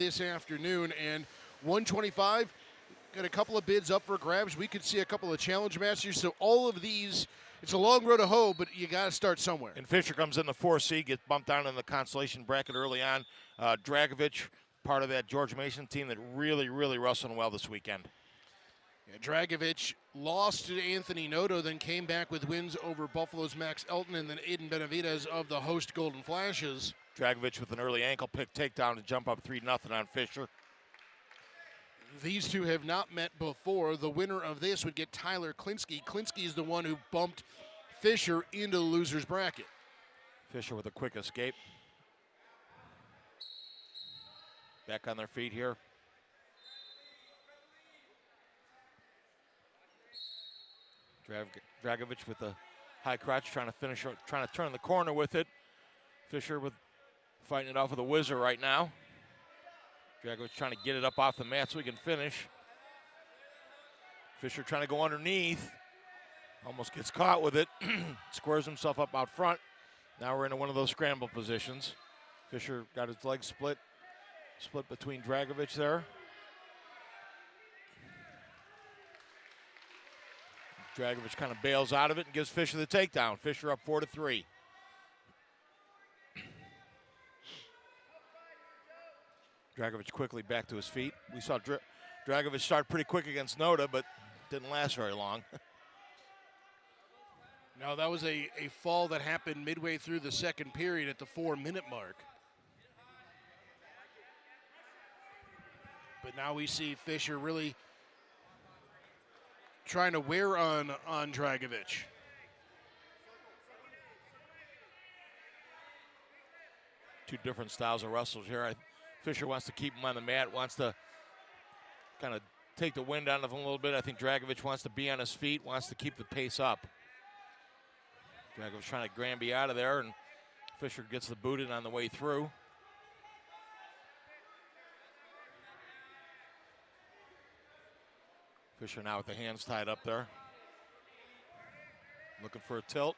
this afternoon, and 125 got a couple of bids up for grabs. We could see a couple of challenge matches. So all of these, it's a long road to hoe, but you got to start somewhere. And Fisher comes in the 4C, gets bumped down in the consolation bracket early on. Dragovich, part of that George Mason team that really wrestling well this weekend. Yeah, Dragovich lost to Anthony Noto, then came back with wins over Buffalo's Max Elton and then Aiden Benavidez of the host Golden Flashes. Dragovich with an early ankle pick takedown to jump up 3-0 on Fisher. These two have not met before. The winner of this would get Tyler Klinsky. Klinsky is the one who bumped Fisher into the loser's bracket. Fisher with a quick escape. Back on their feet here. Dragovich with the high crotch, trying to turn the corner with it. Fisher fighting it off with a whizzer right now. Dragovich trying to get it up off the mat so he can finish. Fisher trying to go underneath. Almost gets caught with it. Squares himself up out front. Now we're into one of those scramble positions. Fisher got his legs split between Dragovich there. Dragovich kind of bails out of it and gives Fisher the takedown. Fisher up 4-3. Dragovich quickly back to his feet. We saw Dragovich start pretty quick against Noda, but didn't last very long. Now that was a fall that happened midway through the second period at the 4-minute mark. But now we see Fisher really trying to wear on Dragovich. Two different styles of wrestlers here. Fisher wants to keep him on the mat, wants to kind of take the wind out of him a little bit. I think Dragovich wants to be on his feet, wants to keep the pace up. Dragovich trying to Granby out of there, and Fisher gets the boot in on the way through. Fisher now with the hands tied up there. Looking for a tilt.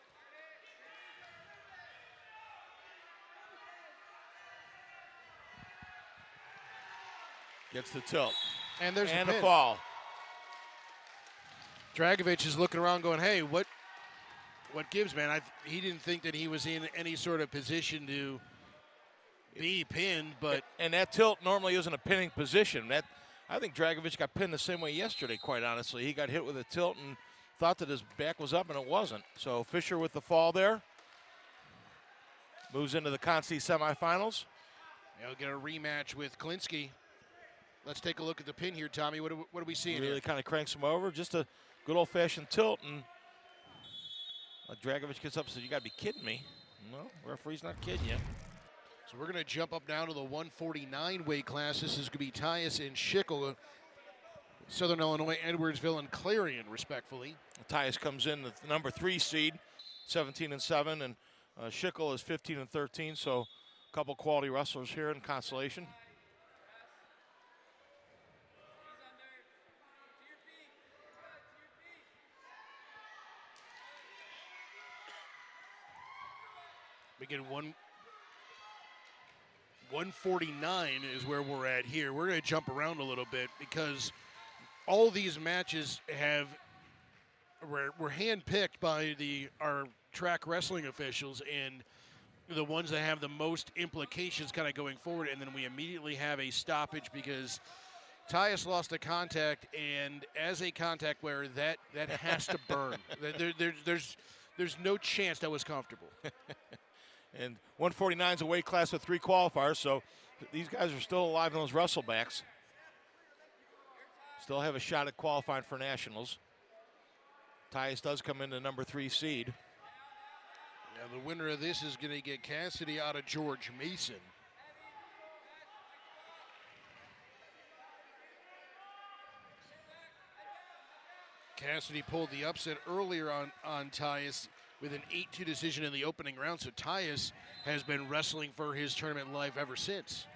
Gets the tilt. And there's a pin. Fall. Dragovich is looking around going, hey, what gives, man? He didn't think that he was in any sort of position to be pinned, but... And that tilt normally isn't a pinning position. I think Dragovich got pinned the same way yesterday, quite honestly. He got hit with a tilt and thought that his back was up, and it wasn't. So Fisher with the fall there. Moves into the Consti semifinals. He'll get a rematch with Klinsky. Let's take a look at the pin here, Tommy. What are we seeing really here? Kind of cranks him over. Just a good old-fashioned tilt, and Dragovich gets up and says, you got to be kidding me. No, referee's not kidding you. So we're going to jump up now to the 149 weight class. This is going to be Tyus and Schickel, Southern Illinois, Edwardsville, and Clarion, respectfully. Tyus comes in the number 3 seed, 17-7, and Schickel is 15-13. So a couple quality wrestlers here in Constellation. We get 149 is where we're at here. We're going to jump around a little bit because all these matches were handpicked by our track wrestling officials and the ones that have the most implications kind of going forward. And then we immediately have a stoppage because Tyus lost a contact, and as a contact wearer, that has to burn. There's no chance that was comfortable. And 149 is a weight class with 3 qualifiers, so these guys are still alive in those wrestlebacks. Still have a shot at qualifying for nationals. Tyus does come in the number 3 seed. Now the winner of this is going to get Cassidy out of George Mason. Cassidy pulled the upset earlier on Tyus with an 8-2 decision in the opening round, so Tyus has been wrestling for his tournament life ever since.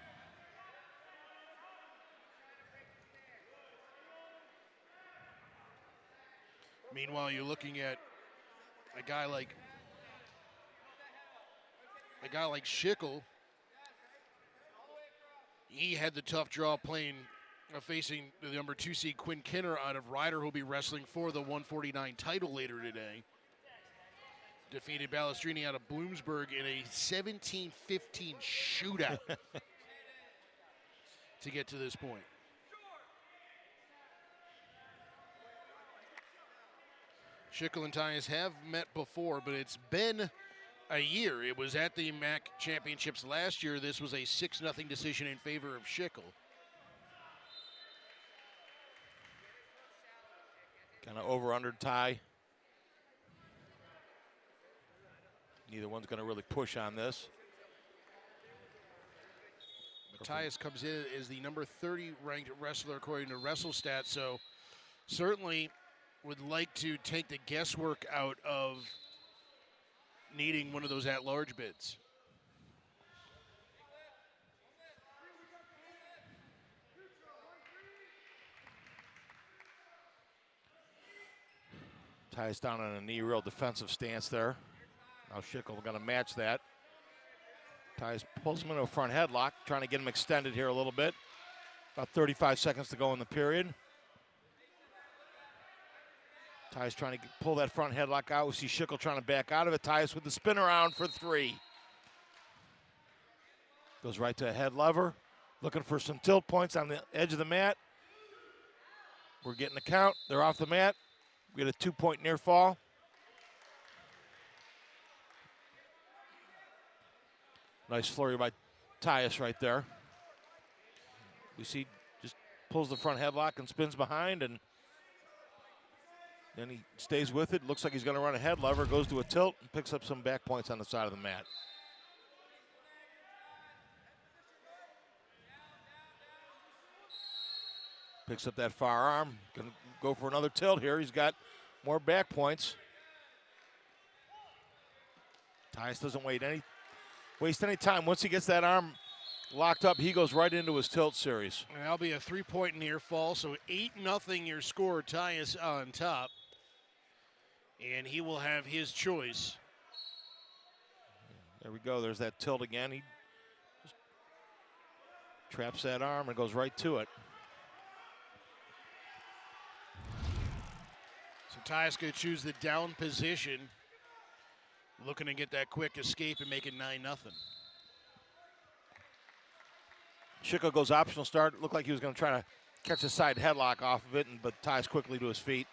Meanwhile, you're looking at a guy like Schickel, he had the tough draw facing the number 2 seed Quinn Kinner out of Ryder, who'll be wrestling for the 149 title later today. Defeated Balestrini out of Bloomsburg in a 17-15 shootout to get to this point. Schickel and Tyus have met before, but it's been a year. It was at the MAC Championships last year. This was a 6-0 decision in favor of Schickel. Kind of over-under tie. Neither one's going to really push on this. Tyus comes in as the number 30 ranked wrestler according to WrestleStat, so certainly would like to take the guesswork out of needing one of those at-large bids. Tyus down on a knee, real defensive stance there. Now Schickel going to match that. Tyus pulls him into a front headlock, trying to get him extended here a little bit. About 35 seconds to go in the period. Tyus trying to pull that front headlock out. We see Schickel trying to back out of it. Tyus with the spin around for 3. Goes right to a head lever. Looking for some tilt points on the edge of the mat. We're getting the count. They're off the mat. We get a 2-point near fall. Nice flurry by Tyus right there. We see just pulls the front headlock and spins behind, and then he stays with it. Looks like he's going to run a head lever, goes to a tilt, and picks up some back points on the side of the mat. Picks up that far arm. Going to go for another tilt here. He's got more back points. Tyus doesn't waste any time. Once he gets that arm locked up, he goes right into his tilt series. And that'll be a 3-point near fall, so 8-0 your score. Tyus on top. And he will have his choice. There we go. There's that tilt again. He just traps that arm and goes right to it. So Tyus going to choose the down position. Looking to get that quick escape and make it 9-0. Schickel goes optional start. Looked like he was going to try to catch a side headlock off of it, but Tyus quickly to his feet.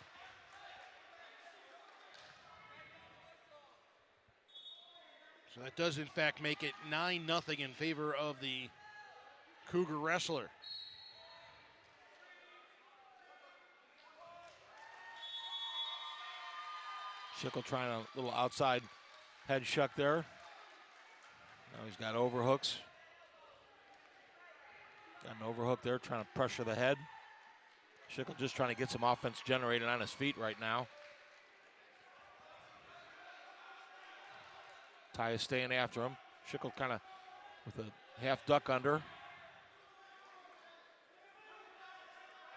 So that does, in fact, make it 9-0 in favor of the Cougar wrestler. Schickel trying a little outside head shuck there. Now he's got overhooks. Got an overhook there, trying to pressure the head. Schickel just trying to get some offense generated on his feet right now. Tyus staying after him. Schickel kind of with a half duck under.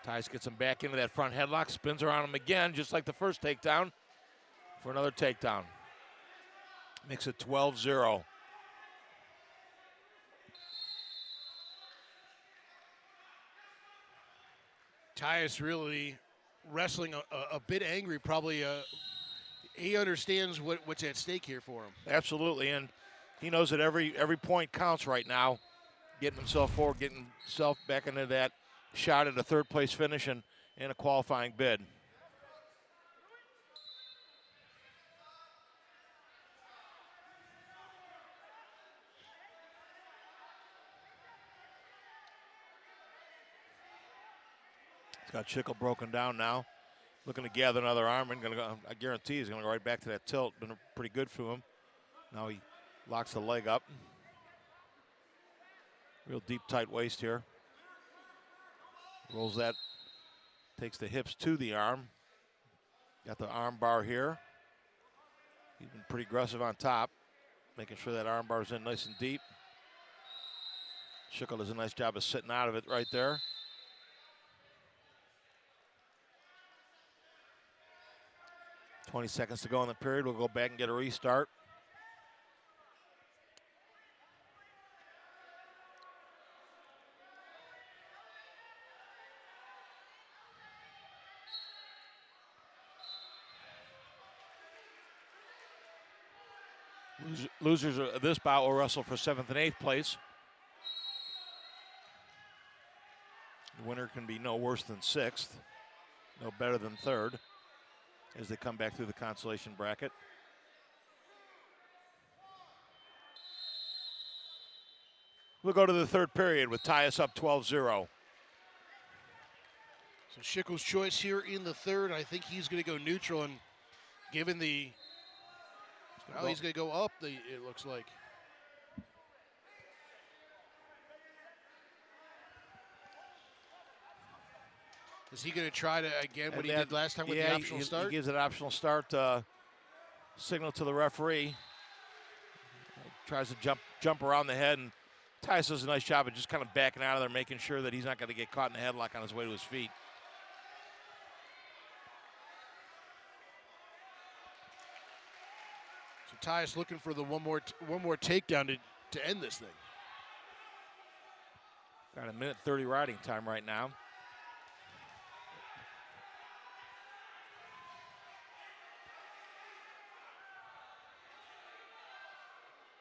Tyus gets him back into that front headlock, spins around him again, just like the first takedown, for another takedown. Makes it 12-0. Tyus really wrestling a bit angry, probably. He understands what's at stake here for him. Absolutely, and he knows that every point counts right now. Getting himself forward, getting himself back into that shot at a third-place finish and a qualifying bid. He's got Schickel broken down now. Looking to gather another arm and I guarantee he's going to go right back to that tilt. Been pretty good for him. Now he locks the leg up. Real deep, tight waist here. Rolls that, takes the hips to the arm. Got the arm bar here. He's been pretty aggressive on top, making sure that arm bar's in nice and deep. Schickel does a nice job of sitting out of it right there. $20 seconds to go in the period. We'll go back and get a restart. Losers of this bout will wrestle for 7th and 8th place. The winner can be no worse than 6th, no better than 3rd as they come back through the consolation bracket. We'll go to the 3rd period with Tyus up 12-0. So Schickel's choice here in the 3rd. I think he's going to go neutral, and given the he's going to go up. It looks like. Is he going to try to again what he did last time with the optional start? He gives it an optional start signal to the referee. Tries to jump around the head, and Tyus does a nice job of just kind of backing out of there, making sure that he's not going to get caught in the headlock on his way to his feet. So Tyus looking for the one more takedown to end this thing. Got a minute 30 riding time right now.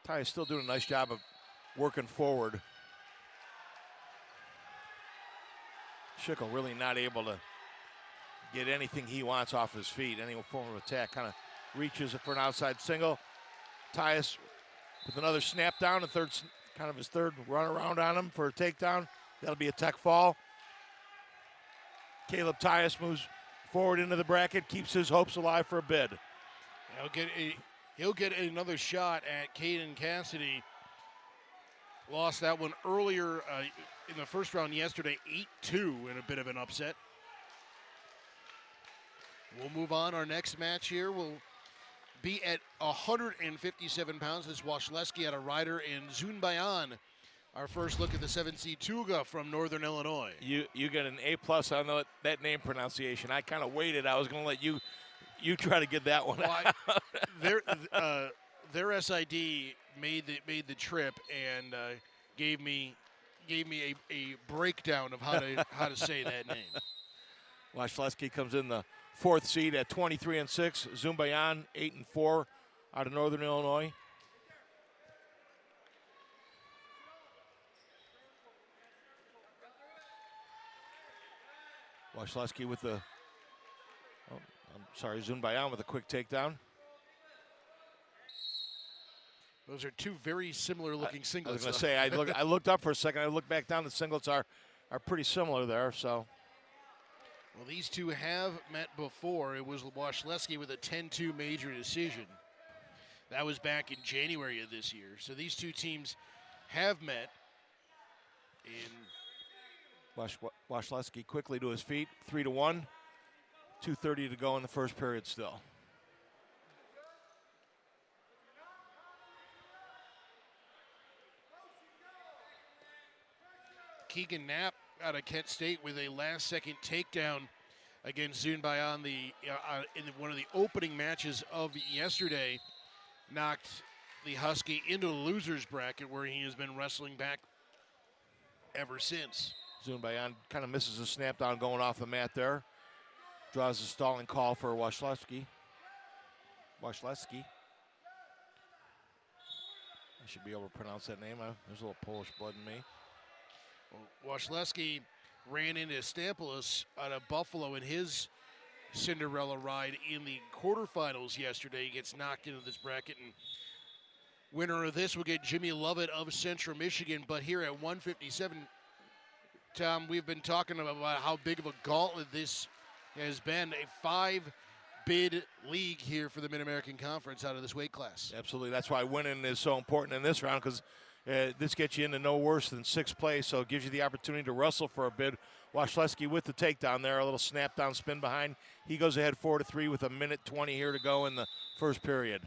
Tyus still doing a nice job of working forward. Schickel really not able to get anything he wants off his feet, any form of attack. Kind of reaches for an outside single. Tyus with another snap down, his third run around on him for a takedown. That'll be a tech fall. Caleb Tyus moves forward into the bracket, keeps his hopes alive for a bid. He'll get another shot at Caden Cassidy. Lost that one earlier in the first round yesterday, 8-2 in a bit of an upset. We'll move on. Our next match here will be at 157 pounds. This Washleski at a rider in Zunbayan. Our first look at the 7C Tuga from Northern Illinois. You get an A+ on that name pronunciation. I kind of waited. I was going to let you try to get that one out. Their SID made the trip and gave me a breakdown of how to say that name. Washleski comes in the 4th seed at 23-6. Zumbayan 8-4 out of Northern Illinois. Washleski with the Zumbayan with a quick takedown. Those are two very similar looking singlets. I was going to say, I looked up for a second. I looked back down. The singlets are pretty similar there. So, well, these two have met before. It was Washleski with a 10-2 major decision. That was back in January of this year. So these two teams have met. Washleski quickly to his feet, 3-1. 2:30 to go in the first period still. Keegan Knapp out of Kent State with a last-second takedown against Zunbayan in one of the opening matches of yesterday. Knocked the Husky into the loser's bracket where he has been wrestling back ever since. Zunbayan kind of misses a snap down going off the mat there. Draws a stalling call for Washleski. I should be able to pronounce that name. There's a little Polish blood in me. Well, Washleski ran into Stampolis out of Buffalo in his Cinderella ride in the quarterfinals yesterday. He gets knocked into this bracket, and winner of this will get Jimmy Lovett of Central Michigan. But here at 157, Tom, we've been talking about how big of a gauntlet this has been. A 5-bid league here for the Mid-American Conference out of this weight class. Absolutely. That's why winning is so important in this round, because this gets you into no worse than 6th place, so it gives you the opportunity to wrestle for a bid. Washleski with the takedown there, a little snap down spin behind. He goes ahead 4-3 with a minute 20 here to go in the first period.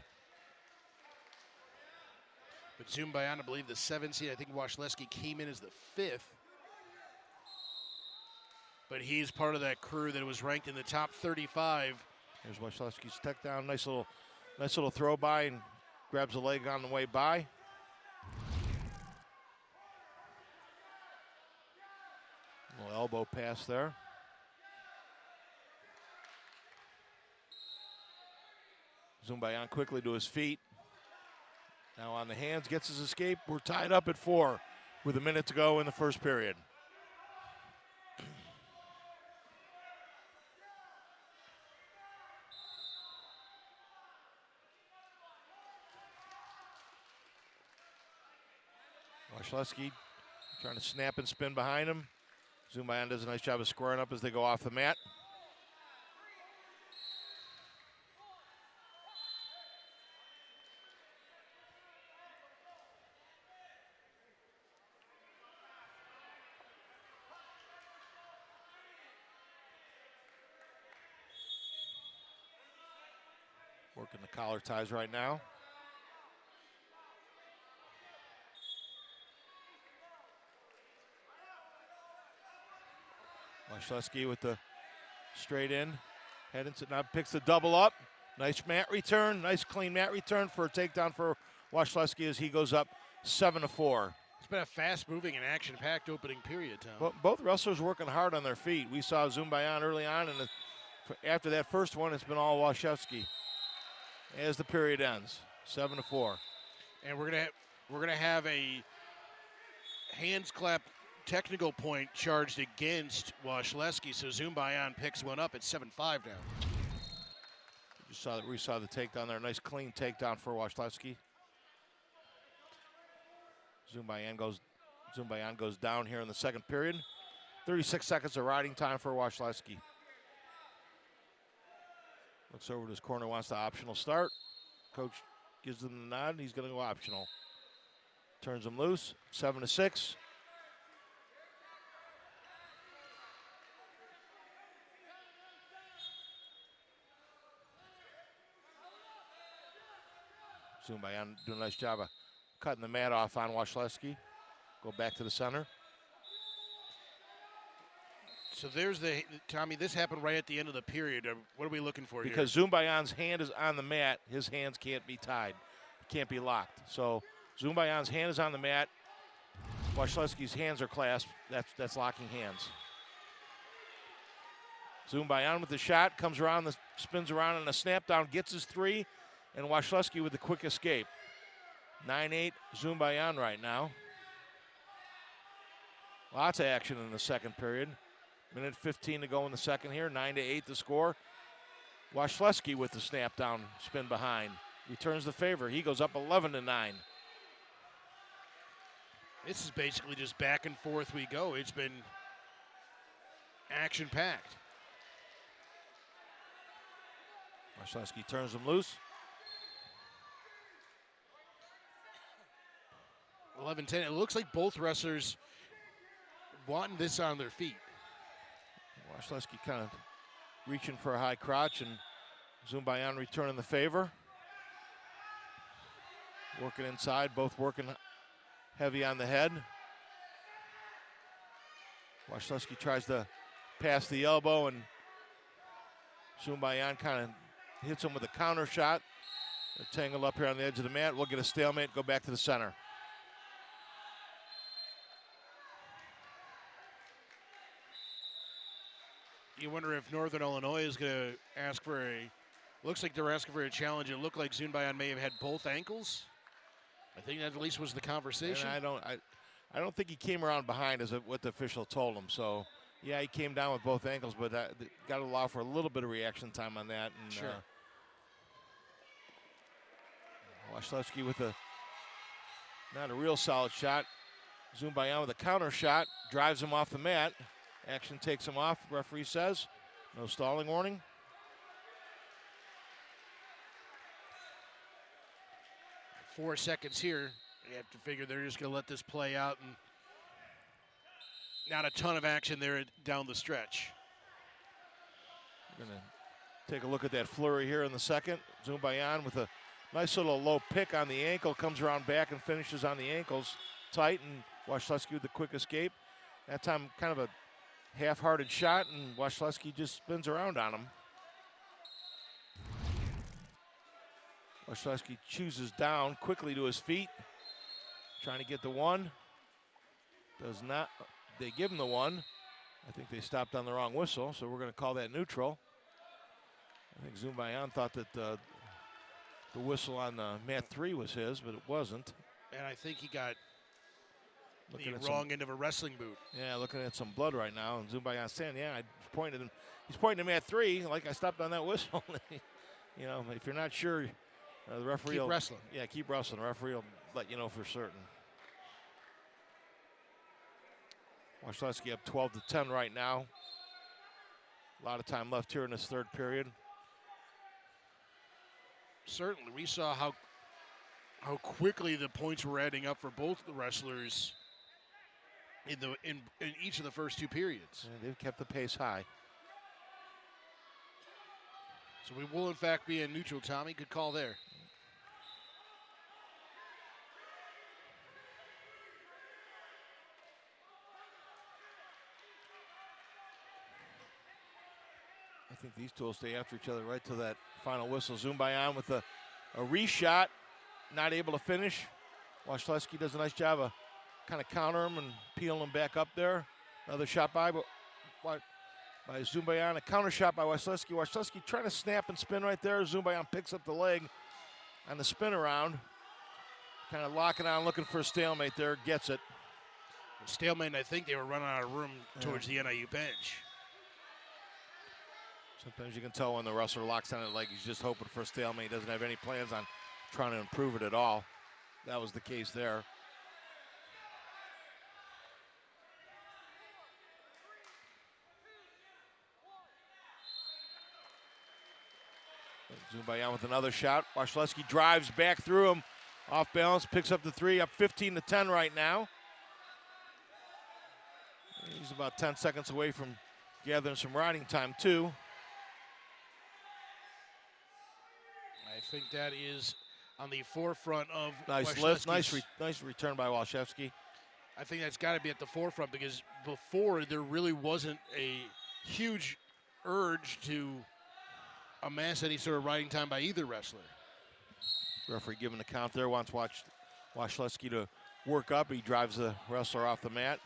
But Zumbayan, I believe the 7th seed. I think Washleski came in as the 5th. But he's part of that crew that was ranked in the top 35. There's Washleski's takedown. Nice little throw by, and grabs a leg on the way by. Little elbow pass there. Zumbayan quickly to his feet. Now on the hands, gets his escape. We're tied up at 4 with a minute to go in the first period. Wasilewski trying to snap and spin behind him. Zumbayan does a nice job of squaring up as they go off the mat. Working the collar ties right now. Wasilewski with the straight in. Head into, now picks the double up. Nice mat return. Nice clean mat return for a takedown for Wasilewski as he goes up 7-4. It's been a fast-moving and action-packed opening period, Tom. Well, both wrestlers working hard on their feet. We saw Zumbayan early on, and after that first one, it's been all Wasilewski as the period ends, 7-4. And we're gonna have a hands clap technical point charged against Wasilewski, so Zumbayan picks one up at 7-5 now. We saw the takedown there. Nice clean takedown for Wasilewski. Zumbayan goes down here in the second period. 36 seconds of riding time for Wasilewski. Looks over to his corner, wants the optional start. Coach gives him the nod, and he's going to go optional. Turns him loose, 7-6. Zumbayan doing a nice job of cutting the mat off on Wasilewski. Go back to the center. So there's Tommy, this happened right at the end of the period. What are we looking for here? Because Zumbayan's hand is on the mat, his hands can't be tied. Can't be locked. So Zumbayan's hand is on the mat. Wasilewski's hands are clasped. That's locking hands. Zumbayan with the shot, comes around, spins around on a snap down, gets his 3, and Wasilewski with the quick escape. 9-8 Zumbayan right now. Lots of action in the second period. Minute 15 to go in the second here. 9-8 the score. Wasilewski with the snap down, spin behind. Returns the favor. He goes up 11-9. This is basically just back and forth we go. It's been action-packed. Wasilewski turns him loose. 11-10. It looks like both wrestlers wanting this on their feet. Wasilewski kind of reaching for a high crotch, and Zumbayan returning the favor. Working inside, both working heavy on the head. Wasilewski tries to pass the elbow, and Zumbayan kind of hits him with a counter shot. They're tangled up here on the edge of the mat. We'll get a stalemate, go back to the center. You wonder if Northern Illinois is going to ask for looks like they're asking for a challenge. It looked like Zumbayan may have had both ankles. I think that at least was the conversation. And I don't think he came around behind as what the official told him. So, yeah, he came down with both ankles, but got to allow for a little bit of reaction time on that. And, sure. Wasilewski with not a real solid shot. Zumbayan with a counter shot, drives him off the mat. Action takes him off, referee says. No stalling warning. Four seconds here. You have to figure they're just going to let this play out, and not a ton of action there down the stretch. We're going to take a look at that flurry here in the second. Zumbayan with a nice little low pick on the ankle, comes around back and finishes on the ankles tight, and Wasilewski with the quick escape. That time kind of a half-hearted shot, and Wasilewski just spins around on him. Wasilewski chooses down quickly to his feet, trying to get the one. Does not. They give him the one. I think they stopped on the wrong whistle, so we're going to call that neutral. I think Zumbayan thought that The whistle on mat 3 was his, but it wasn't. And I think he got Looking the at wrong end of a wrestling boot. Yeah, looking at some blood right now. And Zumbayan saying, yeah, he's pointing to mat 3, like I stopped on that whistle. You know, if you're not sure, the referee Keep will, wrestling. Yeah, keep wrestling. The referee will let you know for certain. Wasilewski up 12-10 right now. A lot of time left here in this third period. Certainly, we saw how quickly the points were adding up for both the wrestlers in each of the first two periods. Yeah, they've kept the pace high. So we will, in fact, be in neutral. Tommy, good call there. I think these two will stay after each other right to that final whistle. Zumbayan with a reshot, not able to finish. Wasilewski does a nice job of kind of counter him and peeling him back up there. Another shot by Zumbayan, a counter shot by Wasilewski. Wasilewski trying to snap and spin right there. Zumbayan picks up the leg on the spin around. Kind of locking on, looking for a stalemate there, gets it. Stalemate, and I think they were running out of room towards the NIU bench. Sometimes you can tell when the wrestler locks on it like he's just hoping for a stalemate. He doesn't have any plans on trying to improve it at all. That was the case there. Zumbayan with another shot. Wasilewski drives back through him. Off balance, picks up the 3, up 15-10 right now. He's about 10 seconds away from gathering some riding time too. I think that is on the forefront of nice lift, nice return by Wasilewski. I think that's got to be at the forefront because before there really wasn't a huge urge to amass any sort of riding time by either wrestler. Referee giving the count there, wants Wasilewski to work up. He drives the wrestler off the mat.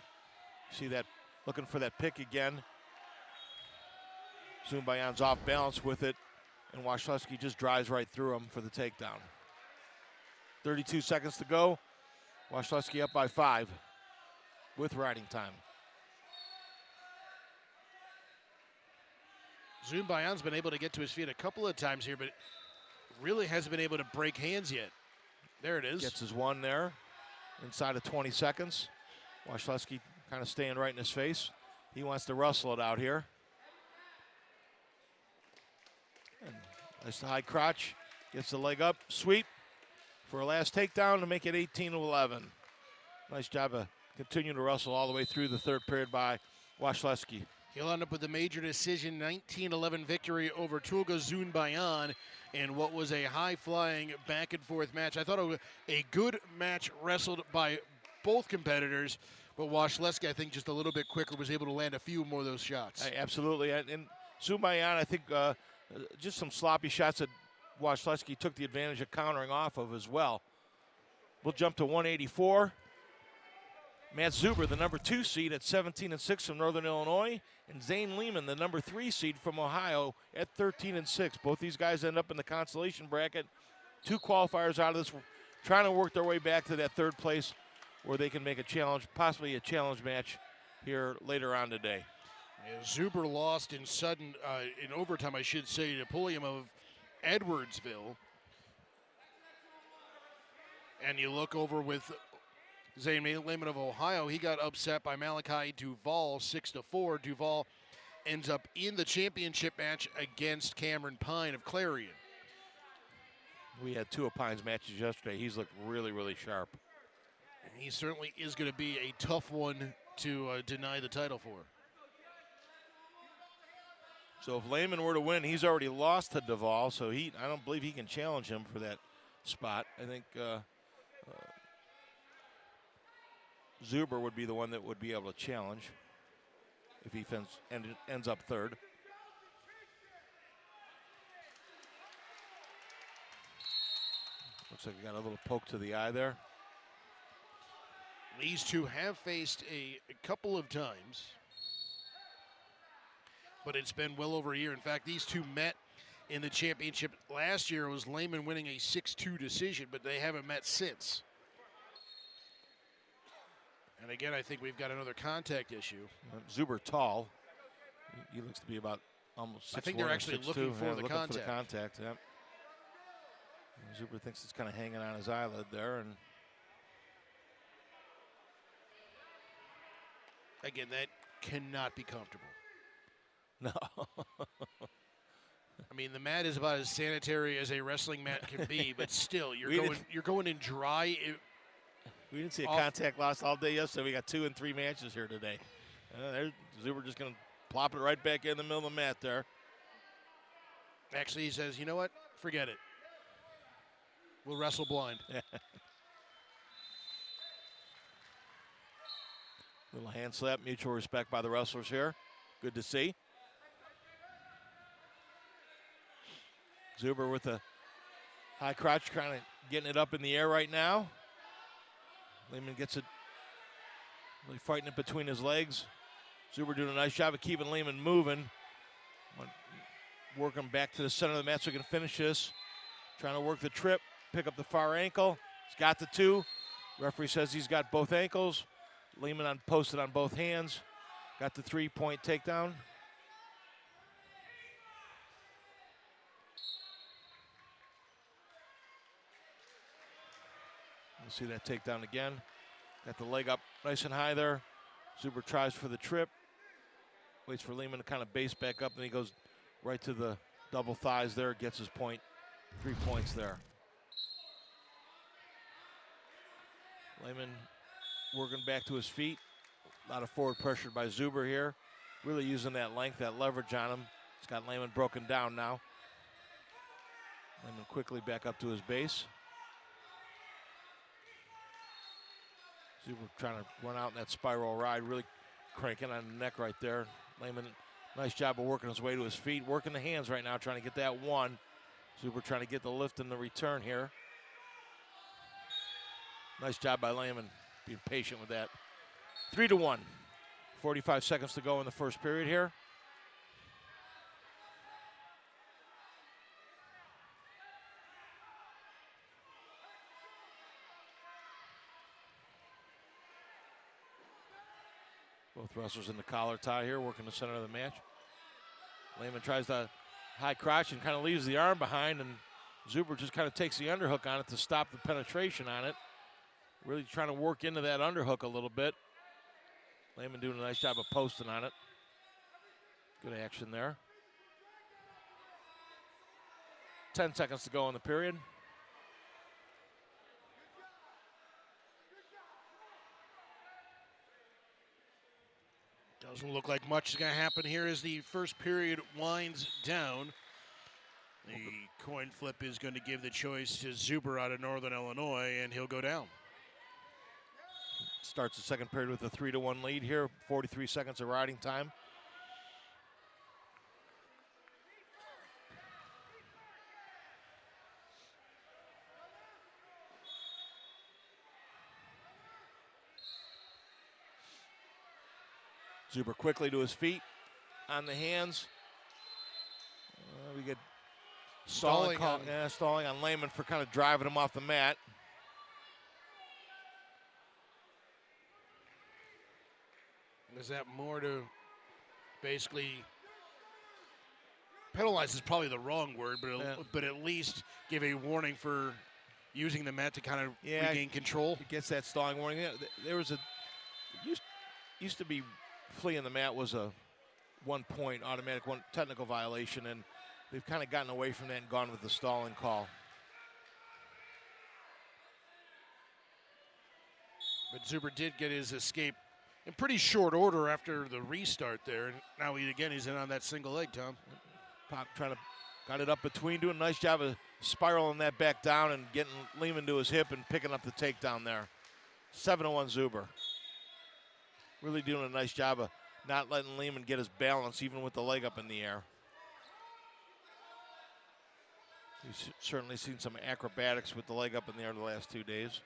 See that, looking for that pick again. Zumbayan's off balance with it, and Wasilewski just drives right through him for the takedown. 32 seconds to go. Wasilewski up by 5 with riding time. Zumbayan's been able to get to his feet a couple of times here, but really hasn't been able to break hands yet. There it is. Gets his one there inside of 20 seconds. Wasilewski kind of staying right in his face. He wants to wrestle it out here. And nice high crotch. Gets the leg up. Sweep for a last takedown to make it 18-11. Nice job of continuing to wrestle all the way through the third period by Wasilewski. He'll end up with a major decision 19-11 victory over Tulga Zumbayan in what was a high-flying back-and-forth match. I thought it was a good match wrestled by both competitors, but Wasilewski, I think, just a little bit quicker, was able to land a few more of those shots. Absolutely. And Zumbayan, I think, just some sloppy shots that Wasilewski took the advantage of countering off of as well. We'll jump to 184. Matt Zuber, the number 2 seed at 17-6 from Northern Illinois, and Zane Lehman, the number 3 seed from Ohio at 13-6. Both these guys end up in the consolation bracket. 2 qualifiers out of this, trying to work their way back to that third place where they can make a challenge, possibly a challenge match here later on today. Yeah, Zuber lost in overtime, I should say, to Pulliam of Edwardsville. And you look over with Zane Lehman of Ohio, he got upset by Malachi Duval 6-4. Duval ends up in the championship match against Cameron Pine of Clarion. We had 2 of Pine's matches yesterday. He's looked really, really sharp. He certainly is going to be a tough one to deny the title for. So if Lehman were to win, he's already lost to Duval, so I don't believe he can challenge him for that spot. I think Zuber would be the one that would be able to challenge if he ends up third. Looks like he got a little poke to the eye there. These two have faced a couple of times, but it's been well over a year. In fact, these two met in the championship last year was Lehman winning a 6-2 decision, but they haven't met since. And again, I think we've got another contact issue. Zuber tall. He looks to be about almost 6'1". I think they're actually looking for the looking contact. for the contact, yep. Zuber thinks it's kind of hanging on his eyelid there. And again, that cannot be comfortable. no. I mean, the mat is about as sanitary as a wrestling mat can be, but still, you're going in dry. We didn't see a contact loss all day yesterday. We got 2 and 3 matches here today. There's Zuber just going to plop it right back in the middle of the mat there. Actually, he says, you know what? Forget it. We'll wrestle blind. Little hand slap, mutual respect by the wrestlers here. Good to see. Zuber with a high crotch, kind of getting it up in the air right now. Lehman gets it, really fighting it between his legs. Zuber doing a nice job of keeping Lehman moving. Working back to the center of the mat so he can finish this. Trying to work the trip, pick up the far ankle. He's got the 2. Referee says he's got both ankles. Lehman posted on both hands. Got the 3-point takedown. We'll see that takedown again. Got the leg up nice and high there. Zuber tries for the trip. Waits for Lehman to kind of base back up, and he goes right to the double thighs there. Gets his point. 3 points there. Lehman working back to his feet. A lot of forward pressure by Zuber here. Really using that length, that leverage on him. It's got Lehman broken down now. Lehman quickly back up to his base. Zuber trying to run out in that spiral ride, really cranking on the neck right there. Lehman, nice job of working his way to his feet, working the hands right now, trying to get that 1. Zuber trying to get the lift and the return here. Nice job by Lehman, being patient with that. 3-1. 45 seconds to go in the first period here. Both wrestlers in the collar tie here, working the center of the match. Lehman tries to high crotch and kind of leaves the arm behind, and Zuber just kind of takes the underhook on it to stop the penetration on it. Really trying to work into that underhook a little bit. Lehman doing a nice job of posting on it. Good action there. 10 seconds to go in the period. Doesn't look like much is going to happen here as the first period winds down. The coin flip is going to give the choice to Zuber out of Northern Illinois, and he'll go down. Starts the second period with a 3-1 lead here. 43 seconds of riding time. Zuber quickly to his feet, on the hands. We get stalling on Lehman for kind of driving him off the mat. Is that more to basically penalize is probably the wrong word, but at least give a warning for using the mat to kind of regain control? It gets that stalling warning. There was used to be fleeing the mat was a 1-point automatic technical violation, and they've kind of gotten away from that and gone with the stalling call. But Zuber did get his escape in pretty short order after the restart there. And now he's in on that single leg, Tom. Pop trying to got it up between, doing a nice job of spiraling that back down and getting Lehman to his hip and picking up the takedown there. 7-1 Zuber. Really doing a nice job of not letting Lehman get his balance, even with the leg up in the air. We've certainly seen some acrobatics with the leg up in the air the last 2 days.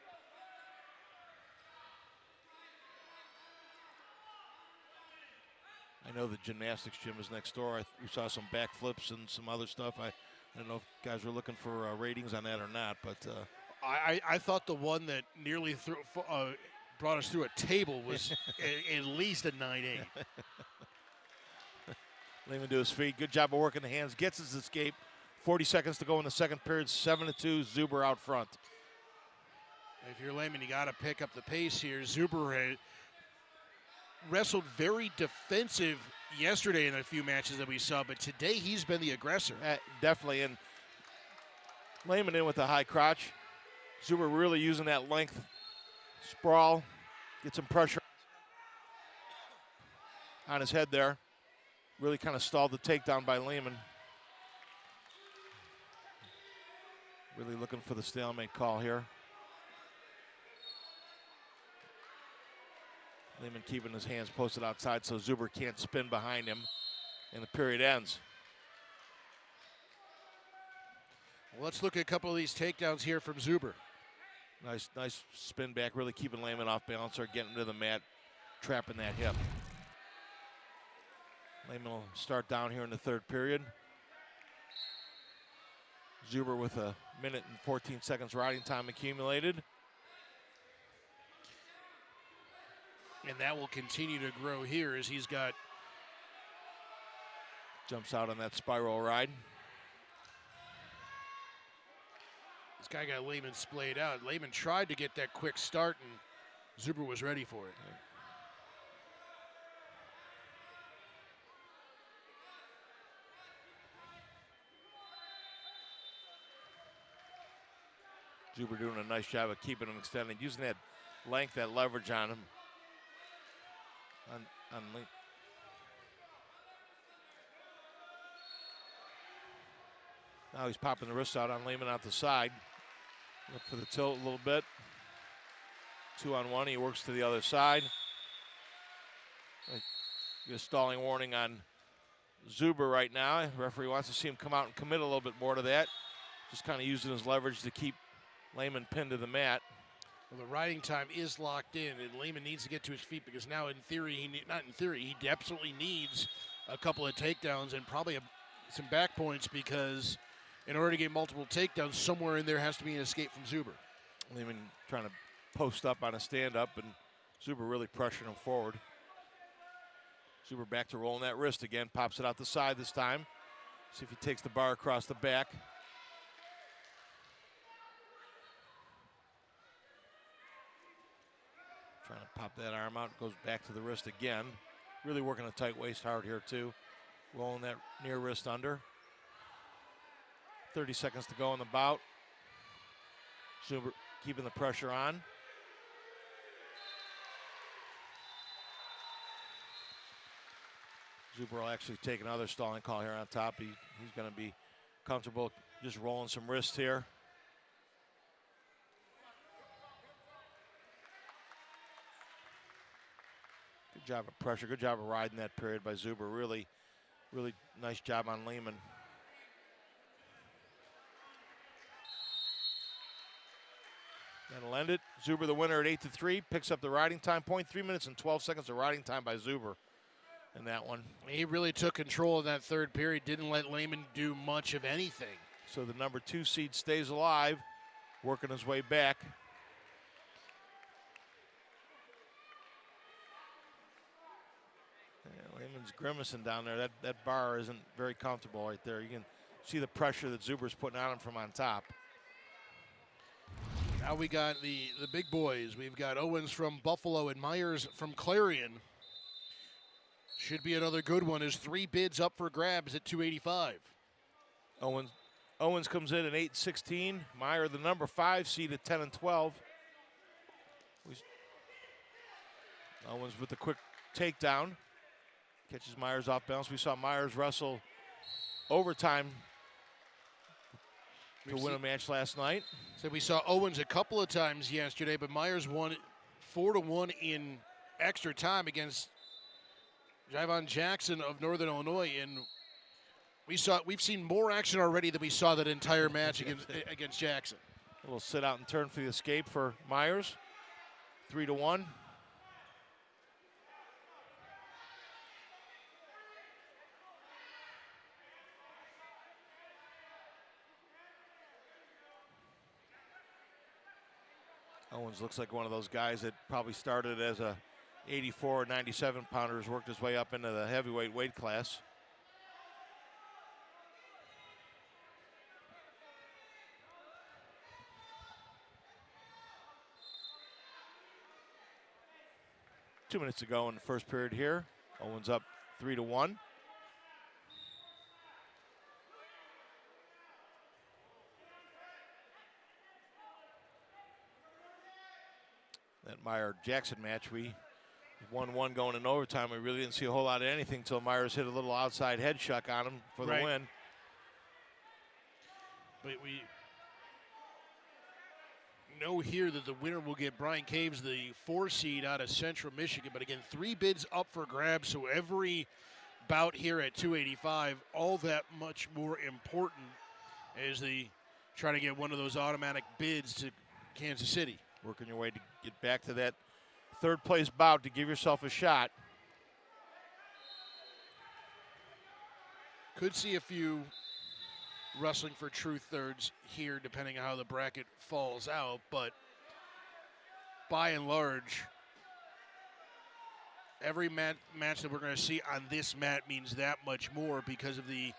I know the gymnastics gym is next door. We saw some backflips and some other stuff. I don't know if guys were looking for ratings on that or not, but I thought the one that nearly brought us through a table was at least a 9-8. Lehman to his feet. Good job of working the hands. Gets his escape. 40 seconds to go in the second period. 7-2. Zuber out front. If you're Lehman, you got to pick up the pace here. Zuber wrestled very defensive yesterday in a few matches that we saw, but today he's been the aggressor. Definitely. And Lehman in with the high crotch. Zuber really using that length. Sprawl. Get some pressure on his head there. Really kind of stalled the takedown by Lehman. Really looking for the stalemate call here. Lehman keeping his hands posted outside so Zuber can't spin behind him, and the period ends. Well, let's look at a couple of these takedowns here from Zuber. Nice spin back, really keeping Lehman off balance or getting to the mat, trapping that hip. Lehman will start down here in the third period. Zuber with 1 minute and 14 seconds riding time accumulated. And that will continue to grow here as he's got. Jumps out on that spiral ride. This guy got Lehman splayed out. Lehman tried to get that quick start, and Zuber was ready for it. Zuber doing a nice job of keeping him extended, using that length, that leverage on him. On Lehman. Now he's popping the wrist out on Lehman out the side. Look for the tilt a little bit. 2-on-1, he works to the other side. Get a stalling warning on Zuber right now. The referee wants to see him come out and commit a little bit more to that. Just kind of using his leverage to keep Lehman pinned to the mat. Well, the riding time is locked in, and Lehman needs to get to his feet because now, in theory, he absolutely needs a couple of takedowns and probably some back points because in order to get multiple takedowns, somewhere in there has to be an escape from Zuber. Lehman trying to post up on a stand-up, and Zuber really pressuring him forward. Zuber back to rolling that wrist again, pops it out the side this time. See if he takes the bar across the back. Trying to pop that arm out, goes back to the wrist again. Really working a tight waist hard here too. Rolling that near wrist under. 30 seconds to go in the bout. Zuber keeping the pressure on. Zuber will actually take another stalling call here on top. He's going to be comfortable just rolling some wrists here. Good job of pressure, good job of riding that period by Zuber. Really nice job on Lehman. That'll end it. Zuber the winner at 8-3, picks up the riding time point. 3 minutes and 12 seconds of riding time by Zuber in that one. He really took control of that third period, didn't let Lehman do much of anything. So the number 2 seed stays alive, working his way back. Lehman's grimacing down there. That bar isn't very comfortable right there. You can see the pressure that Zuber's putting on him from on top. Now we got the big boys. We've got Owens from Buffalo and Myers from Clarion. Should be another good one. There's 3 bids up for grabs at 285. Owens comes in at 8-16. Meyer, the number 5 seed at 10-12. Owens with the quick takedown. Catches Myers off balance. We saw Myers wrestle overtime to win a match last night. So we saw Owens a couple of times yesterday, but Myers won 4-1 in extra time against Javon Jackson of Northern Illinois, and we've seen more action already than we saw that entire match against Jackson. A little sit out and turn for the escape for Myers. 3-1. Owens looks like one of those guys that probably started as a 84 or 97 pounder, has worked his way up into the heavyweight weight class. Two minutes to go in the first period here. Owens up 3-1. That Meyer-Jackson match, we 1-1 going in overtime. We really didn't see a whole lot of anything until Myers hit a little outside head shuck on him for the win. But we know here that the winner will get Brian Caves, the 4 seed out of Central Michigan. But again, 3 bids up for grabs, so every bout here at 285, all that much more important as they try to get one of those automatic bids to Kansas City. Working your way to get back to that third place bout to give yourself a shot. Could see a few wrestling for true thirds here, depending on how the bracket falls out, but by and large, every match that we're going to see on this mat means that much more because of the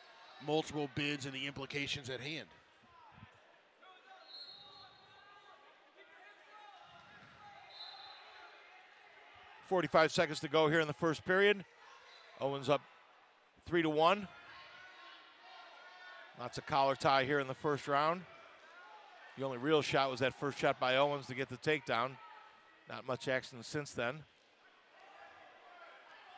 multiple bids and the implications at hand. 45 seconds to go here in the first period. Owens up 3-1. Lots of collar tie here in the first round. The only real shot was that first shot by Owens to get the takedown. Not much action since then.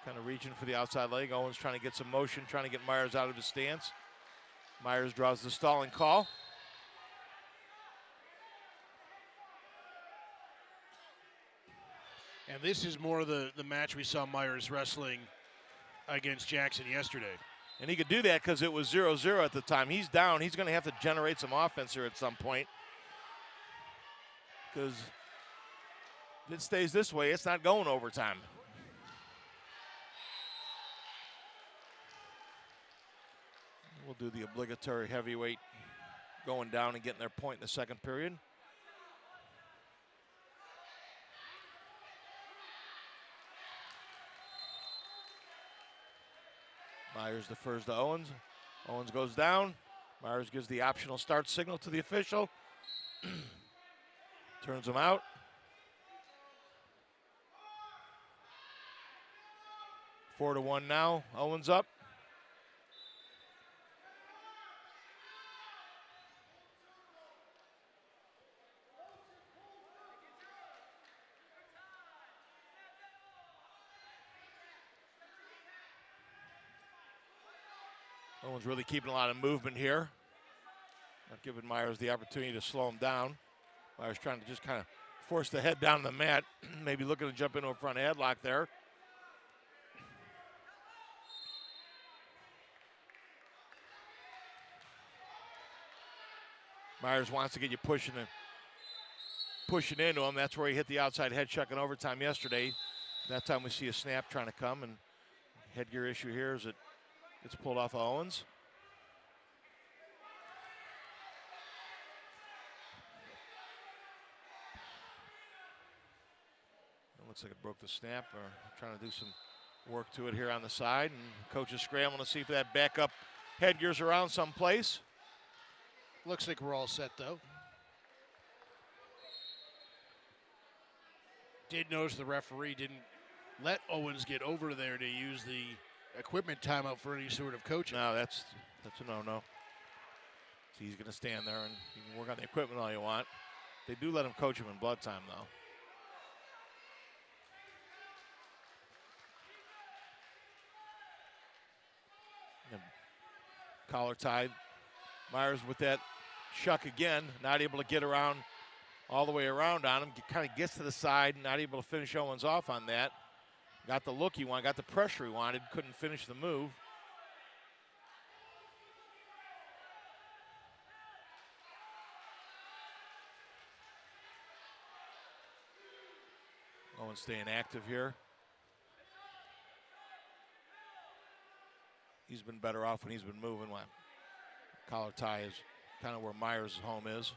Kind of reaching for the outside leg. Owens trying to get some motion, trying to get Myers out of his stance. Myers draws the stalling call. And this is more the match we saw Myers wrestling against Jackson yesterday. And he could do that because it was 0-0 at the time. He's down. He's going to have to generate some offense here at some point. Because if it stays this way, it's not going overtime. We'll do the obligatory heavyweight going down and getting their point in the second period. Myers defers to Owens. Owens goes down. Myers gives the optional start signal to the official. Turns him out. Four to 1 now. Owens up. Owens really keeping a lot of movement here. Not giving Myers the opportunity to slow him down. Myers trying to just kind of force the head down the mat. Maybe looking to jump into a front headlock there. Myers wants to get you pushing into him. That's where he hit the outside head chuck in overtime yesterday. That time we see a snap trying to come, and headgear issue here is it gets pulled off of Owens. It looks like it broke the snap, or trying to do some work to it here on the side. And coach is scrambling to see if that backup headgear's around someplace. Looks like we're all set, though. Did notice the referee didn't let Owens get over there to use the equipment timeout for any sort of coaching. No, that's a no-no. So he's going to stand there, and you can work on the equipment all you want. They do let him coach him in blood time, though. And collar tied. Myers with that shuck again, not able to get around all the way around on him. Kind of gets to the side, not able to finish Owens off on that. Got the look he wanted, got the pressure he wanted, couldn't finish the move. Owens staying active here. He's been better off when he's been moving. Collar tie is kind of where Myers' home is.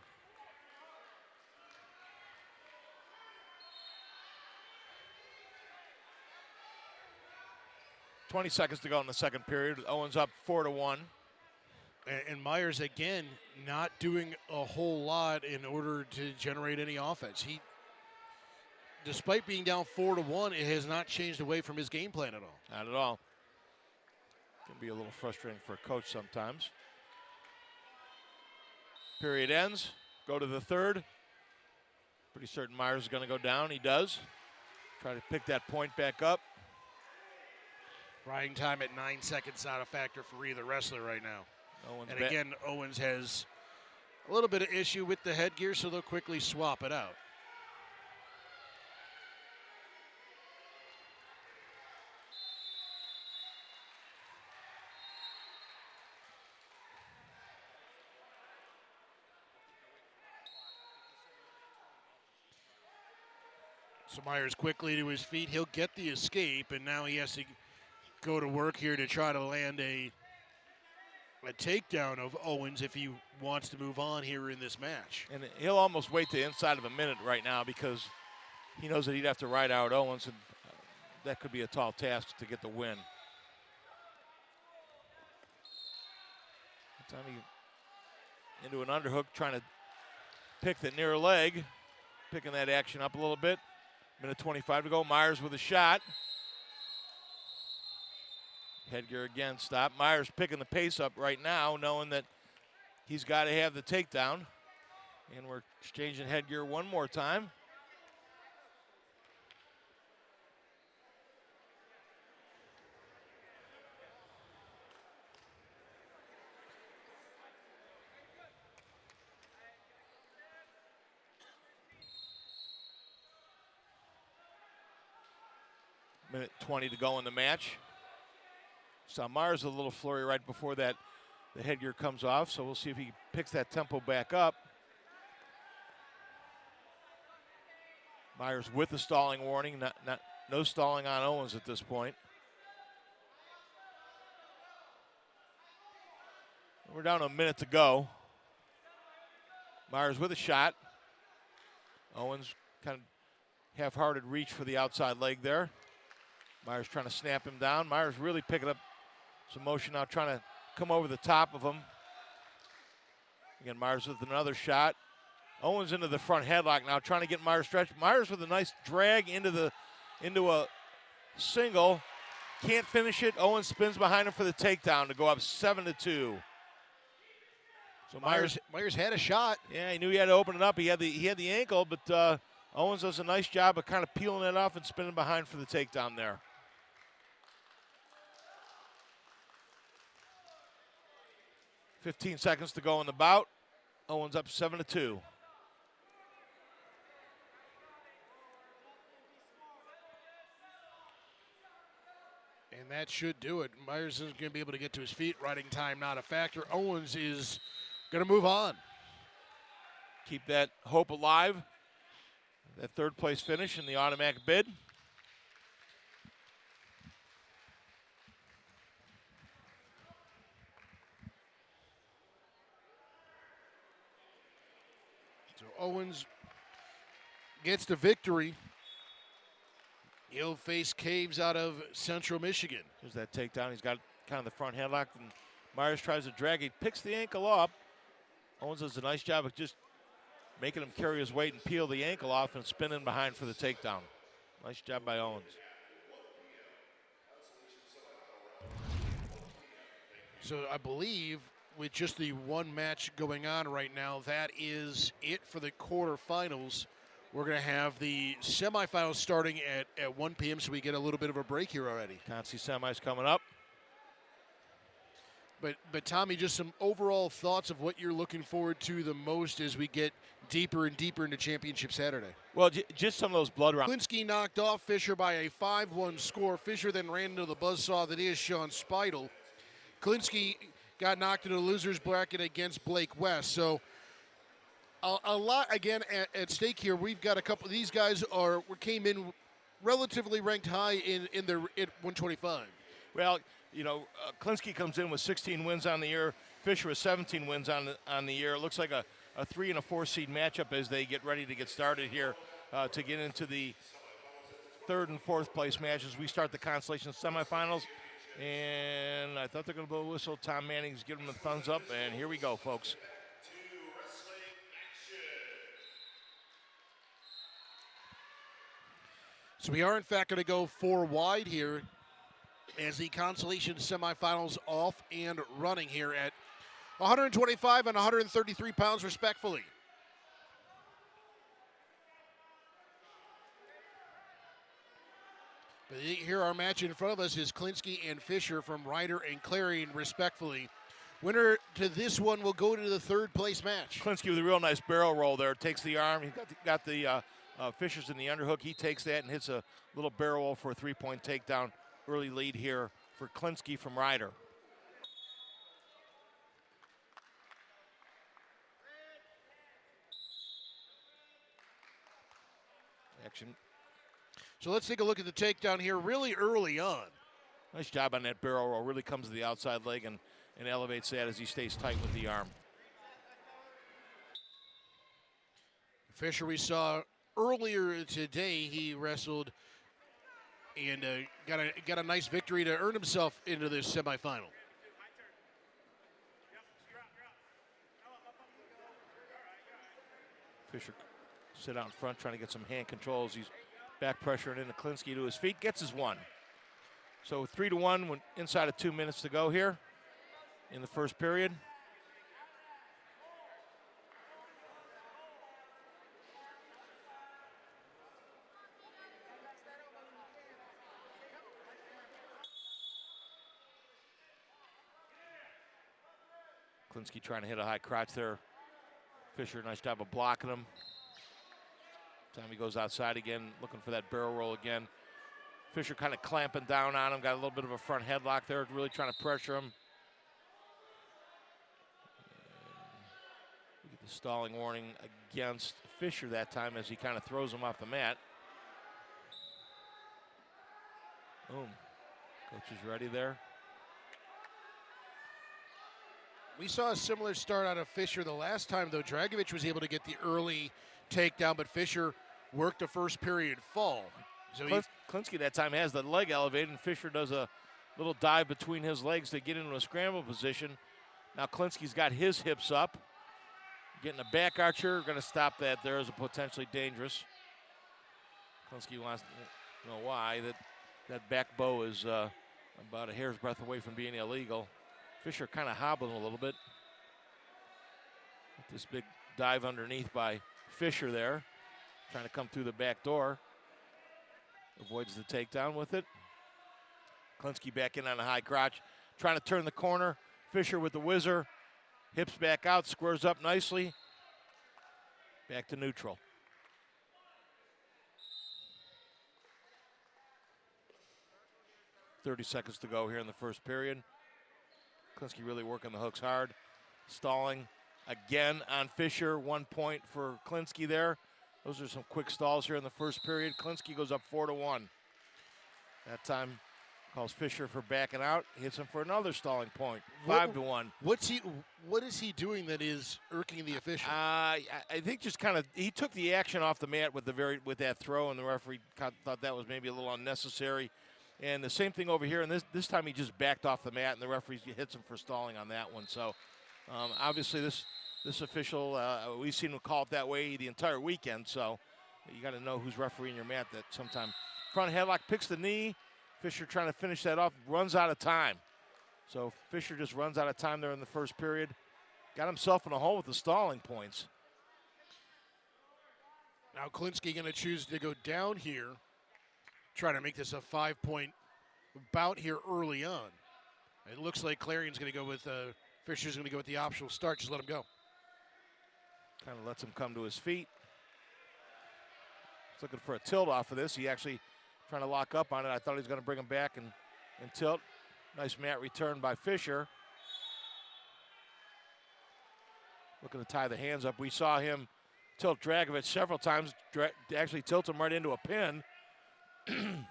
20 seconds to go in the second period. Owens up 4-1. And Myers, again, not doing a whole lot in order to generate any offense. Despite being down 4-1, it has not changed away from his game plan at all. Not at all. Can be a little frustrating for a coach sometimes. Period ends. Go to the third. Pretty certain Myers is going to go down. He does. Try to pick that point back up. Riding time at 9 seconds, not a factor for either wrestler right now. Owens and again, Owens has a little bit of issue with the headgear, so they'll quickly swap it out. So Myers quickly to his feet. He'll get the escape, and now he has to go to work here to try to land a takedown of Owens if he wants to move on here in this match. And he'll almost wait the inside of a minute right now because he knows that he'd have to ride out Owens, and that could be a tall task to get the win. Time he into an underhook, trying to pick the near leg, picking that action up a little bit. Minute 25 to go. Myers with a shot. Headgear again stopped. Myers picking the pace up right now, knowing that he's got to have the takedown. And we're exchanging headgear one more time. Minute 20 to go in the match. Saw Myers a little flurry right before that. The headgear comes off, so we'll see if he picks that tempo back up. Myers with the stalling warning. No stalling on Owens at this point. We're down to a minute to go. Myers with a shot. Owens kind of half-hearted reach for the outside leg there. Myers trying to snap him down. Myers really picking up some motion now, trying to come over the top of him. Again, Myers with another shot. Owens into the front headlock now, trying to get Myers stretched. Myers with a nice drag into a single. Can't finish it. Owens spins behind him for the takedown to go up 7-2. So Myers had a shot. Yeah, he knew he had to open it up. He had the ankle, but Owens does a nice job of kind of peeling it off and spinning behind for the takedown there. 15 seconds to go in the bout. Owens up 7-2. And that should do it. Myers isn't going to be able to get to his feet. Riding time not a factor. Owens is going to move on. Keep that hope alive. That third place finish in the automatic bid. So Owens gets the victory. He'll face Caves out of Central Michigan. There's that takedown. He's got kind of the front headlock, and Myers tries to drag. He picks the ankle up. Owens does a nice job of just making him carry his weight and peel the ankle off and spinning behind for the takedown. Nice job by Owens. So I believe with just the one match going on right now, that is it for the quarterfinals. We're going to have the semifinals starting at 1 p.m., so we get a little bit of a break here already. Conci semis coming up. But Tommy, just some overall thoughts of what you're looking forward to the most as we get deeper and deeper into Championship Saturday. Well, just some of those blood rounds. Klinsky knocked off Fisher by a 5-1 score. Fisher then ran into the buzzsaw that is Sean Speidel. Klinsky got knocked into the loser's bracket against Blake West. So a lot, again, at stake here. We've got a couple of these guys came in relatively ranked high in 125. Well, you know, Klinsky comes in with 16 wins on the year. Fisher with 17 wins on the year. It looks like a 3 and a 4 seed matchup as they get ready to get started here to get into the third and fourth place matches. We start the consolation semifinals. And I thought they're going to blow a whistle. Tom Manning's giving them a thumbs up, and here we go, folks. So we are, in fact, going to go 4 wide here as the consolation semifinals off and running here at 125 and 133 pounds, respectfully. But here, our match in front of us is Klinsky and Fisher from Ryder and Clarion, respectfully. Winner to this one will go to the third place match. Klinsky with a real nice barrel roll there. Takes the arm. He got the Fisher's in the underhook. He takes that and hits a little barrel roll for a 3-point takedown. Early lead here for Klinsky from Ryder. Action. So let's take a look at the takedown here really early on. Nice job on that barrel roll. Really comes to the outside leg and elevates that as he stays tight with the arm. Fisher, we saw earlier today, he wrestled and got a nice victory to earn himself into this semifinal. Fisher sit out in front trying to get some hand controls. He's back pressuring into Klinsky to his feet, gets his one. So 3-1 when inside of 2 minutes to go here in the first period. Klinsky trying to hit a high crotch there. Fisher, nice job of blocking him. Time he goes outside again, looking for that barrel roll again. Fisher kind of clamping down on him, got a little bit of a front headlock there, really trying to pressure him. We get the stalling warning against Fisher that time as he kind of throws him off the mat. Boom. Coach is ready there. We saw a similar start out of Fisher the last time, though. Dragovich was able to get the early takedown, but Fisher worked the first period fall. So Klinsky that time has the leg elevated, and Fisher does a little dive between his legs to get into a scramble position. Now Klinsky's got his hips up. Getting a back archer, going to stop that there as a potentially dangerous. Klinsky wants to know why. That back bow is about a hair's breadth away from being illegal. Fisher kind of hobbling a little bit. This big dive underneath by Fisher there. Trying to come through the back door. Avoids the takedown with it. Klinsky back in on a high crotch. Trying to turn the corner. Fisher with the whizzer. Hips back out, squares up nicely. Back to neutral. .30 seconds to go here in the first period. Klinsky really working the hooks hard. Stalling again on Fisher. 1 point for Klinsky there. Those are some quick stalls here in the first period. Klinsky goes up 4-1. That time calls Fisher for backing out. Hits him for another stalling point. 5-1. What is he doing that is irking the official? I think just kind of he took the action off the mat with that throw, and the referee thought that was maybe a little unnecessary. And the same thing over here, and this time he just backed off the mat, and the referee hits him for stalling on that one. So obviously this official, we've seen him call it that way the entire weekend. So you got to know who's refereeing your mat that sometime. Front headlock, picks the knee. Fisher trying to finish that off, runs out of time. So Fisher just runs out of time there in the first period. Got himself in a hole with the stalling points. Now Klinsky going to choose to go down here. Trying to make this a 5-point bout here early on. It looks like Clarion's going to go with, Fisher's going to go with the optional start. Just let him go. Kind of lets him come to his feet. He's looking for a tilt off of this. He actually trying to lock up on it. I thought he was going to bring him back and tilt. Nice mat return by Fisher. Looking to tie the hands up. We saw him tilt Dragovich several times. Actually tilt him right into a pin. That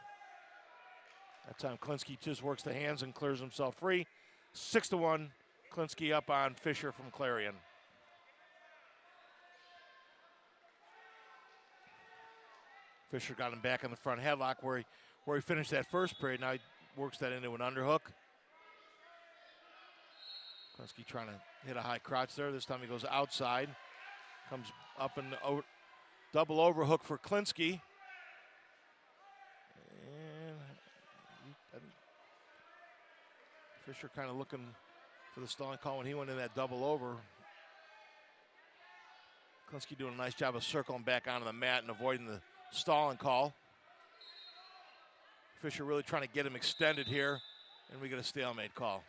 time Klinsky just works the hands and clears himself free. 6-1, Klinsky up on Fisher from Clarion. Fisher got him back in the front headlock where he finished that first period. Now works that into an underhook. Klinsky trying to hit a high crotch there. This time he goes outside. Comes up and double overhook for Klinsky. And Fisher kind of looking for the stalling call when he went in that double over. Klinsky doing a nice job of circling back onto the mat and avoiding the stalling call. Fisher really trying to get him extended here, and we get a stalemate call.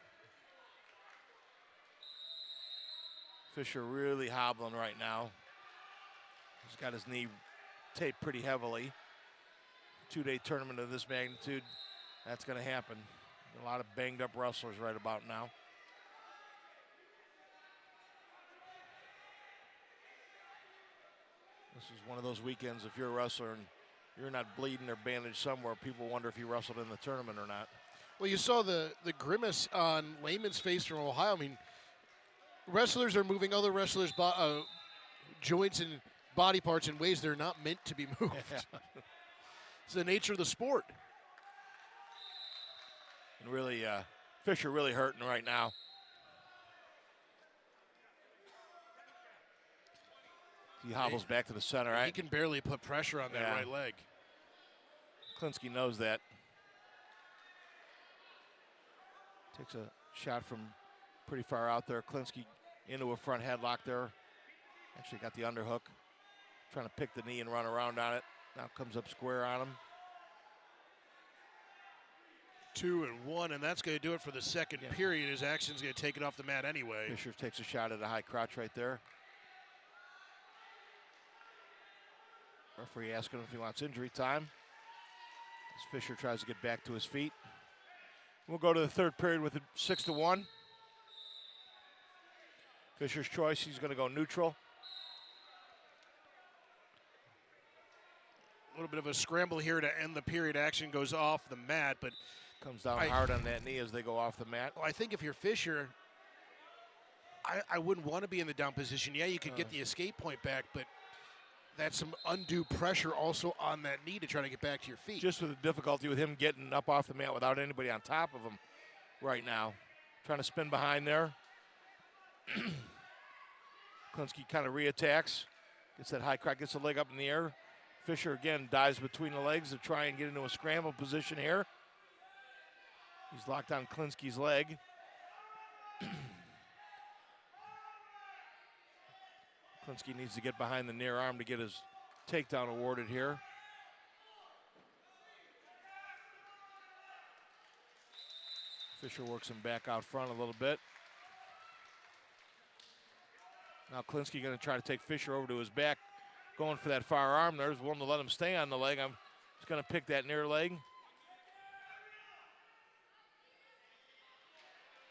Fisher really hobbling right now. He's got his knee taped pretty heavily. Two-day tournament of this magnitude, that's going to happen. A lot of banged up wrestlers right about now. This is one of those weekends, if you're a wrestler and you're not bleeding or bandaged somewhere, people wonder if you wrestled in the tournament or not. Well, you saw the grimace on Lehman's face from Ohio. I mean, wrestlers are moving other wrestlers' joints and body parts in ways they're not meant to be moved. Yeah. It's the nature of the sport. And really, Fisher really hurting right now. He hobbles back to the center, right? He can barely put pressure on that right leg. Klinsky knows that. Takes a shot from pretty far out there. Klinsky into a front headlock there. Actually got the underhook. Trying to pick the knee and run around on it. Now comes up square on him. 2-1, and that's going to do it for the second period. His action's going to take it off the mat anyway. Fisher takes a shot at a high crotch right there. Referee asking him if he wants injury time. As Fisher tries to get back to his feet. We'll go to the third period with a 6-1. Fisher's choice, he's going to go neutral. A little bit of a scramble here to end the period. Action goes off the mat, but comes down hard on that knee as they go off the mat. Well, I think if you're Fisher, I wouldn't want to be in the down position. Yeah, you could get the escape point back, but that's some undue pressure also on that knee to try to get back to your feet. Just with the difficulty with him getting up off the mat without anybody on top of him right now. Trying to spin behind there. Klinsky kind of reattacks. Gets that high crack, gets the leg up in the air. Fisher again dives between the legs to try and get into a scramble position here. He's locked on Klinsky's leg. Klinsky needs to get behind the near arm to get his takedown awarded here. Fisher works him back out front a little bit. Now Klinsky going to try to take Fisher over to his back, going for that far arm. There's one to let him stay on the leg. I'm just going to pick that near leg.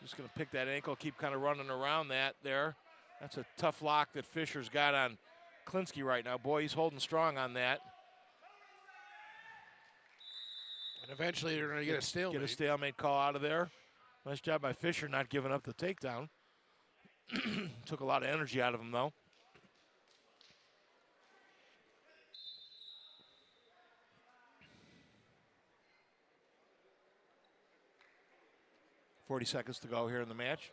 Just going to pick that ankle, keep kind of running around that there. That's a tough lock that Fisher's got on Klinsky right now. Boy, he's holding strong on that. And eventually they're going to get a stalemate. Get a stalemate call out of there. Nice job by Fisher not giving up the takedown. Took a lot of energy out of him, though. .40 seconds to go here in the match.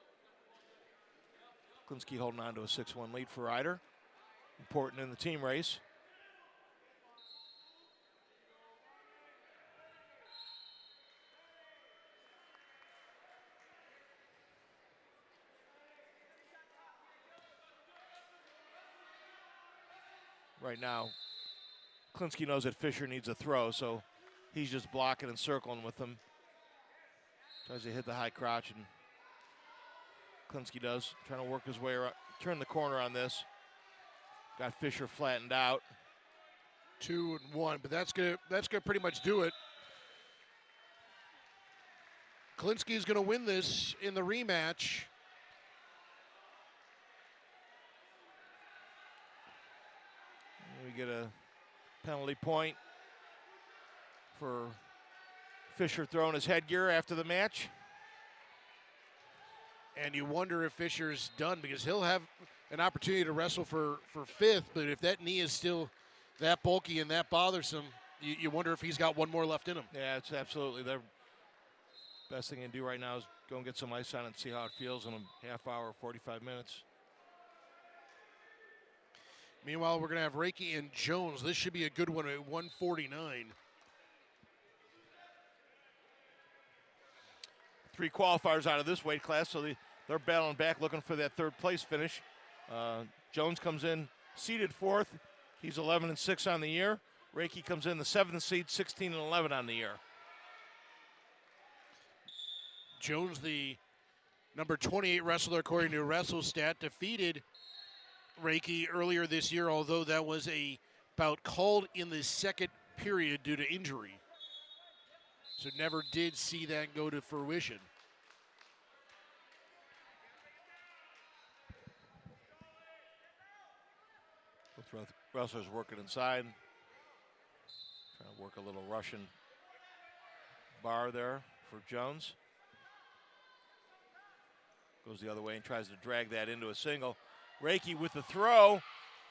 Klinsky holding on to a 6-1 lead for Ryder. Important in the team race. Right now, Klinsky knows that Fisher needs a throw, so he's just blocking and circling with him. Tries to hit the high crotch, and Klinsky does, trying to work his way around, turn the corner on this. Got Fisher flattened out. 2-1, but that's gonna pretty much do it. Klinsky's gonna win this in the rematch. We get a penalty point for Fisher throwing his headgear after the match. And you wonder if Fisher's done, because he'll have an opportunity to wrestle for fifth, but if that knee is still that bulky and that bothersome, you wonder if he's got one more left in him. Yeah, it's absolutely. Best thing you can do right now is go and get some ice on it and see how it feels in a half hour, 45 minutes. Meanwhile, we're going to have Reiki and Jones. This should be a good one at 149. 3 qualifiers out of this weight class, so they're battling back, looking for that third place finish. Jones comes in seeded 4th. He's 11-6 on the year. Reiki comes in the 7th seed, 16-11 on the year. Jones, the number 28 wrestler according to WrestleStat, defeated Reiki earlier this year, although that was a bout called in the second period due to injury. So never did see that go to fruition. Both wrestlers working inside. Trying to work a little Russian bar there for Jones. Goes the other way and tries to drag that into a single. Reiki with the throw,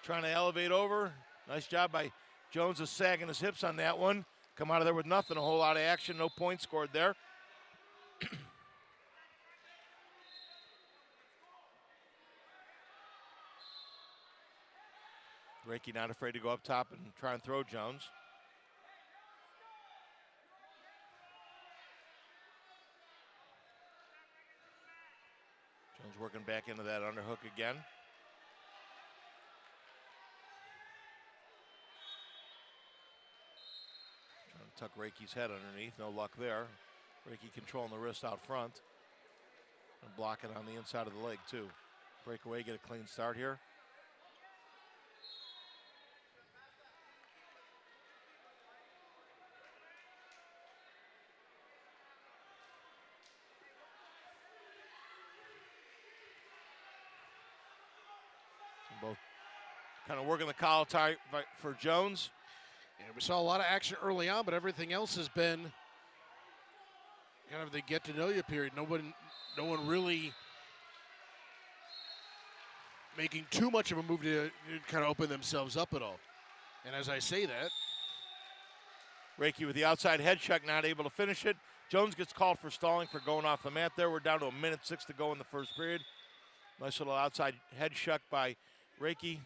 trying to elevate over. Nice job by Jones of sagging his hips on that one. Come out of there with nothing, a whole lot of action, no points scored there. Reiki not afraid to go up top and try and throw Jones. Jones working back into that underhook again. Trying to tuck Reiki's head underneath, no luck there. Reiki controlling the wrist out front. And blocking on the inside of the leg too. Break away, get a clean start here. Both kind of working the collar tie for Jones. Yeah, we saw a lot of action early on, but everything else has been kind of the get-to-know-you period. No one really making too much of a move to kind of open themselves up at all. And as I say that, Reiki with the outside head shuck, not able to finish it. Jones gets called for stalling for going off the mat there. We're down to 1:06 to go in the first period. Nice little outside head shuck by Reiki.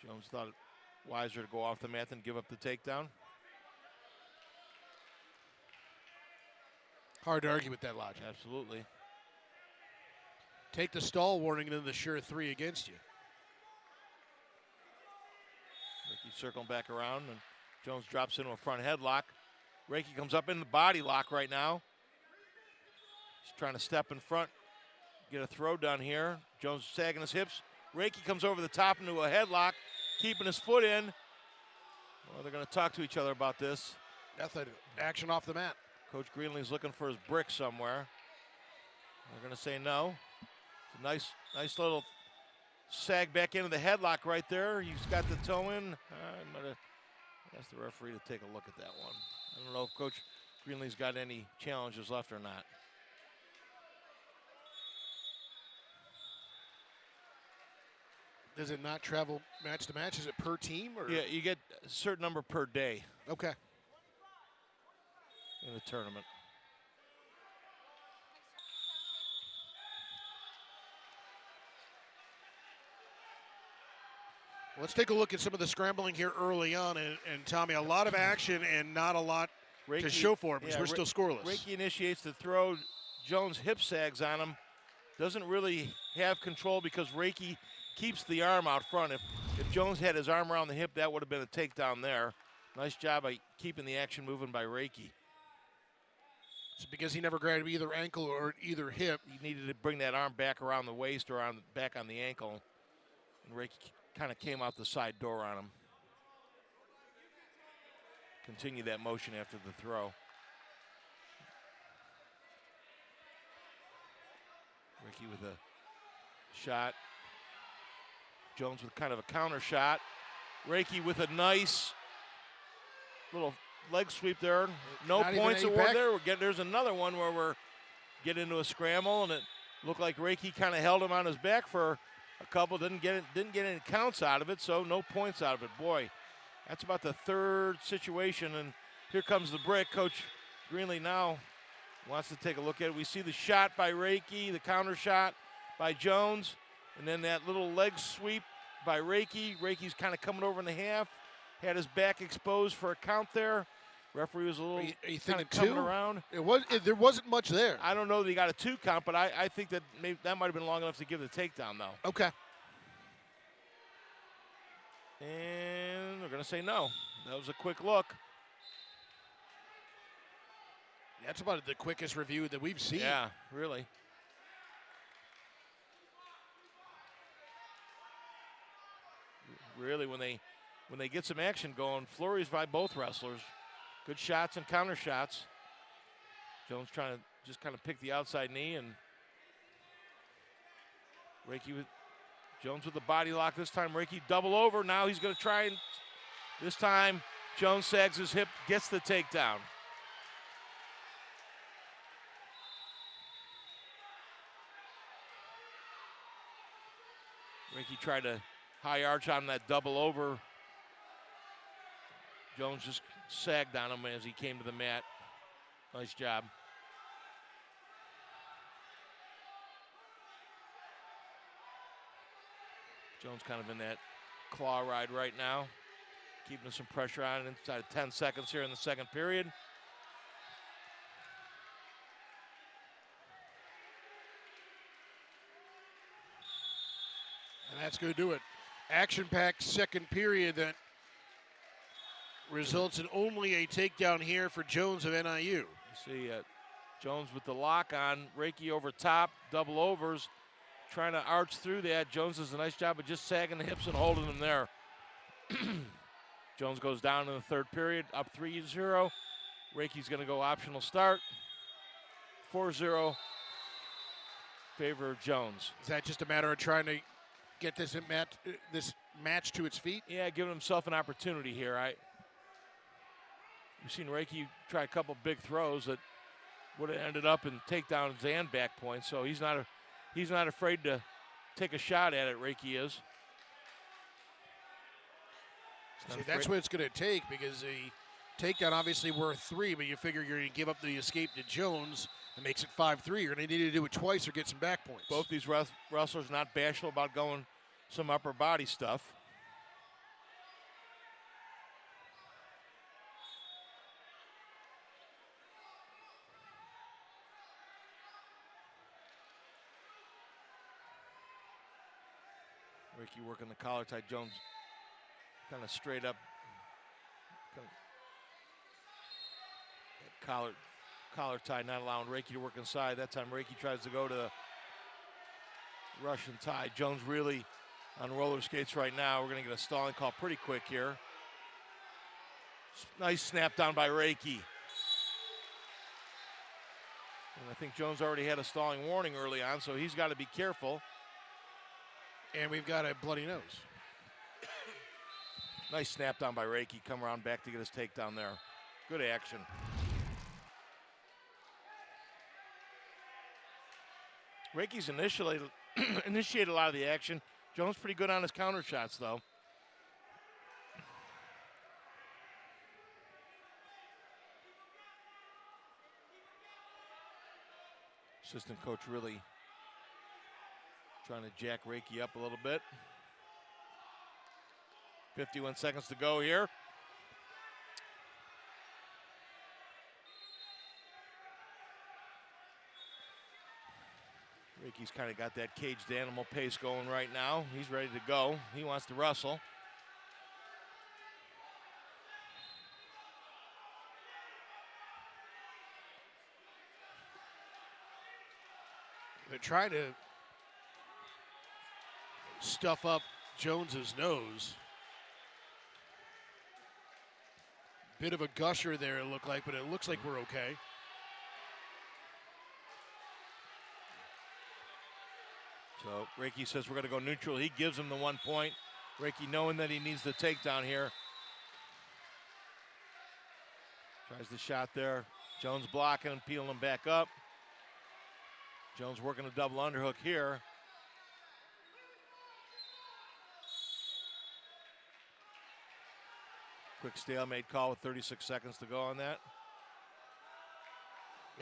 Jones thought it wiser to go off the mat than give up the takedown. hard to argue with that logic. Absolutely. Take the stall warning and then the sure 3 against you. Reiki circling back around, and Jones drops into a front headlock. Reiki comes up in the body lock right now. He's trying to step in front, get a throw done here. Jones sagging his hips. Reiki comes over the top into a headlock, keeping his foot in. Well, they're going to talk to each other about this. Athletic action off the mat. Coach Greenlee's looking for his brick somewhere. They're going to say no. Nice little sag back into the headlock right there. He's got the toe in. I'm going to ask the referee to take a look at that one. I don't know if Coach Greenlee's got any challenges left or not. Does it not travel match to match? Is it per team? Or? Yeah, you get a certain number per day Okay. in the tournament. Let's take a look at some of the scrambling here early on. And Tommy, a lot of action and not a lot to show for it because we're still scoreless. Reiki initiates the throw. Jones hip sags on him. Doesn't really have control because Reiki keeps the arm out front. If Jones had his arm around the hip, that would have been a takedown there. Nice job by keeping the action moving by Reiki. It's because he never grabbed either ankle or either hip. He needed to bring that arm back around the waist or back on the ankle. And Reiki kind of came out the side door on him. Continue that motion after the throw. Reiki with a shot. Jones with kind of a counter shot. Reiki with a nice little leg sweep there. No Not points even award there. There's another one where we're getting into a scramble, and it looked like Reiki kind of held him on his back for a couple. Didn't get any counts out of it, so no points out of it. Boy, that's about the third situation in Here comes the brick. Coach Greenlee now wants to take a look at it. We see the shot by Reiki, the counter shot by Jones, and then that little leg sweep by Reiki. Reiki's kind of coming over in the half, had his back exposed for a count there. Referee was a little kind of coming around. There wasn't much there. I don't know that he got a 2 count, but I think that maybe that might have been long enough to give the takedown, though. Okay. And they're going to say no. That was a quick look. That's about the quickest review that we've seen. Yeah, really. Really, when they get some action going, flurries by both wrestlers. Good shots and counter shots. Jones trying to just kind of pick the outside knee, and Reiki with Jones with the body lock this time. Reiki double over. Now he's going to try, and this time Jones sags his hip, gets the takedown. Reiki tried to high arch on that double over. Jones just sagged on him as he came to the mat. Nice job. Jones kind of in that claw ride right now, keeping some pressure on it inside of 10 seconds here in the second period. And that's going to do it. Action-packed second period that results in only a takedown here for Jones of NIU. You see Jones with the lock on, Reiki over top, double overs, trying to arch through that. Jones does a nice job of just sagging the hips and holding them there. Jones goes down in the third period, up 3-0. Reiki's going to go optional start. 4-0, favor of Jones. Is that just a matter of trying to get this match to its feet? Yeah, giving himself an opportunity here. We've seen Reiki try a couple big throws that would have ended up in takedowns and back points, so he's not afraid to take a shot at it. Reiki is. See, that's what it's going to take, because a takedown obviously worth 3, but you figure you're going to give up the escape to Jones. It makes it 5-3. You're going to need to do it twice or get some back points. Both these wrestlers not bashful about going some upper body stuff. Reiki working the collar tie. Jones kind of straight up. Collar tie, not allowing Reiki to work inside. That time Reiki tries to go to the Russian tie. Jones really on roller skates right now. We're going to get a stalling call pretty quick here. Nice snap down by Reiki. And I think Jones already had a stalling warning early on, so he's got to be careful. And we've got a bloody nose. Nice snap down by Reiki. Come around back to get his takedown there. Good action. Reiki's initiated a lot of the action. Jones pretty good on his counter shots, though. Assistant coach really trying to jack Reiki up a little bit. 51 seconds to go here. Reiki's kind of got that caged animal pace going right now. He's ready to go. He wants to wrestle. They're trying to stuff up Jones's nose. Bit of a gusher there, it looked like, but it looks like we're okay. So Reiki says we're going to go neutral. He gives him the 1 point. Reiki knowing that he needs the takedown here. Tries the shot there. Jones blocking and peeling him back up. Jones working a double underhook here. Quick stalemate call with 36 seconds to go on that.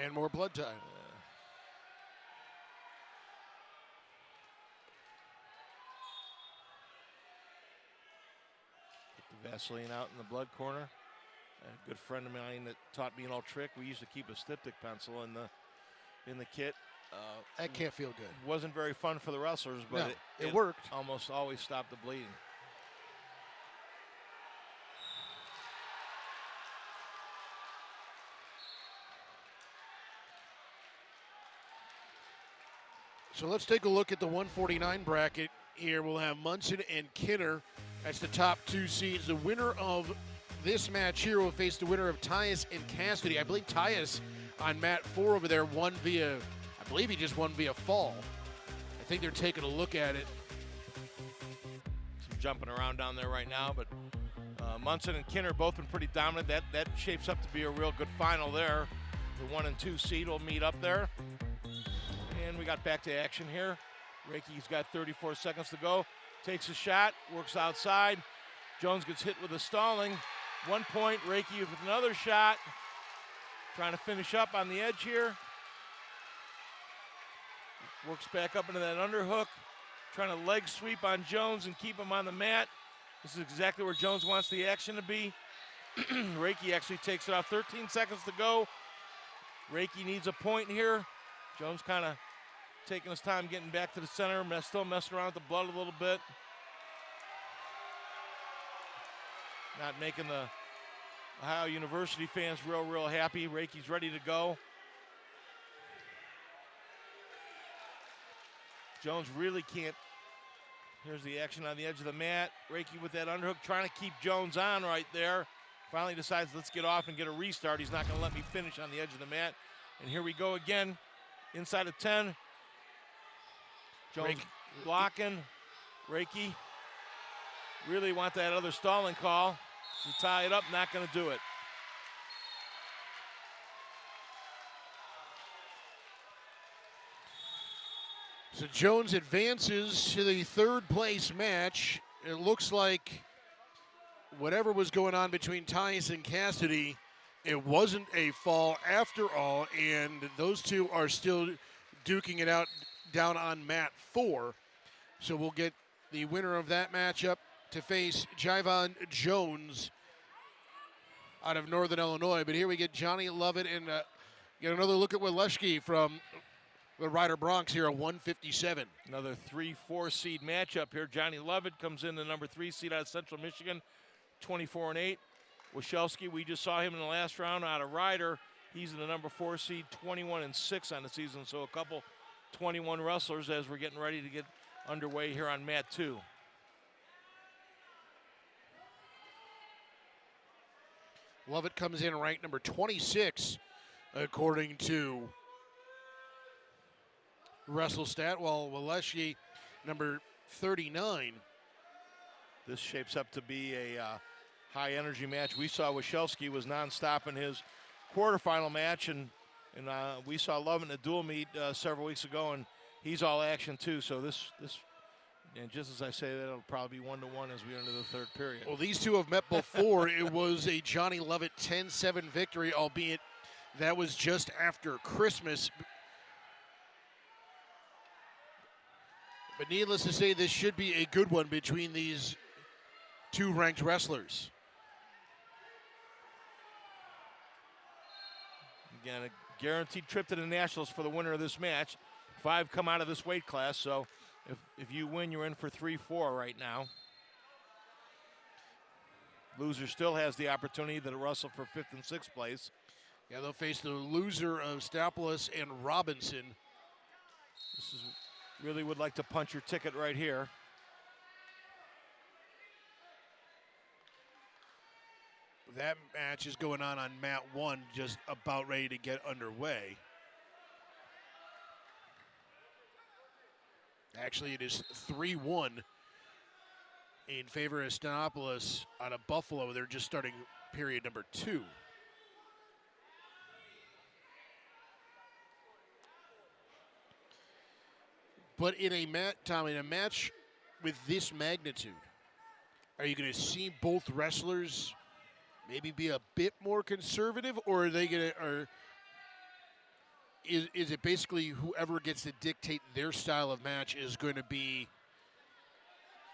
And more blood time. Get the Vaseline out in the blood corner. A good friend of mine that taught me an old trick. We used to keep a styptic pencil in the kit. That can't feel good. Wasn't very fun for the wrestlers, but No, it worked. Almost always stopped the bleeding. So let's take a look at the 149 bracket here. We'll have Munson and Kinner. That's the top two seeds. The winner of this match here will face the winner of Tyus and Cassidy. I believe Tyus on mat 4 over there won via, I believe he just won via fall. I think they're taking a look at it. Some jumping around down there right now, but Munson and Kinner both been pretty dominant. That shapes up to be a real good final there. The 1 and 2 seed will meet up there. And we got back to action here. Reiki's got 34 seconds to go. Takes a shot, works outside. Jones gets hit with a stalling. 1 point, Reiki with another shot. Trying to finish up on the edge here. Works back up into that underhook. Trying to leg sweep on Jones and keep him on the mat. This is exactly where Jones wants the action to be. Reiki actually takes it off. 13 seconds to go. Reiki needs a point here. Jones kind of taking his time getting back to the center, still messing around with the blood a little bit. Not making the Ohio University fans real happy. Reiki's ready to go. Jones really can't. Here's the action on the edge of the mat. Reiki with that underhook, trying to keep Jones on right there. Finally decides, let's get off and get a restart. He's not going to let me finish on the edge of the mat. And here we go again. Inside of 10. Jones blocking. Reiki really want that other stalling call to tie it up. Not going to do it. So Jones advances to the third place match. It looks like whatever was going on between Tyus and Cassidy, it wasn't a fall after all, and those two are still duking it out down on mat 4. So we'll get the winner of that matchup to face Javon Jones out of Northern Illinois. But here we get Johnny Lovett and get another look at Waleski from the Ryder Bronx here at 157. Another 3-4 seed matchup here. Johnny Lovett comes in the number 3 seed out of Central Michigan, 24-8. Wachelski, we just saw him in the last round out of Ryder. He's in the number 4 seed, 21-6 on the season. So a couple 21 wrestlers as we're getting ready to get underway here on mat 2. Lovett comes in ranked number 26 according to WrestleStat, while Waleski number 39. This shapes up to be a high energy match. We saw Wachelski was nonstop in his quarterfinal match, and we saw Lovett in a dual meet several weeks ago, and he's all action too. So this and just as I say that, it'll probably be 1-1 as we enter the third period. Well, these two have met before. It was a Johnny Lovett 10-7 victory, albeit that was just after Christmas. But needless to say, this should be a good one between these two ranked wrestlers. Again, a guaranteed trip to the Nationals for the winner of this match. 5 come out of this weight class, so if you win, you're in for 3-4 right now. Loser still has the opportunity to wrestle for 5th and 6th place. Yeah, they'll face the loser of Stapoulos and Robinson. This is really would like to punch your ticket right here. That match is going on mat 1, just about ready to get underway. Actually, it is 3-1 in favor of Stephanopoulos out of Buffalo. They're just starting period number 2. But in a match with this magnitude, are you going to see both wrestlers maybe be a bit more conservative, or are they going to, or is it basically whoever gets to dictate their style of match is going to be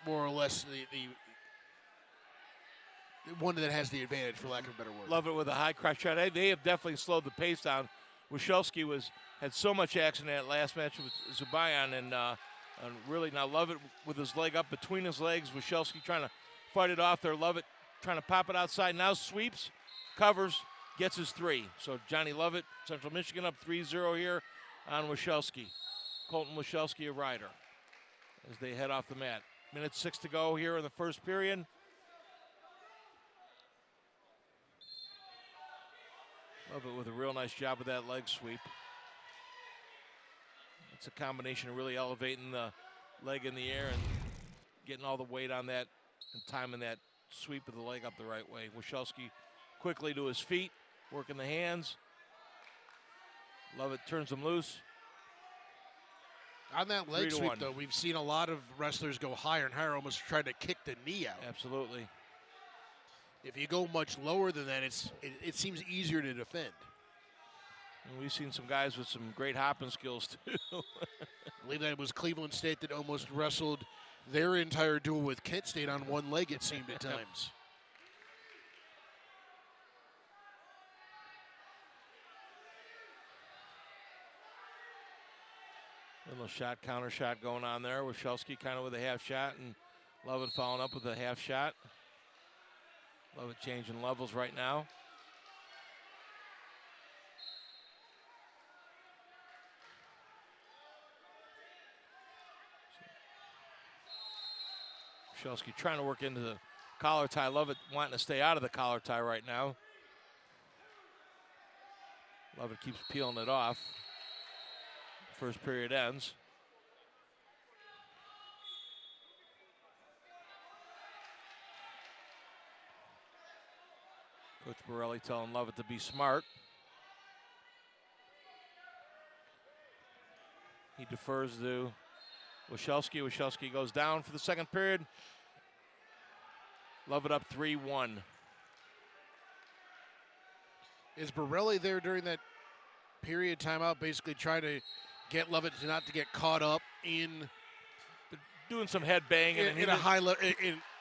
more or less the one that has the advantage, for lack of a better word? Love it with a high crotch shot. They have definitely slowed the pace down. Wachowski had so much action in that last match with Zubayan, and really now Lovett with his leg up between his legs. Wachowski trying to fight it off there. Lovett trying to pop it outside. Now sweeps, covers, gets his 3. So Johnny Lovett, Central Michigan up 3-0 here on Wachowski. Colton Wachowski, a rider, as they head off the mat. Minute 6 to go here in the first period. Lovett with a real nice job of that leg sweep. It's a combination of really elevating the leg in the air and getting all the weight on that and timing that sweep of the leg up the right way. Wachowski quickly to his feet, working the hands. Lovett turns him loose. On that leg sweep, 3-1. though, we've seen a lot of wrestlers go higher and higher, almost trying to kick the knee out. Absolutely. If you go much lower than that, it seems easier to defend. And we've seen some guys with some great hopping skills, too. I believe that it was Cleveland State that almost wrestled their entire duel with Kent State on one leg, it seemed at times. A little shot, counter shot going on there. Wachowski kind of with a half shot, and Lovett following up with a half shot. Lovett changing levels right now. Wachowski trying to work into the collar tie. Lovett wanting to stay out of the collar tie right now. Lovett keeps peeling it off. First period ends. Coach Borelli telling Lovett to be smart. He defers to Wachowski. Wachowski goes down for the second period. Lovett up 3-1. Is Borelli there during that period timeout, basically trying to get Lovett not to get caught up in doing some head banging in a high level?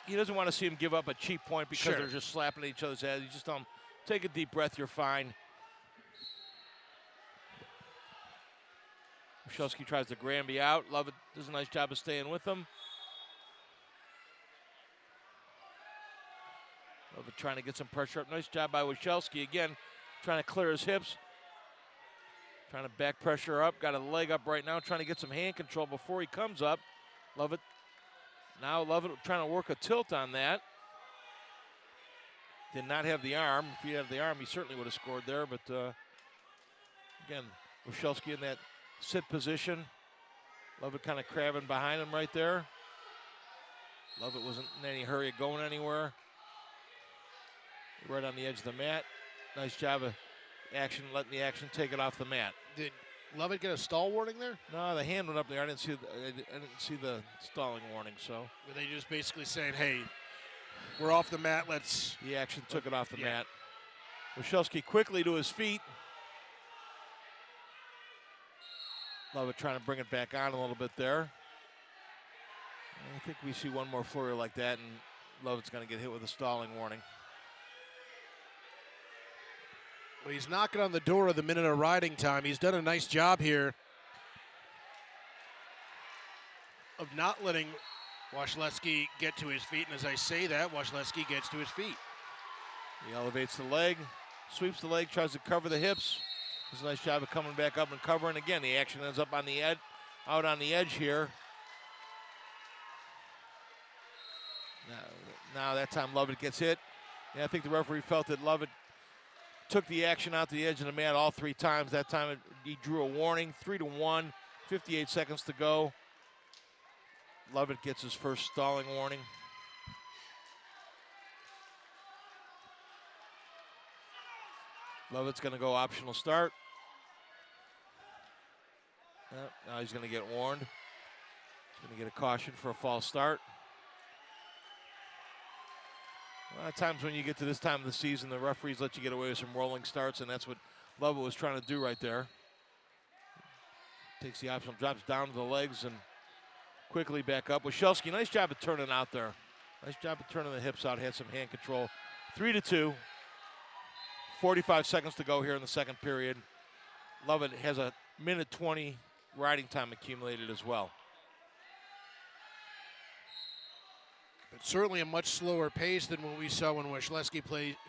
He doesn't want to see him give up a cheap point because Sure. they're just slapping at each other's heads. You just tell him, take a deep breath, you're fine. Wachowski tries to Granby out. Lovett does a nice job of staying with him. Lovett trying to get some pressure up. Nice job by Wachowski. Again, trying to clear his hips. Trying to back pressure up. Got a leg up right now. Trying to get some hand control before he comes up. Lovett. Now Lovett trying to work a tilt on that. Did not have the arm. If he had the arm, he certainly would have scored there. But again, Wachowski in that sit position. Lovett kind of crabbing behind him right there. Lovett wasn't in any hurry of going anywhere. Right on the edge of the mat. Nice job of action, letting the action take it off the mat. Did Lovett get a stall warning there? No, the hand went up there. I didn't see the stalling warning. So Were they just basically saying, "Hey, we're off the mat. Let's." the action took it off the Yeah. mat. Wachowski quickly to his feet. Lovett trying to bring it back on a little bit there. I think we see one more flurry like that, and Lovett's going to get hit with a stalling warning. Well, he's knocking on the door of the minute of riding time. He's done a nice job here of not letting Wachowski get to his feet. And as I say that, Wachowski gets to his feet. He elevates the leg, sweeps the leg, tries to cover the hips. Does a nice job of coming back up and covering. Again, the action ends up on the edge, out on the edge here. Now that time Lovett gets hit. Yeah, I think the referee felt that Lovett took the action out to the edge of the mat all 3 times. That time he drew a warning, 3-1, 58 seconds to go. Lovett gets his first stalling warning. Lovett's going to go optional start. Yep, now he's going to get warned. He's going to get a caution for a false start. At times when you get to this time of the season, the referees let you get away with some rolling starts, and that's what Lovett was trying to do right there. Takes the optional, drops down to the legs, and quickly back up. Wachowski, nice job of turning out there. Nice job of turning the hips out, had some hand control. 3-2. 45 seconds to go here in the second period. Lovett has a minute 20 riding time accumulated as well. But certainly a much slower pace than what we saw when Washleski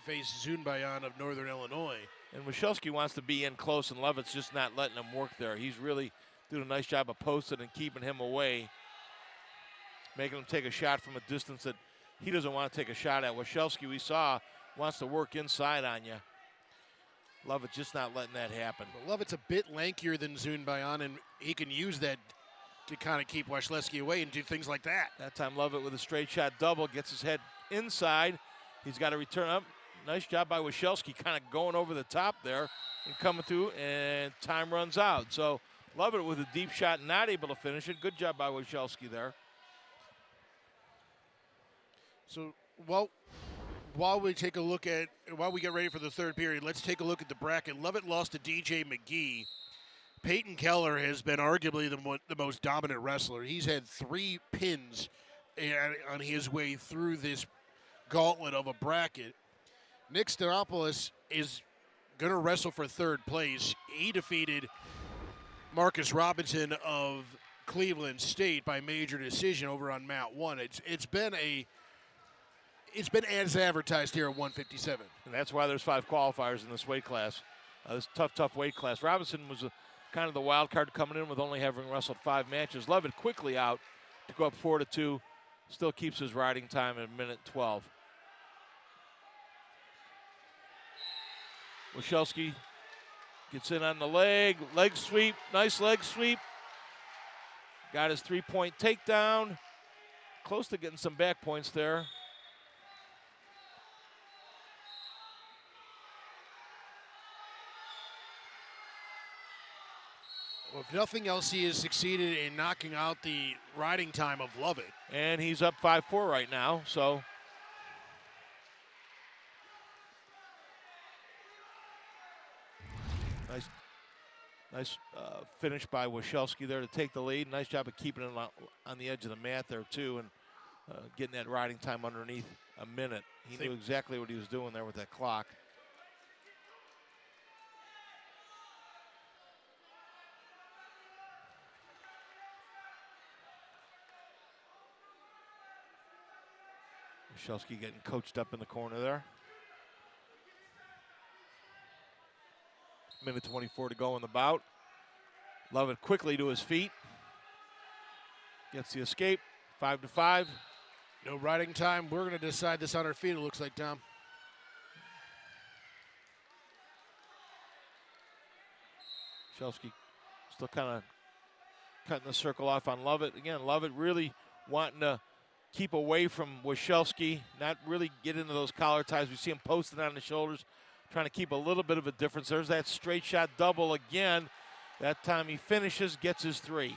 faced Zunbayan of Northern Illinois. And Wachowski wants to be in close, and Lovett's just not letting him work there. He's really doing a nice job of posting and keeping him away, making him take a shot from a distance that he doesn't want to take a shot at. Wachowski, we saw, wants to work inside on you. Lovett just not letting that happen. But Lovett's a bit lankier than Zunbayan, and he can use that to kind of keep Washleski away and do things like that. That time Lovett with a straight shot double, gets his head inside. He's got to return up. Nice job by Wachowski, kind of going over the top there and coming through, and time runs out. So Lovett with a deep shot, not able to finish it. Good job by Wachowski there. So, while we get ready for the third period, let's take a look at the bracket. Lovett lost to DJ McGee. Peyton Keller has been arguably the most dominant wrestler. He's had 3 pins on his way through this gauntlet of a bracket. Nick Staropoulos is going to wrestle for third place. He defeated Marcus Robinson of Cleveland State by major decision over on Mat 1. It's been as advertised here at 157. And that's why there's 5 qualifiers in this weight class. This tough weight class. Robinson was kind of the wild card coming in with only having wrestled 5 matches. Lovett quickly out to go up 4-2. Still keeps his riding time at minute 12. Wachowski gets in on the leg sweep, nice leg sweep. Got his 3-point takedown. Close to getting some back points there. Well, if nothing else, he has succeeded in knocking out the riding time of Lovett. And he's up 5-4 right now, so. Nice finish by Wachowski there to take the lead. Nice job of keeping it on the edge of the mat there, too, and getting that riding time underneath a minute. He knew exactly what he was doing there with that clock. Wachowski getting coached up in the corner there. Minute 24 to go in the bout. Lovett quickly to his feet. Gets the escape. 5-5. No riding time. We're going to decide this on our feet, it looks like, Tom. Wachowski still kind of cutting the circle off on Lovett. Again, Lovett really wanting to keep away from Wachowski, not really get into those collar ties. We see him posted on the shoulders, trying to keep a little bit of a difference. There's that straight shot double again. That time he finishes, gets his 3.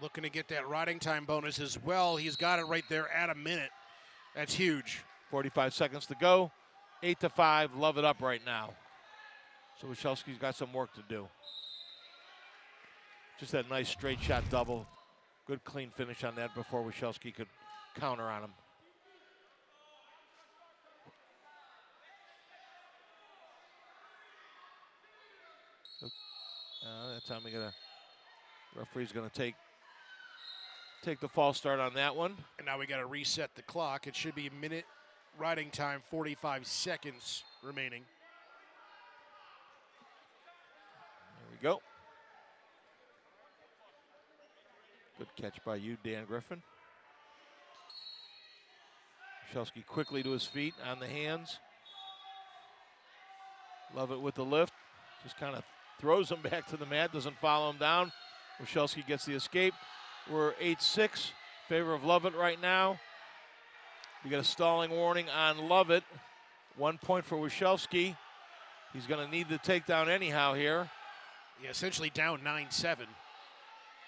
Looking to get that riding time bonus as well. He's got it right there at a minute. That's huge. 45 seconds to go. 8-5, Lovett up right now. So Wachowski's got some work to do. Just that nice straight shot double. Good clean finish on that before Wachowski could counter on him. That time referee's gonna take the false start on that one. And now we gotta reset the clock. It should be a minute riding time, 45 seconds remaining. There we go. Good catch by you, Dan Griffin. Wachowski quickly to his feet, on the hands. Lovett with the lift. Just kind of throws him back to the mat, doesn't follow him down. Wachowski gets the escape. We're 8-6, favor of Lovett right now. We got a stalling warning on Lovett. 1 point for Wachowski. He's going to need the takedown anyhow here. Yeah, essentially down 9-7.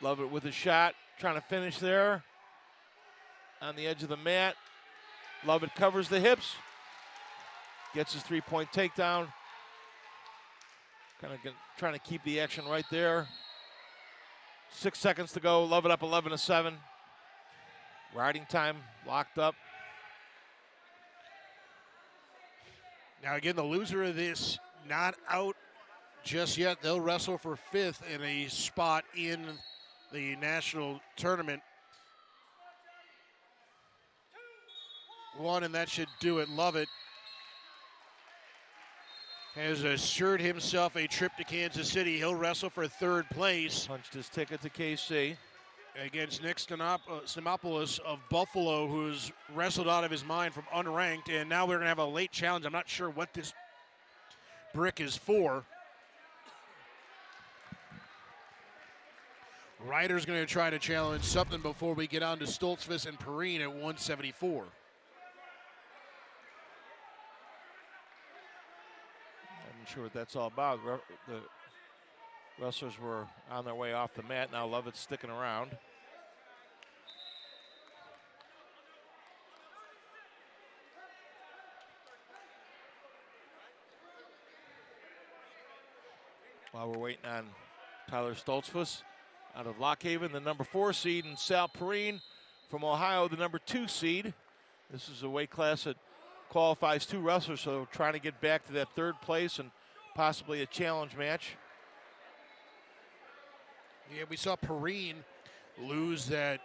Lovett with a shot, trying to finish there. on the edge of the mat. Lovett covers the hips. Gets his three-point takedown. Kind of trying to keep the action right there. 6 seconds to go. Lovett up 11-7. Riding time locked up. Now again, the loser of this not out just yet. They'll wrestle for 5th in a spot in the national tournament. One, and that should do it. Lovett has assured himself a trip to Kansas City. He'll wrestle for 3rd place. Punched his ticket to KC. Against Nick Stamopoulos of Buffalo, who's wrestled out of his mind from unranked. And now we're going to have a late challenge. I'm not sure what this brick is for. Ryder's going to try to challenge something before we get on to Stoltzfus and Perrine at 174. I'm not sure what that's all about. The wrestlers were on their way off the mat. Now Lovett's sticking around. While we're waiting on Tyler Stoltzfus out of Lockhaven, the number 4 seed, and Sal Perrine from Ohio, the number 2 seed. This is a weight class that qualifies 2 wrestlers, so trying to get back to that 3rd place and possibly a challenge match. Yeah, we saw Perrine lose that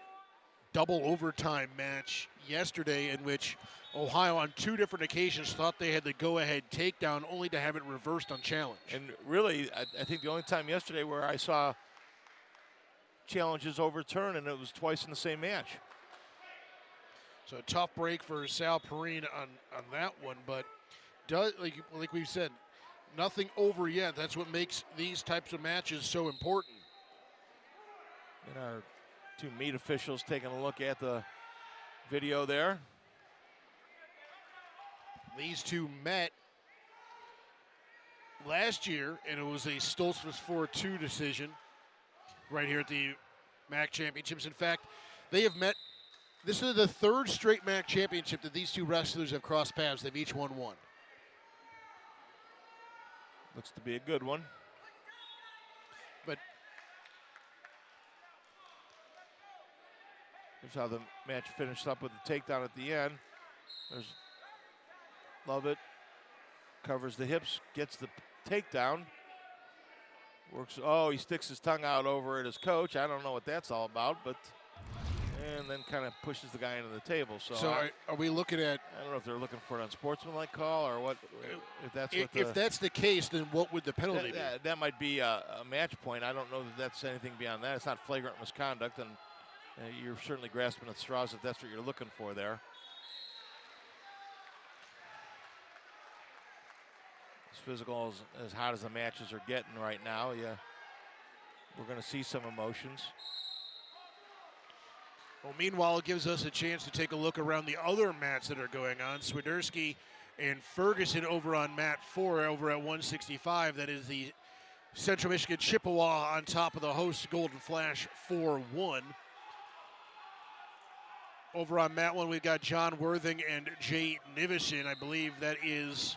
double overtime match yesterday, in which Ohio on 2 different occasions thought they had the go-ahead takedown, only to have it reversed on challenge. And really, I think the only time yesterday where I saw challenges overturned, and it was twice in the same match. So a tough break for Sal Perrine on that one, but like we've said, nothing over yet. That's what makes these types of matches so important. And our 2 meet officials taking a look at the video there. These 2 met last year, and it was a Stoltzfus 4-2 decision right here at the MAC Championships. In fact, they have met. This is the 3rd straight MAC Championship that these 2 wrestlers have crossed paths. They've each won 1. Looks to be a good one. But here's how the match finished up with the takedown at the end. There's Lovett, covers the hips, gets the takedown. Works, he sticks his tongue out over at his coach. I don't know what that's all about, but, and then kind of pushes the guy into the table. So are we looking at? I don't know if they're looking for an unsportsmanlike call or what. If that's the case, then what would the penalty be? That might be a match point. I don't know that that's anything beyond that. It's not flagrant misconduct, and you're certainly grasping at straws if that's what you're looking for there. Physical as hot as the matches are getting right now. Yeah, we're going to see some emotions. Well, meanwhile, it gives us a chance to take a look around the other mats that are going on. Swiderski and Ferguson over on mat 4 over at 165. That is the Central Michigan Chippewa on top of the host Golden Flash 4-1. Over on mat 1, we've got John Worthing and Jay Nivison. I believe that is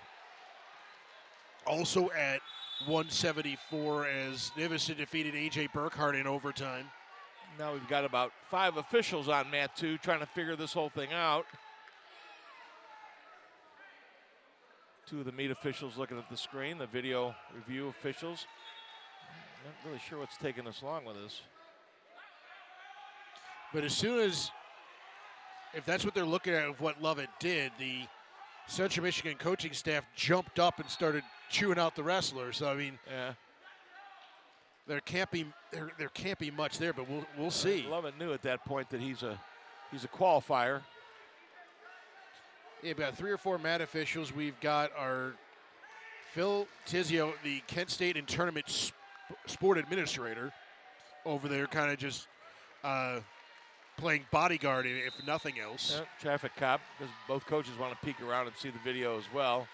also at 174 as Nivison defeated A.J. Burkhart in overtime. Now we've got about 5 officials on mat 2 trying to figure this whole thing out. 2 of the meet officials looking at the screen, the video review officials. Not really sure what's taking us long with this. But as soon as, if that's what they're looking at of what Lovett did, the Central Michigan coaching staff jumped up and started chewing out the wrestlers. So I mean, yeah, there can't be much there, but we'll see. Lovett knew at that point that he's a qualifier. Yeah, about 3 or 4 mat officials. We've got our Phil Tizio, the Kent State and tournament sport administrator, over there, kind of just playing bodyguard, if nothing else. Yeah, traffic cop, because both coaches want to peek around and see the video as well.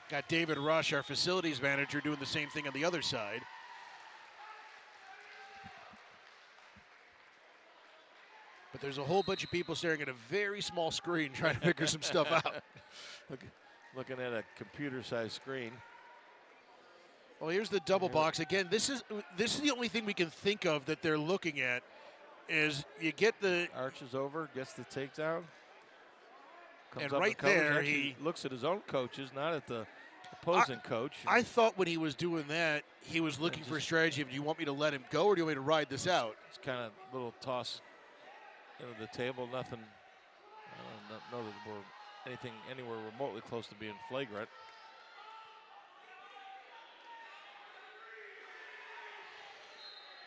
Got David Rush, our facilities manager, doing the same thing on the other side. But But there's a whole bunch of people staring at a very small screen trying to figure some stuff out. Looking at a computer-sized screen. Well, here's the double box. Again, this is the only thing we can think of that they're looking at is you get the Arches over, gets the takedown. Comes and up right covers. there Actually he looks at his own coaches, not at the opposing coach. I thought when he was doing that, he was looking for a strategy of, do you want me to let him go or do you want me to ride this out? It's kind of a little toss into the table. Nothing. I don't know that we're anything anywhere remotely close to being flagrant.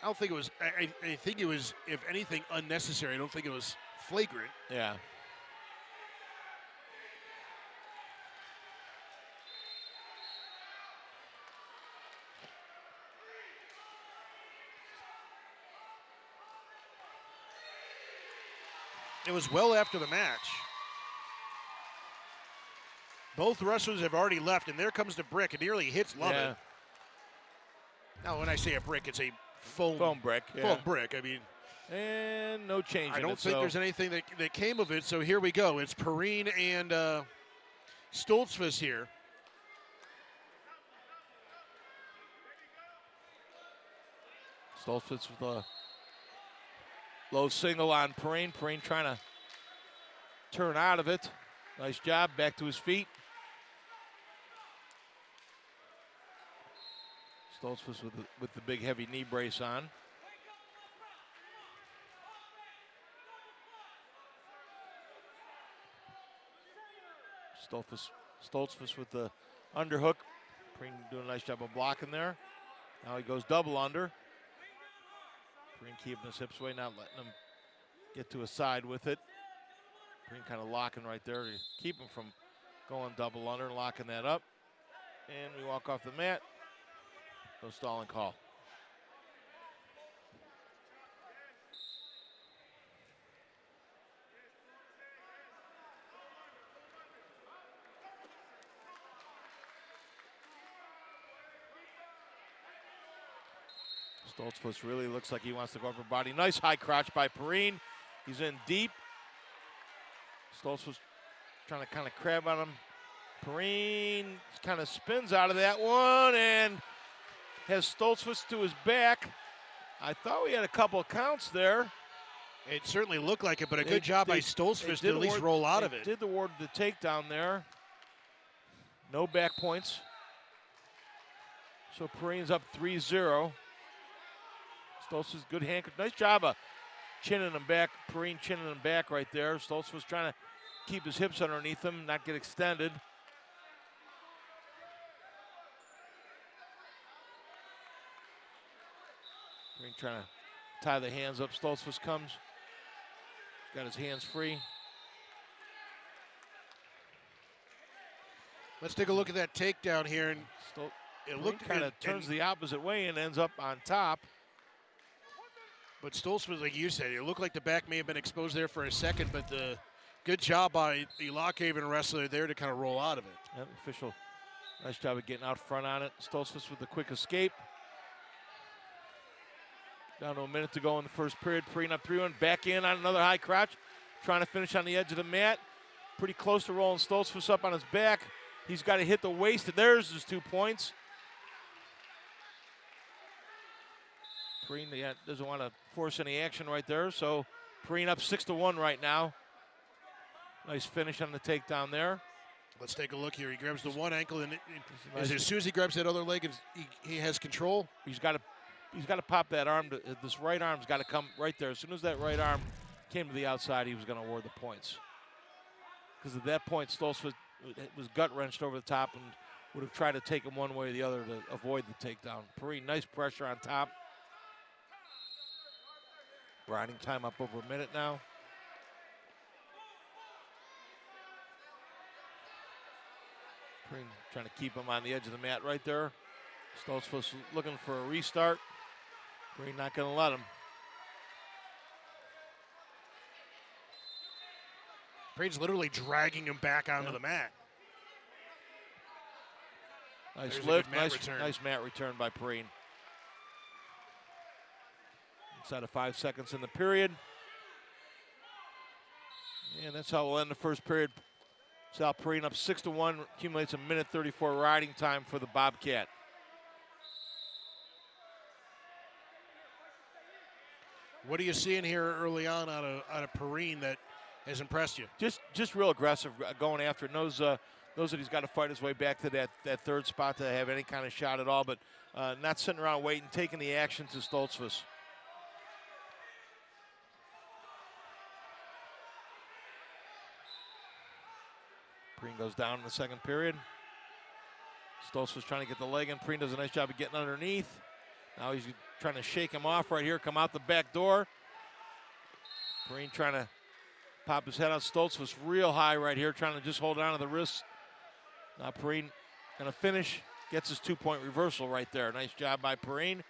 I don't think it was. I think it was, if anything, unnecessary. I don't think it was flagrant. Yeah. It was well after the match. Both wrestlers have already left, and there comes the brick. It nearly hits Lovett. Yeah. Now, when I say a brick, it's a foam brick. Yeah. foam brick. I mean, And no change. I don't think there's anything that came of it. So here we go. It's Perrine and Stoltzfus here. Stoltzfus with a low single on Perrine. Perrine trying to turn out of it. Nice job. Back to his feet. Stoltzfus with the big heavy knee brace on. Stoltzfus with the underhook. Perrine doing a nice job of blocking there. Now he goes double under. Perrine keeping his hips away, not letting him get to a side with it. Perrine kind of locking right there to keep him from going double under, locking that up. And we walk off the mat. No stalling call. Stoltzfus really looks like he wants to go upper body. Nice high crotch by Perrine. He's in deep. Stoltzfus trying to kind of crab on him. Perrine kind of spins out of that one and has Stoltzfus to his back. I thought we had a couple of counts there. It certainly looked like it, but a good job by Stoltzfus to at least roll out of it. Did award the takedown there. No back points. So Perrine's up 3-0. Stoltzfus, good hand. Nice job of chinning him back. Perrine chinning him back right there. Stoltzfus trying to keep his hips underneath him, not get extended. Perrine trying to tie the hands up. Stoltzfus comes. Got his hands free. Let's take a look at that takedown here. And it looked kind of turns the opposite way and ends up on top. But Stoltzfus, like you said, it looked like the back may have been exposed there for a second, but the good job by the Lockhaven wrestler there to kind of roll out of it. Yep, official, nice job of getting out front on it. Stoltzfus with a quick escape. Down to a minute to go in the first period. Perrine up 3-1, back in on another high crotch. Trying to finish on the edge of the mat. Pretty close to rolling Stoltzfus up on his back. He's got to hit the waist. There's his 2 points. Perrine doesn't want to force any action right there, so Perrine up 6-1 right now. Nice finish on the takedown there. Let's take a look here. He grabs the one ankle, and as soon as he grabs that other leg, he has control. He's got to pop that arm. This right arm's got to come right there. As soon as that right arm came to the outside, he was going to award the points. Because at that point, Stoltzfus was gut-wrenched over the top and would have tried to take him one way or the other to avoid the takedown. Perrine, nice pressure on top. Grinding time up over a minute now. Perrine trying to keep him on the edge of the mat right there. Stoltzfus looking for a restart. Perrine not going to let him. Perrine's literally dragging him back onto the mat. Nice lift, nice mat return by Perrine. Inside of 5 seconds in the period. And that's how we'll end the first period. Sal Perrine up 6-1, accumulates a minute 34 riding time for the Bobcat. What are you seeing here early on out of Perrine that has impressed you? Just real aggressive going after it. Knows that he's got to fight his way back to that third spot to have any kind of shot at all, but not sitting around waiting, taking the action to Stoltzfus. Perrine goes down in the second period. Stoltzfus trying to get the leg in. Perrine does a nice job of getting underneath. Now he's trying to shake him off right here, come out the back door. Perrine trying to pop his head out. Stoltzfus real high right here, trying to just hold on to the wrist. Now Perrine gonna finish, gets his 2-point reversal right there. Nice job by Perrine.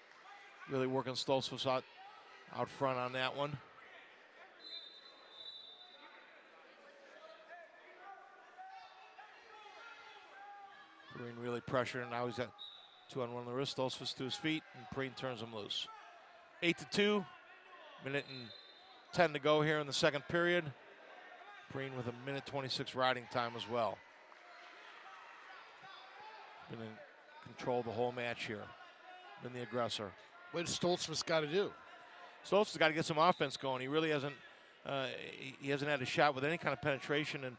Really working Stoltzfus out front on that one. Perrine really pressuring. Now he's got 2-on-1 on the wrist. Stoltzfus to his feet, and Perrine turns him loose. 8-2, minute and 10 to go here in the second period. Perrine with a minute 26 riding time as well. Been in control the whole match here. Been the aggressor. What has Stoltzfus got to do? Stoltzfus got to get some offense going. He really hasn't. He hasn't had a shot with any kind of penetration. And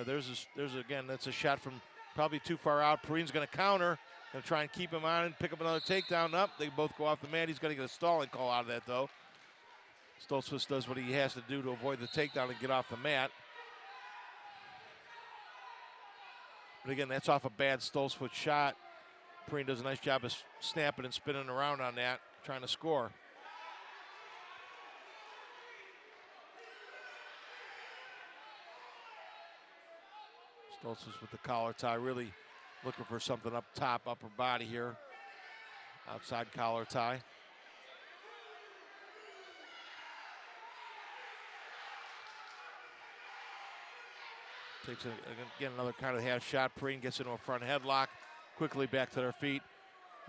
there's again, that's a shot from probably too far out. Perrine's going to counter. Going to try and keep him on and pick up another takedown. Up. They both go off the mat. He's going to get a stalling call out of that, though. Stoltzfus does what he has to do to avoid the takedown and get off the mat. But again, that's off a bad Stoltzfus shot. Perrine does a nice job of snapping and spinning around on that, trying to score. Stoltzfus with the collar tie, really looking for something up top, upper body here. Outside collar tie. Takes, again, another kind of half shot. Perrine gets into a front headlock. Quickly back to their feet.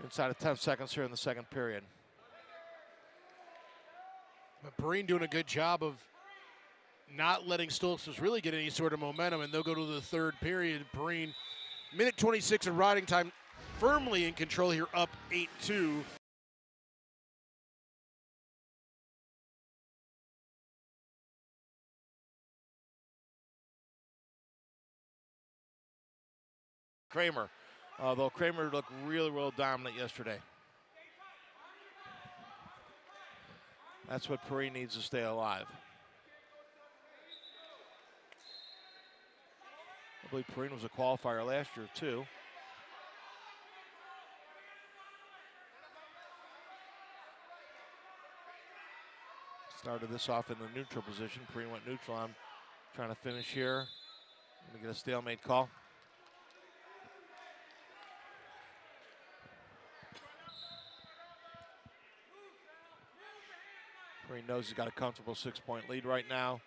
Inside of 10 seconds here in the second period. But Perrine doing a good job of not letting Stoltzfus really get any sort of momentum, and they'll go to the third period. Perrine, minute 26 of riding time, firmly in control here, up 8-2. Kramer, although Kramer looked really, real dominant yesterday. That's what Perrine needs to stay alive. I believe Perrine was a qualifier last year, too. Started this off in the neutral position. Perrine went neutral. I'm trying to finish here. Going to get a stalemate call. Perrine knows he's got a comfortable 6-point lead right now.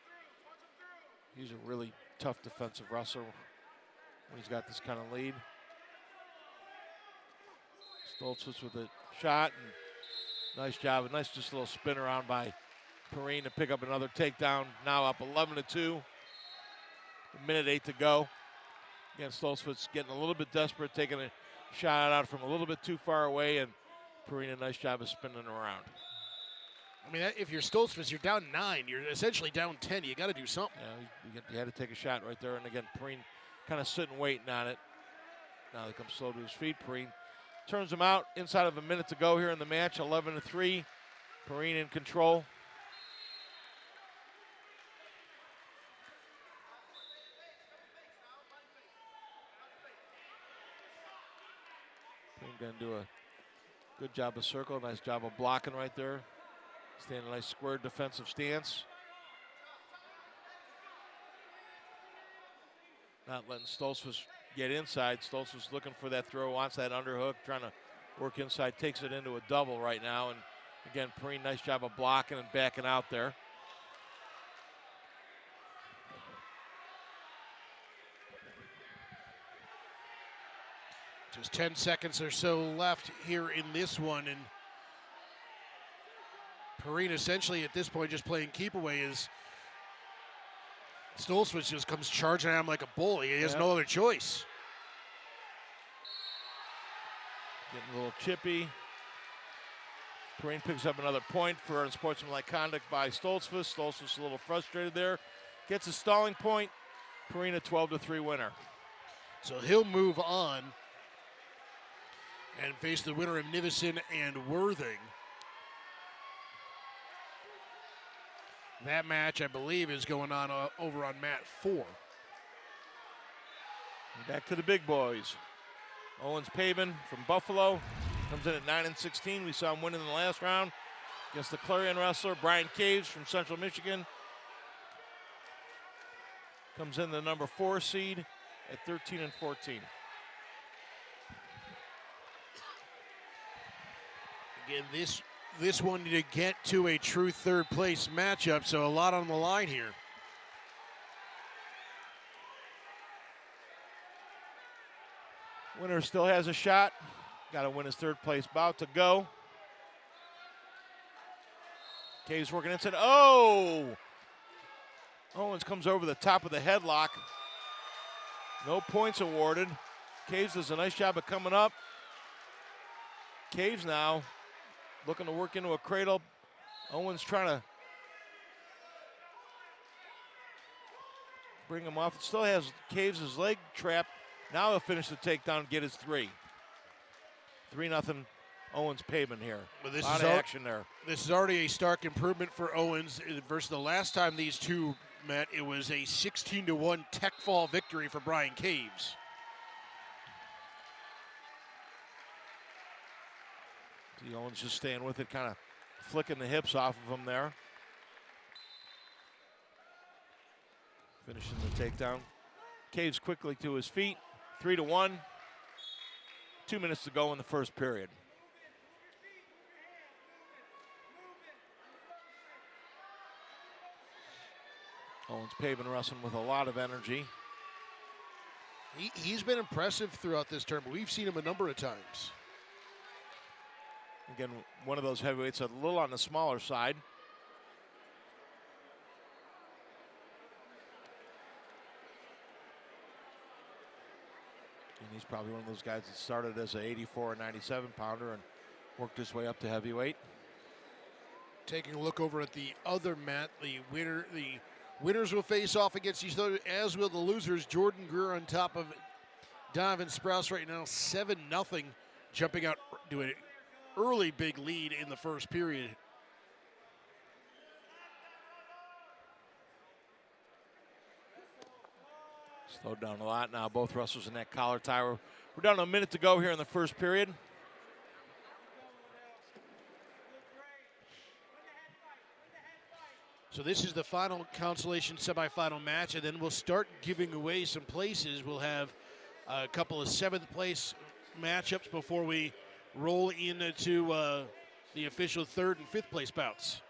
He's a really tough defensive wrestler when he's got this kind of lead. Stoltzfus with a shot, and nice job. A nice just a little spin around by Perrine to pick up another takedown. Now up 11-2. A minute 8 to go. Again, Stoltzfus getting a little bit desperate, taking a shot out from a little bit too far away, and Perrine a nice job of spinning around. I mean, if you're Stoltzfus, you're down 9. You're essentially down 10. You got to do something. Yeah, he had to take a shot right there. And again, Perrine kind of sitting waiting on it. Now he comes slow to his feet. Perrine turns him out inside of a minute to go here in the match. 11-3. Perrine in control. Perrine going to do a good job of circle. Nice job of blocking right there. Staying in a nice square defensive stance. Not letting Stoltzfus get inside. Stoltzfus looking for that throw, wants that underhook, trying to work inside, takes it into a double right now. And again, Perrine, nice job of blocking and backing out there. Just 10 seconds or so left here in this one, and Perrine essentially at this point just playing keep away. Is Stoltzfus just comes charging at him like a bull. He has Yep. no other choice. Getting a little chippy. Perrine picks up another point for unsportsmanlike conduct by Stoltzfus. Stoltzfus a little frustrated there. Gets a stalling point. Perrine a 12-3 winner. So he'll move on and face the winner of Nivison and Worthing. That match, I believe, is going on over on mat 4. Back to the big boys. Owens Pabin from Buffalo comes in at 9-16. We saw him win in the last round against the Clarion wrestler Brian Caves from Central Michigan. Comes in the number 4 seed at 13-14. Again, this one to get to a true third place matchup, so a lot on the line here. Winner still has a shot. Got to win his third place bout to go. Caves working inside. Oh! Owens comes over the top of the headlock. No points awarded. Caves does a nice job of coming up. Caves now looking to work into a cradle. Owens trying to bring him off. Still has Caves' leg trapped. Now he'll finish the takedown and get his 3. 3-0 Owens Pabin here. But this a lot is of action there. This is already a stark improvement for Owens versus the last time these two met. It was a 16-1 tech fall victory for Brian Caves. See Owens just staying with it, kind of flicking the hips off of him there. Finishing the takedown. Caves quickly to his feet. 3-1. 2 minutes to go in the first period. Owens Pabin wrestling with a lot of energy. He's been impressive throughout this tournament. We've seen him a number of times. Again, one of those heavyweights a little on the smaller side. And he's probably one of those guys that started as an 84 or 97 pounder and worked his way up to heavyweight. Taking a look over at the other mat, the winners will face off against each other, as will the losers. Jordan Greer on top of Donovan Sprouse right now, 7-0, jumping out to an early big lead in the first period. Slowed down a lot now. Both wrestlers in that collar tie. We're down to a minute to go here in the first period. So this is the final consolation semifinal match, and then we'll start giving away some places. We'll have a couple of 7th place matchups before we roll into the official 3rd and 5th place bouts.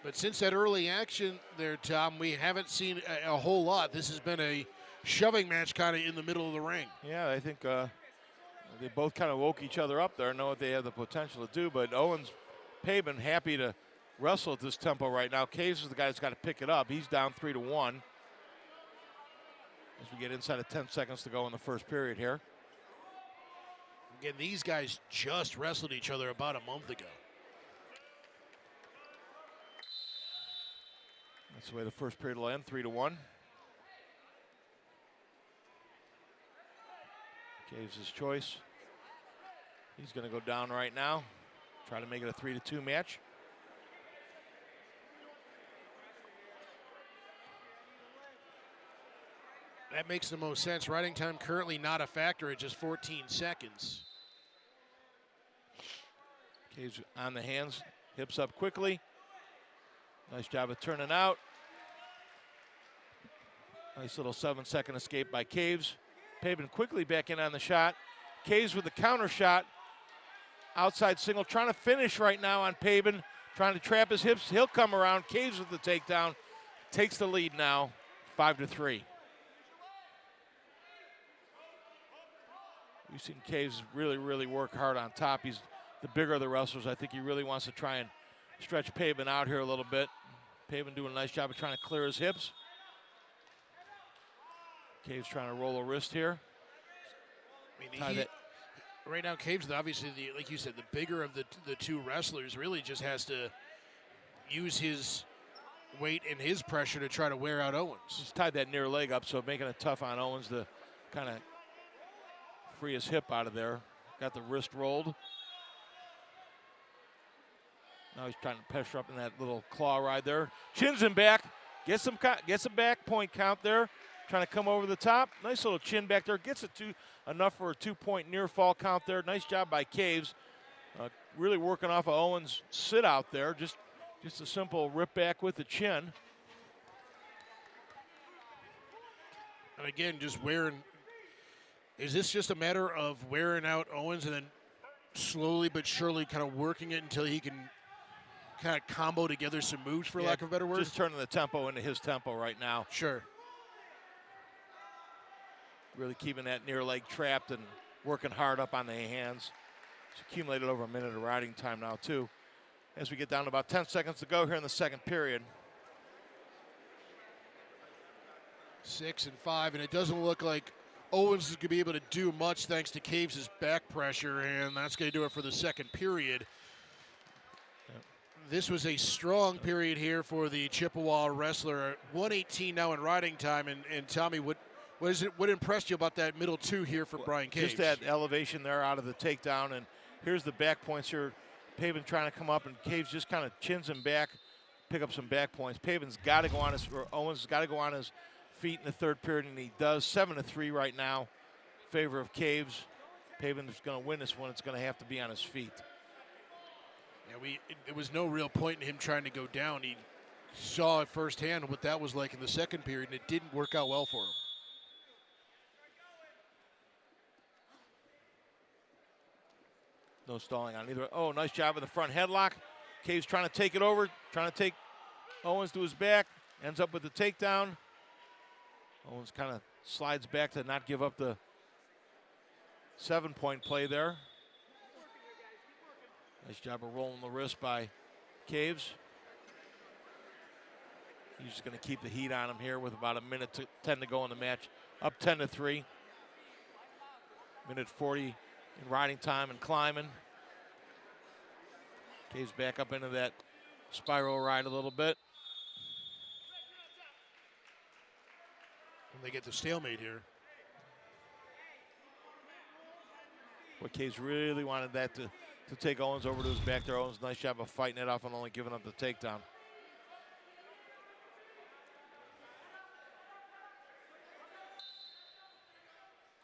But since that early action there, Tom, we haven't seen a whole lot. This has been a shoving match kind of in the middle of the ring. Yeah, I think they both kind of woke each other up there, know what they have the potential to do. But Owens Pabin happy to wrestle at this tempo right now. Caves is the guy that's got to pick it up. He's down 3-1. As we get inside of 10 seconds to go in the first period here. Again, these guys just wrestled each other about a month ago. That's the way the first period will end, 3-1. Caves' his choice. He's going to go down right now. Try to make it a 3-2 match. That makes the most sense. Riding time currently not a factor at just 14 seconds. Caves on the hands, hips up quickly. Nice job of turning out. Nice little 7-second escape by Caves. Pabin quickly back in on the shot. Caves with the counter shot. Outside single, trying to finish right now on Pabin. Trying to trap his hips. He'll come around. Caves with the takedown. Takes the lead now, 5-3. We've seen Caves really, really work hard on top. the bigger of the wrestlers. I think he really wants to try and stretch Pavin out here a little bit. Pavin doing a nice job of trying to clear his hips. Caves trying to roll a wrist here. I mean, right now, Caves, obviously, like you said, the bigger of the two wrestlers, really just has to use his weight and his pressure to try to wear out Owens. He's tied that near leg up, so making it tough on Owens to kind of free his hip out of there. Got the wrist rolled. Now he's trying to pressure up in that little claw ride there. Chins him back. Gets a back point count there. Trying to come over the top. Nice little chin back there. Gets it to enough for a 2-point near fall count there. Nice job by Caves. Really working off of Owens' sit out there. Just a simple rip back with the chin. And again, just wearing. Is this just a matter of wearing out Owens and then slowly but surely kind of working it until he can kind of combo together some moves, for lack of a better word? Just turning the tempo into his tempo right now. Sure. Really keeping that near leg trapped and working hard up on the hands. It's accumulated over a minute of riding time now, too. As we get down to about 10 seconds to go here in the second period. 6 and 5, and it doesn't look like Owens is going to be able to do much thanks to Caves' back pressure, and that's going to do it for the second period. Yep. This was a strong period here for the Chippewa wrestler. 1:18 now in riding time, and Tommy, what impressed you about that middle two here for Brian Caves? Just that elevation there out of the takedown, and here's the back points here. Pavin trying to come up, and Caves just kind of chins him back, pick up some back points. Pavin's got to go on Owens has got to go on his feet in the third period, and he does. 7-3 right now in favor of Caves. Pavin's going to win this one. It's going to have to be on his feet. Yeah, there was no real point in him trying to go down. He saw it firsthand what that was like in the second period, and it didn't work out well for him. No stalling on either. Oh, nice job in the front headlock. Caves trying to take it over, trying to take Owens to his back. Ends up with the takedown. Owens kind of slides back to not give up the 7-point play there. Nice job of rolling the wrist by Caves. He's just going to keep the heat on him here with about a minute 10 to go in the match. Up 10-3. Minute 40 in riding time and climbing. Caves back up into that spiral ride a little bit. And they get the stalemate here. What Caves really wanted that to take Owens over to his back there. Owens, nice job of fighting it off and only giving up the takedown.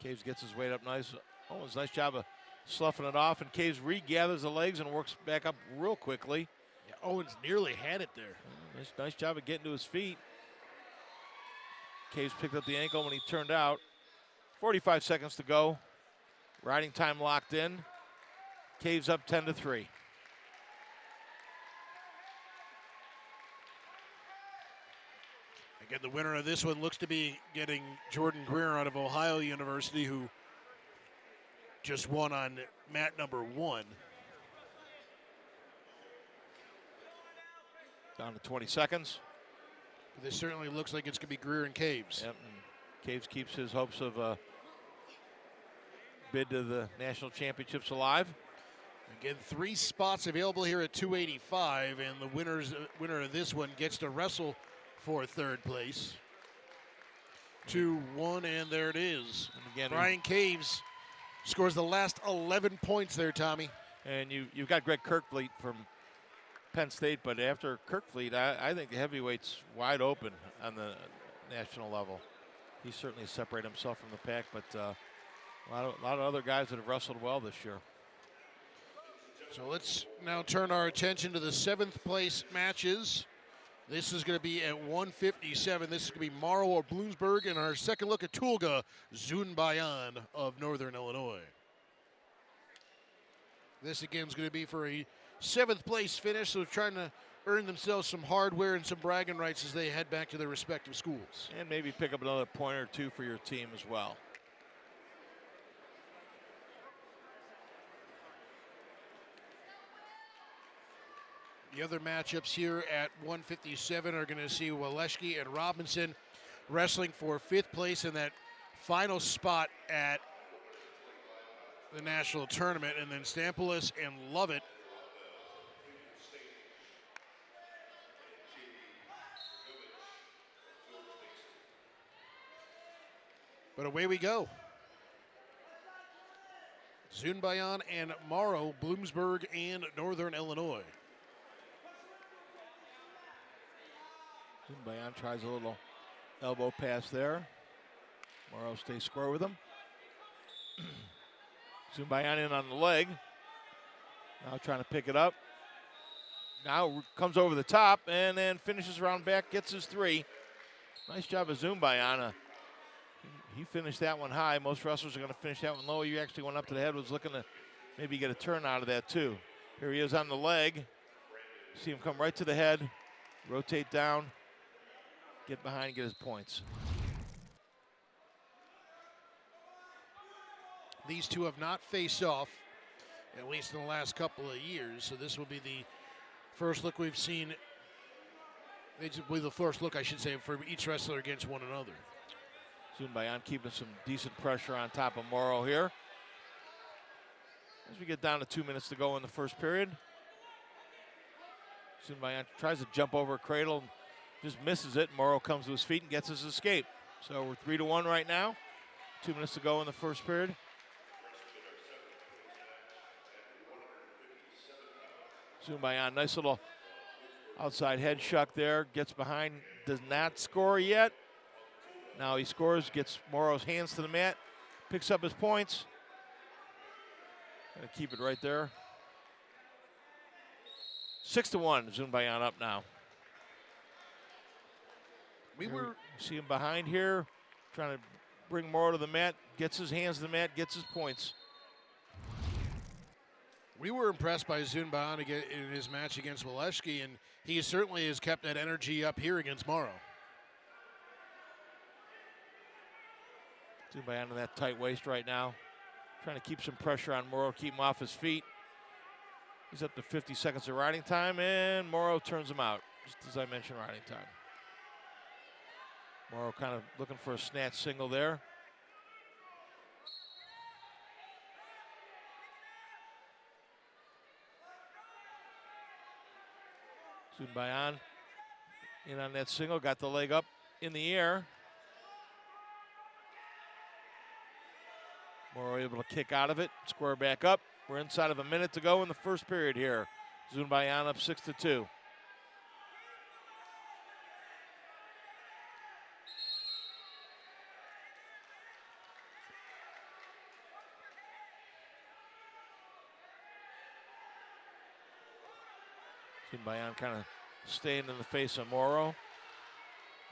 Caves gets his weight up nice. Owens, nice job of sloughing it off, and Caves regathers the legs and works back up real quickly. Yeah, Owens nearly had it there. Nice job of getting to his feet. Caves picked up the ankle when he turned out. 45 seconds to go. Riding time locked in. Caves up 10-3. Again, the winner of this one looks to be getting Jordan Greer out of Ohio University, who just won on mat number 1. Down to 20 seconds. This certainly looks like it's going to be Greer and Caves. Yep. And Caves keeps his hopes of bid to the national championships alive. Again, 3 spots available here at 285, and the winner of this one gets to wrestle for third place. 2-1, and there it is. And again, Brian Caves scores the last 11 points there, Tommy. And you've got Greg Kirkfleet from Penn State, but after Kirkfleet, I think the heavyweight's wide open on the national level. He certainly separated himself from the pack, but a lot of other guys that have wrestled well this year. So let's now turn our attention to the 7th place matches. This is going to be at 157. This is going to be Morrow or Bloomsburg, and our second look at Tulga Zunbayan of Northern Illinois. This again is going to be for a 7th place finish, so trying to earn themselves some hardware and some bragging rights as they head back to their respective schools. And maybe pick up another point or two for your team as well. The other matchups here at 157 are going to see Waleski and Robinson wrestling for 5th place in that final spot at the national tournament, and then Stampolis and Lovett but away we go. Zunbayan and Morrow, Bloomsburg and Northern Illinois. Zunbayan tries a little elbow pass there. Morrow stays square with him. Zunbayan in on the leg. Now trying to pick it up. Now comes over the top and then finishes around back, gets his 3. Nice job of Zunbayan. He finished that one high. Most wrestlers are going to finish that one low. He actually went up to the head, was looking to maybe get a turn out of that too. Here he is on the leg. See him come right to the head, rotate down, get behind, get his points. These two have not faced off, at least in the last couple of years, so this will be the first look we've seen. This will be the first look, I should say, for each wrestler against one another. Zunbayan keeping some decent pressure on top of Morrow here. As we get down to 2 minutes to go in the first period. Zunbayan tries to jump over a cradle, just misses it. Morrow comes to his feet and gets his escape. So we're 3-1 right now. 2 minutes to go in the first period. Zunbayan, nice little outside head shuck there. Gets behind, does not score yet. Now he scores, gets Morrow's hands to the mat, picks up his points. Gonna keep it right there. 6-1, Zunbayan up now. See him behind here, trying to bring Morrow to the mat, gets his hands to the mat, gets his points. We were impressed by Zunbayan in his match against Waleski, and he certainly has kept that energy up here against Morrow. Zunbayan in that tight waist right now. Trying to keep some pressure on Morrow, keep him off his feet. He's up to 50 seconds of riding time, and Morrow turns him out, just as I mentioned, riding time. Morrow kind of looking for a snatch single there. Zunbayan in on that single, got the leg up in the air. Morrow able to kick out of it, square back up. We're inside of a minute to go in the first period here. Zunbayan up 6-2. Zunbayan kind of staying in the face of Morrow.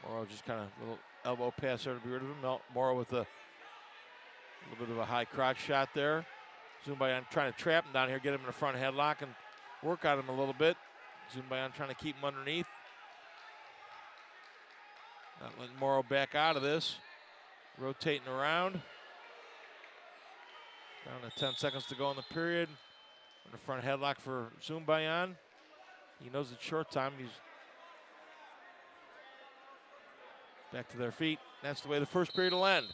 Morrow just kind of a little elbow pass there to be rid of him. Morrow with a little bit of a high crotch shot there. Zunbayan trying to trap him down here, get him in the front headlock and work on him a little bit. Zunbayan trying to keep him underneath. Not letting Morrow back out of this. Rotating around. Down to 10 seconds to go in the period. In the front headlock for Zunbayan. He knows it's short time. He's back to their feet. That's the way the first period will end.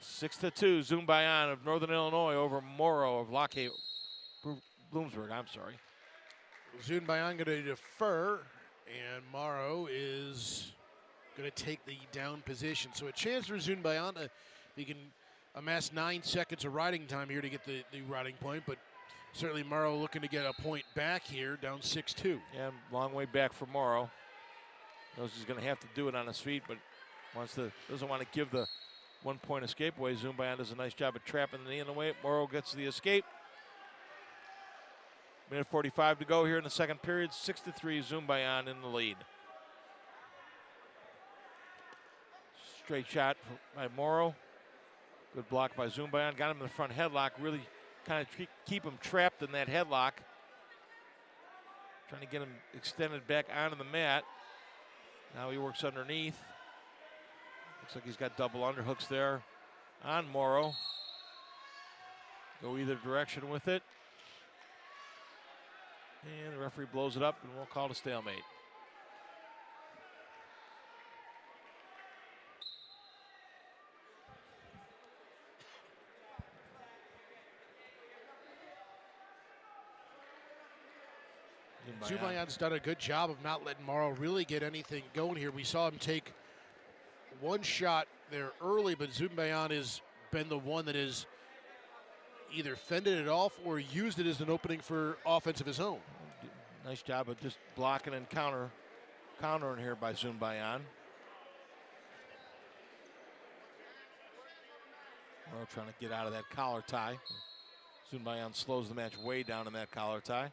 6-2, Zunbayan of Northern Illinois over Morrow of Bloomsburg, I'm sorry. Zunbayan going to defer, and Morrow is going to take the down position. So a chance for Zunbayan to, he can amass 9 seconds of riding time here to get the riding point, but certainly Morrow looking to get a point back here, down 6-2. Yeah, long way back for Morrow. Knows he's going to have to do it on his feet, but doesn't want to give the 1 point escape away. Zunbayan does a nice job of trapping the knee in the way. Morrow gets the escape. Minute 45 to go here in the second period. 6-3, Zunbayan in the lead. Straight shot by Morrow. Good block by Zunbayan. Got him in the front headlock. Really kind of keep him trapped in that headlock. Trying to get him extended back onto the mat. Now he works underneath. Looks like he's got double underhooks there on Morrow. Go either direction with it. And the referee blows it up, and we'll call it a stalemate. Zubayan's done a good job of not letting Morrow really get anything going here. We saw him take one shot there early, but Zubayan has been the one that has either fended it off or used it as an opening for offense of his own. Nice job of just blocking and countering here by Zubayan. Morrow trying to get out of that collar tie. Zubayan slows the match way down in that collar tie.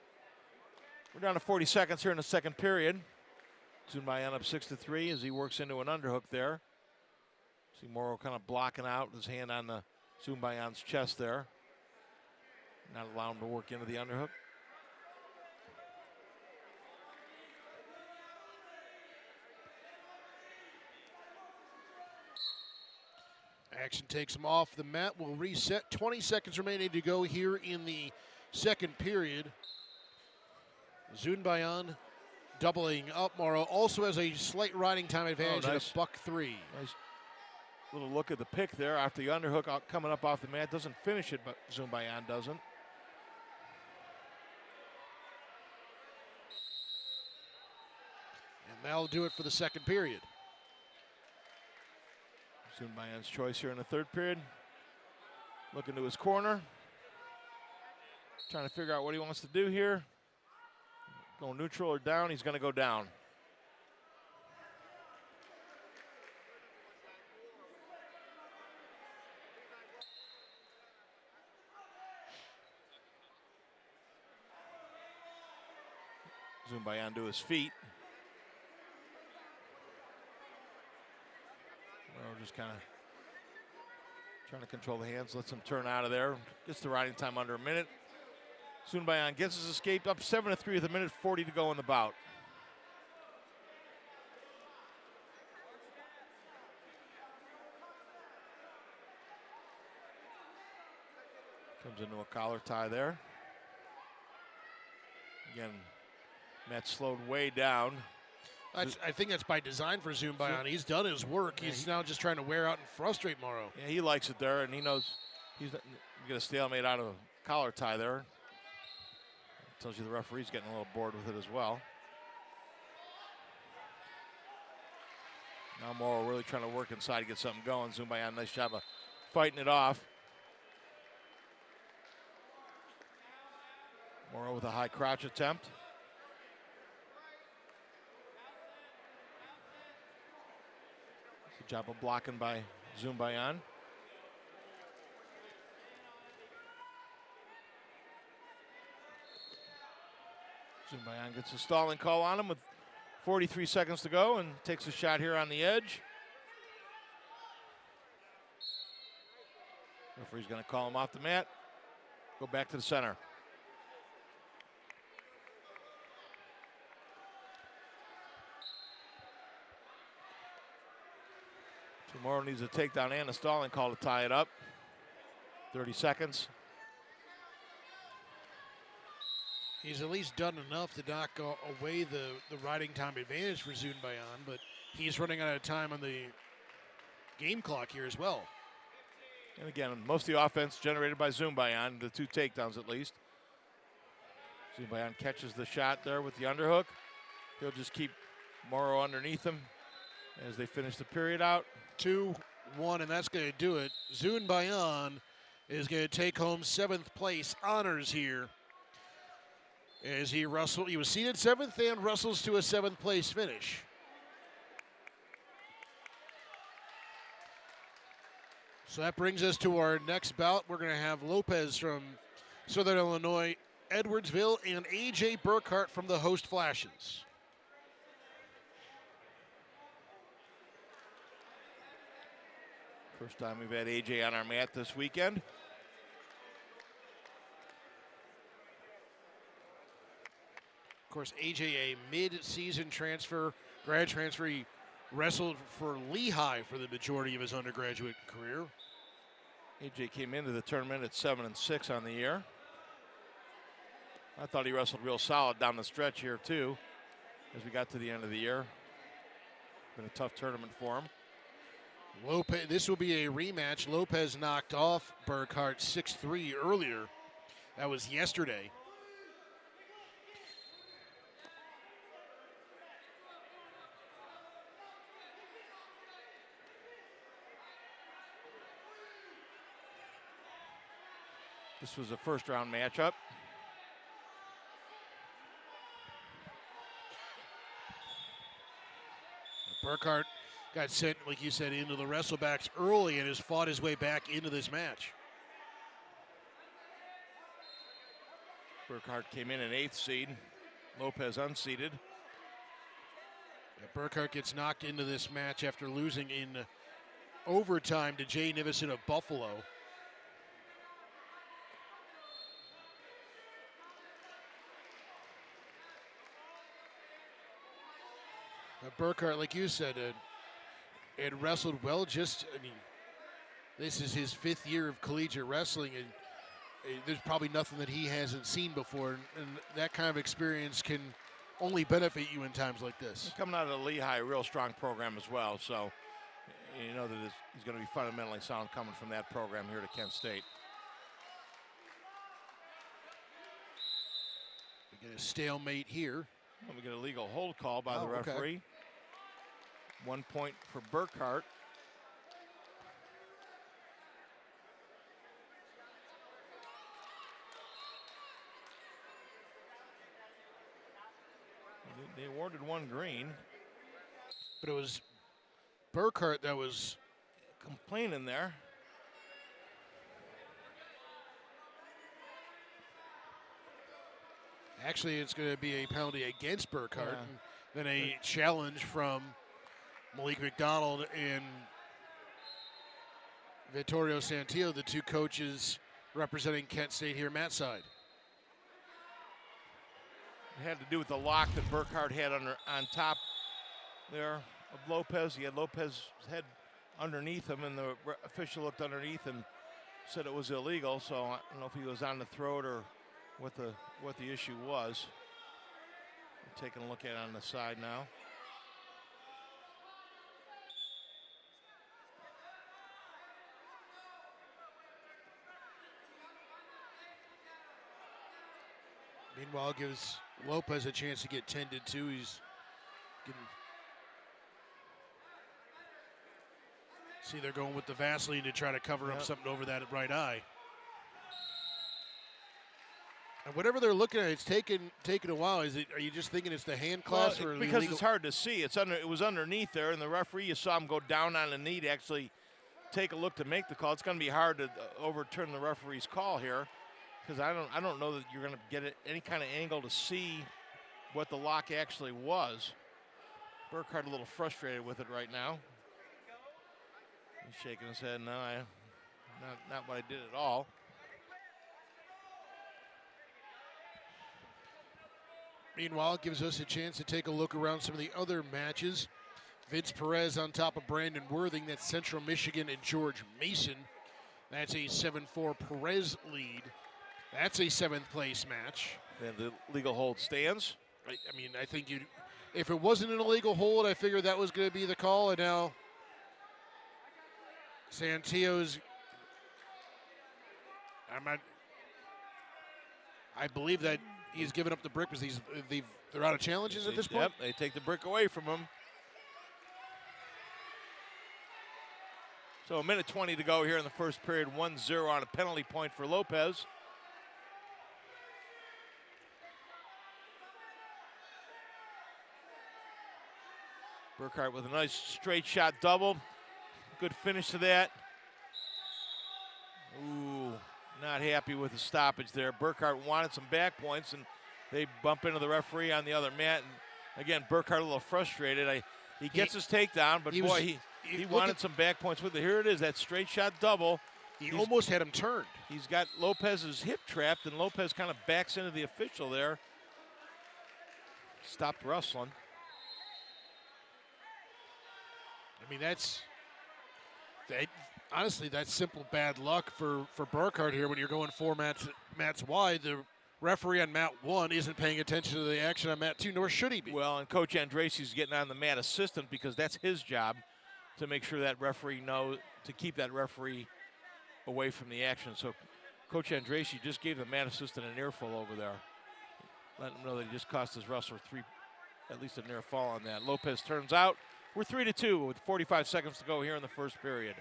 We're down to 40 seconds here in the second period. Zubayan up 6-3 as he works into an underhook there. See Morrow kind of blocking out, his hand on the Zubayan's chest there. Not allowing him to work into the underhook. Action takes him off the mat. We'll reset. 20 seconds remaining to go here in the second period. Zubayan doubling up. Morrow also has a slight riding time advantage at a $1.03. Nice little look at the pick there after the underhook coming up off the mat. Doesn't finish it, but Zubayan doesn't. And that'll do it for the second period. Zubayan's choice here in the third period. Looking to his corner. Trying to figure out what he wants to do here. Going neutral or down, he's going to go down. Zubayan to his feet. Well, just kind of trying to control the hands, lets him turn out of there. Gets the riding time under a minute. Zubayan gets his escape up 7-3 with a minute 40 to go in the bout. Comes into a collar tie there. Again, Matt slowed way down. I think that's by design for Zubayan. He's done his work. He's now just trying to wear out and frustrate Morrow. Yeah, he likes it there, and he knows he's going to get a stalemate out of a collar tie there. Tells you the referee's getting a little bored with it as well. Now Morrow really trying to work inside to get something going. Zubayan, nice job of fighting it off. Morrow with a high crouch attempt. Good job of blocking by Zubayan. Zubayan gets a stalling call on him with 43 seconds to go and takes a shot here on the edge. Referee's going to call him off the mat. Go back to the center. Morrow needs a takedown and a stalling call to tie it up. 30 seconds. He's at least done enough to knock away the riding time advantage for Zubayan, but he's running out of time on the game clock here as well. And again, most of the offense generated by Zubayan, the two takedowns at least. Zubayan catches the shot there with the underhook. He'll just keep Morrow underneath him as they finish the period out. 2-1, and that's going to do it. Zubayan is going to take home 7th place honors here as he was seated 7th and wrestles to a 7th place finish. So that brings us to our next bout. We're going to have Lopez from Southern Illinois, Edwardsville, and A.J. Burkhart from the host Flashes. First time we've had A.J. on our mat this weekend. Of course, A.J. a mid-season transfer, grad transfer. He wrestled for Lehigh for the majority of his undergraduate career. A.J. came into the tournament at 7-6 on the year. I thought he wrestled real solid down the stretch here, too, as we got to the end of the year. Been a tough tournament for him. Lopez, this will be a rematch. Lopez knocked off Burkhart 6-3 earlier. That was yesterday. This was a first-round matchup. Burkhart got sent, like you said, into the wrestlebacks early and has fought his way back into this match. Burkhart came in an 8th seed. Lopez unseeded. Burkhart gets knocked into this match after losing in overtime to Jay Nivison of Buffalo. Burkhart, like you said, had wrestled well. This is his 5th year of collegiate wrestling, and there's probably nothing that he hasn't seen before, and that kind of experience can only benefit you in times like this. Coming out of Lehigh, a real strong program as well, so you know that he's going to be fundamentally sound coming from that program here to Kent State. We get a stalemate here. And we get a legal hold call by the referee. Okay. 1 point for Burkhart. They awarded 1 green. But it was Burkhart that was complaining there. Actually, it's going to be a penalty against Burkhart, and then a challenge from Malik McDonald and Vittorio Santillo, the 2 coaches representing Kent State here, Matt's side. It had to do with the lock that Burkhart had on top there of Lopez. He had Lopez's head underneath him, and the official looked underneath and said it was illegal. So I don't know if he was on the throat or what the issue was. We're taking a look at it on the side now. Meanwhile, gives Lopez a chance to get tended to. He's getting. See, they're going with the Vaseline to try to cover up something over that right eye. And whatever they're looking at, it's taken a while. Are you just thinking it's the hand clasp or because it's hard to see? It was underneath there, and the referee, you saw him go down on the knee to actually take a look to make the call. It's going to be hard to overturn the referee's call here, because I don't know that you're going to get any kind of angle to see what the lock actually was. Burkhart a little frustrated with it right now. He's shaking his head. No, not what I did at all. Meanwhile, it gives us a chance to take a look around some of the other matches. Vince Perez on top of Brandon Worthing. That's Central Michigan and George Mason. That's a 7-4 Perez lead. That's a 7th place match. And the legal hold stands. I think if it wasn't an illegal hold, I figured that was going to be the call. And now Santillo's. I believe that he's given up the brick because they're out of challenges at this point. Yep, they take the brick away from him. So 1:20 to go here in the first period. 1-0 on a penalty point for Lopez. Burkhart with a nice straight shot double. Good finish to that. Ooh, not happy with the stoppage there. Burkhart wanted some back points, and they bump into the referee on the other mat. And again, Burkhart a little frustrated. He gets his takedown, but he wanted some back points with it. Here it is, that straight shot double. He almost had him turned. He's got Lopez's hip trapped, and Lopez kind of backs into the official there. Stopped wrestling. Honestly, that's simple bad luck for Burkhart here when you're going 4 mats wide. The referee on mat 1 isn't paying attention to the action on mat 2, nor should he be. Well, and Coach Andrasi's getting on the mat assistant because that's his job to make sure that referee knows, to keep that referee away from the action. So Coach Andrasi just gave the mat assistant an earful over there. Let him know that he just cost his wrestler at least a near fall on that. Lopez turns out. We're 3-2 with 45 seconds to go here in the first period.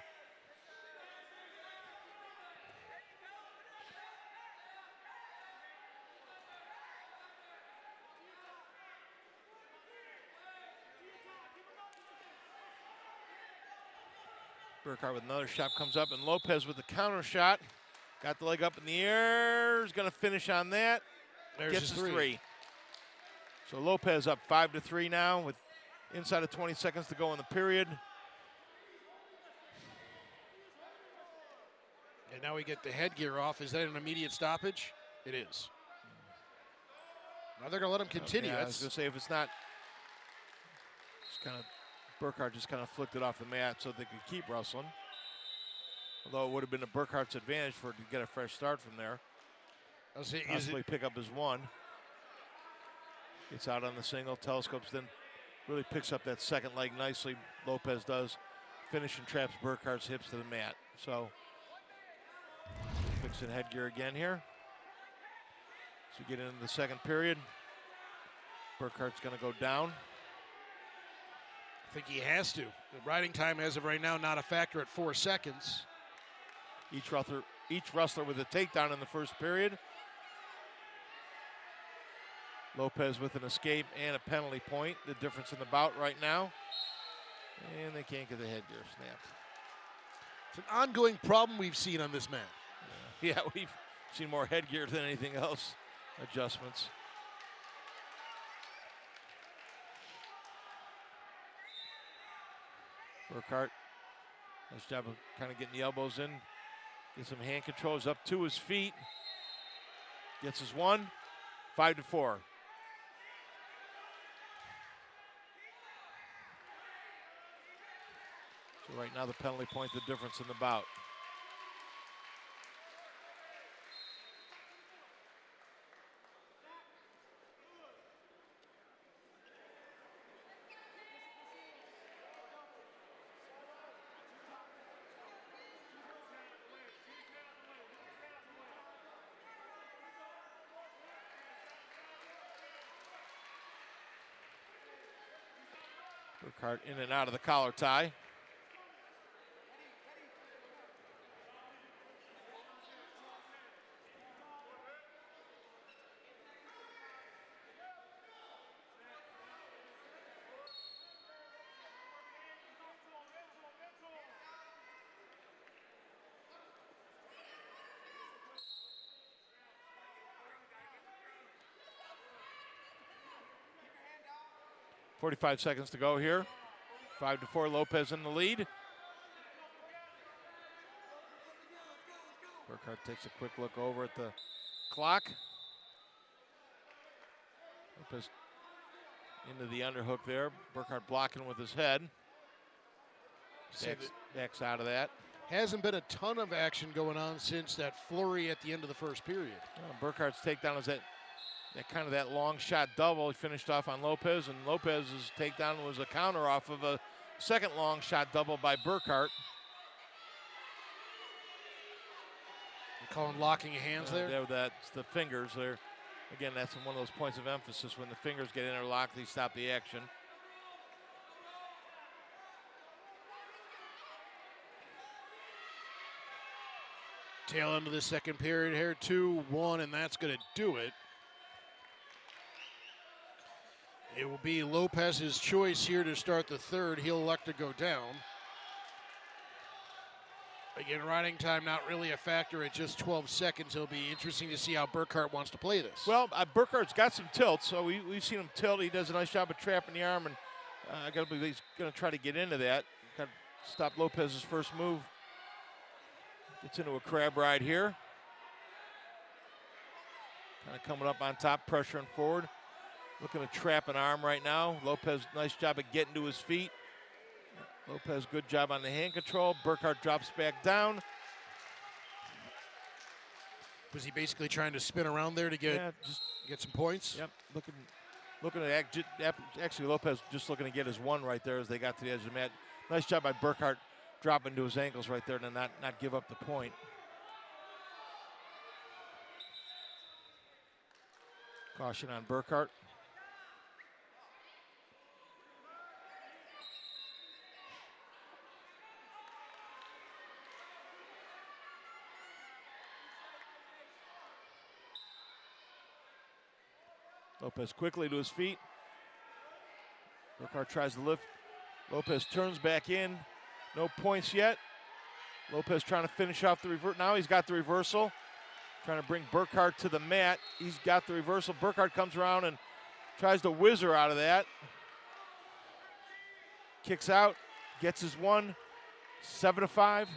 Burkhardt with another shot comes up, and Lopez with the counter shot. Got the leg up in the air. Is going to finish on that. There's Gets his his 3. three. So Lopez up 5-3 now with inside of 20 seconds to go in the period. And now we get the headgear off. Is that an immediate stoppage? It is. Now they're going to let him continue. Yeah, I was going to say, if it's not, just kind of, Burkhardt just kind of flicked it off the mat so they could keep wrestling. Although it would have been to Burkhardt's advantage for it to get a fresh start from there. I'll say, Possibly pick up his 1. Gets out on the single, telescopes, then really picks up that second leg nicely. Lopez does. Finish and traps Burkhardt's hips to the mat. So, fixing headgear again here. So we get into the second period. Burkhardt's going to go down. I think he has to. The riding time as of right now not a factor at 4 seconds. Each wrestler with a takedown in the first period. Lopez with an escape and a penalty point. The difference in the bout right now. And they can't get the headgear snapped. It's an ongoing problem we've seen on this mat. Yeah, we've seen more headgear than anything else. Adjustments. Burkhardt, nice job of kind of getting the elbows in. Gets some hand controls up to his feet. Gets his 1. 5-4. So right now the penalty point, the difference in the bout. Burkhardt in and out of the collar tie. .45 seconds to go here. 5-4, Lopez in the lead. Burkhardt takes a quick look over at the clock. Lopez into the underhook there. Burkhardt blocking with his head. Backs out of that. Hasn't been a ton of action going on since that flurry at the end of the first period. Burkhardt's takedown is that kind of that long shot double. He finished off on Lopez, and Lopez's takedown was a counter off of a second long shot double by Burkhardt. You call him locking hands there? That's the fingers there. Again, that's one of those points of emphasis. When the fingers get interlocked, they stop the action. Tail end of the second period here, 2-1, and that's going to do it. It will be Lopez's choice here to start the third. He'll elect to go down. Again, riding time not really a factor at just 12 seconds. It'll be interesting to see how Burkhardt wants to play this. Well, Burkhardt's got some tilt, so we've seen him tilt. He does a nice job of trapping the arm, and I got to believe he's going to try to get into that. Kind of stop Lopez's first move. Gets into a crab ride here. Kind of coming up on top, pressuring forward. Looking to trap an arm right now. Lopez, nice job of getting to his feet. Lopez, good job on the hand control. Burkhardt drops back down. Was he basically trying to spin around there to Yeah, just get some points? yep. Looking at actually Lopez just looking to get his one right there as they got to the edge of the mat. Nice job by Burkhart dropping to his ankles right there to not give up the point. Caution on Burkhart. Lopez quickly to his feet. Burkhart tries to lift. Lopez turns back in. No points yet. Lopez trying to finish off the reverse. Now he's got the reversal. Trying to bring Burkhart to the mat. He's got the reversal. Burkhart comes around and tries to whizzer out of that. Kicks out. Gets his one. 7-5.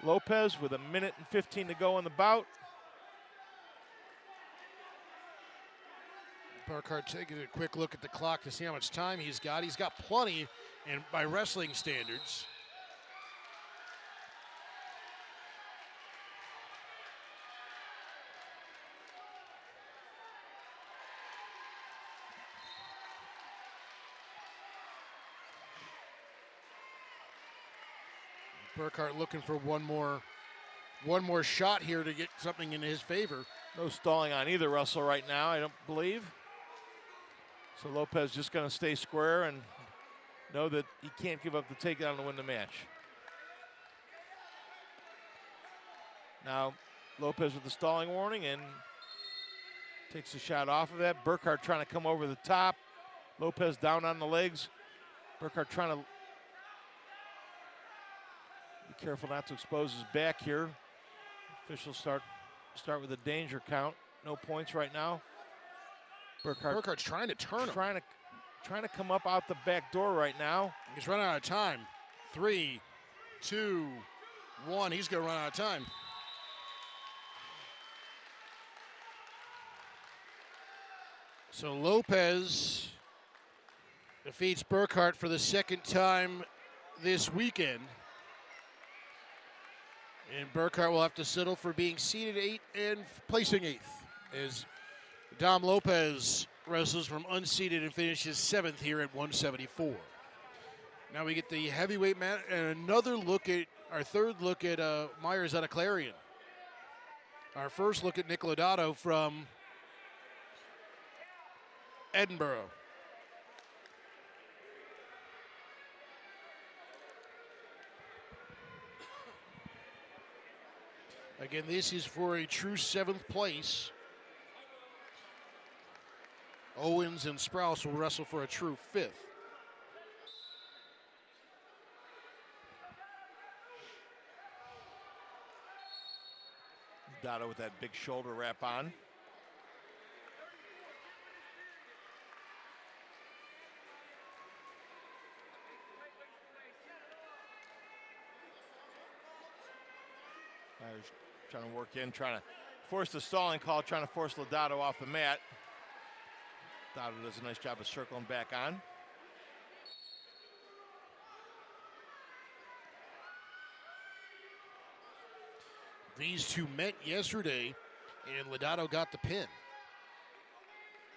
Lopez with 1:15 to go in the bout. Burkhart taking a quick look at the clock to see how much time he's got. He's got plenty, and by wrestling standards. Burkhart looking for one more shot here to get something in his favor. No stalling on either wrestler right now, I don't believe. So Lopez just going to stay square and know that he can't give up the takedown to win the match. Now Lopez with the stalling warning and takes a shot off of that. Burkhart trying to come over the top. Lopez down on the legs. Burkhart trying to be careful not to expose his back here. Officials start with a danger count. No points right now. Burkhart's trying to turn him. Trying to come up out the back door right now. He's running out of time. 3, 2, 1. He's going to run out of time. So Lopez defeats Burkhart for the second time this weekend. And Burkhart will have to settle for being seeded 8th and placing 8th as Dom Lopez wrestles from unseeded and finishes 7th here at 174. Now we get the heavyweight match and another look at our third look at Myers out of Clarion. Our first look at Nick Lodato from Edinburgh. Again, this is for a true 7th place. Owens and Sprouse will wrestle for a true 5th. Dotto with that big shoulder wrap on. Myers trying to work in, trying to force the stalling call, trying to force Lodato off the mat. Dotto does a nice job of circling back on. These two met yesterday, and Lodato got the pin.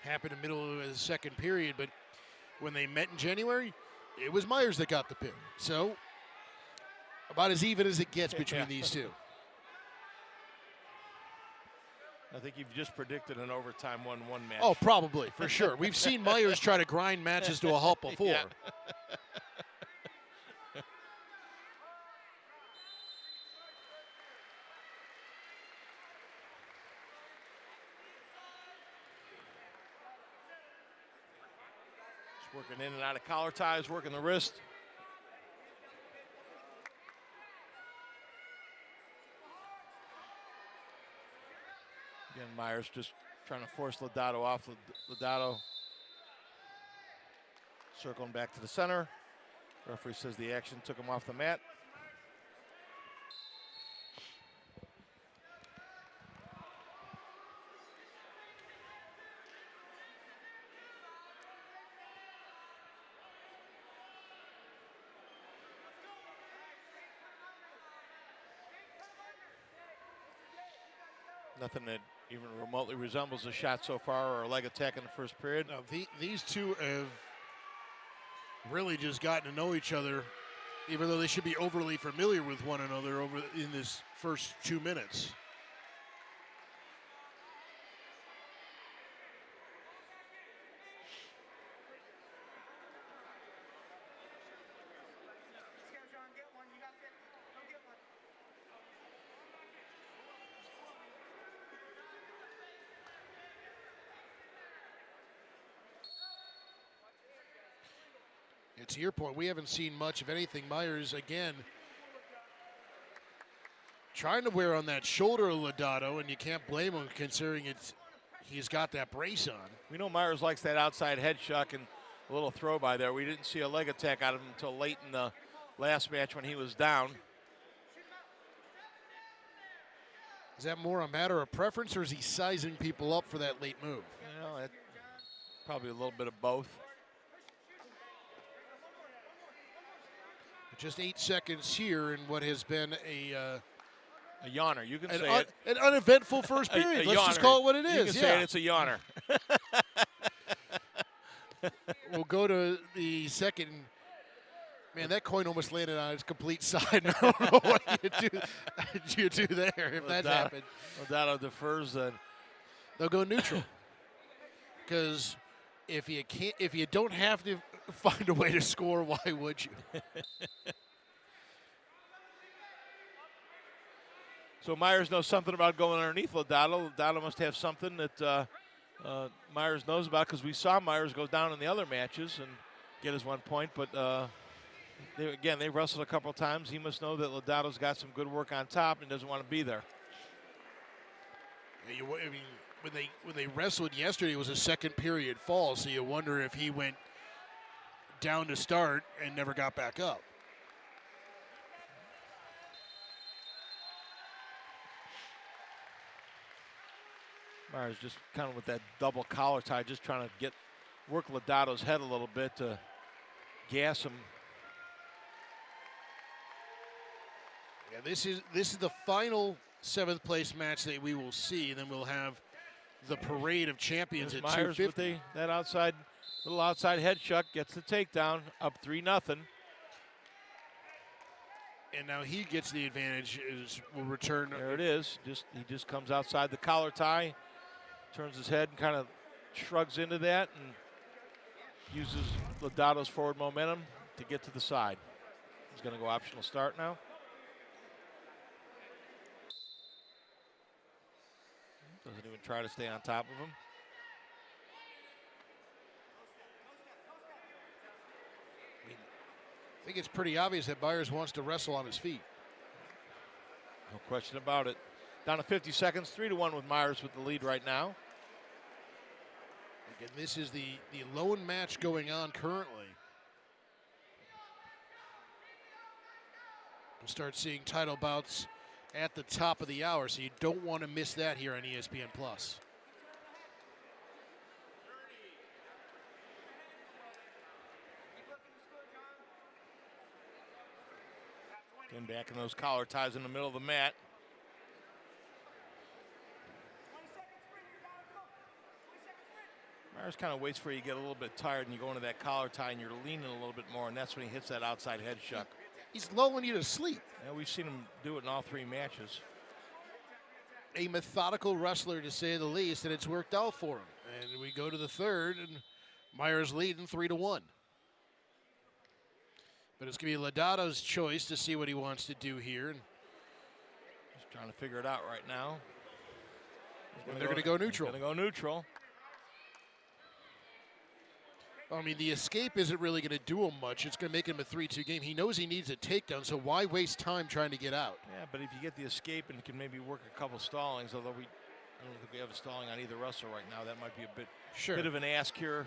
Happened in the middle of the second period, but when they met in January, it was Myers that got the pin. So, about as even as it gets between these two. I think you've just predicted an overtime 1-1 match. Oh, probably, for sure. We've seen Myers try to grind matches to a halt before. Yeah. Just working in and out of collar ties, working the wrist. Again, Myers just trying to force Lodato off. Lodato circling back to the center. Referee says the action took him off the mat. Nothing that even remotely resembles a shot so far or a leg attack in the first period. Now, these two have really just gotten to know each other, even though they should be overly familiar with one another in this first 2 minutes. To your point, we haven't seen much of anything. Myers, again, trying to wear on that shoulder of Lodato, and you can't blame him considering he's got that brace on. We know Myers likes that outside head shuck and a little throw by there. We didn't see a leg attack out of him until late in the last match when he was down. Is that more a matter of preference, or is he sizing people up for that late move? You know, probably a little bit of both. Just 8 seconds here in what has been a yawner. You can say it. An uneventful first period. Let's just call it what it is. You can say it. It's a yawner. We'll go to the second. Man, that coin almost landed on its complete side. I don't know what you do there if that happened. Lodato defers, then they'll go neutral. Because if you don't have to find a way to score, why would you? So Myers knows something about going underneath Lodato. Lodato must have something that Myers knows about, because we saw Myers go down in the other matches and get his 1 point. But they wrestled a couple times. He must know that Lodato's got some good work on top and doesn't want to be there. I mean, when they wrestled yesterday, it was a second period fall, so you wonder if he went down to start and never got back up. Myers just kind of with that double collar tie, just trying to work Lodato's head a little bit to gas him. Yeah, this is the final 7th place match that we will see, and then we'll have the parade of champions at Myers 250. With that little outside head shuck, gets the takedown, up 3-0. And now he gets the advantage. Will return. There it is. He just comes outside the collar tie, turns his head and kind of shrugs into that and uses Lodato's forward momentum to get to the side. He's going to go optional start now. Doesn't even try to stay on top of him. I think it's pretty obvious that Myers wants to wrestle on his feet. No question about it. Down to 50 seconds, 3-1 with Myers with the lead right now. Again, this is the lone match going on currently. We'll start seeing title bouts at the top of the hour, so you don't want to miss that here on ESPN+. Getting back in those collar ties in the middle of the mat. Myers kind of waits for you to get a little bit tired and you go into that collar tie and you're leaning a little bit more, and that's when he hits that outside head shuck. He's lulling you to sleep. Yeah, we've seen him do it in all 3 matches. A methodical wrestler, to say the least, and it's worked out for him. And we go to the third, and Myers leading 3-1. But it's going to be Lodato's choice to see what he wants to do here. And he's trying to figure it out right now. They're going to go neutral. Going to go neutral. I mean, the escape isn't really going to do him much. It's going to make him a 3-2 game. He knows he needs a takedown, so why waste time trying to get out? Yeah, but if you get the escape and can maybe work a couple stallings, although I don't think we have a stalling on either wrestler right now, that might be a bit of an ask here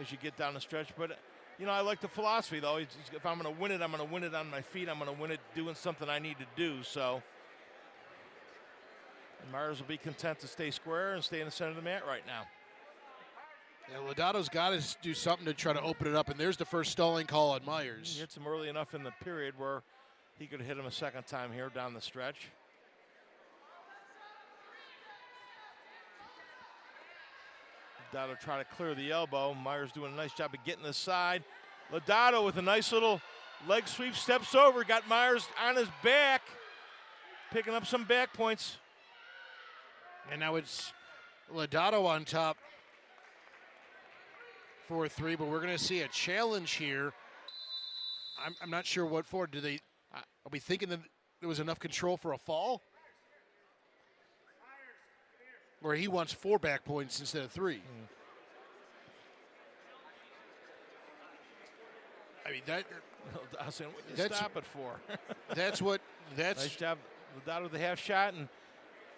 as you get down the stretch. But you know, I like the philosophy, though. If I'm going to win it, I'm going to win it on my feet. I'm going to win it doing something I need to do. So and Myers will be content to stay square and stay in the center of the mat right now. Yeah, Lodato's got to do something to try to open it up, and there's the first stalling call on Myers. He hits him early enough in the period where he could hit him a second time here down the stretch. Lodato trying to clear the elbow. Myers doing a nice job of getting the side. Lodato with a nice little leg sweep, steps over, got Myers on his back, picking up some back points. And now it's Lodato on top. 4-3, but we're going to see a challenge here. I'm not sure what for. Are we thinking that there was enough control for a fall? Or he wants 4 back points instead of 3. I mean, I was saying, what did you stop it for? That's nice job. Lodato with the half shot, and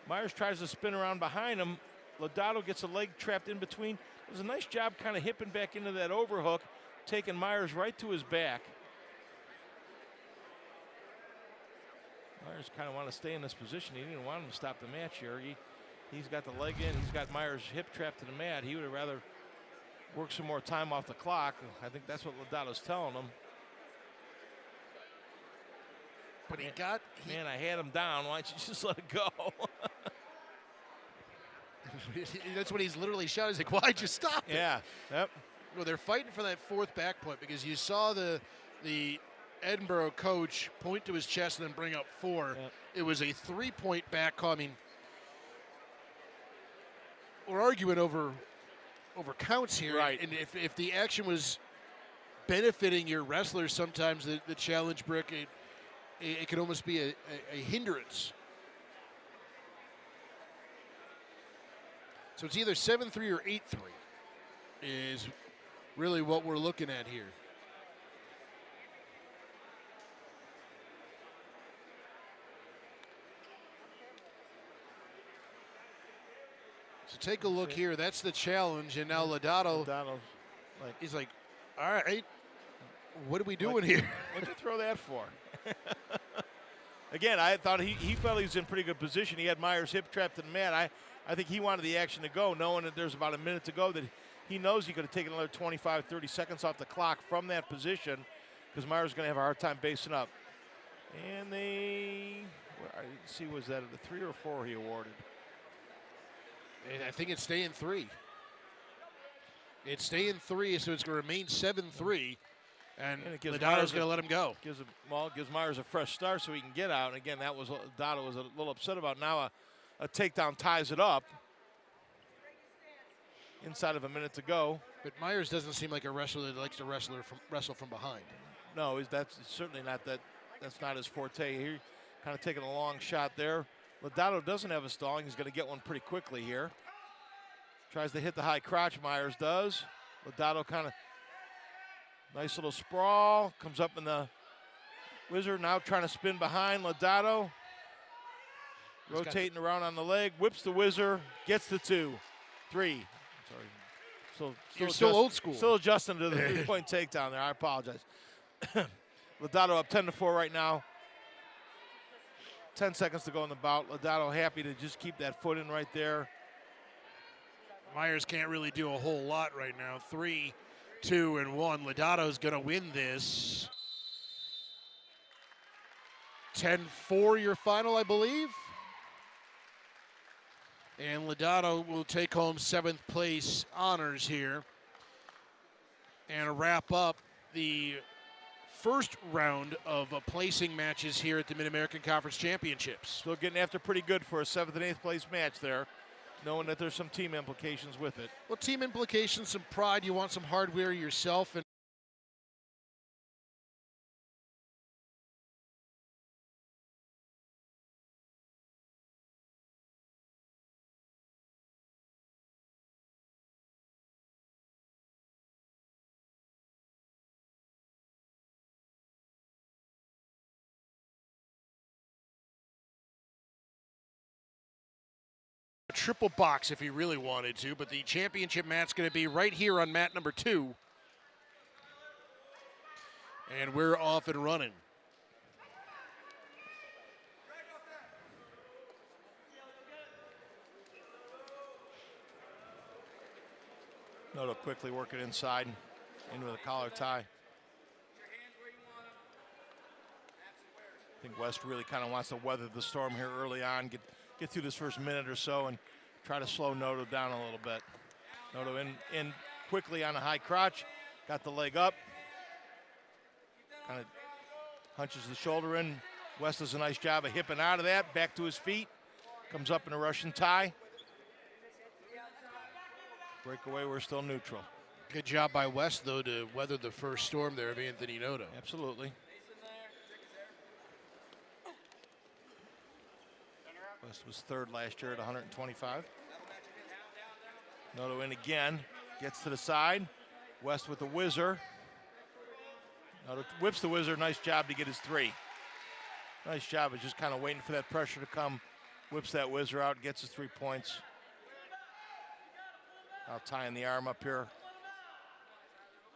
Myers tries to spin around behind him. Lodato gets a leg trapped in between. It was a nice job kind of hipping back into that overhook, taking Myers right to his back. Myers kind of want to stay in this position. He didn't want him to stop the match here. He's got the leg in. He's got Myers' hip trapped to the mat. He would have rather worked some more time off the clock. I think that's what Lodato's telling him. But man, I had him down. Why don't you just let it go? That's what he's literally shouting. He's like, why'd you stop it? Yeah. Yep. Well, they're fighting for that 4th back point because you saw the Edinboro coach point to his chest and then bring up 4. Yep. It was a 3-point back call. I mean, we're arguing over counts here. Right. And if the action was benefiting your wrestlers, sometimes the challenge brick, it can almost be a hindrance. So it's either 7-3 or 8-3 is really what we're looking at here. So take a look here. That's the challenge, and now Lodato, he's like, all right, what are we doing here? What'd you throw that for? Again, I thought he felt he was in pretty good position. He had Myers hip trapped to the mat. I think he wanted the action to go, knowing that there's about a minute to go, that he knows he could have taken another 25, 30 seconds off the clock from that position because Myers is going to have a hard time basing up. And I didn't see, was that a 3 or 4 he awarded? And I think it's staying 3. It's staying 3, so it's going to remain 7-3. And Lodato's going to let him go. Gives Myers a fresh start so he can get out. And again, that was what Lodato was a little upset about. Now a takedown ties it up. Inside of a minute to go. But Myers doesn't seem like a wrestler that likes to wrestle from behind. No, that's certainly not that. That's not his forte. He kind of taking a long shot there. Lodato doesn't have a stalling. He's going to get one pretty quickly here. Tries to hit the high crotch, Myers does. Lodato kind of nice little sprawl. Comes up in the whizzer. Now trying to spin behind Lodato. Rotating around on the leg. Whips the whizzer. Gets the 2. 3. Sorry. You're still old school. Still adjusting to the 3-point takedown there. I apologize. Lodato up 10-4 right now. 10 seconds to go in the bout. Lodato happy to just keep that foot in right there. Myers can't really do a whole lot right now. 3, 2, and 1. Lodato's going to win this. 10-4 your final, I believe. And Lodato will take home 7th place honors here and wrap up the first round of placing matches here at the Mid-American Conference Championships. Still getting after pretty good for a 7th and 8th place match there, knowing that there's some team implications with it. Well, team implications, some pride. You want some hardware yourself. And triple box if he really wanted to, but the championship mat's going to be right here on mat number 2. And we're off and running. Noto quickly working inside into the collar tie. I think West really kind of wants to weather the storm here early on, get through this first minute or so and try to slow Noto down a little bit. Noto in quickly on a high crotch. Got the leg up. Kind of hunches the shoulder in. West does a nice job of hipping out of that. Back to his feet. Comes up in a Russian tie. Breakaway, we're still neutral. Good job by West, though, to weather the first storm there of Anthony Noto. Absolutely. West was third last year at 125. Noto in again. Gets to the side. West with the whizzer. Noto whips the whizzer. Nice job to get his three. Nice job of just kind of waiting for that pressure to come. Whips that whizzer out, gets his 3 points. Now tying the arm up here.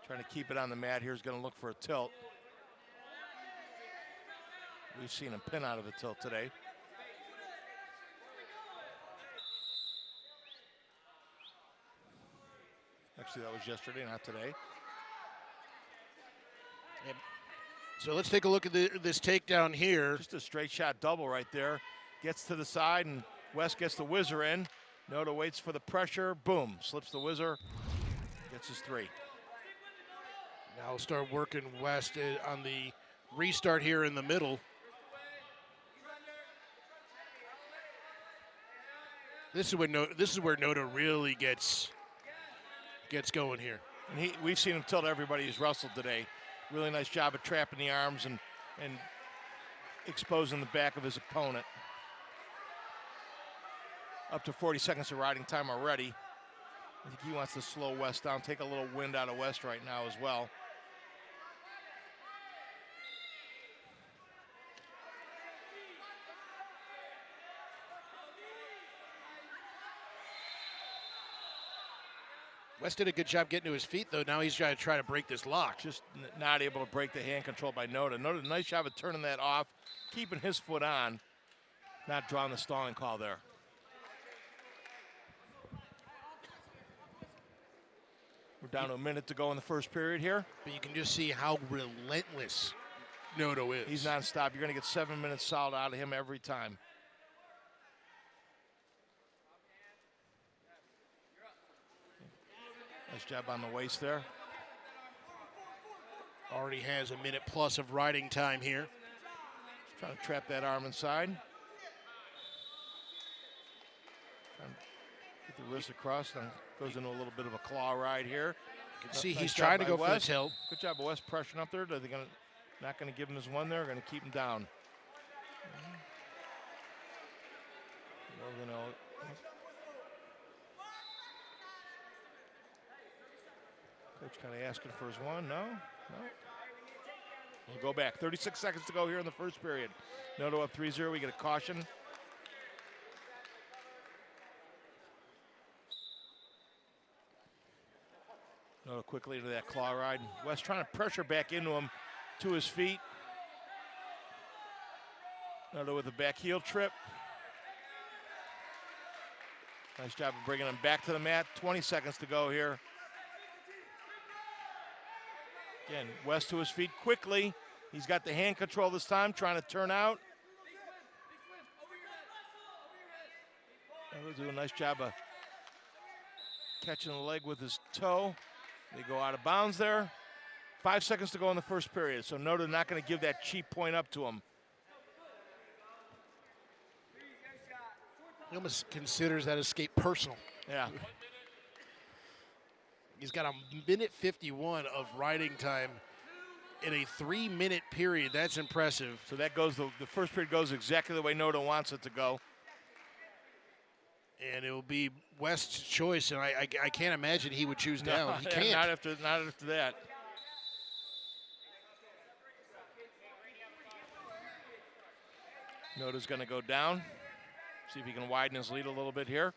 Trying to keep it on the mat here. He's going to look for a tilt. We've seen him pin out of a tilt today. Actually, that was yesterday, not today. Yep. So let's take a look at this takedown here. Just a straight shot double right there. Gets to the side, and West gets the whizzer in. Noto waits for the pressure. Boom. Slips the whizzer. Gets his three. Now we'll start working West on the restart here in the middle. This is where Noto really gets going here. And we've seen him tilt everybody he's wrestled today. Really nice job of trapping the arms and exposing the back of his opponent. Up to 40 seconds of riding time already. I think he wants to slow West down, take a little wind out of West right now as well. West did a good job getting to his feet, though. Now he's trying to break this lock. Just not able to break the hand control by Noto. Noto did a nice job of turning that off, keeping his foot on, not drawing the stalling call there. We're down to a minute to go in the first period here. But you can just see how relentless Noto is. He's nonstop. You're going to get 7 minutes solid out of him every time. Nice job on the waist there. Already has a minute plus of riding time here. Just trying to trap that arm inside. Get the wrist across, then goes into a little bit of a claw ride here. You can see he's trying to go for the tilt. Good job of West pressuring up there. Are they not going to give him his one there? Going to keep him down. Coach kind of asking for his one. No. We'll go back. 36 seconds to go here in the first period. Noto up 3-0. We get a caution. Noto quickly into that claw ride. West trying to pressure back into him to his feet. Noto with a back heel trip. Nice job of bringing him back to the mat. 20 seconds to go here. Again, West to his feet quickly. He's got the hand control this time, trying to turn out. He'll do a nice job of catching the leg with his toe. They go out of bounds there. 5 seconds to go in the first period, so Noto not going to give that cheap point up to him. He almost considers that escape personal. Yeah. He's got a minute 51 of riding time in a 3-minute period. That's impressive. So that goes, the first period goes exactly the way Noto wants it to go. And it will be West's choice, and I can't imagine he would choose down. He can't. Not after that. Noto's going to go down. See if he can widen his lead a little bit here.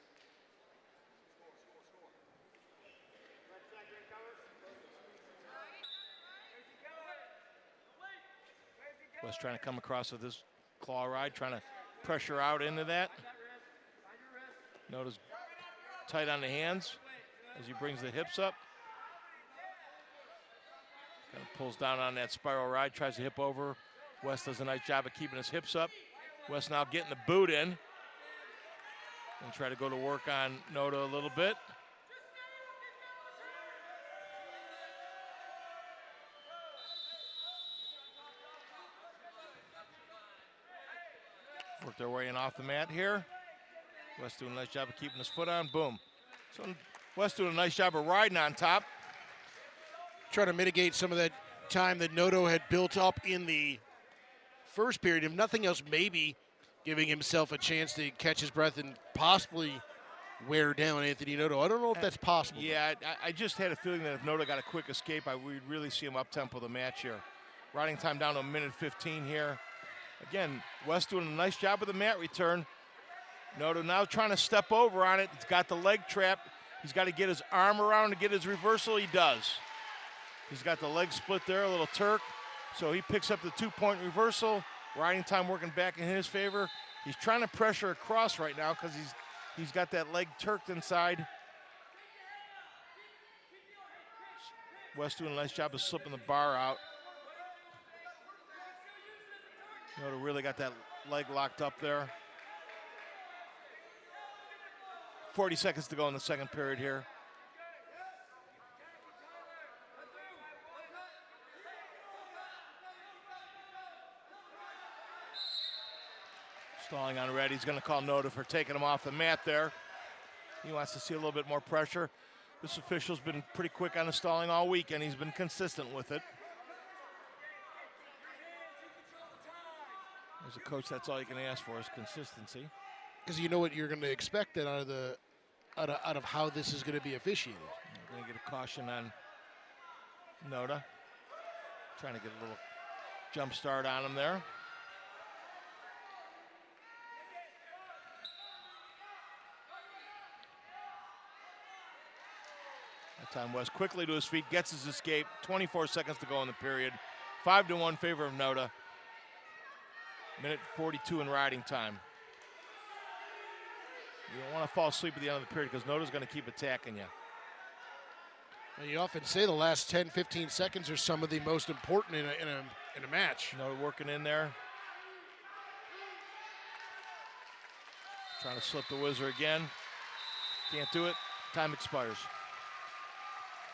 West trying to come across with this claw ride, trying to pressure out into that. Noto's tight on the hands as he brings the hips up. Kind of pulls down on that spiral ride, tries to hip over. West does a nice job of keeping his hips up. West now getting the boot in. And try to go to work on Noto a little bit. Work their way in off the mat here. West doing a nice job of keeping his foot on. Boom. So West doing a nice job of riding on top. Trying to mitigate some of that time that Noto had built up in the first period. If nothing else, maybe giving himself a chance to catch his breath and possibly wear down Anthony Noto. I don't know if that's possible. Yeah, I just had a feeling that if Noto got a quick escape, we'd really see him up-tempo the match here. Riding time down to 1:15 here. Again, West doing a nice job with the mat return. Noto now trying to step over on it. He's got the leg trap. He's got to get his arm around to get his reversal. He does. He's got the leg split there, a little Turk. So he picks up the 2-point reversal. Riding time working back in his favor. He's trying to pressure across right now because he's got that leg turked inside. West doing a nice job of slipping the bar out. Noto really got that leg locked up there. 40 seconds to go in the second period here. Stalling on red. He's going to call Noto for taking him off the mat there. He wants to see a little bit more pressure. This official's been pretty quick on the stalling all week, and he's been consistent with it. As a coach, that's all you can ask for is consistency. Because you know what you're going to expect that out of how this is going to be officiated. We're going to get a caution on Noto. Trying to get a little jump start on him there. That time West quickly to his feet, gets his escape. 24 seconds to go in the period. 5-1 favor of Noto. 1:42 in riding time. You don't want to fall asleep at the end of the period because Noto's going to keep attacking you. And you often say the last 10, 15 seconds are some of the most important in a match. Noto working in there. Trying to slip the whizzer again. Can't do it. Time expires.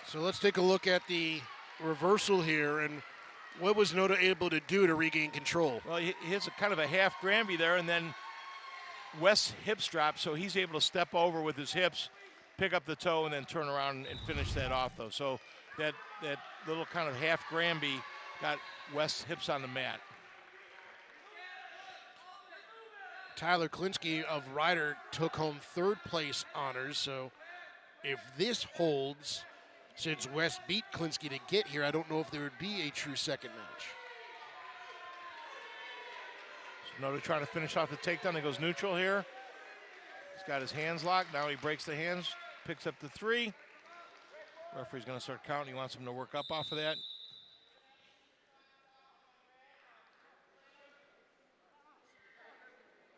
So let's take a look at the reversal here, and what was Noto able to do to regain control? Well, he hits a kind of a half Granby there, and then West's hips drop, so he's able to step over with his hips, pick up the toe, and then turn around and finish that off, though. So that little kind of half Granby got West's hips on the mat. Tyler Klinsky of Ryder took home third place honors, so if this holds, since West beat Klinsky to get here, I don't know if there would be a true second match. So Noto trying to finish off the takedown. He goes neutral here. He's got his hands locked. Now he breaks the hands, picks up the 3. Referee's going to start counting. He wants him to work up off of that.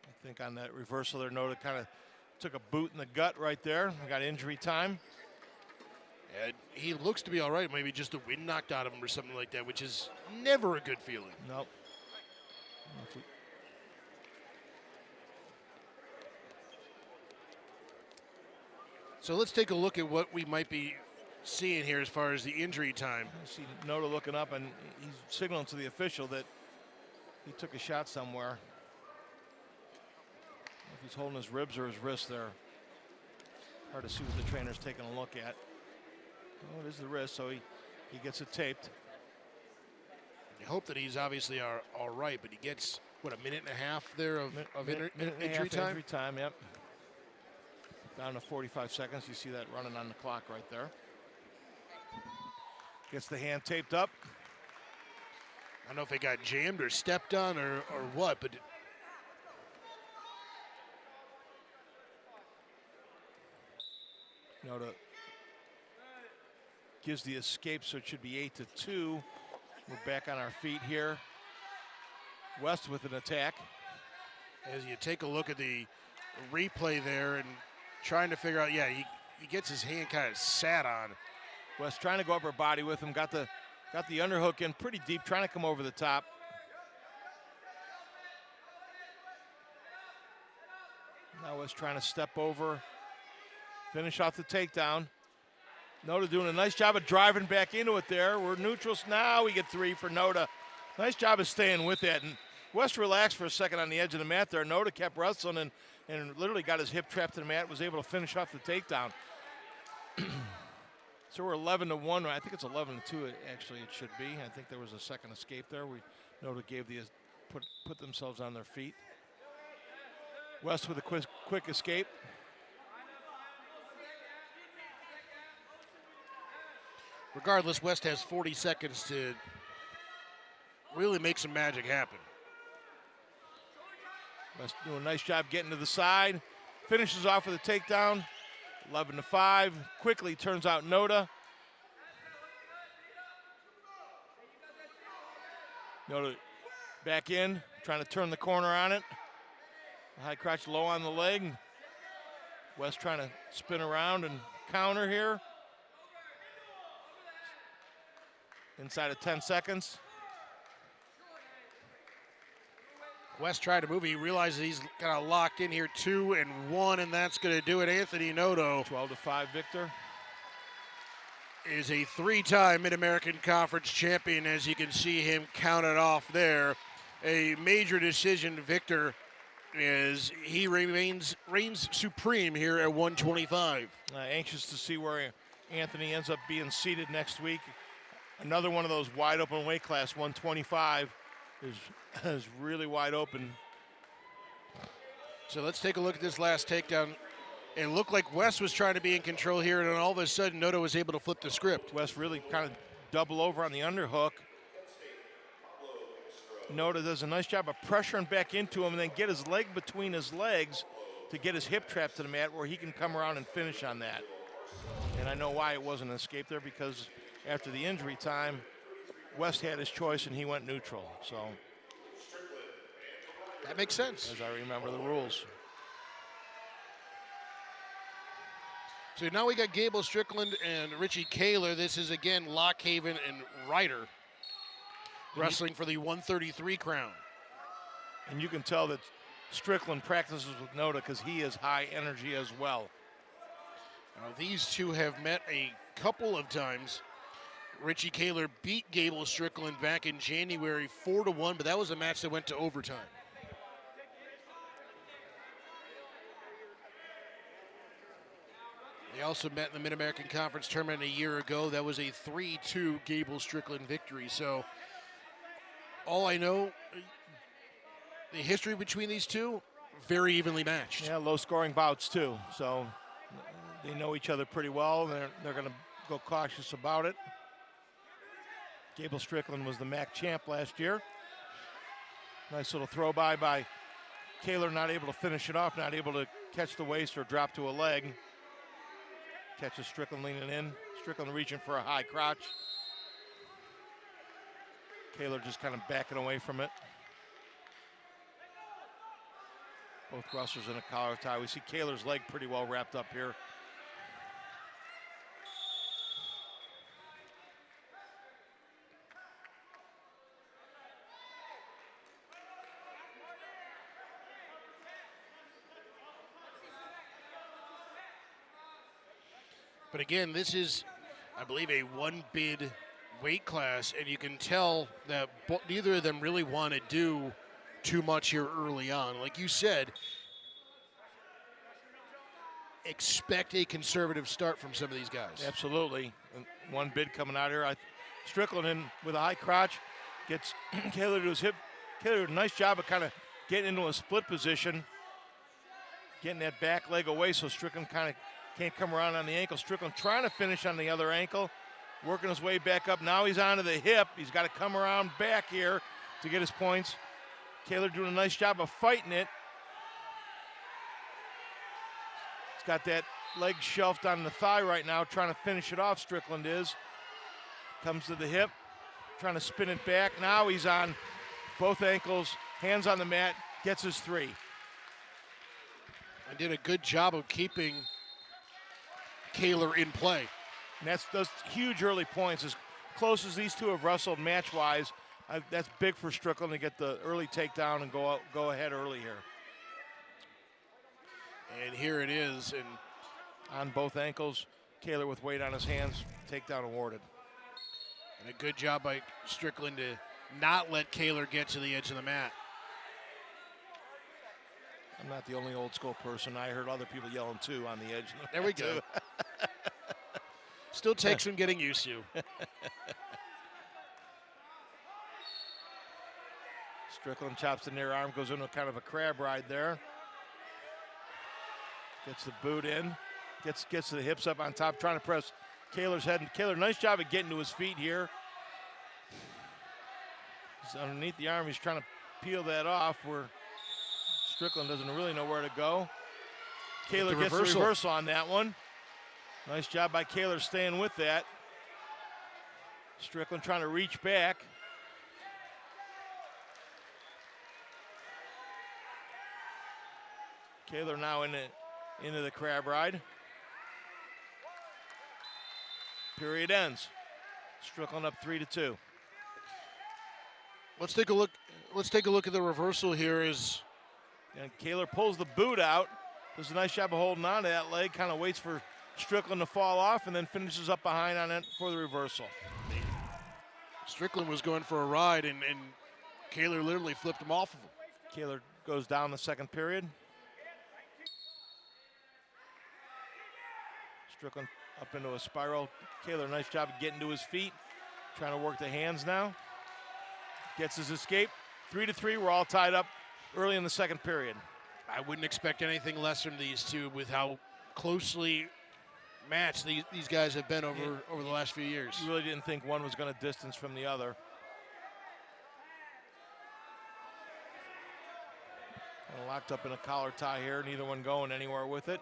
I think on that reversal there, Noto kind of took a boot in the gut right there. We got injury time. And he looks to be all right. Maybe just the wind knocked out of him or something like that, which is never a good feeling. Nope. So let's take a look at what we might be seeing here as far as the injury time. I see Noto looking up, and he's signaling to the official that he took a shot somewhere. If he's holding his ribs or his wrist there. Hard to see what the trainer's taking a look at. Oh, it is the wrist, so he gets it taped. You hope that he's obviously all right, but he gets, what, a minute and a half there of injury time? Injury time, yep. Down to 45 seconds. You see that running on the clock right there. Gets the hand taped up. I don't know if it got jammed or stepped on or what, but Noto gives the escape, so it should be 8-2. We're back on our feet here. West with an attack. As you take a look at the replay there and trying to figure out, yeah, he gets his hand kind of sat on. West trying to go upper body with him. Got the underhook in pretty deep, trying to come over the top. Now West trying to step over, finish off the takedown. Noto doing a nice job of driving back into it there. We're neutrals now. We get 3 for Noto. Nice job of staying with that. And West relaxed for a second on the edge of the mat there. Noda kept wrestling and literally got his hip trapped to the mat, was able to finish off the takedown. So we're 11-1. I think it's 11-2. Actually, it should be. I think there was a second escape there. Noda gave the put themselves on their feet. West with a quick escape. Regardless, West has 40 seconds to really make some magic happen. West doing a nice job getting to the side. Finishes off with a takedown. 11-5. Quickly turns out Noda. Noda back in, trying to turn the corner on it. High crotch low on the leg. West trying to spin around and counter here. Inside of 10 seconds. West tried to move. He realizes he's kind of locked in here, 2-1, and that's going to do it. Anthony Noto, 12-5 victor, is a 3-time Mid-American Conference champion, as you can see him counted off there. A major decision victor as he reigns supreme here at 125. Anxious to see where Anthony ends up being seated next week. Another one of those wide open weight class, 125. Is really wide open. So let's take a look at this last takedown. It looked like West was trying to be in control here, and then all of a sudden Noto was able to flip the script. West really kind of double over on the underhook. Noto does a nice job of pressuring back into him and then get his leg between his legs to get his hip trap to the mat where he can come around and finish on that. And I know why it wasn't an escape there, because after the injury time, West had his choice and he went neutral. So that makes sense, as I remember the rules. So now we got Gable Strickland and Richie Kaler. This is again Lockhaven and Ryder wrestling for the 133 crown. And you can tell that Strickland practices with Noda because he is high energy as well. Now, these two have met a couple of times. Richie Kaler beat Gable Strickland back in January 4-1, but that was a match that went to overtime. They also met in the Mid-American Conference tournament a year ago. That was a 3-2 Gable Strickland victory. So all I know, the history between these two, very evenly matched. Yeah, low-scoring bouts too. So they know each other pretty well. They're going to go cautious about it. Gable Strickland was the MAC champ last year. Nice little throw by Kaler, not able to finish it off, not able to catch the waist or drop to a leg. Catches Strickland leaning in. Strickland reaching for a high crotch. Kaler just kind of backing away from it. Both wrestlers in a collar tie. We see Kaler's leg pretty well wrapped up here. But again, this is, I believe, a one-bid weight class, and you can tell that neither of them really want to do too much here early on. Like you said, expect a conservative start from some of these guys. Absolutely. And one bid coming out here. Strickland in with a high crotch, gets Kaler to his hip. Kaler did a nice job of kind of getting into a split position, getting that back leg away so Strickland kind of can't come around on the ankle. Strickland trying to finish on the other ankle, working his way back up. Now he's onto the hip. He's got to come around back here to get his points. Kaler doing a nice job of fighting it. He's got that leg shelved on the thigh right now, trying to finish it off, Strickland is. Comes to the hip, trying to spin it back. Now he's on both ankles, hands on the mat, gets his three. And did a good job of keeping Kaler in play. And that's those huge early points. As close as these two have wrestled match-wise, that's big for Strickland to get the early takedown and go ahead early here. And here it is. And on both ankles, Kaler with weight on his hands, takedown awarded. And a good job by Strickland to not let Kaler get to the edge of the mat. I'm not the only old school person. I heard other people yelling too on the edge. There we go. Still takes some getting used to. Strickland chops the near arm, goes into kind of a crab ride there. Gets the boot in, gets the hips up on top, trying to press Kaler's head. And Kaler, nice job at getting to his feet here. He's underneath the arm. He's trying to peel that off where Strickland doesn't really know where to go. Kaler gets the reversal on that one. Nice job by Kaler staying with that. Strickland trying to reach back. Kaler now into the crab ride. Period ends. Strickland up 3-2. Let's take a look. Let's take a look at the reversal here. And Kaler pulls the boot out. Does a nice job of holding on to that leg. Kind of waits for Strickland to fall off and then finishes up behind on it for the reversal. Strickland was going for a ride and Kaler literally flipped him off of him. Kaler goes down the second period. Strickland up into a spiral. Kaler, nice job of getting to his feet. Trying to work the hands now. Gets his escape. 3-3, we're all tied up early in the second period. I wouldn't expect anything less from these two with how closely matched these guys have been over the last few years. You really didn't think one was going to distance from the other. Locked up in a collar tie here, neither one going anywhere with it.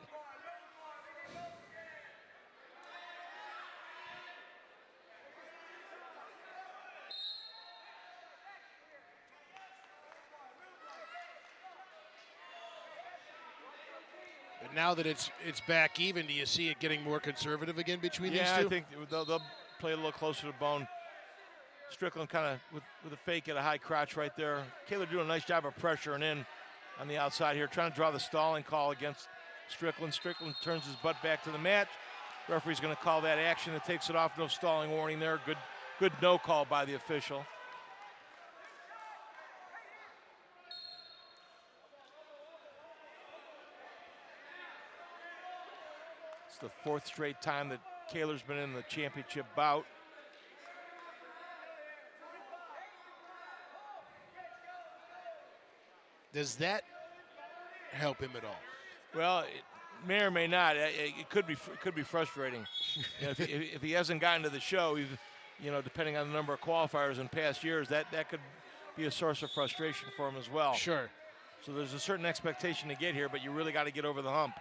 But now that it's back even, do you see it getting more conservative again between these two? Yeah, I think they'll play a little closer to bone. Strickland kind of with a fake at a high crotch right there. Kaler doing a nice job of pressuring in on the outside here, trying to draw the stalling call against Strickland. Strickland turns his butt back to the mat. Referee's going to call that action. It takes it off. No stalling warning there. Good no call by the official. It's the fourth straight time that Kaler's been in the championship bout. Does that help him at all? Well, it may or may not. It could be frustrating. You know, if he hasn't gotten to the show, depending on the number of qualifiers in past years, that could be a source of frustration for him as well. Sure. So there's a certain expectation to get here, but you really got to get over the hump.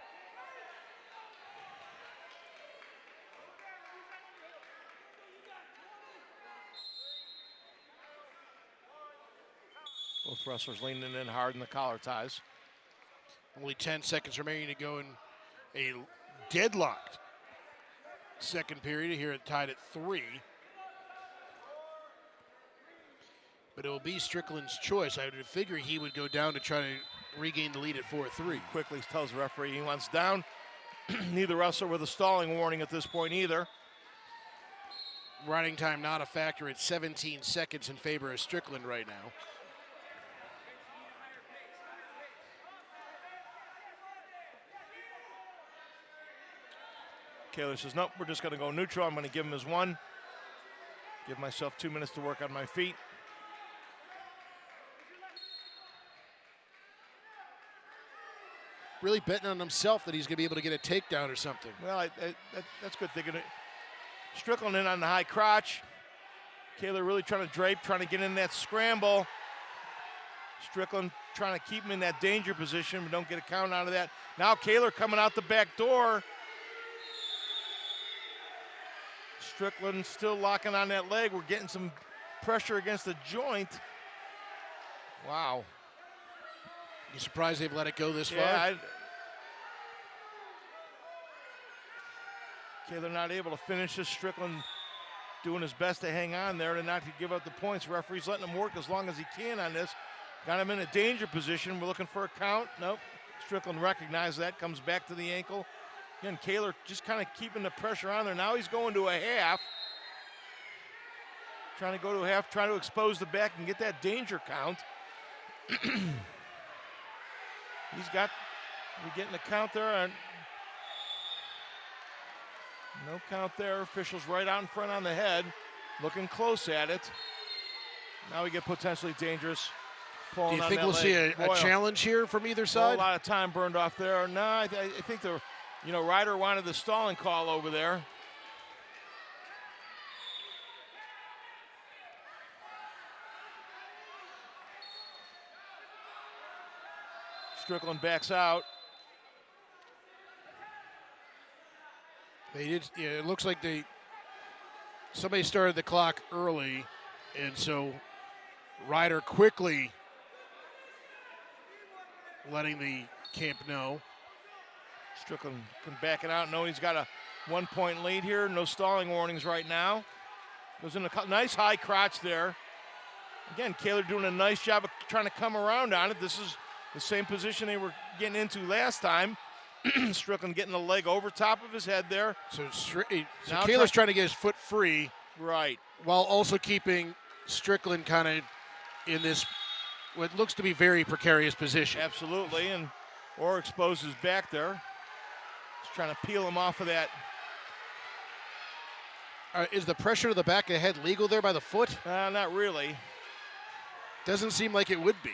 Both wrestlers leaning in hard in the collar ties. Only 10 seconds remaining to go in a deadlocked second period. Here it tied at 3. But it will be Strickland's choice. I would figure he would go down to try to regain the lead at 4-3. Quickly tells the referee he wants down. Neither wrestler with a stalling warning at this point either. Riding time not a factor at 17 seconds in favor of Strickland right now. Kaler says, nope, we're just going to go neutral. I'm going to give him his one. Give myself 2 minutes to work on my feet. Really betting on himself that he's going to be able to get a takedown or something. Well, that's good thinking. Strickland in on the high crotch. Kaler really trying to drape, trying to get in that scramble. Strickland trying to keep him in that danger position, but don't get a count out of that. Now Kaler coming out the back door. Strickland still locking on that leg. We're getting some pressure against the joint. Wow. You surprised they've let it go this far? Yeah. Kaler not able to finish this. Strickland doing his best to hang on there and not to give up the points. Referee's letting him work as long as he can on this. Got him in a danger position. We're looking for a count. Nope. Strickland recognized that. Comes back to the ankle. Again, Kaler just kind of keeping the pressure on there. Now he's going to a half. Trying to go to a half, trying to expose the back and get that danger count. we're getting a count there. No count there. Officials right out in front on the head, looking close at it. Now we get potentially dangerous. Do you think we'll see a challenge here from either side? A lot of time burned off there. No, I think Ryder wanted the stalling call over there. Strickland backs out. They did. Yeah, it looks like somebody started the clock early, and so Ryder quickly letting the camp know. Strickland can back it out, knowing he's got a 1-point lead here. No stalling warnings right now. Goes in a nice high crotch there. Again, Kaler doing a nice job of trying to come around on it. This is the same position they were getting into last time. Strickland getting the leg over top of his head there. So Kaler's trying to get his foot free. Right. While also keeping Strickland kind of in this, what looks to be very precarious position. Absolutely, or expose his back there. He's trying to peel him off of that. Is the pressure to the back of the head legal there by the foot? Not really. Doesn't seem like it would be.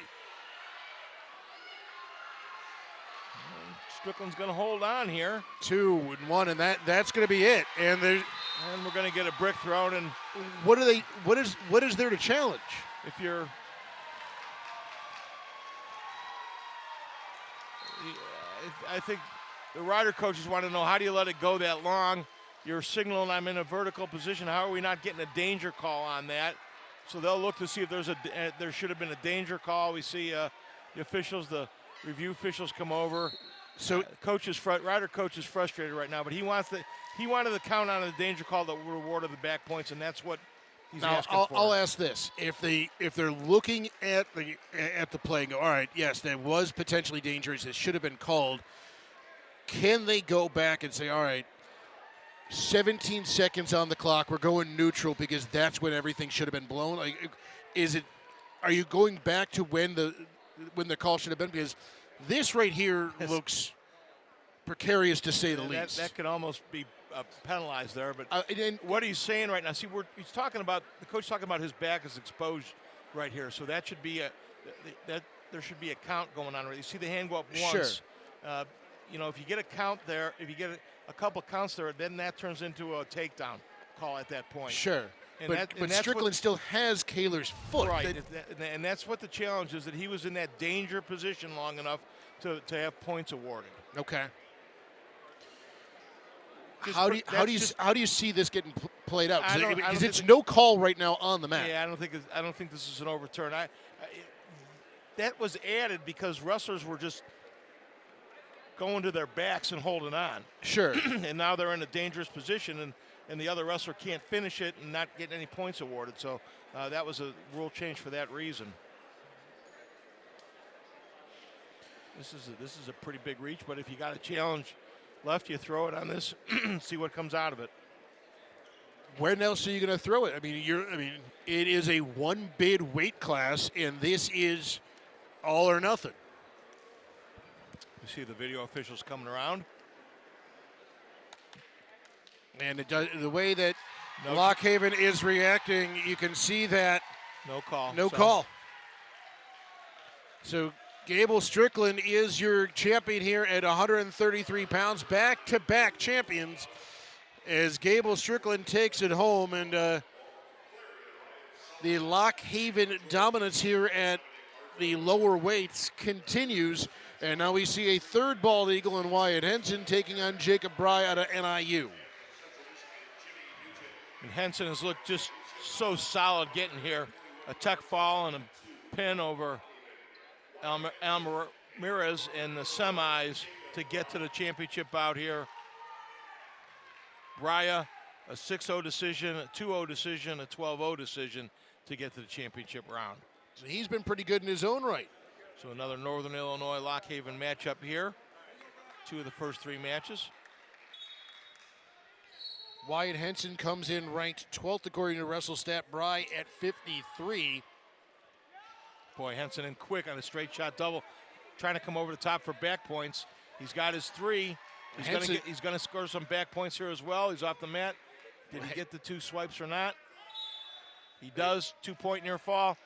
Strickland's going to hold on here. 2-1, and that's going to be it. And we're going to get a brick thrown. And what is there to challenge? If you're, I think the Ryder coaches want to know, how do you let it go that long? You're signaling I'm in a vertical position. How are we not getting a danger call on that? So they'll look to see if there should have been a danger call. We see the review officials come over. So Ryder coach is frustrated right now, but he wanted the count on a danger call that would reward the back points, and that's what he's asking for. I'll ask this: if they're looking at the play and go, all right, yes, that was potentially dangerous. It should have been called. Can they go back and say, all right, 17 seconds on the clock, we're going neutral because that's when everything should have been blown? Like, are you going back to when the call should have been? Because this right here looks precarious to say the least. That could almost be penalized there. But what he's saying right now, see, the coach talking about his back is exposed right here. So that should be there should be a count going on. You see the hand go up once. Sure. If you get a count there, if you get a couple counts there, then that turns into a takedown call at that point. Sure. But Strickland still has Kaler's foot. Right, and that's what the challenge is, that he was in that danger position long enough to have points awarded. Okay. How do you see this getting played out? Because it's no call right now on the mat. Yeah, I don't think this is an overturn. That was added because wrestlers were just going to their backs and holding on. Sure. And now they're in a dangerous position, and the other wrestler can't finish it and not get any points awarded. So that was a rule change for that reason. This is a pretty big reach, but if you got a challenge left, you throw it on this, see what comes out of it. Where else are you going to throw it? It is a one bid weight class, and this is all or nothing. You see the video officials coming around. And the way that Lock Haven is reacting, you can see that. No call. No call. So Gable Strickland is your champion here at 133 pounds. Back-to-back champions as Gable Strickland takes it home. And the Lock Haven dominance here at the lower weights continues. And now we see a third bald eagle in Wyatt Henson taking on Jacob Bry out of NIU. And Henson has looked just so solid getting here. A tech fall and a pin over Al Ramirez in the semis to get to the championship bout here. Brya, a 6-0 decision, a 2-0 decision, a 12-0 decision to get to the championship round. So he's been pretty good in his own right. So another Northern Illinois Lock Haven matchup here. 2 of the first 3 matches. Wyatt Henson comes in ranked 12th according to WrestleStat. Bry at 53. Boy, Henson in quick on a straight shot double. trying to come over the top for back points. He's got his three. He's going to score some back points here as well. He's off the mat. Did he get the 2 swipes or not? He does. 2-point near fall.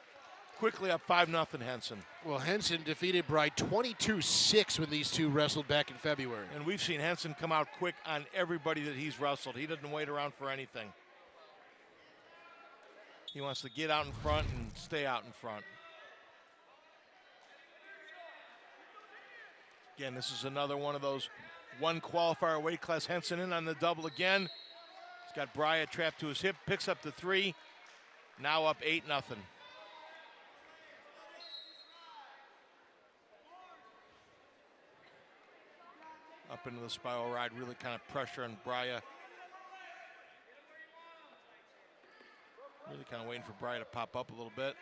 Quickly up 5-0 Henson. Well, Henson defeated Bry 22-6 when these two wrestled back in February. And we've seen Henson come out quick on everybody that he's wrestled. He doesn't wait around for anything. He wants to get out in front and stay out in front. Again, this is another one of those one qualifier weight class. Henson in on the double again. He's got Bryant trapped to his hip, picks up the 3. Now up 8-0. Up into the spiral ride, really kind of pressure on Bryant. Really kind of waiting for Bryant to pop up a little bit.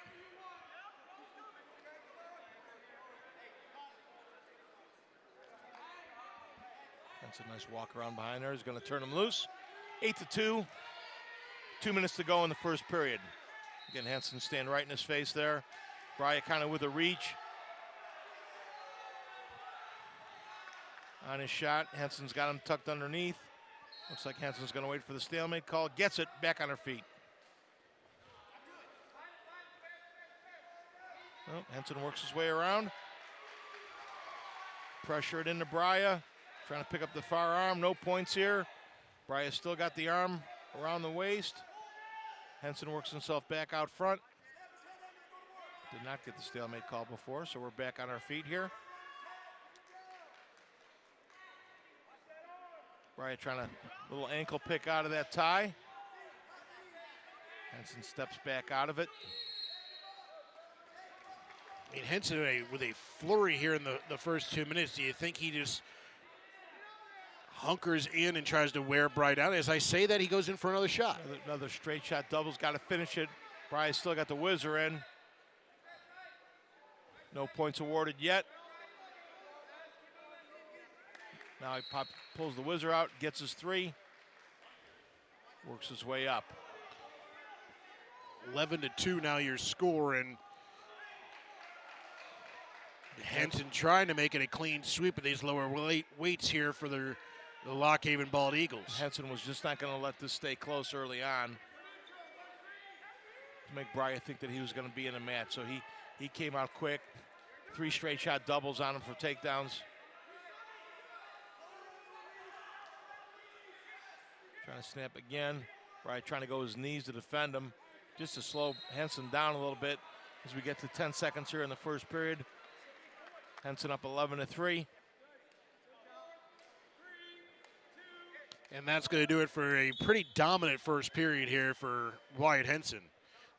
That's a nice walk around behind there. He's going to turn him loose. 8-2. 2 minutes to go in the first period. Again, Henson staying right in his face there. Bryant kind of with a reach. On his shot, Henson's got him tucked underneath. Looks like Henson's going to wait for the stalemate call. Gets it, back on her feet. Well, Henson works his way around. Pressure it into Bryant. Trying to pick up the far arm. No points here. Bryant still got the arm around the waist. Henson works himself back out front. Did not get the stalemate call before, so we're back on our feet here. Bryant trying a little ankle pick out of that tie. Henson steps back out of it. I mean, Henson with a flurry here in the first 2 minutes. Do you think he just hunkers in and tries to wear Bry down? As I say that, he goes in for another shot. Another straight shot doubles, got to finish it. Bry's still got the whizzer in. No points awarded yet. Now he pulls the whizzer out, gets his 3. Works his way up. 11-2 now your score, and Henson trying to make it a clean sweep of these lower weights here for the Lock Haven Bald Eagles. Henson was just not going to let this stay close early on to make Bryant think that he was going to be in a match. So he came out quick. 3 straight shot doubles on him for takedowns. Trying to snap again. Bryant trying to go his knees to defend him, just to slow Henson down a little bit as we get to 10 seconds here in the first period. Henson up 11-3. And that's going to do it for a pretty dominant first period here for Wyatt Henson.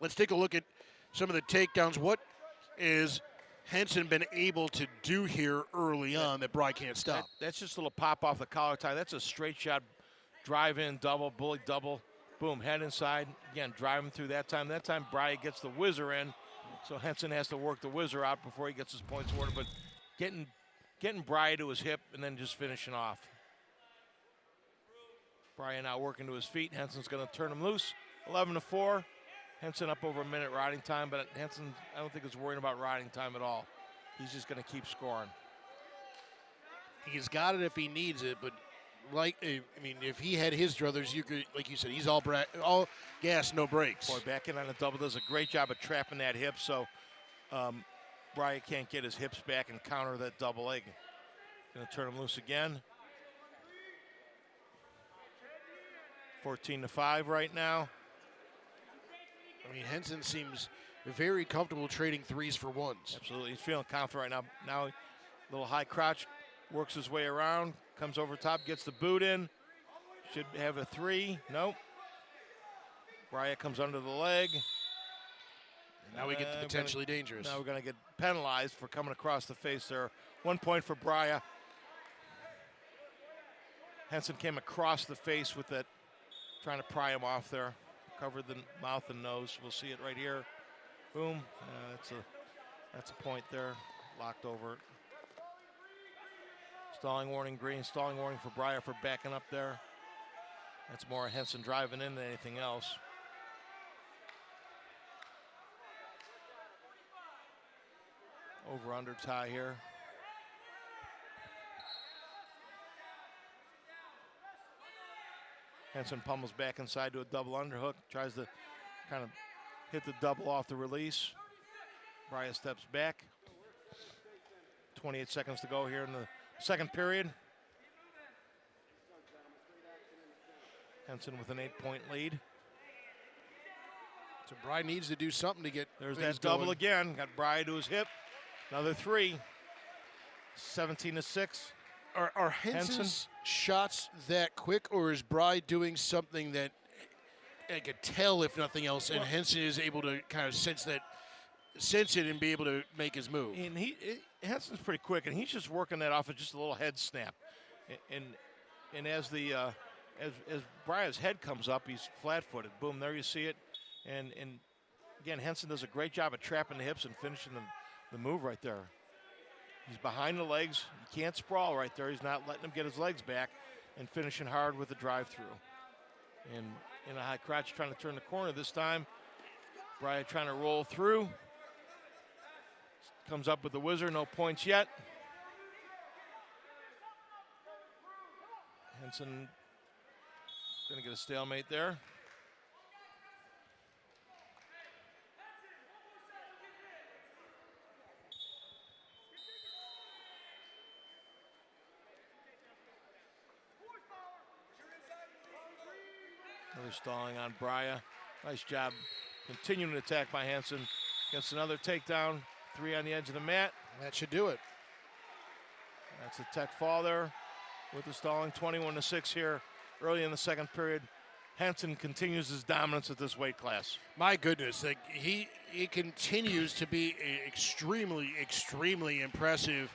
Let's take a look at some of the takedowns. What is Henson been able to do here early on that Bry can't stop? That's just a little pop off the collar tie. That's a straight shot, drive in, double, bully double. Boom, head inside. Again, driving through that time. That time, Bry gets the whizzer in. So Henson has to work the whizzer out before he gets his points awarded. But getting Bry to his hip and then just finishing off. Bryant now working to his feet. Henson's going to turn him loose. 11-4. Henson up over a minute riding time, but Henson, I don't think is worrying about riding time at all. He's just going to keep scoring. He's got it if he needs it, but if he had his druthers, you could, like you said, he's all gas, no brakes. Boy, back in on a double does a great job of trapping that hip, so Bryant can't get his hips back and counter that double leg. Going to turn him loose again. 14-5 right now. I mean, Henson seems very comfortable trading 3s for 1s. Absolutely, he's feeling confident right now. Now, a little high crouch, works his way around, comes over top, gets the boot in. Should have a 3. Nope. Bryant comes under the leg. And now we get potentially dangerous. Now we're going to get penalized for coming across the face there. 1 point for Bryant. Henson came across the face with that, trying to pry him off there. Covered the mouth and nose. We'll see it right here. Boom. That's a point there. Locked over it. Stalling warning green. Stalling warning for Bryant for backing up there. That's more Henson driving in than anything else. Over under tie here. Henson pummels back inside to a double underhook, tries to kind of hit the double off the release. Brya steps back. 28 seconds to go here in the second period. Henson with an 8-point lead. So Brya needs to do something to get. There's that double again. Got Brya to his hip. Another three. 17-6. Are Henson's shots that quick, or is Brya doing something that I could tell, if nothing else, and Henson is able to kind of sense it and be able to make his move? And Henson's pretty quick, and he's just working that off of just a little head snap. And as the as Brya's head comes up, he's flat-footed. Boom, there you see it. And again, Henson does a great job of trapping the hips and finishing the move right there. He's behind the legs. You can't sprawl right there. He's not letting him get his legs back and finishing hard with the drive-through. And in a high crotch, trying to turn the corner this time. Brya trying to roll through. Comes up with the whizzer, no points yet. Henson going to get a stalemate there. Another stalling on Brya. Nice job continuing to attack by Henson. Gets another takedown. 3 on the edge of the mat. That should do it. That's a tech fall there with the stalling. 21-6 here early in the second period. Henson continues his dominance at this weight class. My goodness, like he continues to be extremely impressive.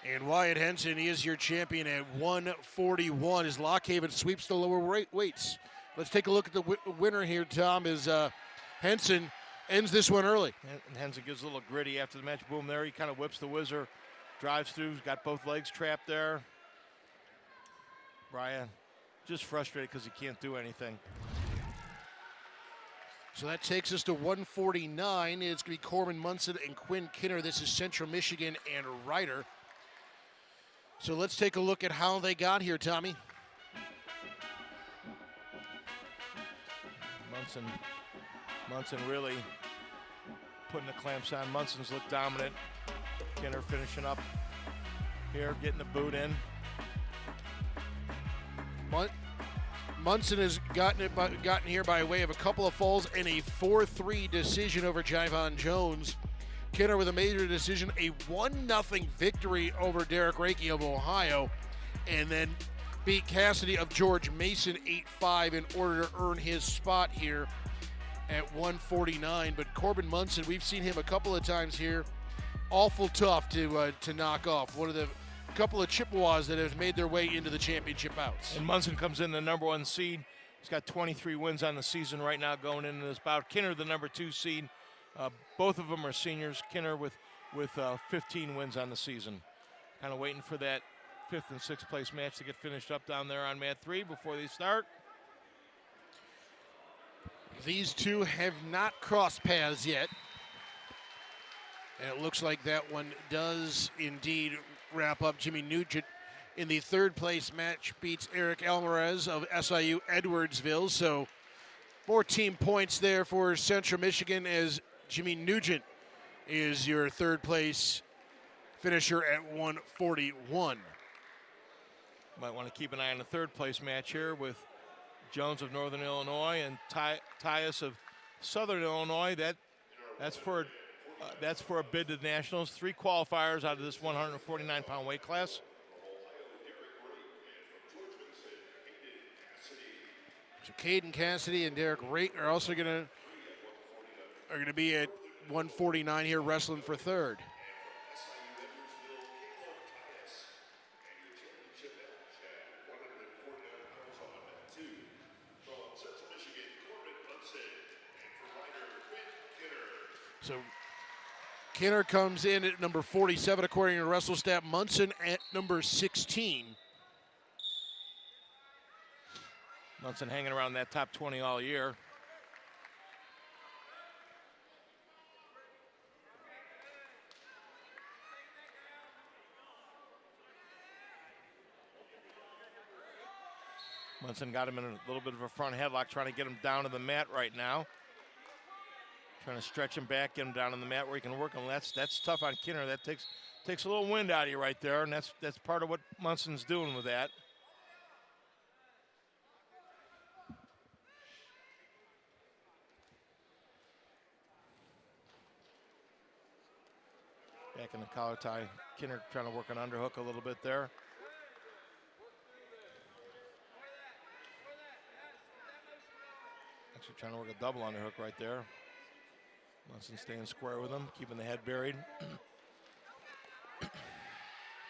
And Wyatt Henson, he is your champion at 141 as Lockhaven sweeps the lower weights. Let's take a look at the winner here, Tom, as Henson ends this one early. And Henson gives a little gritty after the match. Boom, there he kind of whips the whizzer, drives through, got both legs trapped there. Brya just frustrated because he can't do anything. So that takes us to 149. It's going to be Corbin Munson and Quinn Kinner. This is Central Michigan and Ryder. So let's take a look at how they got here, Tommy. Munson really putting the clamps on. Munson's looked dominant. Kinner finishing up here, getting the boot in. Munson has gotten here by way of a couple of falls and a 4-3 decision over Javon Jones. Kinner with a major decision, a 1-0 victory over Derek Reiki of Ohio, and then beat Cassidy of George Mason 8-5 in order to earn his spot here at 149. But Corbin Munson, we've seen him a couple of times here. Awful tough to knock off. One of the couple of Chippewas that have made their way into the championship bouts. And Munson comes in the number 1 seed. He's got 23 wins on the season right now going into this bout. Kinner, the number 2 seed. Both of them are seniors. Kinner with 15 wins on the season. Kind of waiting for that 5th and 6th place match to get finished up down there on mat 3 before they start. These two have not crossed paths yet. And it looks like that one does indeed wrap up. Jimmy Nugent in the 3rd place match beats Eric Alvarez of SIU Edwardsville. So 14 points there for Central Michigan as Jimmy Nugent is your 3rd place finisher at 141. Might want to keep an eye on the 3rd place match here with Jones of Northern Illinois and Tyus of Southern Illinois. That's for a bid to the Nationals. 3 qualifiers out of this 149-pound weight class. So Caden Cassidy and Derek Rake are also going to be at 149 here, wrestling for 3rd. So Kinner comes in at number 47 according to WrestleStat. Munson at number 16. Munson hanging around that top 20 all year. Munson got him in a little bit of a front headlock, trying to get him down to the mat right now. Trying to stretch him back, get him down on the mat where he can work him. That's tough on Kinner. That takes a little wind out of you right there, and that's part of what Munson's doing with that. Back in the collar tie. Kinner trying to work an underhook a little bit there. Actually trying to work a double underhook right there. Munson staying square with him, keeping the head buried.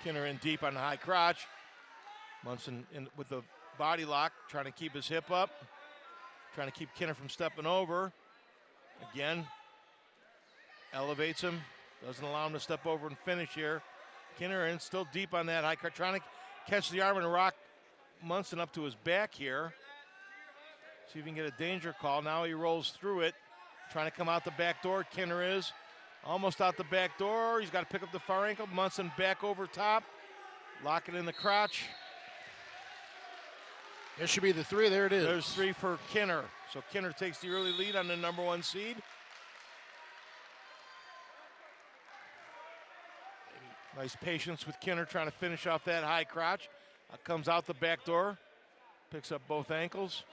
Kinner in deep on the high crotch. Munson in with the body lock, trying to keep his hip up. Trying to keep Kinner from stepping over. Again, elevates him. Doesn't allow him to step over and finish here. Kinner in still deep on that high crotch, trying to catch the arm and rock Munson up to his back here. See if he can get a danger call. Now he rolls through it. Trying to come out the back door. Kinner is almost out the back door. He's got to pick up the far ankle. Munson back over top. Lock it in the crotch. There should be the 3. There it is. There's 3 for Kinner. So Kinner takes the early lead on the #1 seed. Nice patience with Kinner trying to finish off that high crotch. Comes out the back door. Picks up both ankles.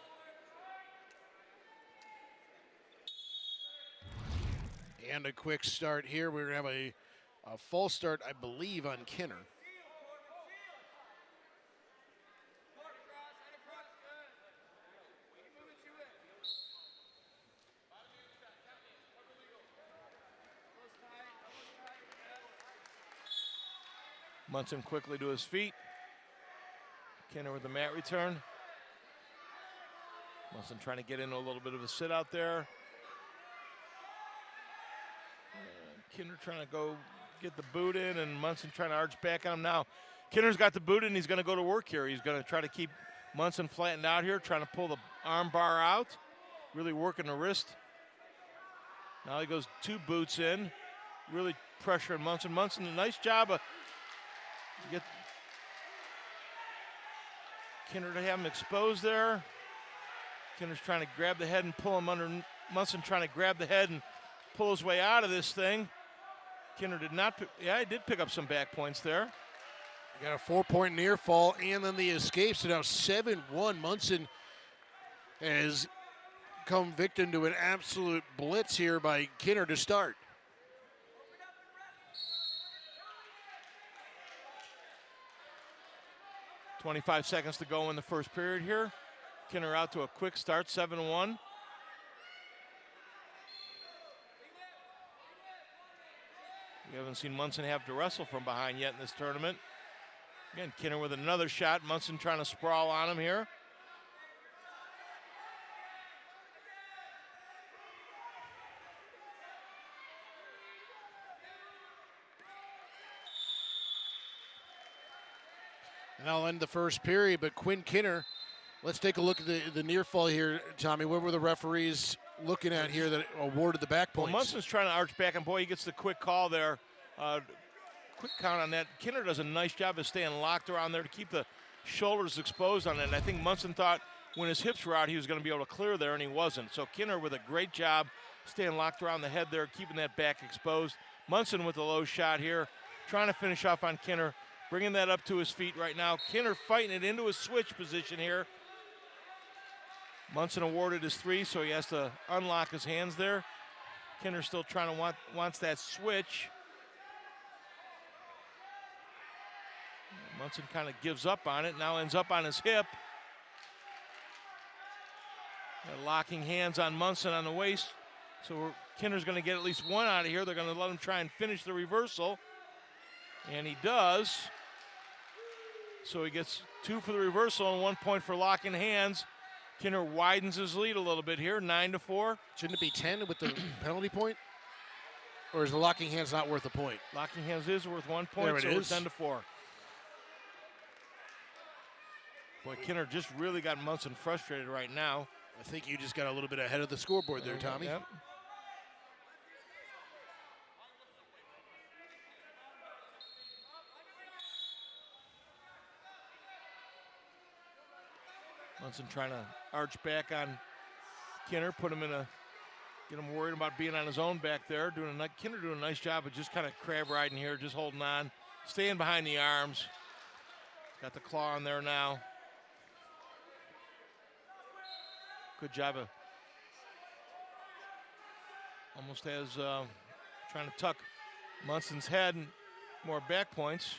And a quick start here. We're going to have a false start, I believe, on Kinner. Munson quickly to his feet. Kinner with the mat return. Munson trying to get in a little bit of a sit out there. Kinner trying to go get the boot in, and Munson trying to arch back on him now. Kinner's got the boot in. He's going to go to work here. He's going to try to keep Munson flattened out here, trying to pull the arm bar out, really working the wrist. Now he goes 2 boots in, really pressuring Munson. Munson, a nice job of get Kinner to have him exposed there. Kinner's trying to grab the head and pull him under. Munson trying to grab the head and pull his way out of this thing. Kinner did not, he did pick up some back points there. Got a 4-point near fall and then the escape. So now 7-1. Munson has come victim to an absolute blitz here by Kinner to start. .25 seconds to go in the first period here. Kinner out to a quick start, 7-1. We haven't seen Munson have to wrestle from behind yet in this tournament. Again, Kinner with another shot. Munson trying to sprawl on him here. And I'll end the first period, but Quinn Kinner, let's take a look at the near fall here, Tommy. What were the referees looking at here that awarded the back points? Well, Munson's trying to arch back, and boy, he gets the quick call there. Quick count on that. Kinner does a nice job of staying locked around there to keep the shoulders exposed on it. And I think Munson thought when his hips were out, he was going to be able to clear there, and he wasn't. So Kinner with a great job staying locked around the head there, keeping that back exposed. Munson with a low shot here, trying to finish off on Kinner, bringing that up to his feet right now. Kinner fighting it into a switch position here. Munson awarded his 3, so he has to unlock his hands there. Kinner still trying to wants that switch. Munson kind of gives up on it, now ends up on his hip. They're locking hands on Munson on the waist. So Kinner's going to get at least 1 out of here. They're going to let him try and finish the reversal. And he does. So he gets 2 for the reversal and 1 point for locking hands. Kinner widens his lead a little bit here, 9-4. Shouldn't it be 10 with the penalty point? Or is the locking hands not worth a point? Locking hands is worth 1 point, so it's 10-4. Boy, Kinner just really got Munson frustrated right now. I think you just got a little bit ahead of the scoreboard there, Tommy. Yep. Munson trying to arch back on Kinner, get him worried about being on his own back there. Kinner doing a nice job of just kind of crab riding here, just holding on, staying behind the arms. Got the claw on there now. Good job of almost has trying to tuck Munson's head and more back points.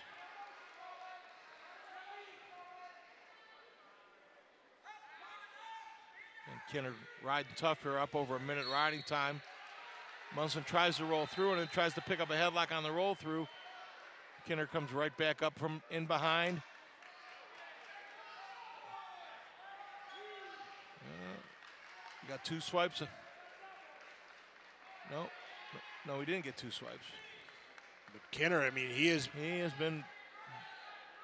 And Kinner riding tough here, up over a minute riding time. Munson tries to roll through and then tries to pick up a headlock on the roll through. Kinner comes right back up from in behind. You got 2 swipes. No, he didn't get 2 swipes. But Kinner, I mean, he has been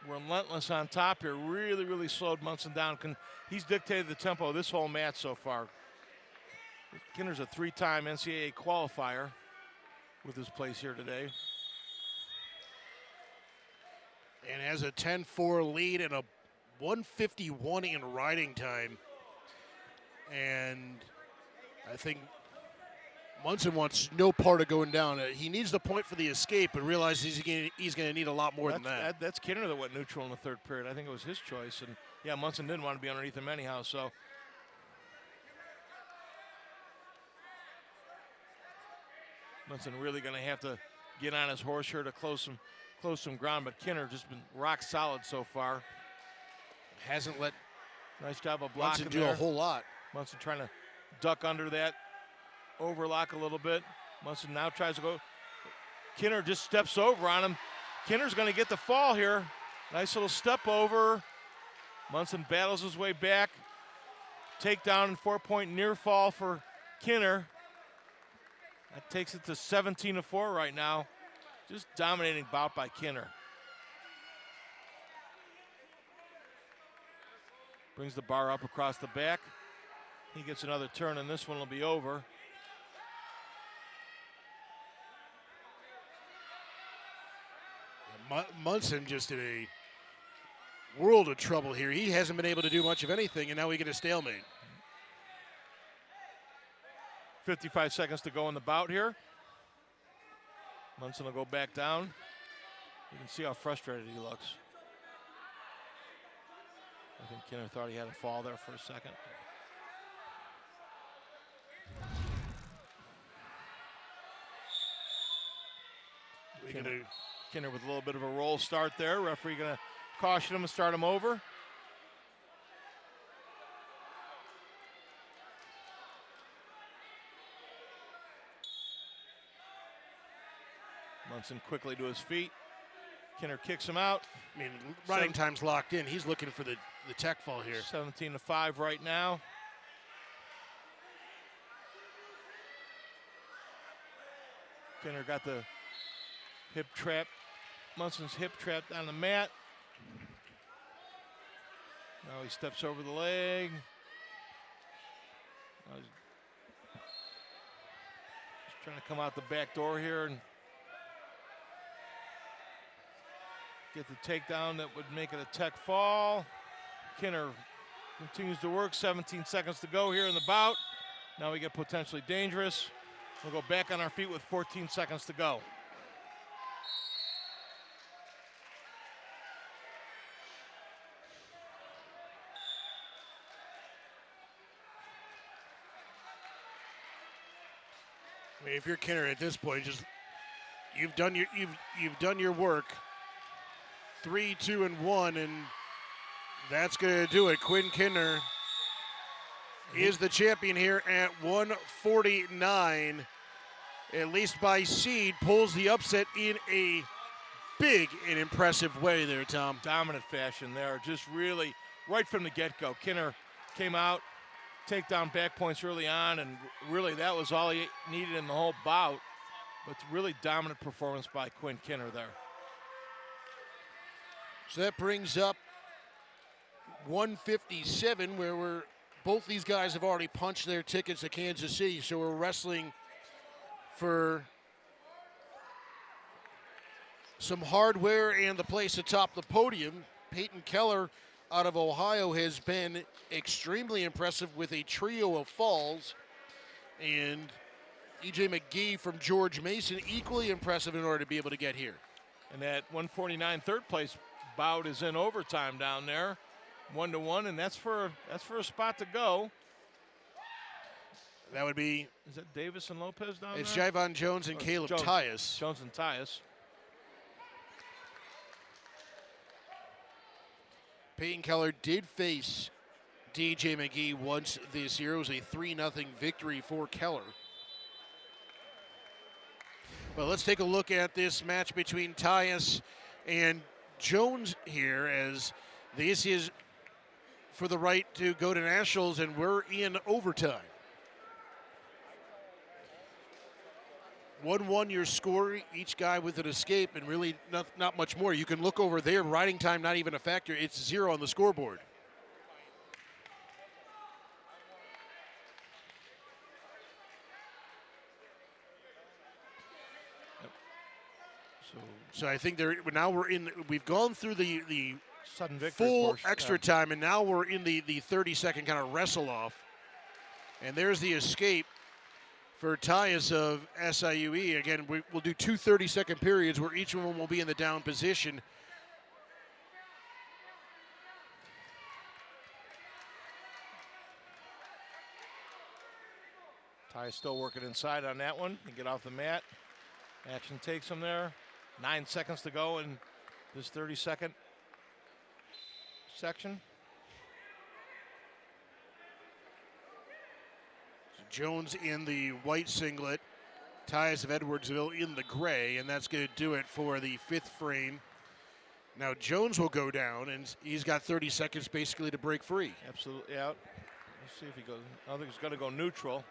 relentless on top here. Really, really slowed Munson down. He's dictated the tempo of this whole match so far. Kinner's a 3-time NCAA qualifier with his place here today. And has a 10-4 lead and a 151 in riding time. And I think Munson wants no part of going down. He needs the point for the escape, but realizes he's going to need a lot more than that. That's Kinner that went neutral in the 3rd period. I think it was his choice. And, yeah, Munson didn't want to be underneath him anyhow. So Munson really going to have to get on his horse here to close some ground. But Kinner just been rock solid so far. Hasn't let nice job of blocking Munson do there. a whole lot. Munson trying to duck under that overlock a little bit. Munson now tries to go. Kinner just steps over on him. Kinner's going to get the fall here. Nice little step over. Munson battles his way back. Takedown and 4-point near fall for Kinner. That takes it to 17-4 right now. Just dominating bout by Kinner. Brings the bar up across the back. He gets another turn, and this one will be over. Munson just in a world of trouble here. He hasn't been able to do much of anything, and now we get a stalemate. 55 seconds to go in the bout here. Munson will go back down. You can see how frustrated he looks. I think Kinner thought he had a fall there for a second. Kinner with a little bit of a roll start there. Referee going to caution him and start him over. Munson quickly to his feet. Kinner kicks him out. I mean, riding time's locked in. He's looking for the tech fall here. 17-5 right now. Kinner got the hip trap. Munson's hip trapped on the mat. Now he steps over the leg. He's trying to come out the back door here and get the takedown that would make it a tech fall. Kinner continues to work. 17 seconds to go here in the bout. Now we get potentially dangerous. We'll go back on our feet with 14 seconds to go. I mean, if you're Kinner at this point, just you've done your work. 3, 2, and 1, and that's going to do it. Quinn Kinner is the champion here at 149. At least by seed, pulls the upset in a big and impressive way there, Tom. Dominant fashion there, just really right from the get-go. Kinner came out, takedown back points early on, and really that was all he needed in the whole bout. But really dominant performance by Quinn Kinner there. So that brings up 157, where both these guys have already punched their tickets to Kansas City. So we're wrestling for some hardware and the place atop the podium. Peyton Keller out of Ohio has been extremely impressive with a trio of falls. And E.J. McGee from George Mason, equally impressive in order to be able to get here. And that 149 third place bout is in overtime down there, 1-1, and that's for a spot to go. That would be. Is that Davis and Lopez down it's there? It's Javon Jones and Caleb Tyus. Jones and Tyus. Peyton Keller did face DJ McGee once this year. It was a 3-0 victory for Keller. But let's take a look at this match between Tyus and Jones here, as this is for the right to go to nationals, and we're in overtime. 1-1 your score, each guy with an escape, and really not much more. You can look over there, riding time not even a factor. It's 0 on the scoreboard. So I think we've gone through the sudden victory full portion, extra time, and now we're in the 30-second kind of wrestle off. And there's the escape for Tyus of SIUE. Again, we'll do 2 30-second periods where each one will be in the down position. Tyus still working inside on that one. He get off the mat. Action takes him there. 9 seconds to go in this 30-second section. Jones in the white singlet, Tyus of Edwardsville in the gray, and that's going to do it for the 5th frame. Now Jones will go down, and he's got 30 seconds basically to break free. Absolutely out. Let's see if he goes. I think he's going to go neutral.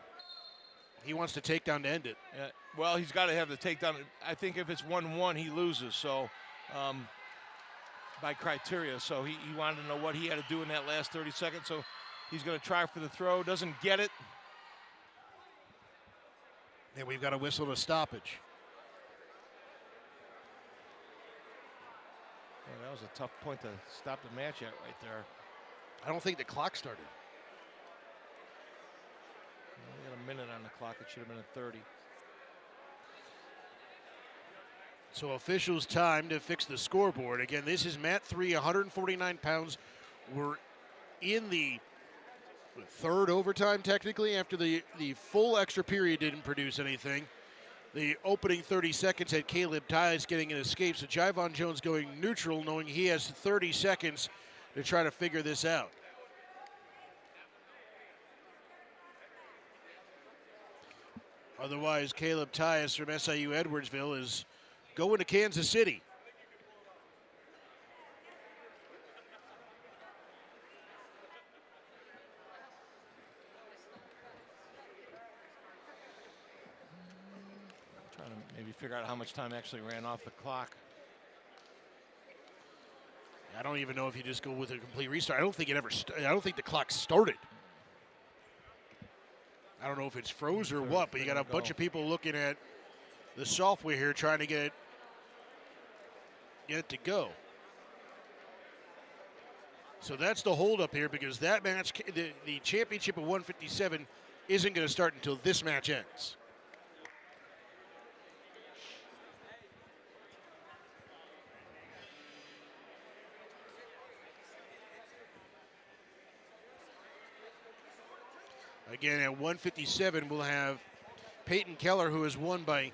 He wants to take down to end it. Yeah, well, he's got to have the takedown. I think if it's 1-1, he loses. So, by criteria, so he wanted to know what he had to do in that last 30 seconds. So, he's going to try for the throw. Doesn't get it. And we've got a whistle to stoppage. Yeah, that was a tough point to stop the match at right there. I don't think the clock started. We got a minute on the clock. It should have been at 30. So officials time to fix the scoreboard. Again, this is mat 3, 149 pounds. We're in the 3rd overtime technically after the full extra period didn't produce anything. The opening 30 seconds had Caleb Tyus getting an escape. So Javon Jones going neutral, knowing he has 30 seconds to try to figure this out. Otherwise, Caleb Tyus from SIU Edwardsville is going to Kansas City. Trying to maybe figure out how much time actually ran off the clock. I don't even know if you just go with a complete restart. I don't think I don't think the clock started. I don't know if it's froze or what, but you got a bunch of people looking at the software here trying to get it to go. So that's the holdup here, because that match, the championship of 157, isn't going to start until this match ends. Again, at 157, we'll have Peyton Keller, who has won by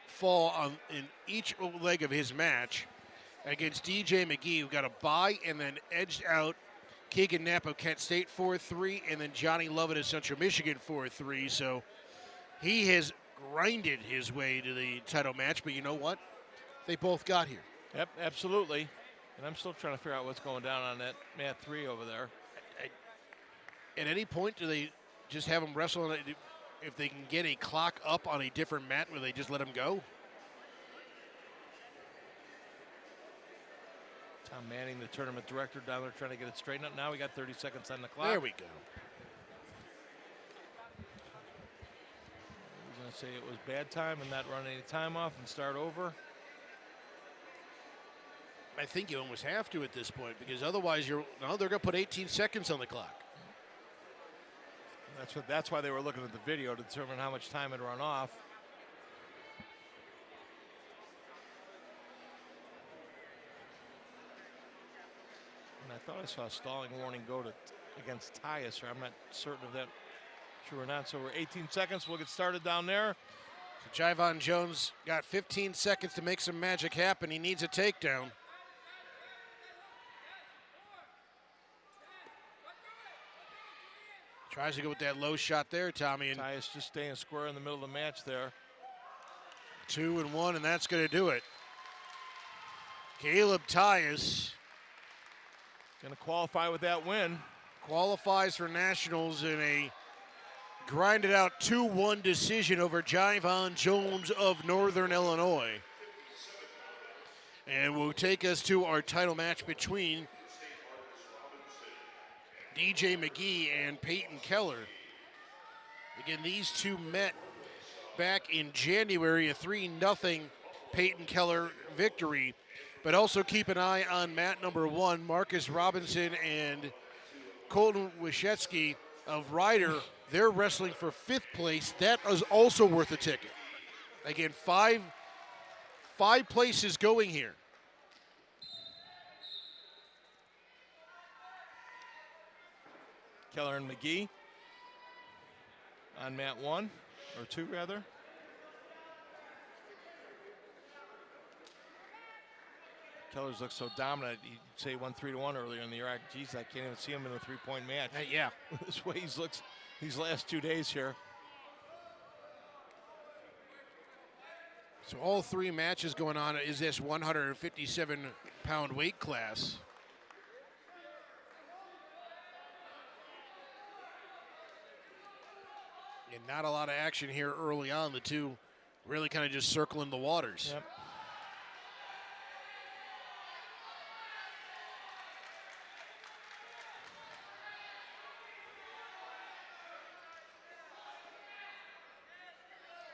fall in each leg of his match, against DJ McGee, who got a bye and then edged out Keegan Knapp of Kent State 4-3, and then Johnny Lovett of Central Michigan 4-3. So he has grinded his way to the title match, but you know what? They both got here. Yep, absolutely. And I'm still trying to figure out what's going down on that mat 3 over there. At any point, do they just have them wrestle? If they can get a clock up on a different mat, will they just let them go? Tom Manning, the tournament director, down there trying to get it straightened up. Now we got 30 seconds on the clock. There we go. We're going to say it was bad time and not run any time off and start over. I think you almost have to at this point because otherwise they're going to put 18 seconds on the clock. That's why they were looking at the video to determine how much time had run off. And I thought I saw a stalling warning go against Tyus, or I'm not certain of that true or not. So we're 18 seconds. We'll get started down there. So Jyvon Jones got 15 seconds to make some magic happen. He needs a takedown. Tries to go with that low shot there, Tommy. And Tyus just staying square in the middle of the match there. 2-1, and that's going to do it. Caleb Tyus going to qualify with that win. Qualifies for nationals in a grinded out 2-1 decision over Jyvon Jones of Northern Illinois. And will take us to our title match between DJ McGee and Peyton Keller. Again, these two met back in January, a 3-0 Peyton Keller victory. But also keep an eye on mat number 1, Marcus Robinson and Colton Wyshetsky of Ryder. They're wrestling for 5th place. That is also worth a ticket. Again, five places going here. Keller and McGee on mat 1, or 2 rather. Keller's looked so dominant. You'd say 1 3-1 earlier in the year. Geez, I can't even see him in a 3-point match. Yeah. This way he's looked these last 2 days here. So all 3 matches going on is this 157-pound weight class. And not a lot of action here early on. The two really kind of just circling the waters. Yep.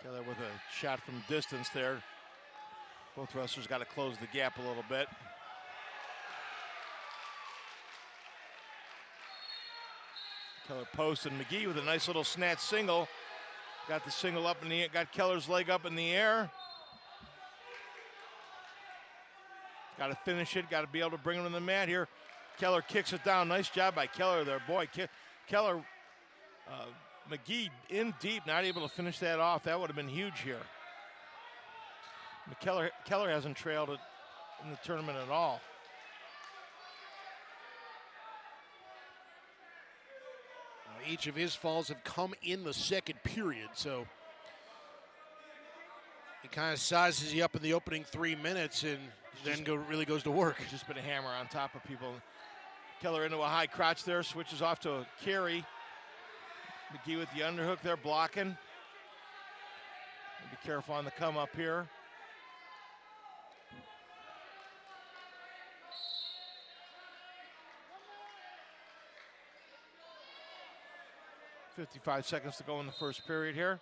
Keller with a shot from distance there. Both wrestlers got to close the gap a little bit. Keller post and McGee with a nice little snatch single. Got the single up in the air, got Keller's leg up in the air. Got to finish it, got to be able to bring him to the mat here. Keller kicks it down. Nice job by Keller there. Boy, Keller, McGee in deep, not able to finish that off. That would have been huge here. Keller hasn't trailed it in the tournament at all. Each of his falls have come in the second period, so he kind of sizes you up in the opening 3 minutes and then really goes to work. Just been a hammer on top of people. Keller into a high crotch there, switches off to a carry. McGee with the underhook there, blocking. Be careful on the come up here. .55 seconds to go in the first period here.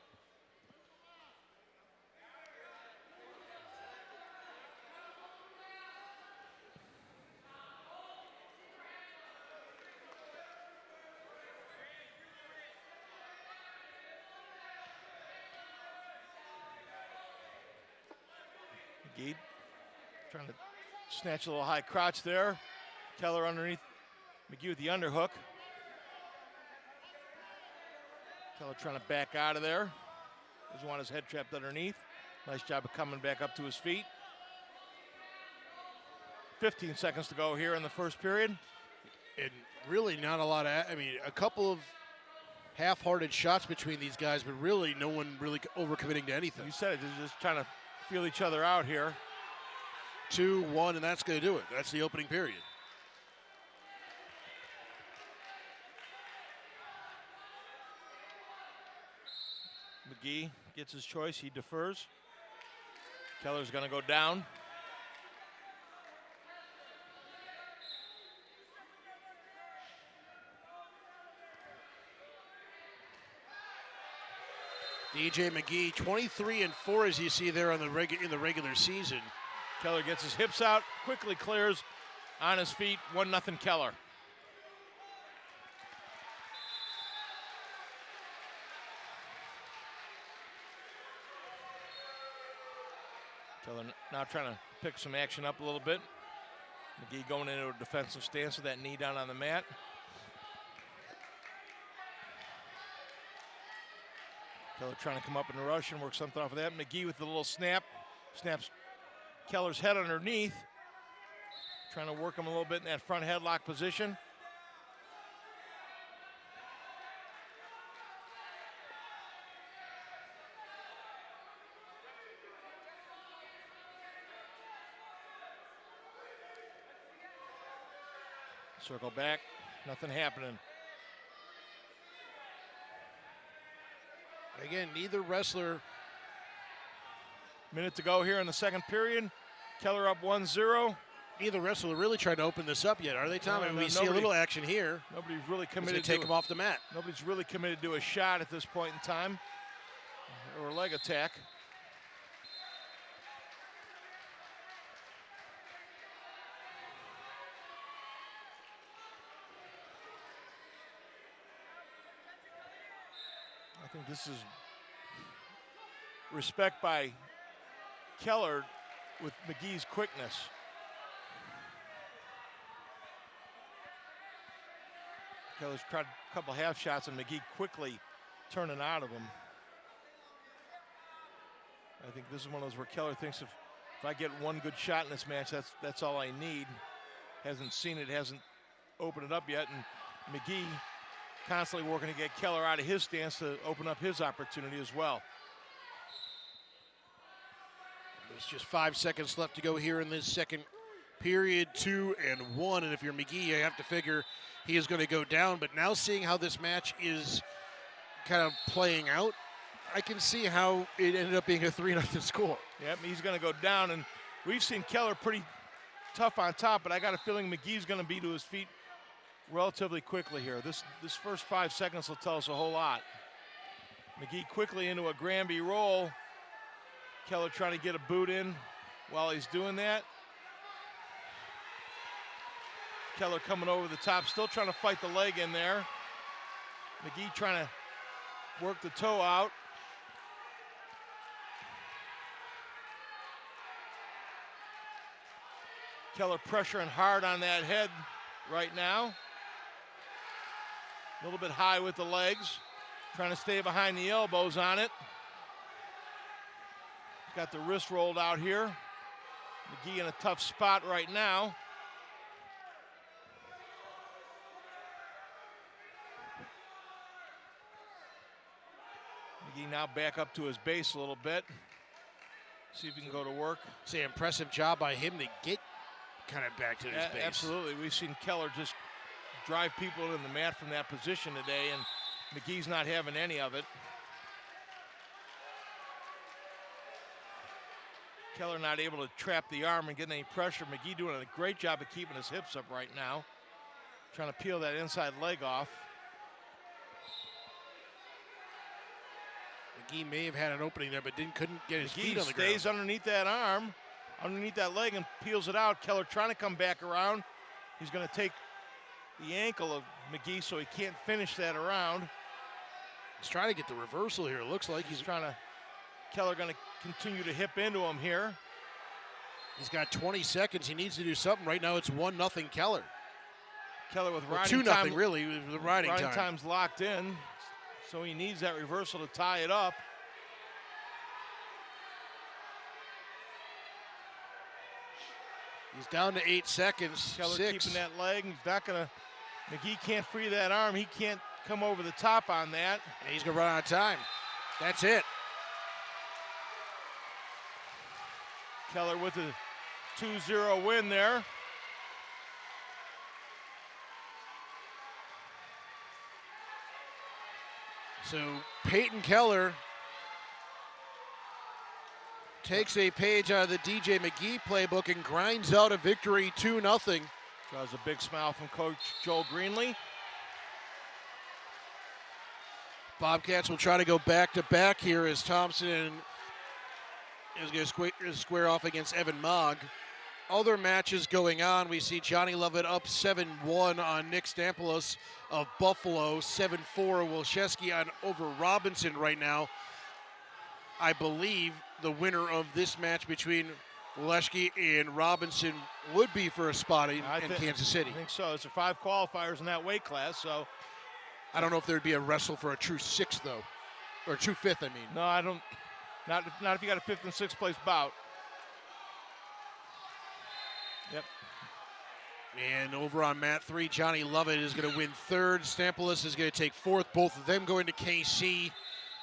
McGee trying to snatch a little high crotch there. Keller underneath McGee with the underhook. Keller trying to back out of there. Doesn't want his head trapped underneath. Nice job of coming back up to his feet. 15 seconds to go here in the first period. And really not a lot of, a couple of half-hearted shots between these guys, but really no one really overcommitting to anything. You said it, they're just trying to feel each other out here. 2-1, and that's going to do it. That's the opening period. McGee gets his choice. He defers. Keller's going to go down. DJ McGee, 23-4, as you see there on in the regular season. Keller gets his hips out, quickly clears on his feet. 1-0 Keller. Keller now trying to pick some action up a little bit. McGee going into a defensive stance with that knee down on the mat. Keller trying to come up in the rush and work something off of that. McGee with the little snap. Snaps Keller's head underneath. Trying to work him a little bit in that front headlock position. Circle back, nothing happening. Again, neither wrestler. Minute to go here in the second period. Keller up 1-0. Neither wrestler really tried to open this up yet, are they, Tom? No, I mean, no, we see a little action here. Nobody's really He's committed to take him off the mat. Nobody's really committed to a shot at this point in time, or a leg attack. I think this is respect by Keller with McGee's quickness. Keller's tried a couple half shots and McGee quickly turning out of them. I think this is one of those where Keller thinks if I get one good shot in this match, that's all I need. Hasn't seen it, hasn't opened it up yet, and McGee constantly working to get Keller out of his stance to open up his opportunity as well. There's just 5 seconds left to go here in this second period, 2-1. And if you're McGee, you have to figure he is going to go down. But now seeing how this match is kind of playing out, I can see how it ended up being a 3-0 score. Yep, he's going to go down. And we've seen Keller pretty tough on top, but I got a feeling McGee's going to be to his feet relatively quickly here. This first 5 seconds will tell us a whole lot. McGee quickly into a Granby roll. Keller trying to get a boot in while he's doing that. Keller coming over the top, still trying to fight the leg in there. McGee trying to work the toe out. Keller pressuring hard on that head right now. A little bit high with the legs, trying to stay behind the elbows on it. Got the wrist rolled out here. McGee in a tough spot right now. McGee now back up to his base a little bit. See if he can go to work. Say, impressive job by him to get kind of back to his base. Absolutely. We've seen Keller just drive people in the mat from that position today, and McGee's not having any of it. Keller not able to trap the arm and get any pressure. McGee doing a great job of keeping his hips up right now. Trying to peel that inside leg off. McGee may have had an opening there, but couldn't get his feet on the ground. Stays underneath that arm, underneath that leg, and peels it out. Keller trying to come back around. He's going to take the ankle of McGee so he can't finish that around. He's trying to get the reversal here. It looks like he's trying to. Keller going to continue to hip into him here. He's got 20 seconds. He needs to do something. Right now it's 1-0 Keller. Keller with riding 2-0 really, with the riding time. Time's locked in, so he needs that reversal to tie it up. He's down to 8 seconds. Keller 6. keeping that leg. He's not going to. McGee can't free that arm. He can't come over the top on that. And he's going to run out of time. That's it. Keller with a 2-0 win there. So Peyton Keller takes a page out of the DJ McGee playbook and grinds out a victory 2-0. Draws a big smile from Coach Joel Greenlee. Bobcats will try to go back-to-back here as Thompson is going to square off against Evan Mogg. Other matches going on, we see Johnny Lovett up 7-1 on Nick Stampolos of Buffalo, 7-4 Wilczewski on over Robinson right now. I believe the winner of this match between Wilczewski and Robinson would be for a spot in Kansas City. I think so. It's 5 qualifiers in that weight class, so. I don't know if there'd be a wrestle for a true 6th, though. Or true 5th, I mean. No, I don't. Not if you got a 5th and 6th place bout. Yep. And over on mat 3, Johnny Lovett is going to win 3rd. Stampolis is going to take 4th. Both of them going to KC.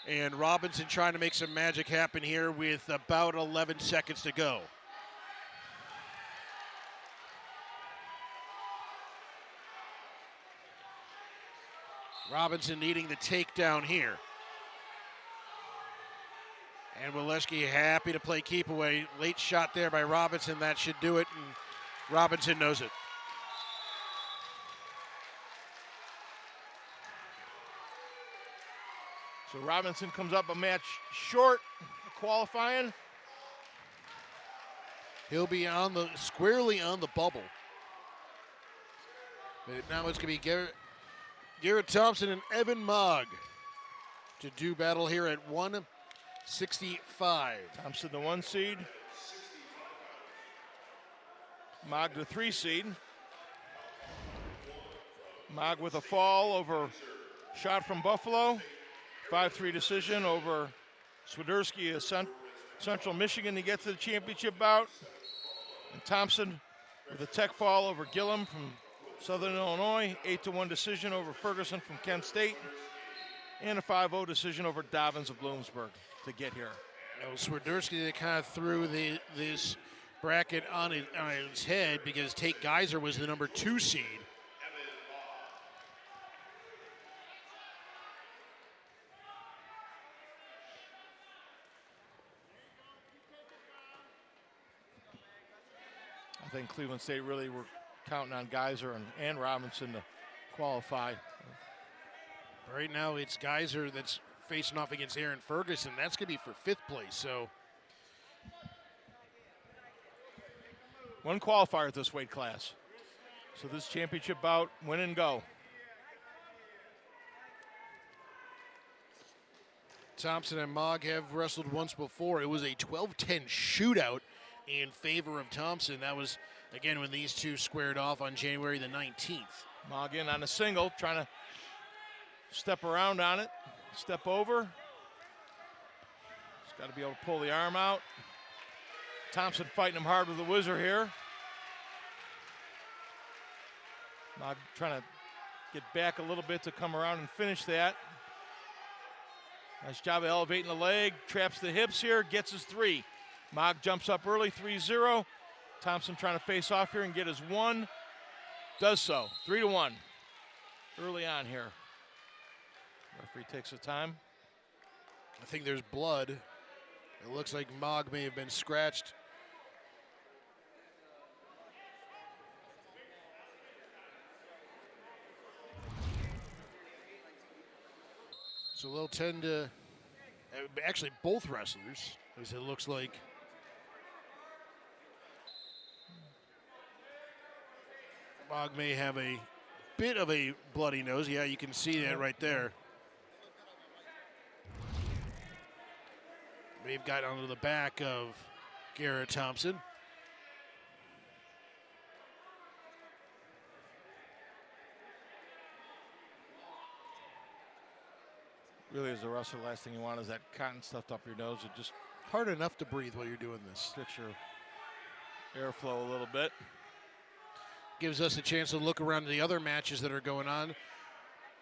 And Robinson trying to make some magic happen here with about 11 seconds to go. Robinson needing the takedown here. And Wilczewski happy to play keep away. Late shot there by Robinson. That should do it. And Robinson knows it. So Robinson comes up a match short, qualifying. He'll be squarely on the bubble. But now it's going to be Garrett Thompson and Evan Mogg to do battle here at 165. Thompson the 1 seed. Mogg the 3 seed. Mogg with a fall over shot from Buffalo. 5-3 decision over Swiderski of Central Michigan to get to the championship bout. And Thompson with a tech fall over Gillum from Southern Illinois. 8-1 decision over Ferguson from Kent State. And a 5-0 decision over Dobbins of Bloomsburg to get here. Swiderski, they kind of threw this bracket on its head because Tate Geiser was the number 2 seed. I think Cleveland State really were counting on Geiser and Robinson to qualify. Right now it's Geiser that's facing off against Aaron Ferguson. That's going to be for 5th place. So 1 qualifier at this weight class. So this championship bout, win and go. Thompson and Mogg have wrestled once before. It was a 12-10 shootout in favor of Thompson. That was, again, when these two squared off on January the 19th. Mogg in on a single, trying to step around on it, step over. He's got to be able to pull the arm out. Thompson fighting him hard with the whizzer here. Mogg trying to get back a little bit to come around and finish that. Nice job of elevating the leg, traps the hips here, gets his 3. Mogg jumps up early, 3-0. Thompson trying to face off here and get his 1. Does so, 3-1. Early on here. Referee takes the time. I think there's blood. It looks like Mogg may have been scratched. So they'll tend to, actually both wrestlers, as it looks like. Mogg may have a bit of a bloody nose. Yeah, you can see that right there. We've got onto the back of Garrett Thompson. Really, as a wrestler, last thing you want is that cotton stuffed up your nose. It just hard enough to breathe while you're doing this. Gets your airflow a little bit. Gives us a chance to look around the other matches that are going on.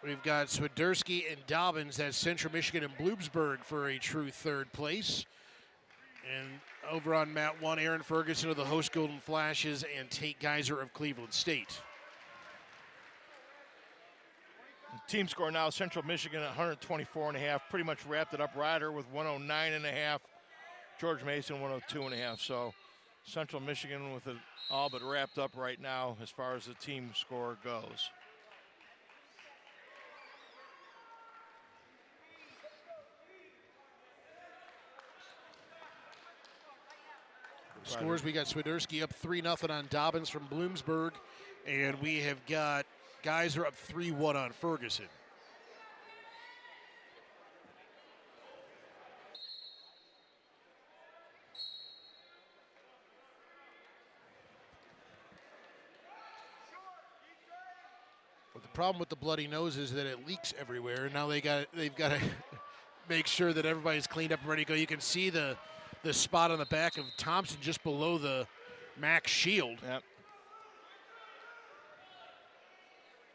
We've got Swiderski and Dobbins at Central Michigan and Bloomsburg for a true 3rd place. And over on mat 1, Aaron Ferguson of the host Golden Flashes and Tate Geiser of Cleveland State. Team score now, Central Michigan at 124.5. Pretty much wrapped it up. Ryder with 109.5. George Mason 102.5. So Central Michigan with it all but wrapped up right now as far as the team score goes. Scores, we got Swiderski up 3-0 on Dobbins from Bloomsburg, and we have got Geyser up 3-1 on Ferguson. But the problem with the bloody nose is that it leaks everywhere, and now they've got to make sure that everybody's cleaned up and ready to go. You can see the spot on the back of Thompson just below the Max shield. Yep.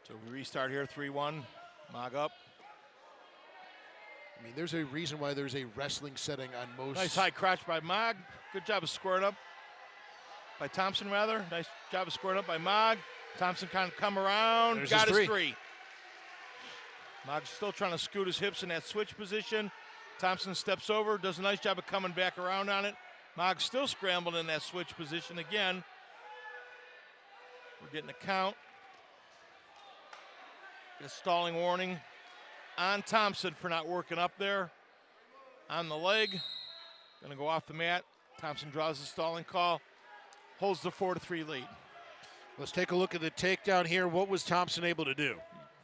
So we restart here, 3-1. Mog up. I mean, there's a reason why there's a wrestling setting on most. Nice high crotch by Mog. Good job of squaring up. By Thompson, rather. Nice job of squaring up by Mog. Thompson kind of come around. There's got his his three. Mog's still trying to scoot his hips in that switch position. Thompson steps over, does a nice job of coming back around on it. Mog's still scrambled in that switch position again. We're getting a count. A stalling warning on Thompson for not working up there. On the leg. Gonna go off the mat. Thompson draws the stalling call. Holds the 4-3 lead. Let's take a look at the takedown here. What was Thompson able to do?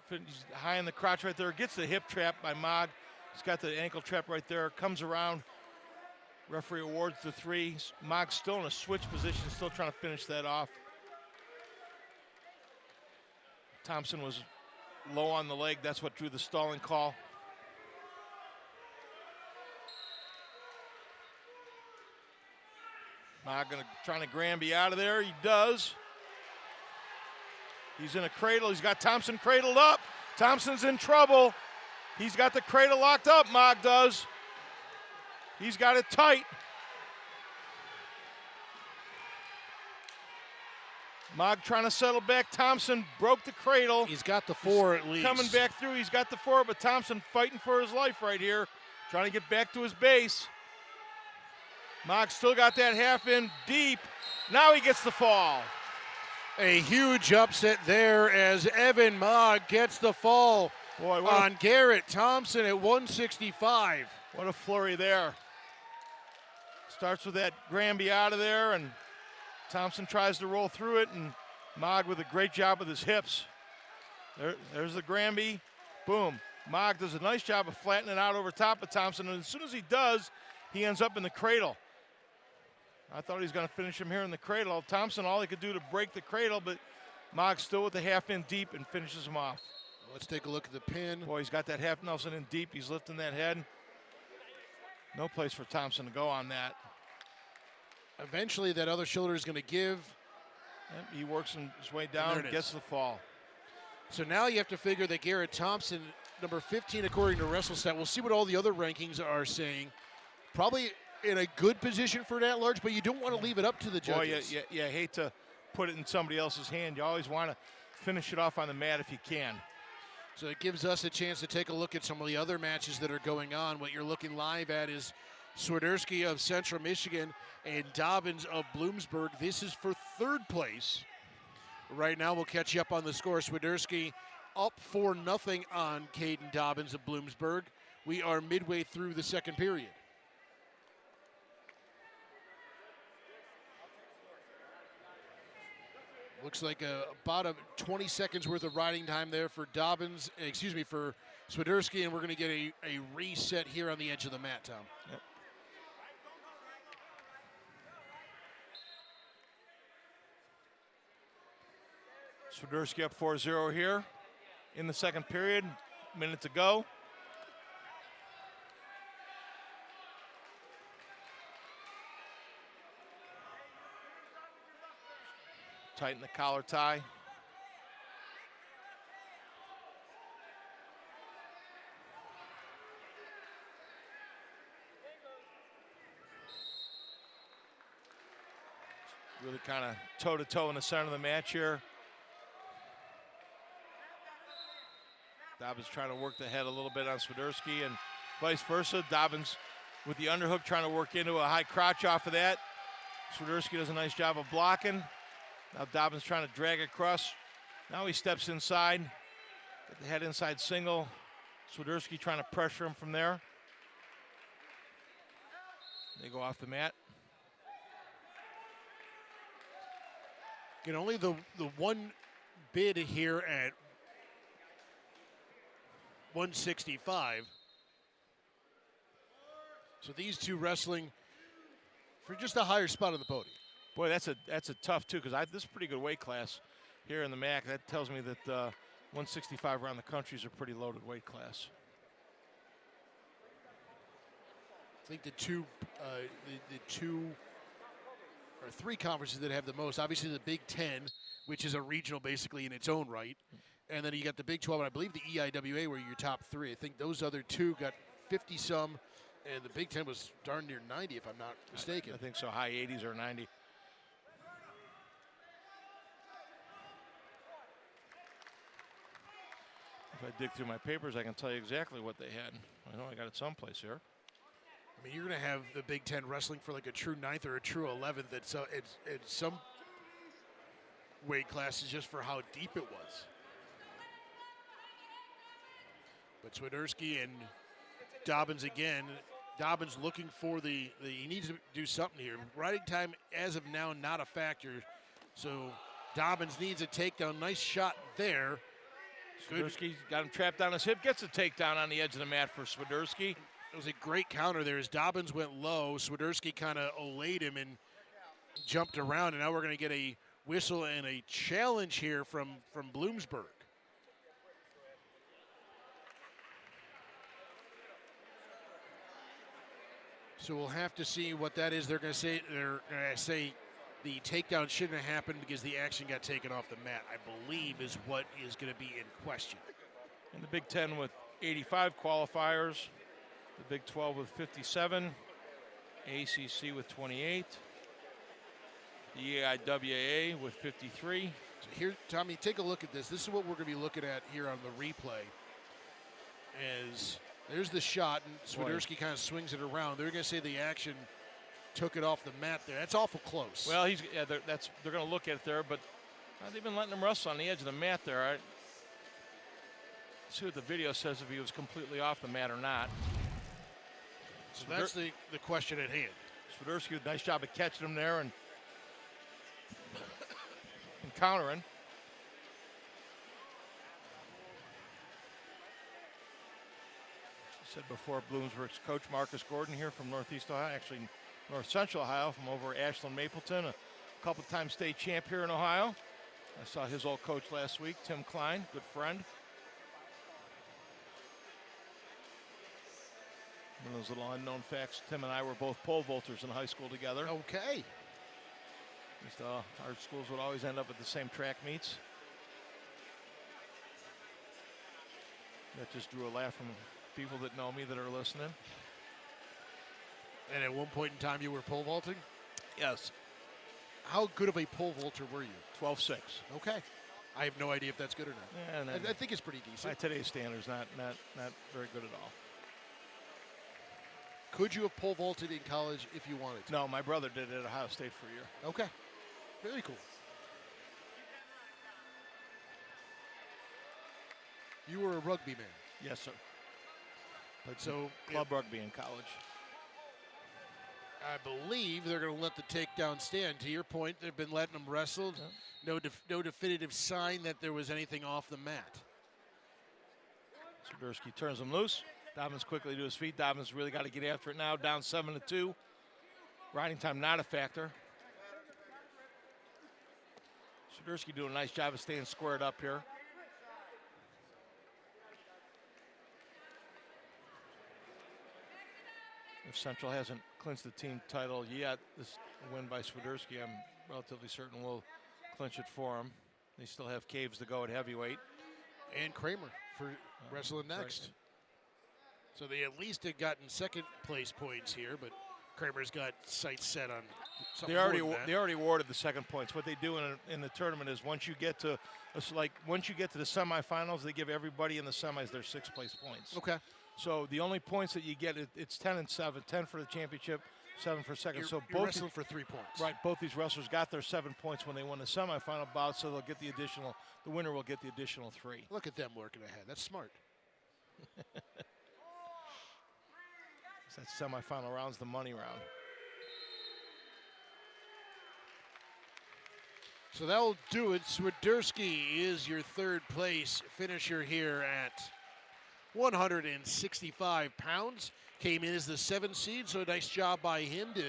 He's high in the crotch right there. Gets the hip trap by Mog. He's got the ankle trap right there. Comes around. Referee awards the 3. Mog's still in a switch position, still trying to finish that off. Thompson was low on the leg. That's what drew the stalling call. Mog trying to Granby out of there. He does. He's in a cradle. He's got Thompson cradled up. Thompson's in trouble. He's got the cradle locked up, Mog does. He's got it tight. Mog trying to settle back. Thompson broke the cradle. He's got the 4 at least. Coming back through. He's got the 4, but Thompson fighting for his life right here. Trying to get back to his base. Mog still got that half in deep. Now he gets the fall. A huge upset there as Evan Mog gets the fall on Garrett Thompson at 165. What a flurry there. Starts with that Granby out of there, and Thompson tries to roll through it, and Mog with a great job with his hips. There's the Granby. Boom. Mog does a nice job of flattening it out over top of Thompson, and as soon as he does, he ends up in the cradle. I thought he was going to finish him here in the cradle. Thompson, all he could do to break the cradle, but Mog still with the half in deep and finishes him off. Let's take a look at the pin. Boy, he's got that half Nelson in deep. He's lifting that head. No place for Thompson to go on that. Eventually, that other shoulder is going to give. Yep, he works his way down and gets the fall. So now you have to figure that Garrett Thompson, number 15 according to WrestleStat, we'll see what all the other rankings are saying. Probably in a good position for an at-large, but you don't want to leave it up to the judges. Boy, you hate to put it in somebody else's hand. You always want to finish it off on the mat if you can. So it gives us a chance to take a look at some of the other matches that are going on. What you're looking live at is Swiderski of Central Michigan and Dobbins of Bloomsburg. This is for 3rd place. Right now, we'll catch you up on the score. Swiderski up 4-0 on Caden Dobbins of Bloomsburg. We are midway through the 2nd period. Looks like about 20 seconds worth of riding time there for for Swiderski, and we're going to get a reset here on the edge of the mat, Tom. Yep. Swiderski up 4-0 here in the 2nd period. Minute to go. Tighten the collar tie. Really kind of toe-to-toe in the center of the match here. Dobbins trying to work the head a little bit on Swiderski and vice versa. Dobbins with the underhook trying to work into a high crotch off of that. Swiderski does a nice job of blocking. Now Dobbins trying to drag across. Now he steps inside. Get the head inside single. Swiderski trying to pressure him from there. They go off the mat. only the one bid here at 165. So these two wrestling for just a higher spot on the podium. Boy, that's a tough two because this is a pretty good weight class here in the MAC. That tells me that 165 around the country is a pretty loaded weight class. I think the two or three conferences that have the most, obviously the Big Ten, which is a regional basically in its own right, and then you got the Big 12, and I believe the EIWA were your top three. I think those other two got 50-some, and the Big Ten was darn near 90, if I'm not mistaken. I think so, high 80s or 90. If I dig through my papers, I can tell you exactly what they had. I know I got it someplace here. I mean, you're going to have the Big Ten wrestling for like a true 9th or a true 11th. It's some weight classes just for how deep it was. But Swiderski and Dobbins again. Dobbins looking for he needs to do something here. Riding time as of now not a factor. So Dobbins needs a takedown. Nice shot there. Swiderski got him trapped on his hip. Gets a takedown on the edge of the mat for Swiderski. It was a great counter there as Dobbins went low. Swiderski kind of olayed him and jumped around. And now we're going to get a whistle and a challenge here from Bloomsburg. So we'll have to see what that is. They're going to say the takedown shouldn't have happened because the action got taken off the mat, I believe is what is going to be in question. In the Big Ten with 85 qualifiers, the Big 12 with 57, ACC with 28, the EIWA with 53. So here, Tommy, take a look at this. This is what we're going to be looking at here on the replay. As there's the shot, and Swiderski kind of swings it around. They're going to say the action took it off the mat there. That's awful close. Well, they're going to look at it there, but they've been letting him wrestle on the edge of the mat there. Right? See what the video says if he was completely off the mat or not. So that's the question at hand. Swiderski did a nice job of catching him there and countering. Said before, Bloomsburg's coach Marcus Gordon here from Northeast Ohio, actually North Central Ohio, from over Ashland Mapleton, a couple-time state champ here in Ohio. I saw his old coach last week, Tim Klein, good friend. One of those little unknown facts, Tim and I were both pole vaulters in high school together. Okay. Our schools would always end up at the same track meets. That just drew a laugh from people that know me that are listening. And at one point in time, you were pole vaulting? Yes. How good of a pole vaulter were you? 12.6. Okay. I have no idea if that's good or not. Yeah, I think it's pretty decent. By today's standards, not very good at all. Could you have pole vaulted in college if you wanted to? No, my brother did it at Ohio State for a year. Okay. Very cool. You were a rugby man. Yes, sir. But so club rugby in college. I believe they're going to let the takedown stand. To your point, they've been letting them wrestle. Yeah. No definitive sign that there was anything off the mat. Swiderski turns him loose. Dobbins quickly to his feet. Dobbins really got to get after it now. Down 7-2. Riding time not a factor. Swiderski doing a nice job of staying squared up here. If Central hasn't clinched the team title yet, this win by Swiderski, I'm relatively certain will clinch it for them. They still have Caves to go at heavyweight. And Kramer for wrestling next. Right. So they at least had gotten second place points here, but Kramer's got sights set on something they more than that. They already awarded the second points. What they do in the tournament is once you get to the semifinals, they give everybody in the semis their 6th place points. Okay. So the only points that you get, it's 10 and 7, 10 for the championship, 7 for second. You're wrestling for 3 points. Right, both these wrestlers got their 7 points when they won the semifinal bout, so they'll get the winner will get the additional 3. Look at them working ahead. That's smart. That semifinal round's the money round. So that'll do it. Swiderski is your third place finisher here at 165 pounds. Came in as the 7th seed, so a nice job by him to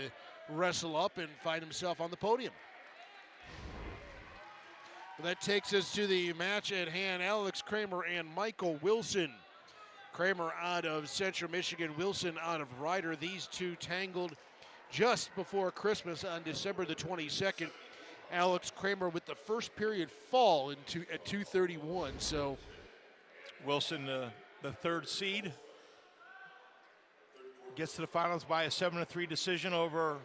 wrestle up and find himself on the podium. Well, that takes us to the match at hand. Alex Kramer and Michael Wilson. Kramer out of Central Michigan, Wilson out of Ryder. These two tangled just before Christmas on December the 22nd. Alex Kramer with the first period fall at 2:31. So Wilson, the 3rd seed, gets to the finals by a 7-3 decision over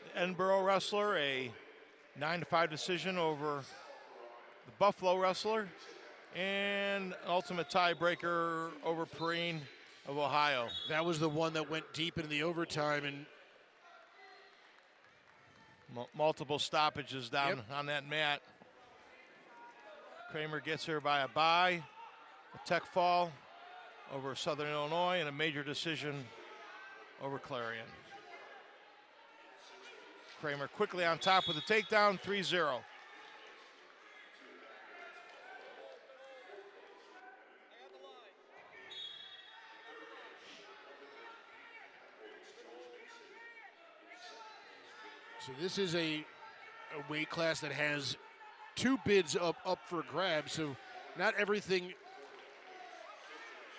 the Edinburgh wrestler, a 9-5 decision over the Buffalo wrestler, and ultimate tiebreaker over Perrine of Ohio. that was the one that went deep into the overtime, and Multiple stoppages down on that mat. Kramer gets her by a bye, a tech fall over Southern Illinois, and a major decision over Clarion. Kramer quickly on top with the takedown, 3-0. so this is a weight class that has 2 bids up for grabs. So not everything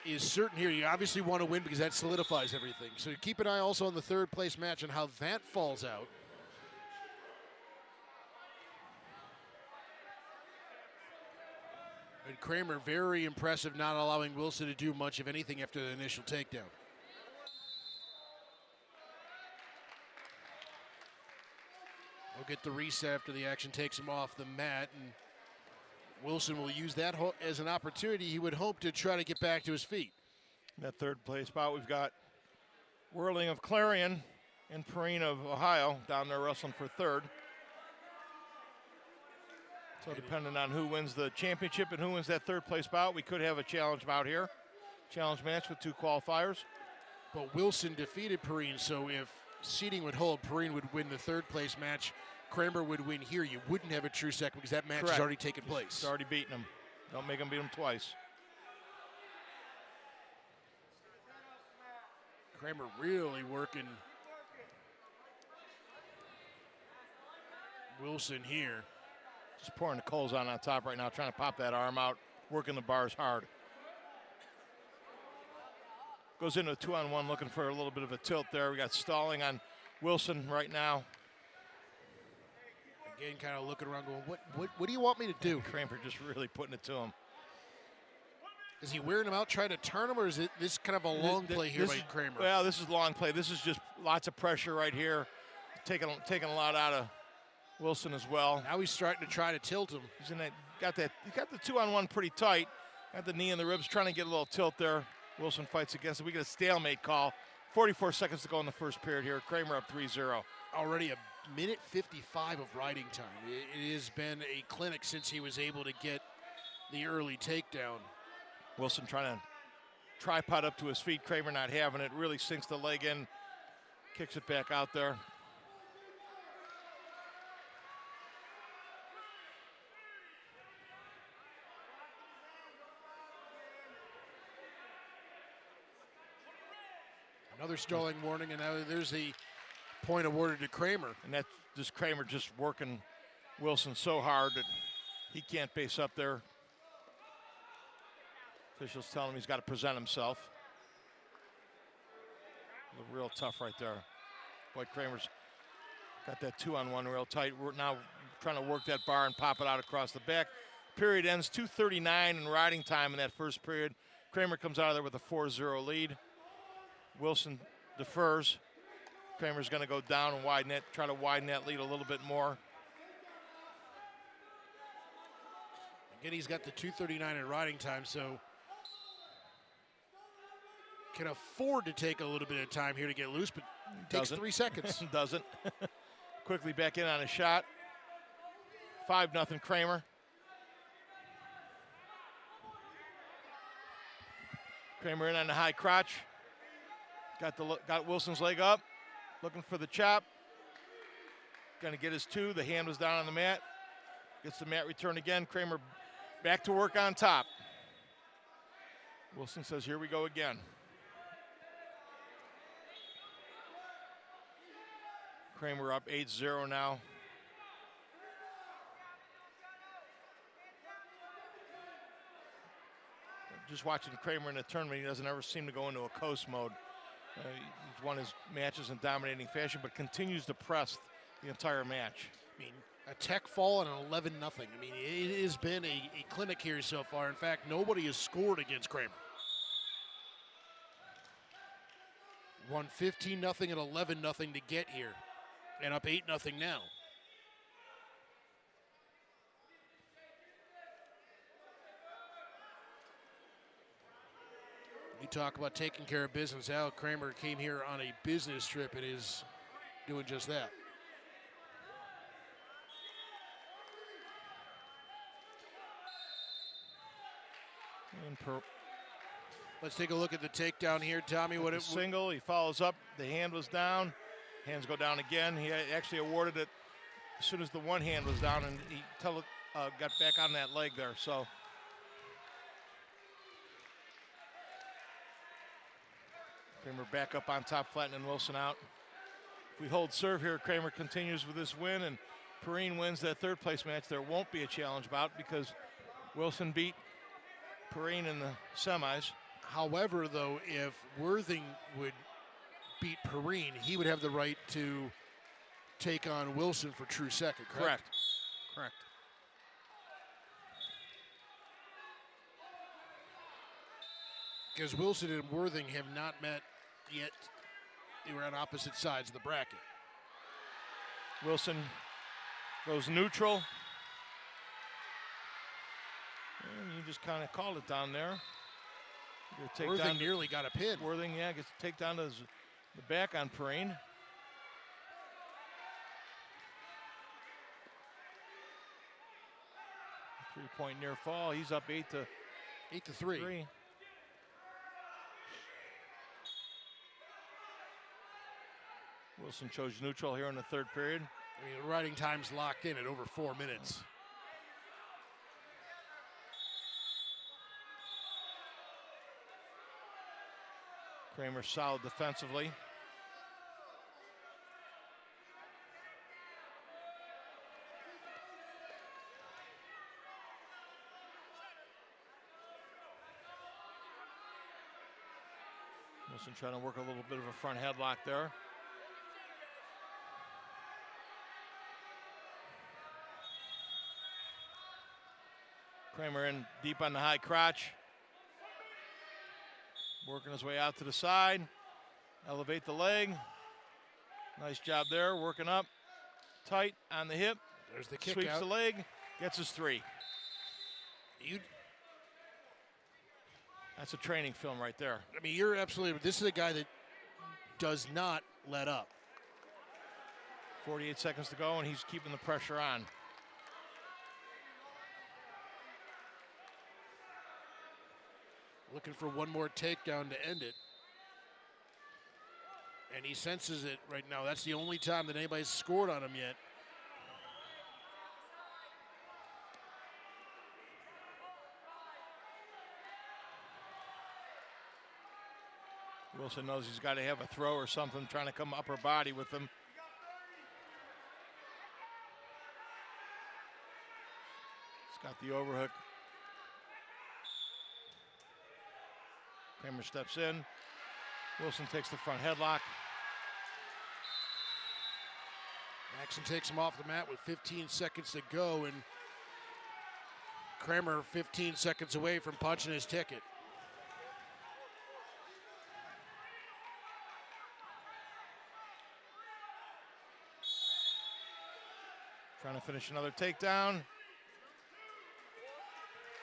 is certain here. You obviously want to win because that solidifies everything. So keep an eye also on the 3rd place match and how that falls out. And Kramer very impressive, not allowing Wilson to do much of anything after the initial takedown. We'll get the reset after the action takes him off the mat, and Wilson will use that as an opportunity. He would hope to try to get back to his feet. In that 3rd place spot, we've got Whirling of Clarion and Perrine of Ohio down there wrestling for 3rd. So depending on who wins the championship and who wins that 3rd place bout, we could have a challenge bout here. Challenge match with 2 qualifiers. But Wilson defeated Perrine, so if seeding would hold, Perrine would win the 3rd place match. Kramer would win here. You wouldn't have a true second because that match Correct. has already taken place. It's already beaten him. Don't make him beat him twice. Kramer really working Wilson here. Just pouring the coals on top right now, trying to pop that arm out, working the bars hard. Goes into a 2-on-1, looking for a little bit of a tilt there. We got stalling on Wilson right now. Again, kind of looking around going, what do you want me to do? Kramer just really putting it to him. Is he wearing him out, trying to turn him, or is it this kind of a long play here by Kramer? Well, this is long play. This is just lots of pressure right here. Taking a lot out of Wilson as well. Now he's starting to try to tilt him. He's in that, he got the 2-on-1 pretty tight. Got the knee in the ribs, trying to get a little tilt there. Wilson fights against it. We get a stalemate call. 44 seconds to go in the 1st period here. Kramer up 3-0. Already a minute 55 of riding time. It has been a clinic since he was able to get the early takedown. Wilson trying to tripod up to his feet. Kramer not having it. Really sinks the leg in. Kicks it back out there. Another stalling warning, and now there's the point awarded to Kramer. And that's just Kramer just working Wilson so hard that he can't face up there. Officials telling him he's got to present himself. Look real tough right there. Boy, Kramer's got that 2-on-1 real tight. We're now trying to work that bar and pop it out across the back. Period ends 2:39 in riding time in that 1st period. Kramer comes out of there with a 4-0 lead. Wilson defers. Kramer's going to go down and try to widen that lead a little bit more. Again, he's got the 2:39 in riding time, so can afford to take a little bit of time here to get loose, but takes 3 seconds. Doesn't. Quickly back in on a shot. 5-0 Kramer. Kramer in on the high crotch. Got Wilson's leg up. Looking for the chop. Going to get his 2. The hand was down on the mat. Gets the mat return again. Kramer back to work on top. Wilson says, here we go again. Kramer up 8-0 now. Just watching Kramer in the tournament, he doesn't ever seem to go into a coast mode. He's won his matches in dominating fashion, but continues to press the entire match. I mean, a tech fall and an 11-0. I mean, it has been a clinic here so far. In fact, nobody has scored against Kramer. Won 15-0 and 11-0 to get here, and up 8-0 now. You talk about taking care of business. Al Kramer came here on a business trip and is doing just that. Let's take a look at the takedown here, Tommy. What it single? He follows up. The hand was down. Hands go down again. He actually awarded it as soon as the one hand was down, and he got back on that leg there. So. Kramer back up on top, flattening Wilson out. If we hold serve here, Kramer continues with this win, and Perrine wins that third place match. There won't be a challenge bout because Wilson beat Perrine in the semis. However, though, if Worthing would beat Perrine, he would have the right to take on Wilson for true second, correct? Correct. Because Wilson and Worthing have not met yet. They were on opposite sides of the bracket. Wilson goes neutral. And you just kind of called it down there. Worthing nearly got a pin. Worthing, yeah, gets to take down to the back on Perrine. Three-point near fall. He's up 8-3. Wilson chose neutral here in the third period. I mean, the riding time's locked in at over 4 minutes. Kramer solid defensively. Wilson trying to work a little bit of a front headlock there. Kramer in deep on the high crotch. Working his way out to the side. Elevate the leg. Nice job there, working up. Tight on the hip. There's the kick Sweeps out. the leg, gets his three. That's a training film right there. I mean, you're absolutely, this is a guy that does not let up. 48 seconds to go, and he's keeping the pressure on. Looking for one more takedown to end it. And he senses it right now. That's the only time that anybody's scored on him yet. Wilson knows he's got to have a throw or something, trying to come upper body with him. He's got the overhook. Kramer steps in. Wilson takes the front headlock. Maxson takes him off the mat with 15 seconds to go, and Kramer 15 seconds away from punching his ticket. Trying to finish another takedown.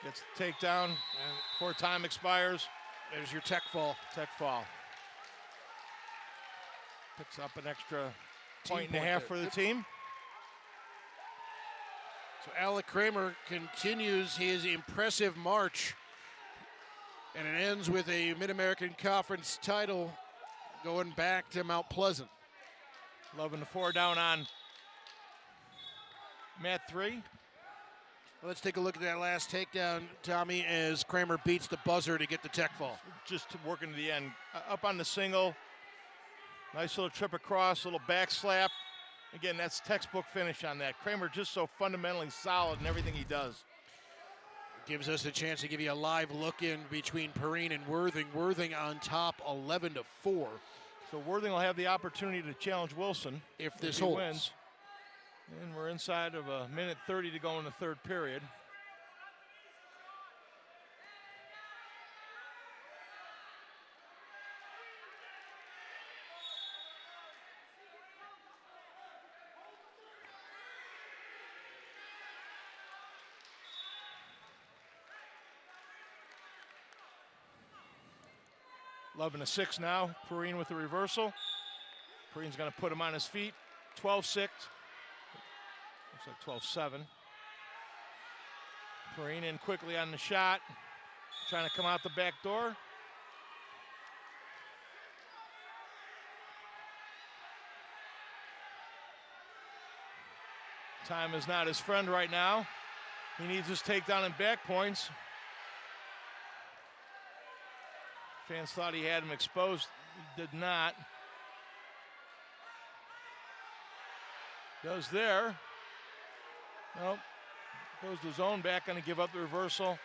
Gets the takedown, and before time expires, there's your tech fall. Tech fall. Picks up an extra point and a half for the team. So Alec Kramer continues his impressive march, and it ends with a Mid-American Conference title going back to Mount Pleasant. 11-4 down on mat 3. Let's take a look at that last takedown, Tommy, as Kramer beats the buzzer to get the tech fall. Just working to the end. Up on the single. Nice little trip across, little back slap. Again, that's textbook finish on that. Kramer just so fundamentally solid in everything he does. Gives us a chance to give you a live look in between Perrine and Worthing. Worthing on top 11-4. So Worthing will have the opportunity to challenge Wilson if this he holds. Wins. And we're inside of a minute 30 to go in the third period. Loving a 6 now. Perrine with the reversal. Perrine's going to put him on his feet. 12-6. Looks like 12-7. Perrine in quickly on the shot. Trying to come out the back door. Time is not his friend right now. He needs his takedown and back points. Fans thought he had him exposed. He did not. Does there. Nope. Goes to zone back, going to give up the reversal.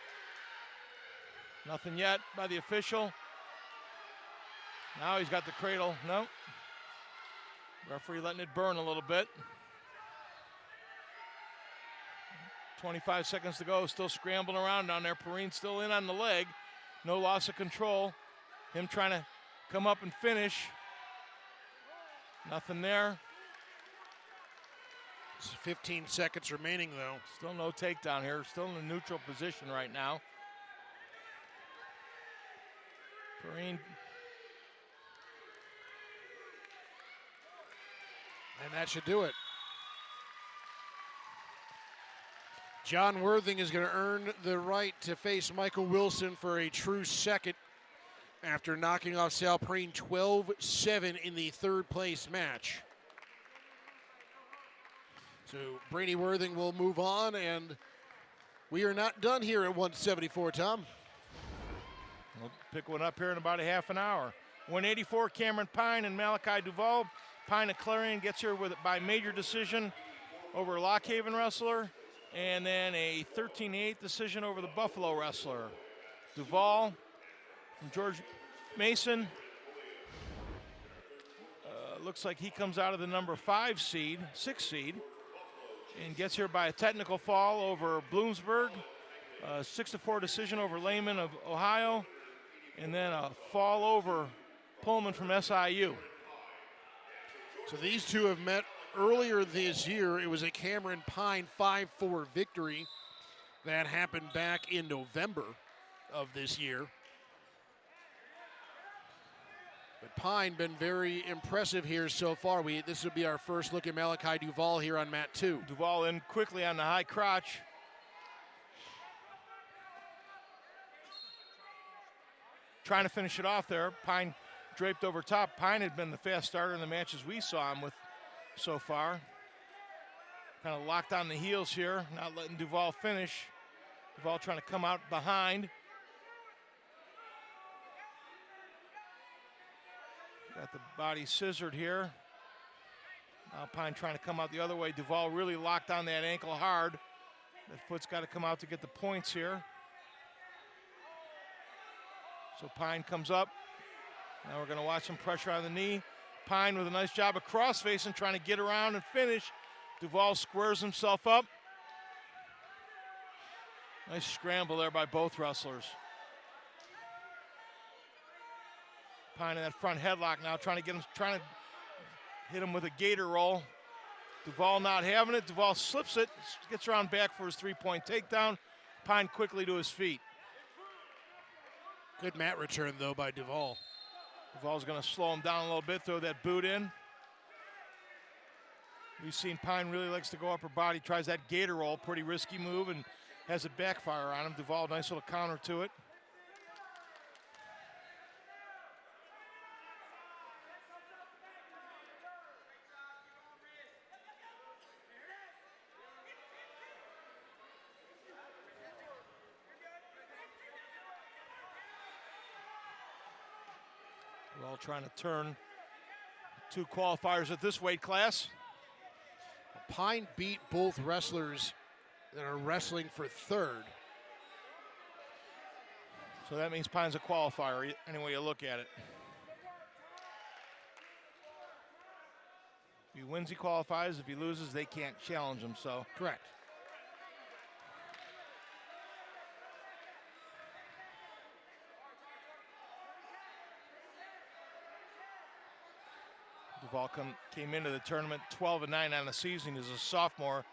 Nothing yet by the official. Now he's got the cradle. Nope. Referee letting it burn a little bit. 25 seconds to go. Still scrambling around down there. Perrine still in on the leg. No loss of control. Him trying to come up and finish. Nothing there. 15 seconds remaining, though. Still no takedown here. Still in a neutral position right now. Perrine. And that should do it. John Worthing is going to earn the right to face Michael Wilson for a true second after knocking off Sal Perrine 12-7 in the third place match. So Brady Worthing will move on, and we are not done here at 174, Tom. We'll pick one up here in about a half an hour. 184, Cameron Pine and Malachi Duval. Pine of Clarion gets here by major decision over Lockhaven wrestler, and then a 13-8 decision over the Buffalo wrestler. Duval from George Mason. Looks like he comes out of the number 6 seed, and gets here by a technical fall over Bloomsburg. 6-4 decision over Lehman of Ohio, and then a fall over Pullman from SIU. So these two have met earlier this year. It was a Cameron Pine 5-4 victory that happened back in November of this year. But Pine been very impressive here so far. This would be our first look at Malachi Duval here on mat 2. Duval in quickly on the high crotch. Trying to finish it off there. Pine draped over top. Pine had been the fast starter in the matches we saw him with so far. Kind of locked on the heels here, not letting Duval finish. Duval trying to come out behind. Got the body scissored here. Now Pine trying to come out the other way. Duval really locked on that ankle hard. That foot's got to come out to get the points here. So Pine comes up. Now we're going to watch some pressure on the knee. Pine with a nice job of cross-facing, trying to get around and finish. Duval squares himself up. Nice scramble there by both wrestlers. Pine in that front headlock now, trying to hit him with a gator roll. Duval not having it. Duval slips it, gets around back for his 3-point takedown. Pine quickly to his feet. Good mat return, though, by Duval. Duval's going to slow him down a little bit, throw that boot in. We've seen Pine really likes to go upper body, tries that gator roll, pretty risky move, and has it backfire on him. Duval, nice little counter to it. Duval trying to turn 2 qualifiers at this weight class. Pine beat both wrestlers that are wrestling for third. So that means Pine's a qualifier, any way you look at it. If he wins, he qualifies. If he loses, they can't challenge him, so. Correct. Duval came into the tournament 12-9 on the season as a sophomore,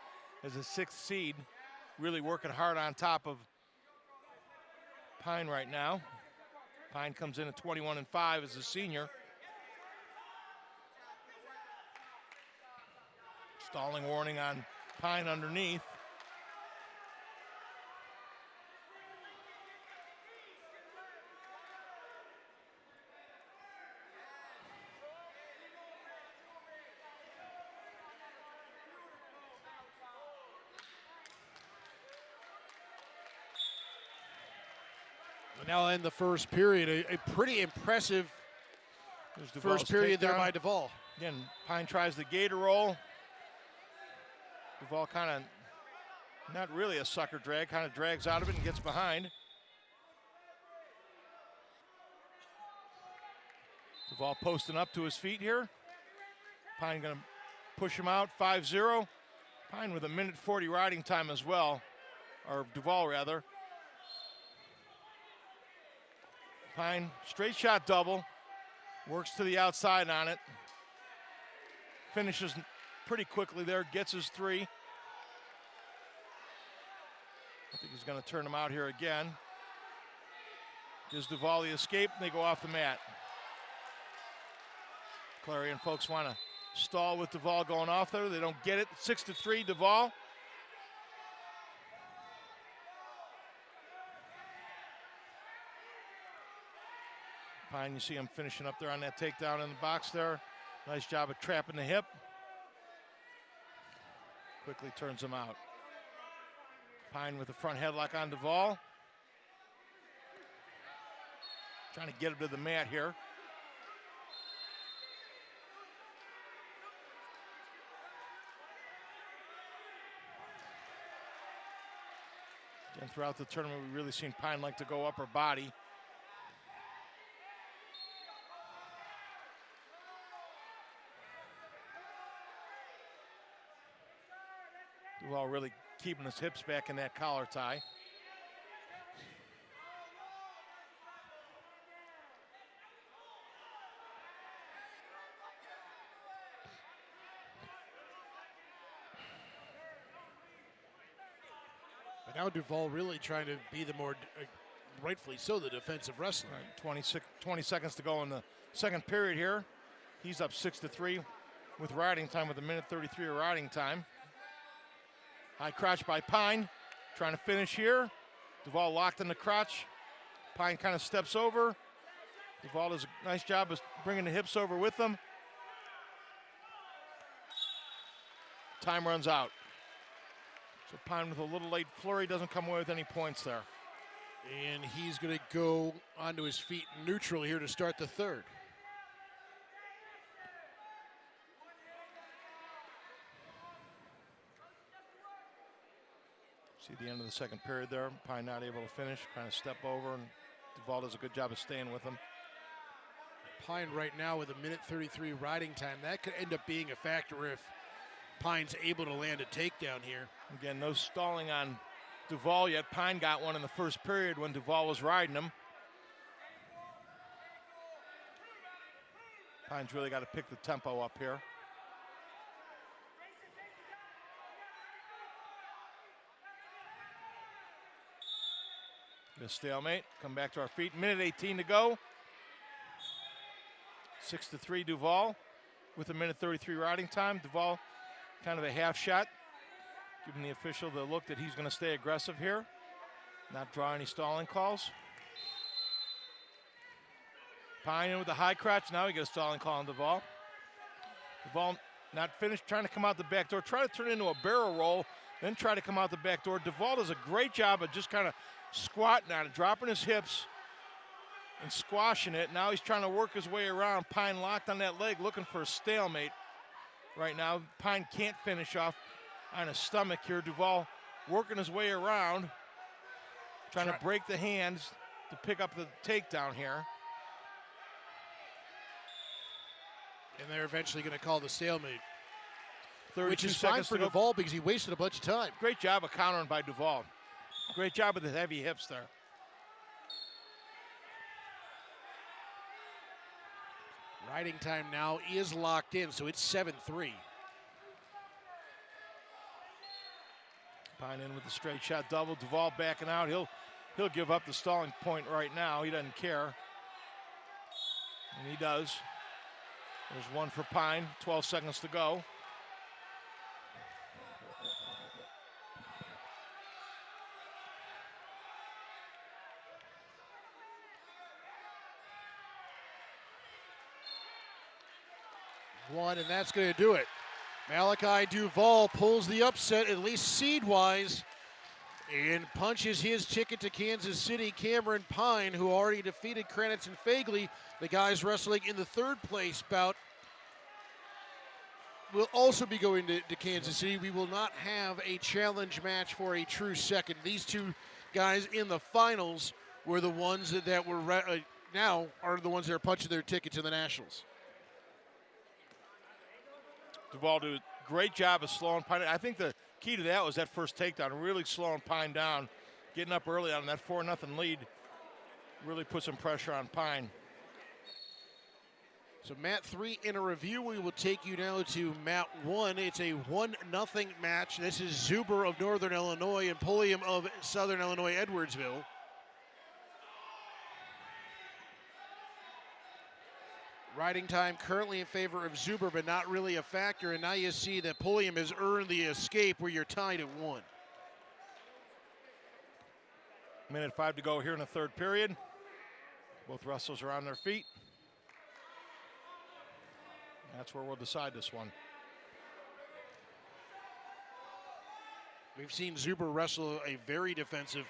as a 6th seed, really working hard on top of Pine right now. Pine comes in at 21-5 as a senior. Stalling warning on Pine underneath. Now in the first period, a pretty impressive first period there by Duval. Again, Pine tries the gator roll. Duval kind of, not really a sucker drag, kind of drags out of it and gets behind. Duval posting up to his feet here. Pine going to push him out, 5-0. Pine with a 1:40 riding time as well, or Duval rather. Pine, straight shot double, works to the outside on it. Finishes pretty quickly there, gets his 3. I think he's going to turn him out here again. Gives Duval the escape, and they go off the mat. Clarion folks want to stall with Duval going off there. They don't get it. 6-3 Duval. Pine, you see him finishing up there on that takedown in the box there. Nice job of trapping the hip. Quickly turns him out. Pine with the front headlock on Duval. Trying to get him to the mat here. And throughout the tournament, we've really seen Pine like to go upper body. Duval really keeping his hips back in that collar tie. But now Duval really trying to be the more, rightfully so, the defensive wrestler. Right, 20 seconds to go in the second period here. He's up 6-3 with riding time, with a 1:33 of riding time. High crotch by Pine, trying to finish here. Duval locked in the crotch. Pine kind of steps over. Duval does a nice job of bringing the hips over with them. Time runs out. So Pine with a little late flurry, doesn't come away with any points there. And he's going to go onto his feet neutral here to start the third. See the end of the second period there. Pine not able to finish, kind of step over, and Duval does a good job of staying with him. Pine right now with a 1:33 riding time. That could end up being a factor if Pine's able to land a takedown here. Again, no stalling on Duval yet. Pine got one in the first period when Duval was riding him. Pine's really got to pick the tempo up here. A stalemate. Come back to our feet. 1:18 to go. 6-3 Duval with a 1:33 riding time. Duval kind of a half shot, giving the official the look that he's going to stay aggressive here, not draw any stalling calls. Pine in with the high crotch. Now we get a stalling call on Duval. Duval not finished, trying to come out the back door. Try to turn it into a barrel roll, then try to come out the back door. Duval does a great job of just kind of squatting on it, dropping his hips, and squashing it. Now he's trying to work his way around. Pine locked on that leg, looking for a stalemate right now. Pine can't finish off on his stomach here. Duval working his way around, trying to break the hands to pick up the takedown here. And they're eventually going to call the stalemate, 32 which is fine seconds for to go. Duval because he wasted a bunch of time. Great job of countering by Duval. Great job with the heavy hips there. Riding time now is locked in, so it's 7-3. Pine in with the straight shot double. Duval backing out. He'll give up the stalling point right now. He doesn't care. And he does. There's one for Pine. 12 seconds to go. One, and that's going to do it. Malachi Duval pulls the upset, at least seed-wise, and punches his ticket to Kansas City. Cameron Pine, who already defeated Kranitz and Fagley, the guys wrestling in the third place bout, will also be going to Kansas City. We will not have a challenge match for a true second. These two guys in the finals were the ones that were now are the ones that are punching their ticket to the Nationals. Duval did a great job of slowing Pine. I think the key to that was that first takedown, really slowing Pine down, getting up early on that 4-0 lead. Really put some pressure on Pine. So mat 3 in a review. We will take you now to mat 1. It's a 1-0 match. This is Zuber of Northern Illinois and Pulliam of Southern Illinois Edwardsville. Riding time currently in favor of Zuber, but not really a factor. And now you see that Pulliam has earned the escape where you're tied at 1. Minute 5 to go here in the third period. Both wrestlers are on their feet. That's where we'll decide this one. We've seen Zuber wrestle a very defensive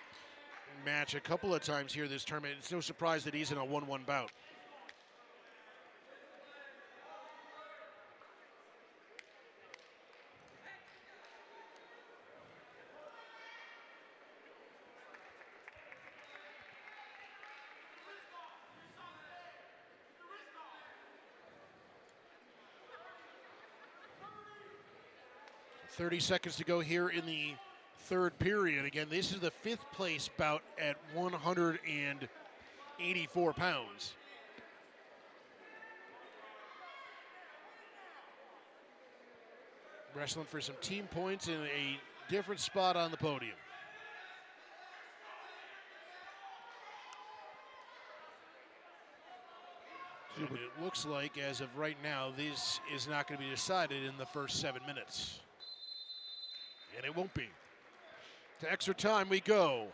match a couple of times here this tournament. It's no surprise that he's in a 1-1 bout. .30 seconds to go here in the third period. Again, this is the 5th place bout at 184 pounds. Wrestling for some team points in a different spot on the podium. And it looks like, as of right now, this is not going to be decided in the first 7 minutes. And it won't be. To extra time we go.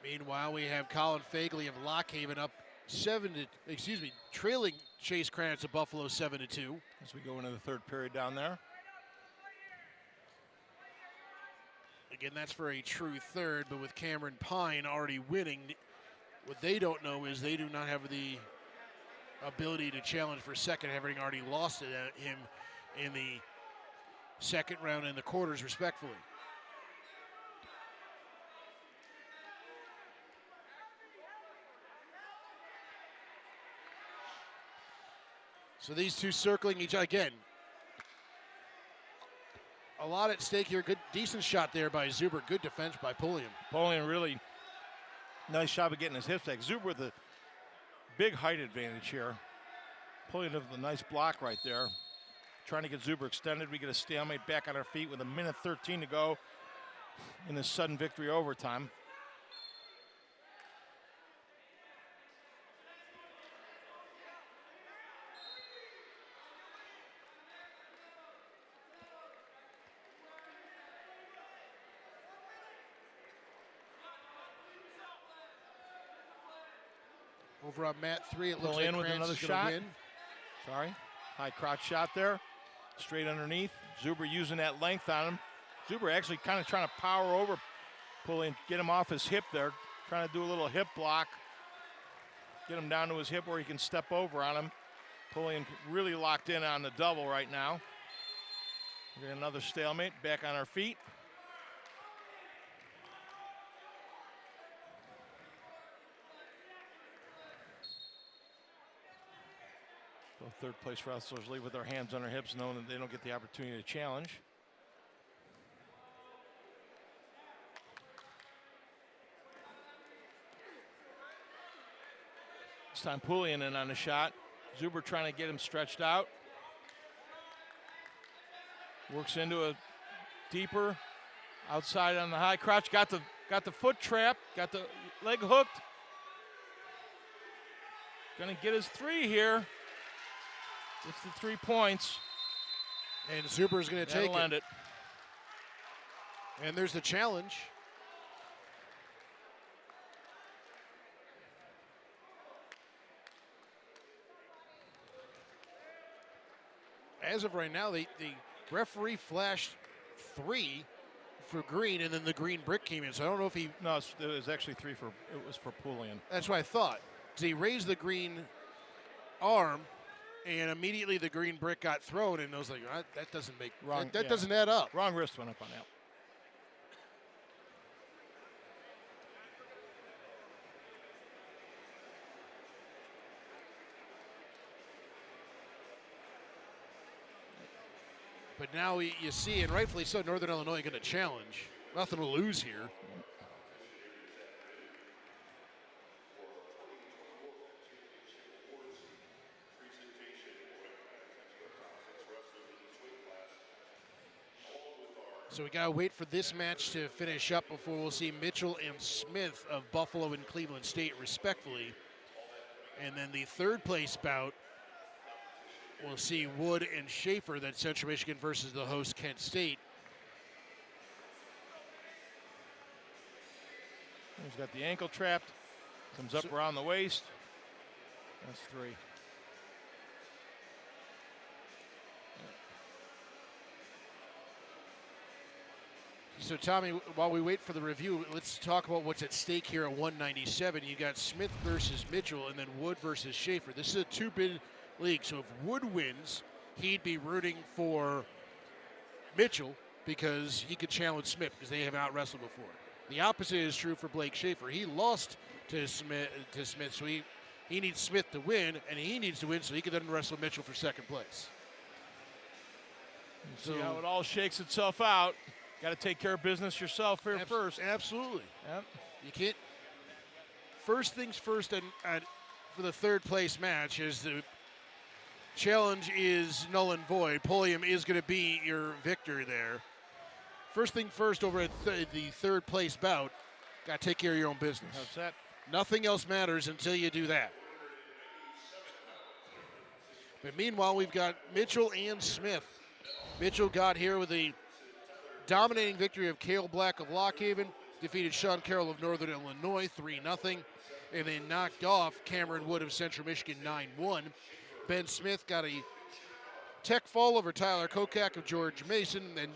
Meanwhile, we have Colin Fagley of Lockhaven up trailing Chase Kranitz of Buffalo 7-2. As we go into the third period down there. Again, that's for a true third, but with Cameron Pine already winning, what they don't know is they do not have the ability to challenge for second, having already lost it at him in the second round and the quarters, respectfully. So these two circling each other again. A lot at stake here. Good, decent shot there by Zuber. Good defense by Pulliam. Pulliam really nice job of getting his hips back. Zuber with a big height advantage here. Pulliam with a nice block right there. Trying to get Zuber extended. We get a stalemate back on our feet with 1:13 to go in this sudden victory overtime. Over on mat 3, it looks Pull like in with Kranitz another is gonna shot. win. Sorry. High crotch shot there. Straight underneath. Zuber using that length on him. Zuber actually kind of trying to power over Pullian, get him off his hip there, trying to do a little hip block, get him down to his hip where he can step over on him. Pullian really locked in on the double right now. We got another stalemate, back on our feet. Both third place wrestlers leave with their hands on their hips, knowing that they don't get the opportunity to challenge. This time Pullian in on the shot. Zuber trying to get him stretched out. Works into a deeper outside on the high crotch. Got the foot trap. Got the leg hooked. Gonna get his three here. It's the 3 points. And Zuber's going to take That'll end it. And there's the challenge. As of right now, the referee flashed 3 for green, and then the green brick came in. So I don't know if he. No, it was actually 3 for. It was for Pullian. That's what I thought. Because he raised the green arm, and immediately the green brick got thrown, and I was like, that doesn't make Wrong, that yeah. doesn't add up. Wrong wrist went up on that. But now you see, and rightfully so, Northern Illinois going to challenge. Nothing to lose here. So we got to wait for this match to finish up before we'll see Mitchell and Smith of Buffalo and Cleveland State, respectively. And then the third place bout, we'll see Wood and Schaefer, that's Central Michigan versus the host Kent State. He's got the ankle trapped. Comes up around the waist. That's 3. So, Tommy, while we wait for the review, let's talk about what's at stake here at 197. You got Smith versus Mitchell and then Wood versus Schaefer. This is a 2-bid league, so if Wood wins, he'd be rooting for Mitchell because he could challenge Smith because they have out-wrestled before. The opposite is true for Blake Schaefer. He lost to Smith, so he needs Smith to win, and he needs to win so he can then wrestle Mitchell for second place. See how it all shakes itself out. Got to take care of business yourself here first. Absolutely. Yep. You can't. First things first, for the third place match is the challenge is null and void. Pulliam is going to be your victor there. First thing first over at the third place bout, got to take care of your own business. That's that. Nothing else matters until you do that. But meanwhile, we've got Mitchell and Smith. Mitchell got here with a dominating victory of Cale Black of Lockhaven, defeated Sean Carroll of Northern Illinois 3-0, and then knocked off Cameron Wood of Central Michigan 9-1. Ben Smith got a tech fall over Tyler Kokak of George Mason, then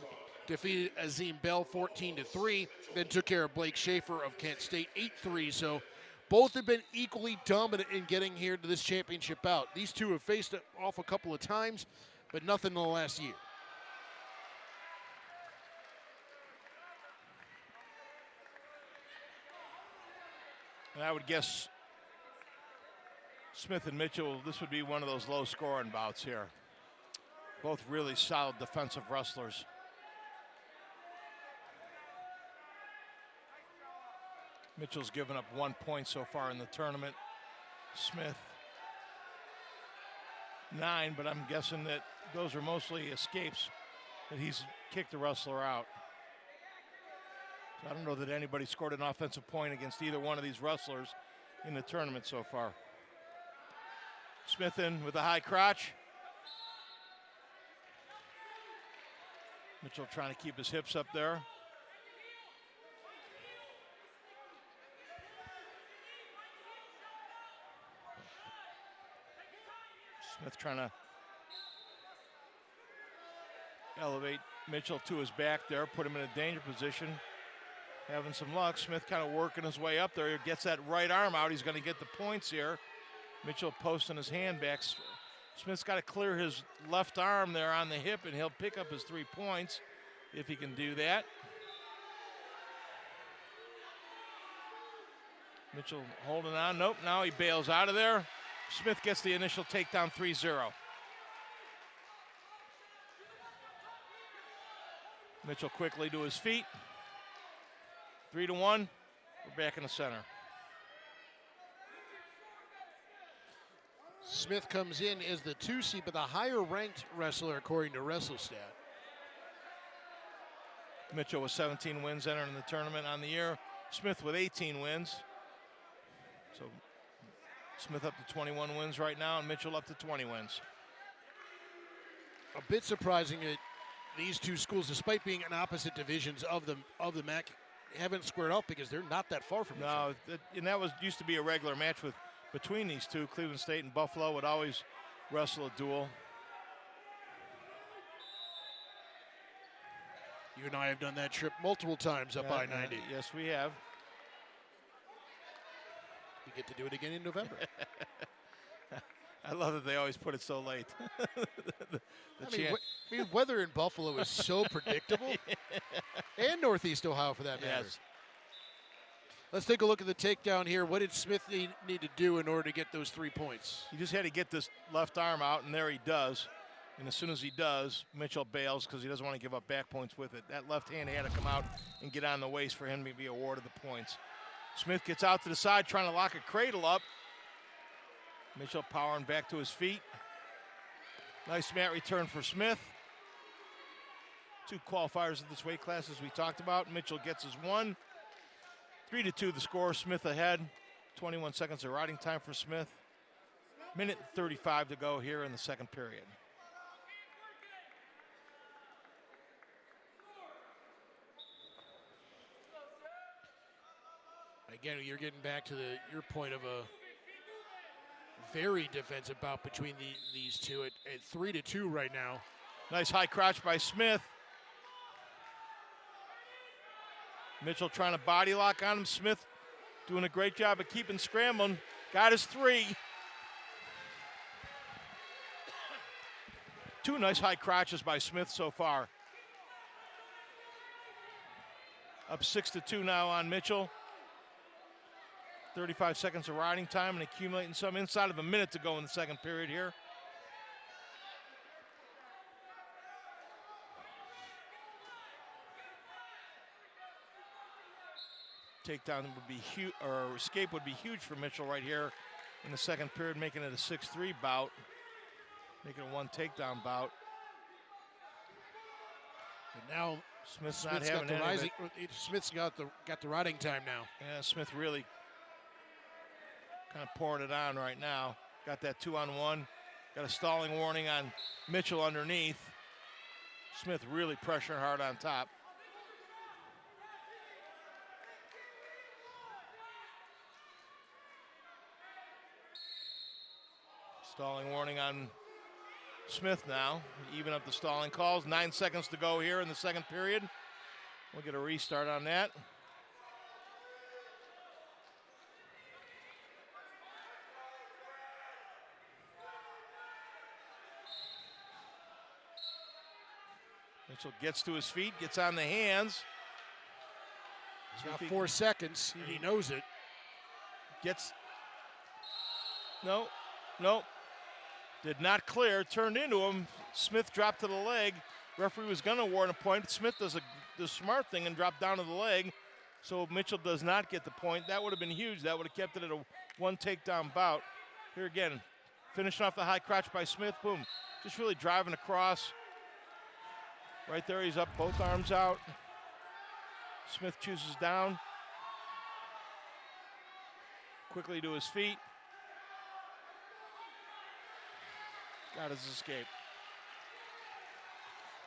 defeated Azim Bell 14-3, then took care of Blake Schaefer of Kent State 8-3. So both have been equally dominant in getting here to this championship bout. These two have faced it off a couple of times, but nothing in the last year. And I would guess Smith and Mitchell, this would be one of those low-scoring bouts here. Both really solid defensive wrestlers. Mitchell's given up 1 point so far in the tournament. Smith, 9, but I'm guessing that those are mostly escapes, that he's kicked the wrestler out. I don't know that anybody scored an offensive point against either one of these wrestlers in the tournament so far. Smith in with a high crotch. Mitchell trying to keep his hips up there. Smith trying to elevate Mitchell to his back there, put him in a danger position. Having some luck. Smith kind of working his way up there. He gets that right arm out. He's going to get the points here. Mitchell posting his hand back. Smith's got to clear his left arm there on the hip, and he'll pick up his 3 points if he can do that. Mitchell holding on. Nope, now he bails out of there. Smith gets the initial takedown, 3-0. Mitchell quickly to his feet. 3-1. We're back in the center. Smith comes in as the 2 seed, but the higher ranked wrestler according to WrestleStat. Mitchell with 17 wins entering the tournament on the year. Smith with 18 wins. So Smith up to 21 wins right now, and Mitchell up to 20 wins. A bit surprising that these two schools, despite being in opposite divisions of the MAC, haven't squared up because they're not that far from each other. No, and that used to be a regular match between these two. Cleveland State and Buffalo would always wrestle a duel. You and I have done that trip multiple times up I-90. Yes, we have. We get to do it again in November. I love that they always put it so late. I mean, weather in Buffalo is so predictable, and Northeast Ohio for that matter. Yes. Let's take a look at the takedown here. What did Smith need to do in order to get those 3 points? He just had to get this left arm out, and there he does. And as soon as he does, Mitchell bails because he doesn't want to give up back points with it. That left hand had to come out and get on the waist for him to be awarded the points. Smith gets out to the side trying to lock a cradle up. Mitchell powering back to his feet. Nice mat return for Smith. 2 qualifiers of this weight class, as we talked about. Mitchell gets his 1. 3-2 the score. Smith ahead. 21 seconds of riding time for Smith. Minute 35 to go here in the second period. Again, you're getting back to your point of a very defensive bout between these two at 3-2 right now. Nice high crotch by Smith. Mitchell trying to body lock on him. Smith doing a great job of keeping scrambling. Got his 3. 2 nice high crotches by Smith so far. Up 6-2 now on Mitchell. 35 seconds of riding time and accumulating some inside of a minute to go in the second period here. Takedown would be huge, or escape would be huge for Mitchell right here in the second period, making it a 6-3 bout, making it 1 takedown bout. And now Smith's not having got the any rising. of it. Smith's got the riding time now. Yeah, Smith really kind of pouring it on right now. Got that 2-on-1. Got a stalling warning on Mitchell underneath. Smith really pressuring hard on top. Stalling warning on Smith now. Even up the stalling calls. 9 seconds to go here in the second period. We'll get a restart on that. Mitchell gets to his feet, gets on the hands. He's got 4 seconds. He knows it. Gets. No. Did not clear. Turned into him. Smith dropped to the leg. Referee was going to award a point, but Smith does the smart thing and dropped down to the leg. So Mitchell does not get the point. That would have been huge. That would have kept it at a 1 takedown bout. Here again, finishing off the high crotch by Smith. Boom. Just really driving across. Right there, he's up, both arms out. Smith chooses down. Quickly to his feet. Got his escape.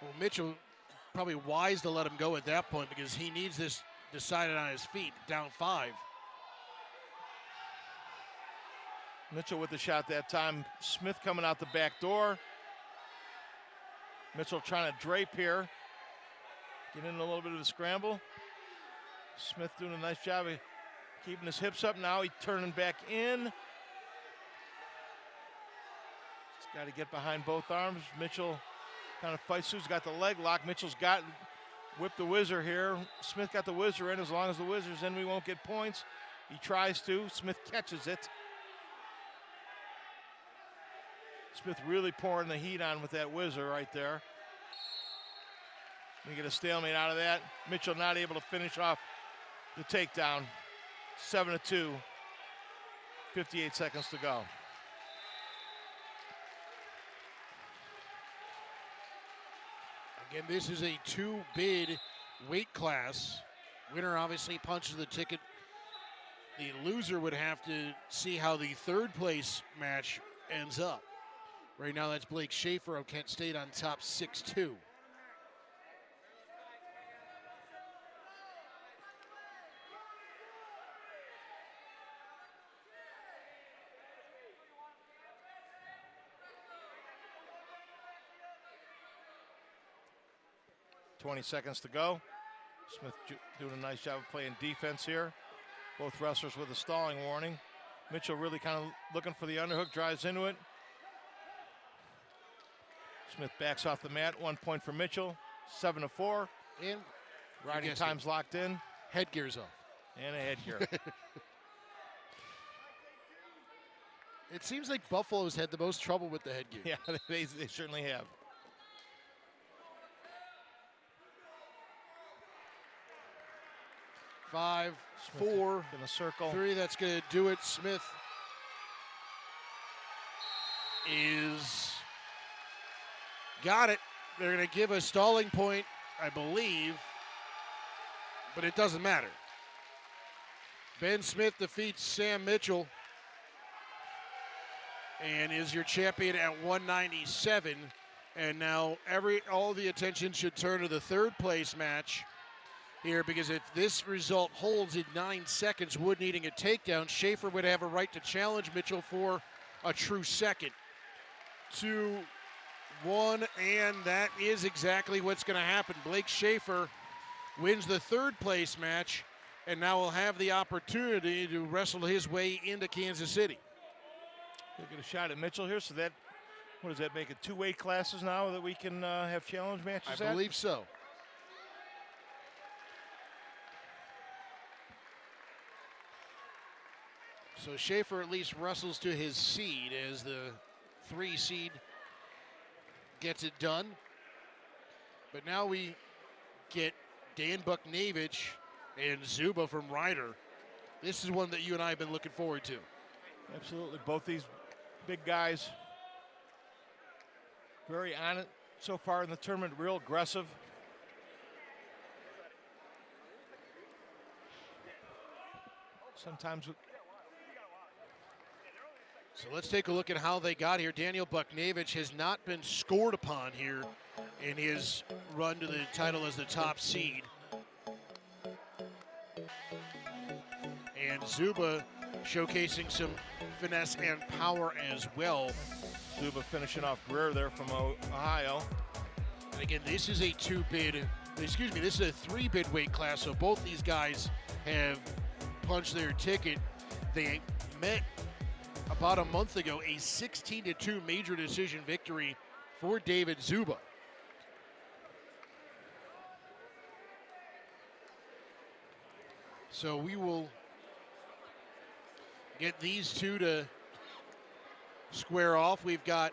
Well, Mitchell probably wise to let him go at that point because he needs this decided on his feet, down 5. Mitchell with the shot that time. Smith coming out the back door. Mitchell trying to drape here. Get in a little bit of a scramble. Smith doing a nice job of keeping his hips up. Now he's turning back in. He's got to get behind both arms. Mitchell kind of fights through. He's got the leg lock. Mitchell's got whipped the whizzer here. Smith got the whizzer in. As long as the whizzer's in, we won't get points. He tries to. Smith catches it. Smith really pouring the heat on with that whizzer right there. We get a stalemate out of that. Mitchell not able to finish off the takedown. 7-2. 58 seconds to go. Again, this is a 2-bid weight class. Winner obviously punches the ticket. The loser would have to see how the third place match ends up. Right now, that's Blake Schaefer of Kent State on top 6-2. .20 seconds to go. Smith doing a nice job of playing defense here. Both wrestlers with a stalling warning. Mitchell really kind of looking for the underhook, drives into it. Smith backs off the mat. 1 point for Mitchell. 7-4. And riding time's locked in. Headgear's off. And a headgear. It seems like Buffalo's had the most trouble with the headgear. Yeah, they certainly have. Five, Smith 4, in a circle. 3, that's going to do it. Smith is got it. They're going to give a stalling point, I believe, but it doesn't matter. Ben Smith defeats Sam Mitchell and is your champion at 197. And now all the attention should turn to the third place match here, because if this result holds in 9 seconds, Wood needing a takedown, Schaefer would have a right to challenge Mitchell for a true second. 2, 1, and that is exactly what's going to happen. Blake Schaefer wins the third place match, and now will have the opportunity to wrestle his way into Kansas City. We'll get a shot at Mitchell here, so that, what does that make it, 2 weight classes now that we can have challenge matches I believe so. So Schaefer at least wrestles to his seed as the 3 seed gets it done. But now we get Dan Buknavich and Zuba from Ryder. This is one that you and I have been looking forward to. Absolutely. Both these big guys very on it so far in the tournament, real aggressive. Sometimes. So let's take a look at how they got here. Daniel Buknavich has not been scored upon here in his run to the title as the top seed. And Zuba showcasing some finesse and power as well. Zuba finishing off Greer there from Ohio. And again, this is a 2-bid, excuse me, this is a 3-bid weight class, so both these guys have punched their ticket. They met about a month ago, a 16-2 major decision victory for David Zuba. So we will get these two to square off. We've got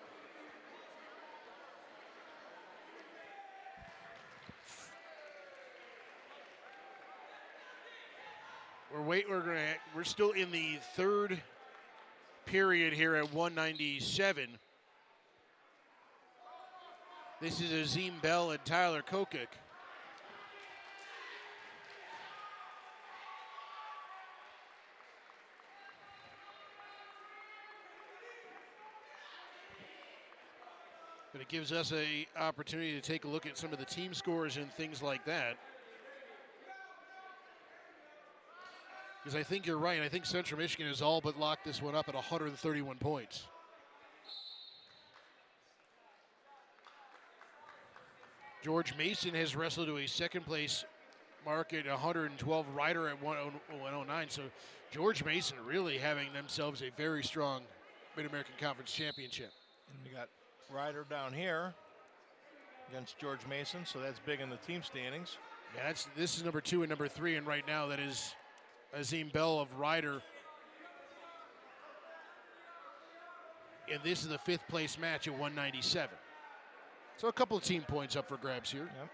we're still in the third period here at 197. This is Azim Bell and Tyler Kokik. But it gives us an opportunity to take a look at some of the team scores and things like that. Because I think you're right. I think Central Michigan has all but locked this one up at 131 points. George Mason has wrestled to a second place mark at 112, Ryder at 109. So George Mason really having themselves a very strong Mid-American Conference Championship. And we got Ryder down here against George Mason, so that's big in the team standings. Yeah, this is number 2 and number 3, and right now that is Azim Bell of Ryder. And this is the 5th place match at 197. So a couple of team points up for grabs here. Yep.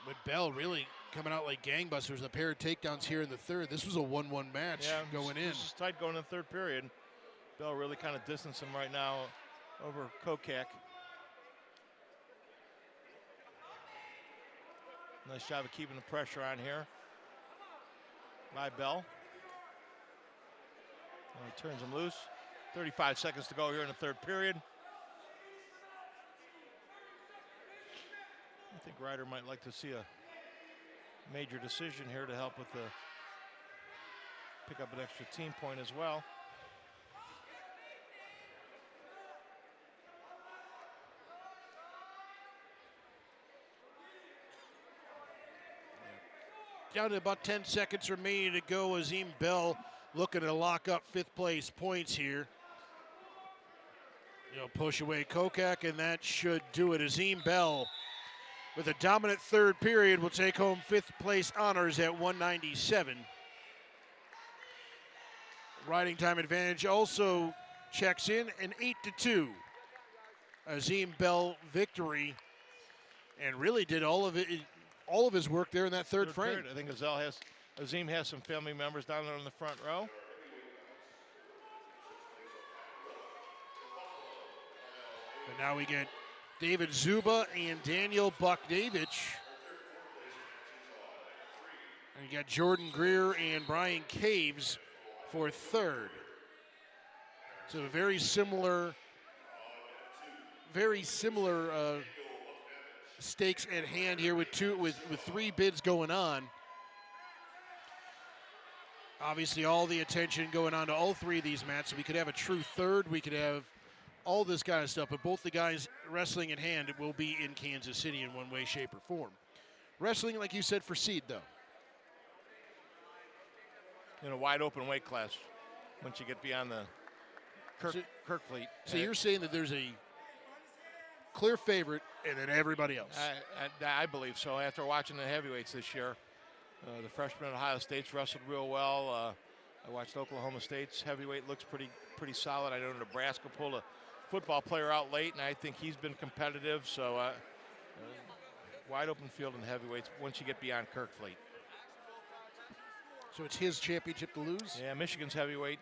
But Bell really coming out like gangbusters. A pair of takedowns here in the third. This was a 1-1 match going in. This is tight going in the third period. Bell really kind of distanced him right now over Kokak. Nice job of keeping the pressure on here by Bell. And he turns him loose. 35 seconds to go here in the third period. I think Ryder might like to see a major decision here to help with the pick up an extra team point as well. Down to about 10 seconds remaining to go. Azim Bell looking to lock up 5th place points here. Push away Kokak, and that should do it. Azim Bell, with a dominant third period, will take home 5th place honors at 197. Riding time advantage also checks in, an 8-2 Azim Bell victory, and really did all of his work there in that third frame. Period. I think Azim has some family members down there in the front row. But now we get David Zuba and Daniel Buknavich. And you got Jordan Greer and Brian Caves for third. So very similar stakes at hand here with 3 bids going on. Obviously all the attention going on to all 3 of these matches. We could have a true third. We could have all this kind of stuff, but both the guys wrestling in hand will be in Kansas City in one way, shape, or form. Wrestling, like you said, for seed, though. In a wide open weight class once you get beyond the Kirkfleet. So you're saying that there's a clear favorite and then everybody else? I believe so. After watching the heavyweights this year, the freshman at Ohio State's wrestled real well. I watched Oklahoma State's heavyweight, looks pretty solid. I know Nebraska pulled a football player out late, and I think he's been competitive. So wide open field in the heavyweights once you get beyond Kirkfleet. So it's his championship to lose? Yeah, Michigan's heavyweight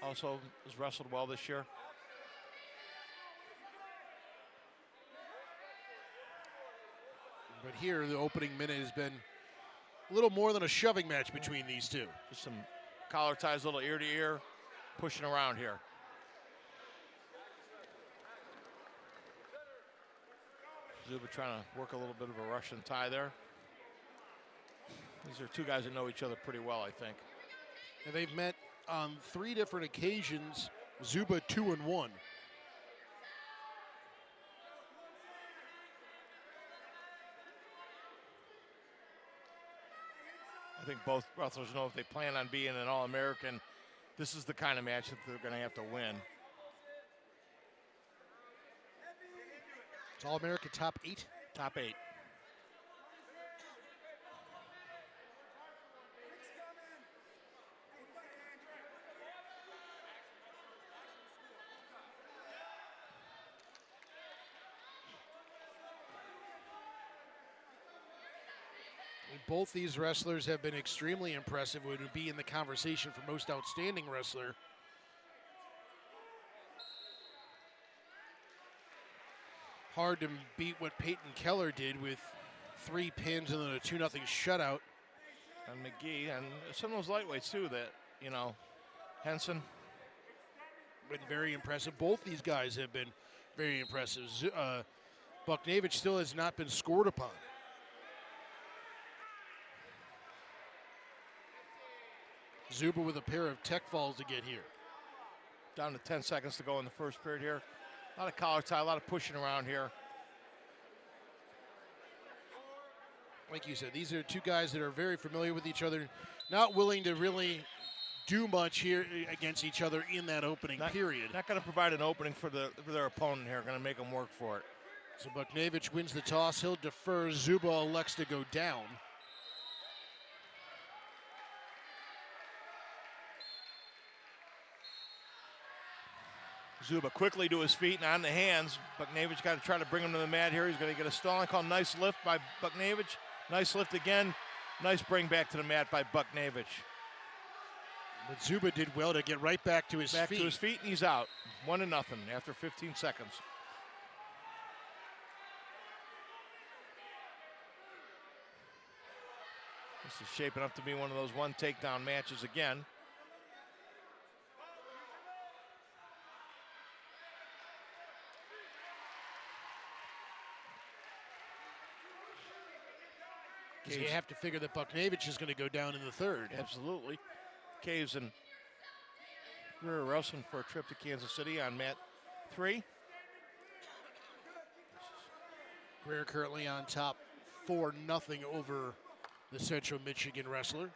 also has wrestled well this year. But here, the opening minute has been a little more than a shoving match between these two. Just some collar ties, little ear to ear, pushing around here. Zuba trying to work a little bit of a Russian tie there. These are 2 guys that know each other pretty well, I think. And they've met on 3 different occasions. Zuba 2-1. I think both wrestlers know if they plan on being an All-American, this is the kind of match that they're going to have to win. It's All-American top 8? Top 8. Both these wrestlers have been extremely impressive. Would be in the conversation for most outstanding wrestler. Hard to beat what Peyton Keller did with 3 pins and then a 2-0 shutout. And McGee, and some of those lightweights too that, Henson. Been very impressive. Both these guys have been very impressive. Buknavich still has not been scored upon. Zuba with a pair of tech falls to get here. Down to 10 seconds to go in the first period here. A lot of collar tie, a lot of pushing around here. Like you said, these are two guys that are very familiar with each other, not willing to really do much here against each other in that opening period. Not going to provide an opening for their opponent here. Going to make them work for it. So Buknevich wins the toss. He'll defer. Zuba elects to go down. Zuba quickly to his feet and on the hands. Buknevich got to try to bring him to the mat here. He's going to get a stalling call. Nice lift by Buknevich. Nice lift again. Nice bring back to the mat by Buknevich. But Zuba did well to get right back to his feet. Back to his feet, and he's out. 1-0 after 15 seconds. This is shaping up to be one of those one takedown matches again. You have to figure that Buknevich is going to go down in the third. Absolutely. Caves and Greer wrestling for a trip to Kansas City on mat 3. Greer currently on top 4-0 over the Central Michigan wrestler.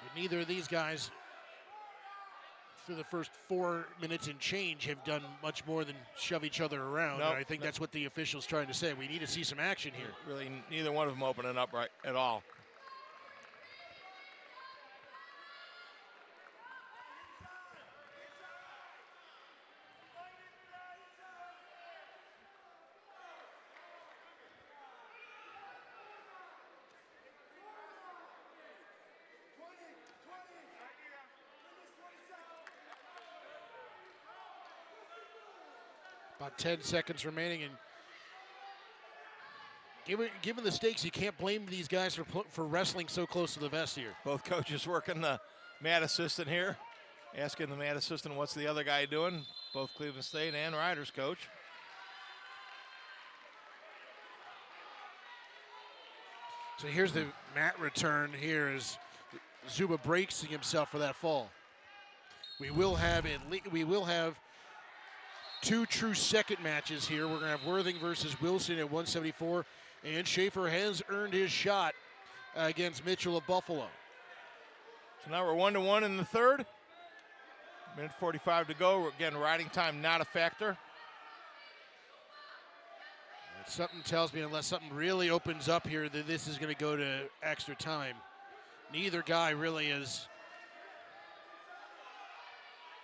But neither of these guys, through the first 4 minutes and change, have done much more than shove each other around. Nope. And I think that's what the official's trying to say. We need to see some action here. Really, neither one of them opening up right at all. About 10 seconds remaining, and given the stakes, you can't blame these guys for wrestling so close to the vest here. Both coaches working the mat assistant here, asking the mat assistant what's the other guy doing. Both Cleveland State and Riders coach. So here's the mat return here as Zuba bracing himself for that fall. We will have 2 true second matches here. We're going to have Worthing versus Wilson at 174, and Schaefer has earned his shot against Mitchell of Buffalo. So now we're 1-1 in the third. Minute 45 to go. Again, riding time not a factor. Something tells me, unless something really opens up here, that this is going to go to extra time. Neither guy really has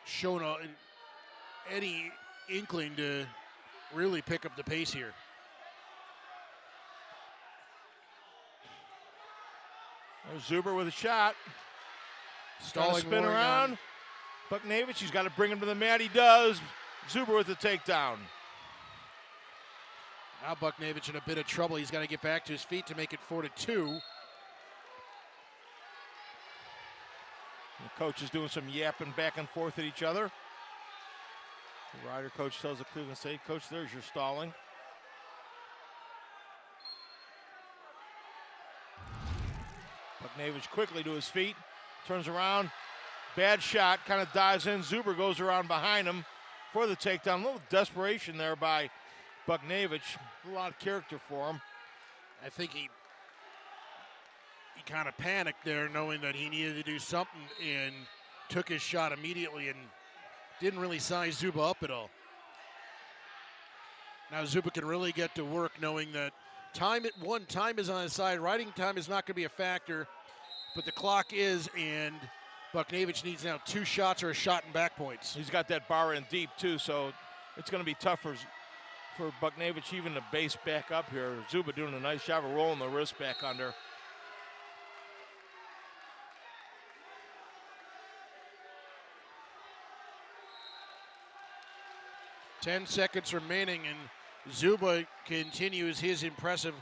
shown any inkling to really pick up the pace here. There's Zuber with a shot. Stalling, spin around. Buknevich, he's got to bring him to the mat. He does. Zuber with the takedown. Now Buknevich in a bit of trouble. He's got to get back to his feet to make it 4-2. The coach is doing some yapping back and forth at each other. The rider coach tells the Cleveland State coach, there's your stalling. Buknevich quickly to his feet, turns around, bad shot, kind of dives in. Zuber goes around behind him for the takedown. A little desperation there by Buknevich. A lot of character for him. I think he kind of panicked there, knowing that he needed to do something, and took his shot immediately and didn't really size Zuba up at all. Now Zuba can really get to work, knowing that time is on his side. Riding time is not going to be a factor, but the clock is, and Buknevich needs now 2 shots or a shot and back points. He's got that bar in deep too, so it's going to be tough for Buknevich even to base back up here. Zuba doing a nice job of rolling the wrist back under. Ten seconds remaining, and Zuba continues his impressive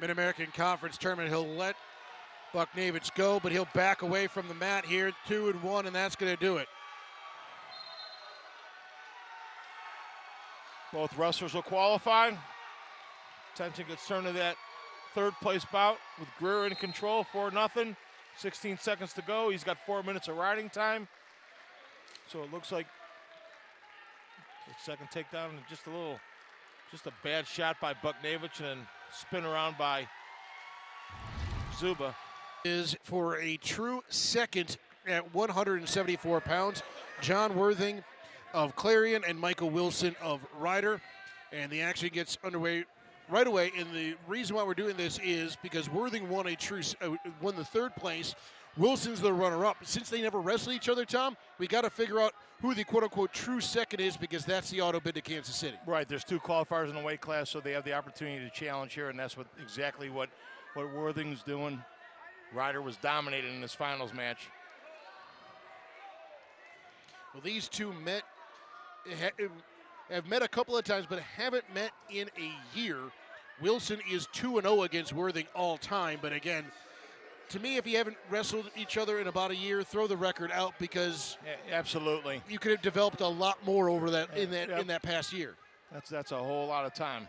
Mid-American Conference tournament. He'll let Buknevich go, but he'll back away from the mat here, 2-1, and that's going to do it. Both wrestlers will qualify. Attention gets turned to that third place bout with Greer in control, 4-0. 16 seconds to go. He's got 4 minutes of riding time. So it looks like the second takedown and just a bad shot by Buknevich and then spin around by Zuba. Is for a true second at 174 pounds. John Worthing of Clarion and Michael Wilson of Ryder. And the action gets underway right away. And the reason why we're doing this is because Worthing won won the third place. Wilson's the runner-up. Since they never wrestled each other, Tom, we got to figure out who the quote-unquote true second is, because that's the auto bid to Kansas City. Right, there's 2 qualifiers in the weight class, so they have the opportunity to challenge here, and that's exactly what Worthing's doing. Ryder was dominated in this finals match. Well, these two have met a couple of times, but haven't met in a year. Wilson is 2-0 against Worthing all time, but again, to me, if you haven't wrestled each other in about a year, throw the record out, because absolutely you could have developed a lot more over that in that past year. That's a whole lot of time.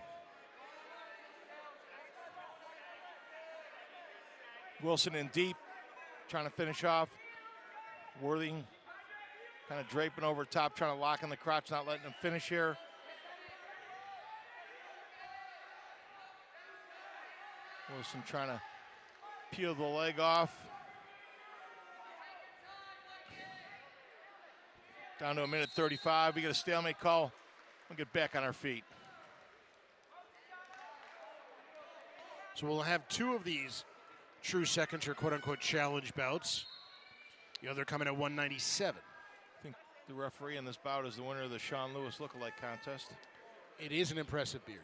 Wilson in deep, trying to finish off. Worthing kind of draping over top, trying to lock in the crotch, not letting him finish here. Wilson trying to peel the leg off. Down to 1:35. We get a stalemate call. We'll get back on our feet. So we'll have 2 of these true seconds or quote-unquote challenge bouts. The other coming at 197. I think the referee in this bout is the winner of the Sean Lewis lookalike contest. It is an impressive beard.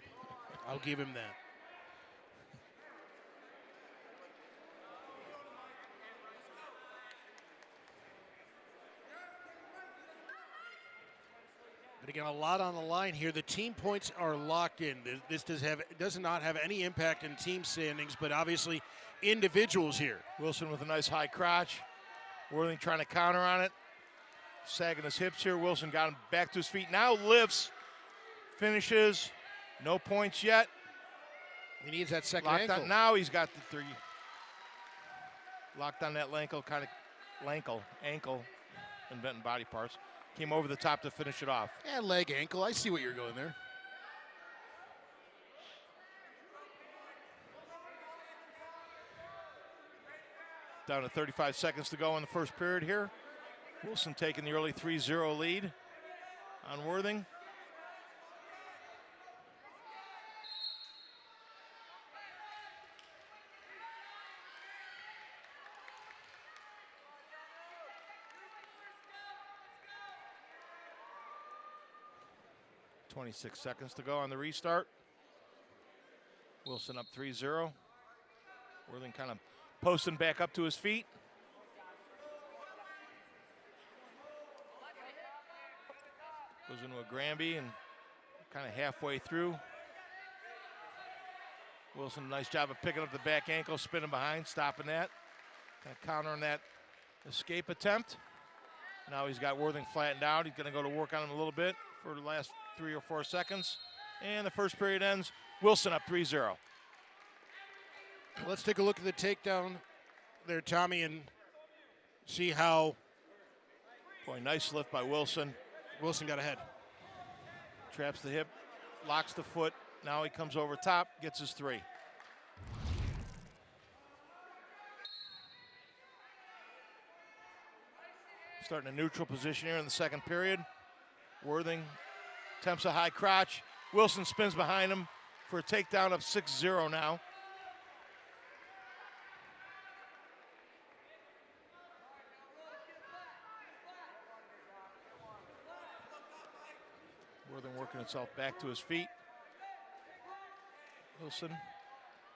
I'll give him that. But again, a lot on the line here. The team points are locked in. This does not have any impact in team standings, but obviously individuals here. Wilson with a nice high crotch. Worthing trying to counter on it. Sagging his hips here. Wilson got him back to his feet. Now lifts. Finishes. No points yet. He needs that second Locked ankle. on. Now he's got the 3. Locked on that ankle, ankle, inventing body parts. Came over the top to finish it off. And leg, ankle. I see what you're going there. Down to 35 seconds to go in the first period here. Wilson taking the early 3-0 lead on Worthing. .26 seconds to go on the restart. Wilson up 3-0. Worthing kind of posting back up to his feet. Goes into a Granby and kind of halfway through. Wilson, nice job of picking up the back ankle, spinning behind, stopping that. Kind of countering that escape attempt. Now he's got Worthing flattened out. He's going to go to work on him a little bit for the last 3 or 4 seconds. And the first period ends. Wilson up 3-0. Let's take a look at the takedown there, Tommy, and see how. Boy, nice lift by Wilson. Wilson got ahead. Traps the hip, locks the foot. Now he comes over top, gets his 3. Starting a neutral position here in the second period. Worthing attempts a high crotch. Wilson spins behind him for a takedown of 6-0 now. Worthing working himself back to his feet. Wilson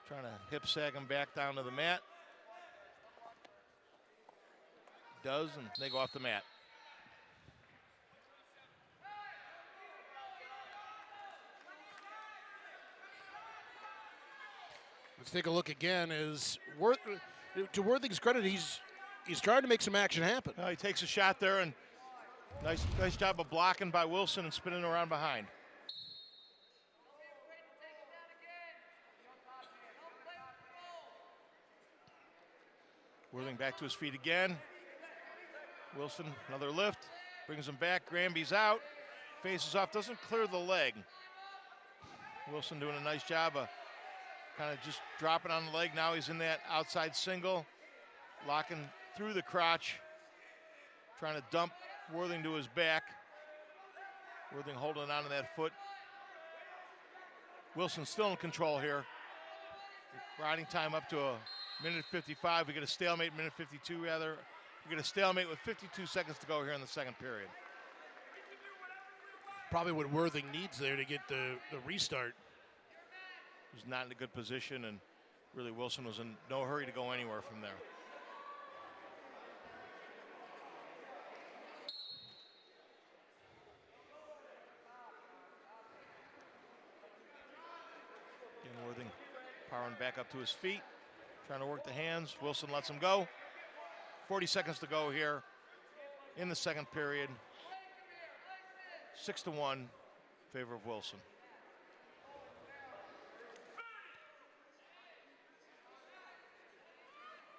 trying to hip sag him back down to the mat. Does, and they go off the mat. Let's take a look again. To Worthing's credit, he's trying to make some action happen. He takes a shot there, and nice job of blocking by Wilson and spinning around behind. Worthing back to his feet again. Wilson, another lift, brings him back. Granby's out, faces off, doesn't clear the leg. Wilson doing a nice job of kind of just dropping on the leg. Now he's in that outside single, locking through the crotch, trying to dump Worthing to his back. Worthing holding on to that foot. Wilson still in control here. Riding time up to a minute 55. We get a stalemate, minute 52 rather. We get a stalemate with 52 seconds to go here in the second period. Probably what Worthing needs there to get the restart. He was not in a good position, and really Wilson was in no hurry to go anywhere from there. Again, Worthing powering back up to his feet, trying to work the hands. Wilson lets him go. 40 seconds to go here in the second period. 6-1 in favor of Wilson.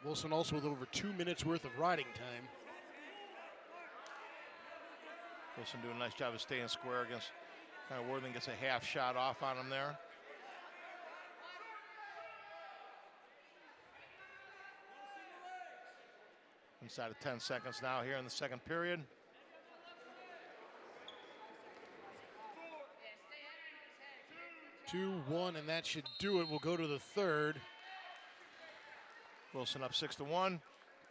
Wilson also with over 2 minutes worth of riding time. Wilson doing a nice job of staying square against kind of Worthing, gets a half shot off on him there. Inside of 10 seconds now here in the second period. Two, one, and that should do it. We'll go to the third. Wilson up 6-1.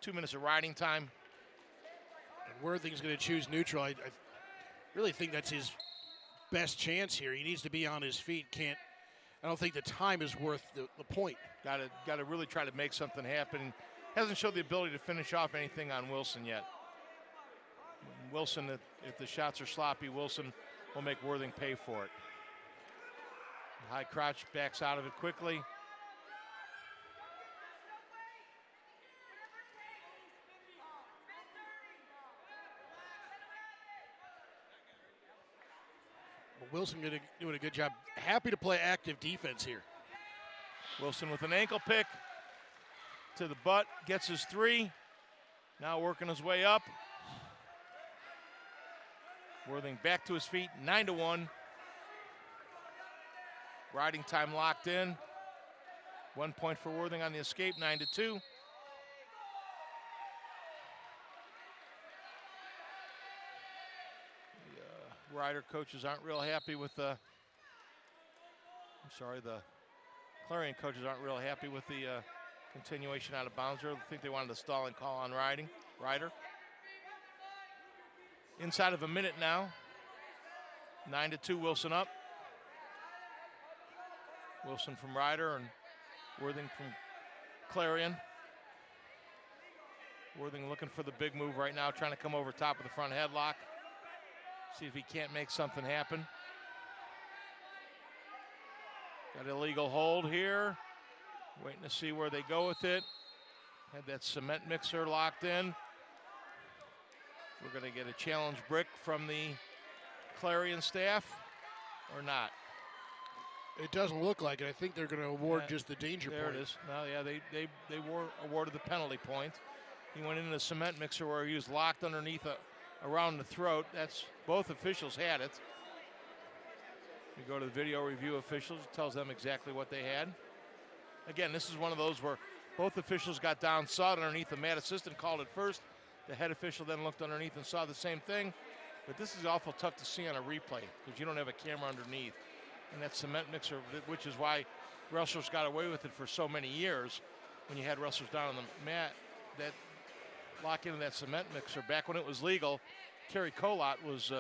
2 minutes of riding time. And Worthing's going to choose neutral. I really think that's his best chance here. He needs to be on his feet. I don't think the time is worth the point. Got to really try to make something happen. Hasn't showed the ability to finish off anything on Wilson yet. Wilson, if the shots are sloppy, Wilson will make Worthing pay for it. High crotch, backs out of it quickly. But Wilson doing a good job. Happy to play active defense here. Wilson with an ankle pick to the butt, gets his three. Now working his way up. Worthing back to his feet, 9-1. Riding time locked in. 1 point for Worthing on the escape, 9-2. The rider coaches aren't real happy with the Clarion coaches aren't real happy with the continuation out of bounds here. I think they wanted to stall and call on Ryder. Inside of a minute now. 9-2, Wilson up. Wilson from Ryder and Worthing from Clarion. Worthing looking for the big move right now, trying to come over top of the front headlock. See if he can't make something happen. Got illegal hold here. Waiting to see where they go with it. Had that cement mixer locked in. We're going to get a challenge brick from the Clarion staff or not. It doesn't look like it. I think they're going to award just the danger point. There it is. No, yeah, they awarded the penalty point. He went into the cement mixer where he was locked underneath around the throat. That's both officials had it. You go to the video review officials, it tells them exactly what they had. Again, this is one of those where both officials got down, saw it underneath. The mat assistant called it first. The head official then looked underneath and saw the same thing. But this is awful tough to see on a replay because you don't have a camera underneath. And that cement mixer, which is why wrestlers got away with it for so many years. When you had wrestlers down on the mat, that lock into that cement mixer. Back when it was legal, Kerry Colott was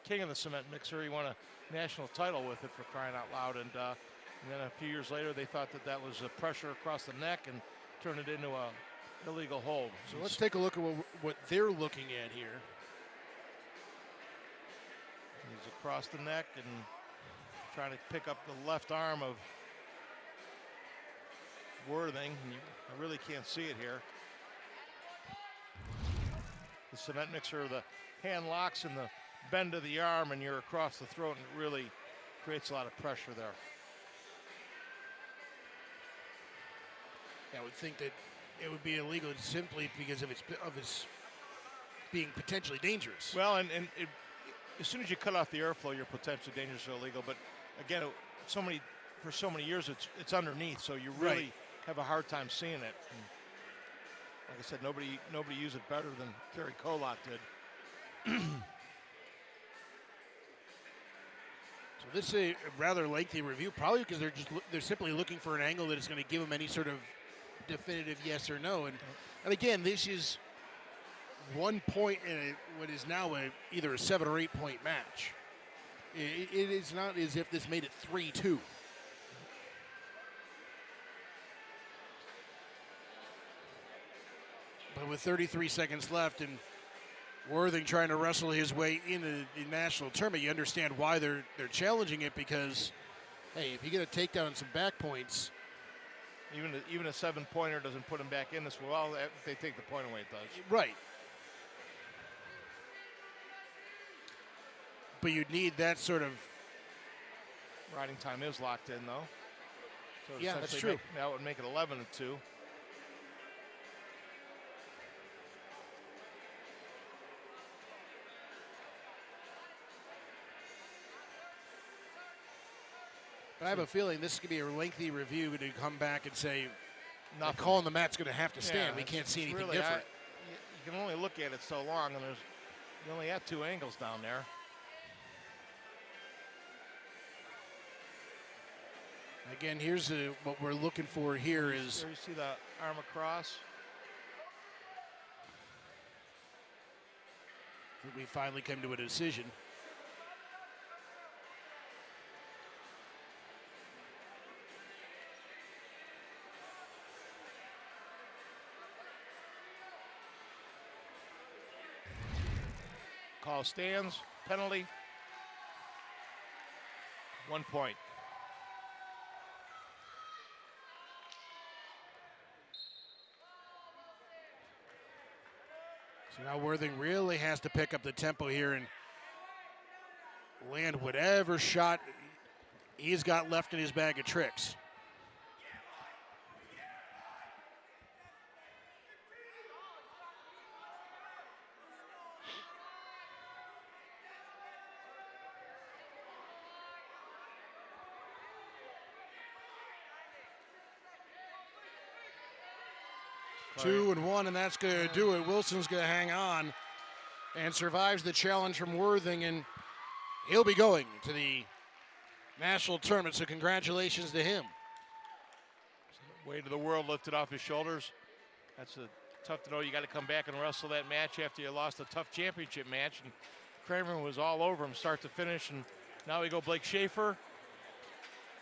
king of the cement mixer. He won a national title with it, for crying out loud. And then a few years later, they thought that was a pressure across the neck and turned it into a illegal hold. So let's take a look at what they're looking at here. He's across the neck and trying to pick up the left arm of Worthing. I really can't see it here. The cement mixer, the hand locks and the bend of the arm, and you're across the throat, and it really creates a lot of pressure there. I would think that it would be illegal simply because of its being potentially dangerous. Well, and as soon as you cut off the airflow, you're potentially dangerous or illegal. But again, for so many years, it's underneath, so you really Right. have a hard time seeing it. And like I said, nobody used it better than Kerry Kolak did. So this is a rather lengthy review, probably because they're simply looking for an angle that is going to give them any sort of definitive yes or no. And again, this is 1 point in what is now either a 7 or 8 point match. It is not as if this made it 3-2. But with 33 seconds left and Worthing trying to wrestle his way into the national tournament, you understand why they're challenging it, because, hey, if you get a takedown and some back points, Even a 7-pointer doesn't put him back in this. Well, if they take the point away, it does. right. But you'd need that sort of. Riding time is locked in, though. So Yeah, that's essentially true. That would make it 11-2. But I have a feeling this could be a lengthy review to come back and say, the Nothing. call on the mat's going to have to stand. Yeah, We it's- can't see it's anything really, different. You can only look at it so long, and you only have 2 angles down there. Again, here's what we're looking for here is There you see the arm across. that we finally come to a decision. Call stands. Penalty. 1 point. So now Worthing really has to pick up the tempo here and land whatever shot he's got left in his bag of tricks. Two and one, and that's going to do it. Wilson's going to hang on and survives the challenge from Worthing, and he'll be going to the national tournament, so congratulations to him. Weight of the world lifted off his shoulders. That's tough to know. You got to come back and wrestle that match after you lost a tough championship match. And Kramer was all over him start to finish, and now we go Blake Schaefer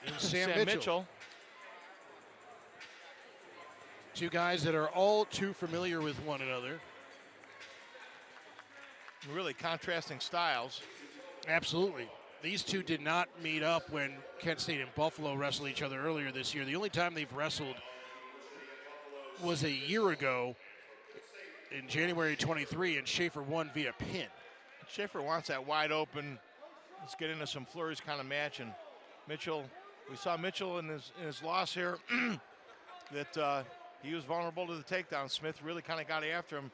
And Sam Mitchell. Two guys that are all too familiar with one another. Really contrasting styles. Absolutely. These two did not meet up when Kent State and Buffalo wrestled each other earlier this year. The only time they've wrestled was a year ago in January 23, and Schaefer won via pin. Schaefer wants that wide open, let's get into some flurries kind of match. And Mitchell, we saw Mitchell in his loss here that he was vulnerable to the takedown. Smith really kind of got after him.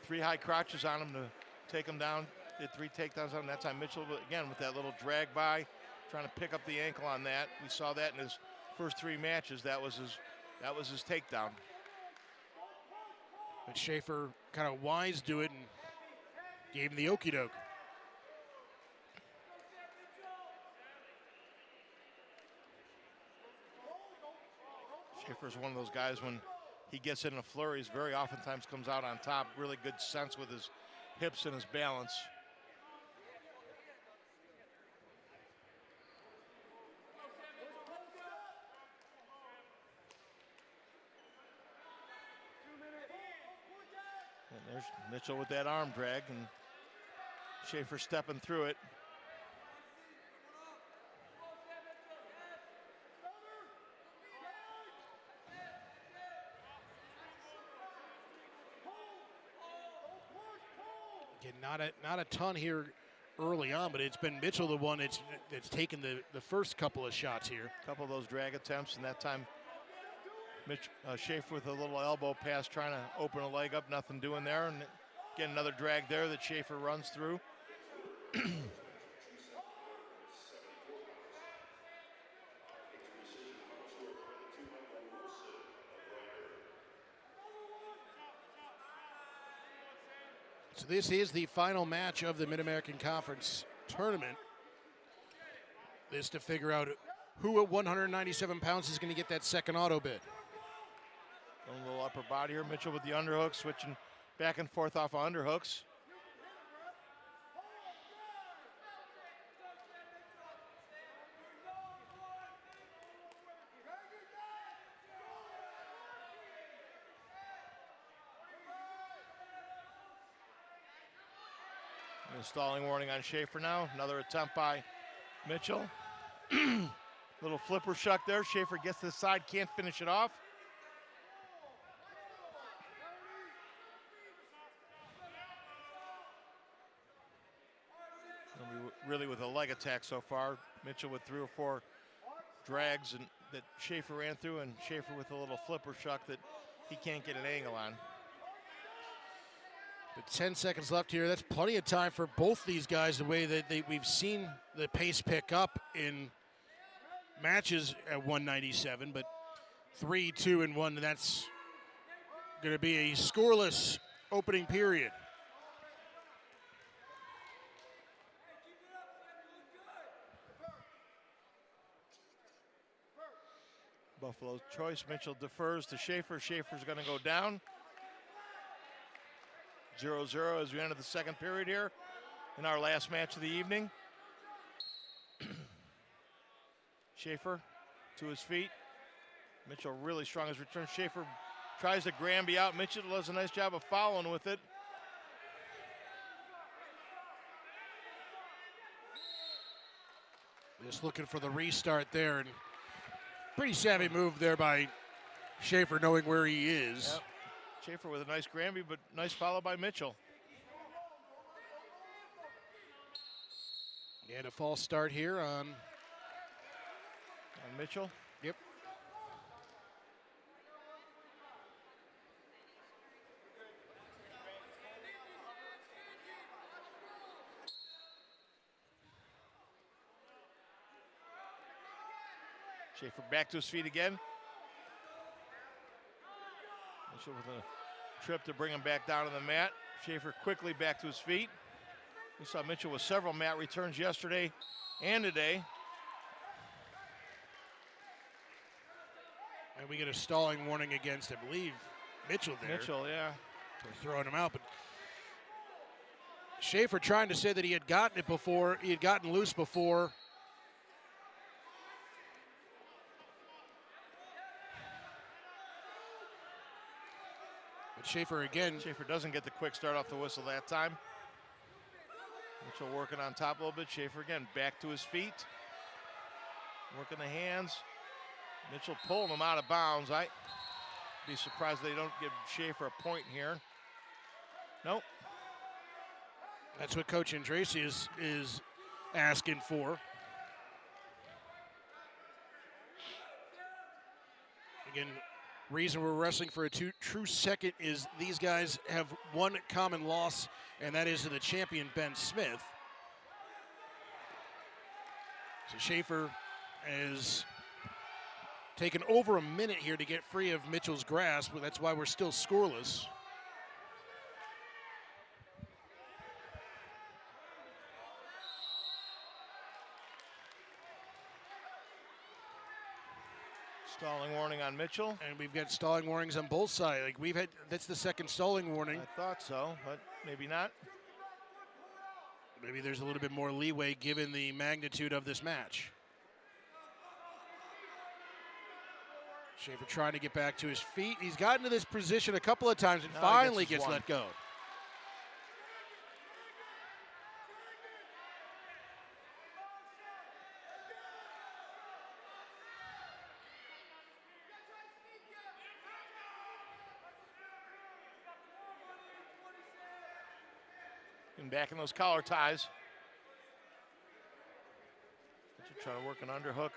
3 high crotches on him to take him down. Did 3 takedowns on him. That time Mitchell, again, with that little drag by, trying to pick up the ankle on that. We saw that in his first 3 matches. That was his takedown. But Schaefer kind of wise to it and gave him the okie doke. Schaefer's one of those guys, when he gets in a flurries, very oftentimes comes out on top. Really good sense with his hips and his balance. And there's Mitchell with that arm drag, and Schaefer stepping through it. Again, not a ton here early on, but it's been Mitchell the one that's taken the first couple of shots here. A couple of those drag attempts, and that time Schaefer with a little elbow pass, trying to open a leg up, nothing doing there. And again, another drag there that Schaefer runs through. So this is the final match of the Mid-American Conference tournament. This to figure out who at 197 pounds is going to get that second auto bid. A little upper body here. Mitchell with the underhook, switching back and forth off of underhooks. And a stalling warning on Schaefer now. Another attempt by Mitchell. Little flipper shuck there. Schaefer gets to the side, can't finish it off. Really with a leg attack so far. Mitchell with 3 or 4 drags and that Schaefer ran through, and Schaefer with a little flipper shuck that he can't get an angle on. But 10 seconds left here. That's plenty of time for both these guys, the way that we've seen the pace pick up in matches at 197. But 3, 2, and 1, that's going to be a scoreless opening period. Buffalo's choice. Mitchell defers to Schaefer. Schaefer's going to go down. 0-0 as we enter the second period here in our last match of the evening. Schaefer to his feet. Mitchell really strong his return. Schaefer tries to Granby out. Mitchell does a nice job of following with it. Just looking for the restart there, and pretty savvy move there by Schaefer, knowing where he is. Yep. Schaefer with a nice Granby, but nice follow by Mitchell. And a false start here on Mitchell. Yep. Schaefer back to his feet again. Mitchell with a trip to bring him back down to the mat. Schaefer quickly back to his feet. We saw Mitchell with several mat returns yesterday and today. And we get a stalling warning against, I believe, Mitchell there. Mitchell, yeah. They're throwing him out, but Schaefer trying to say that he had gotten it before, he had gotten loose before. But Schaefer again. Schaefer doesn't get the quick start off the whistle that time. Mitchell working on top a little bit. Schaefer again back to his feet. Working the hands. Mitchell pulling him out of bounds. I'd be surprised they don't give Schaefer a point here. Nope. That's what Coach Andrasi is asking for. Again, reason we're wrestling for a true second is these guys have one common loss, and that is to the champion, Ben Smith. So Schaefer has taken over a minute here to get free of Mitchell's grasp, but that's why we're still scoreless. Stalling warning on Mitchell. And we've got stalling warnings on both sides. Like we've had, that's the second stalling warning. I thought so, but maybe not. Maybe there's a little bit more leeway given the magnitude of this match. Schaefer trying to get back to his feet. He's gotten to this position a couple of times and finally gets let go. And back in those collar ties. Trying to work an underhook.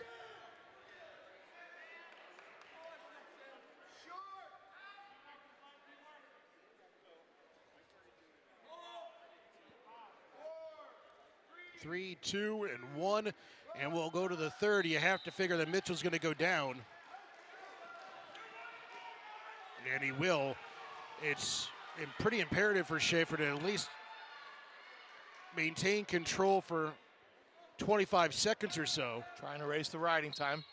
3, 2, and 1. And we'll go to the third. You have to figure that Mitchell's going to go down. And he will. It's pretty imperative for Schaefer to at least maintain control for 25 seconds or so. Trying to race the riding time.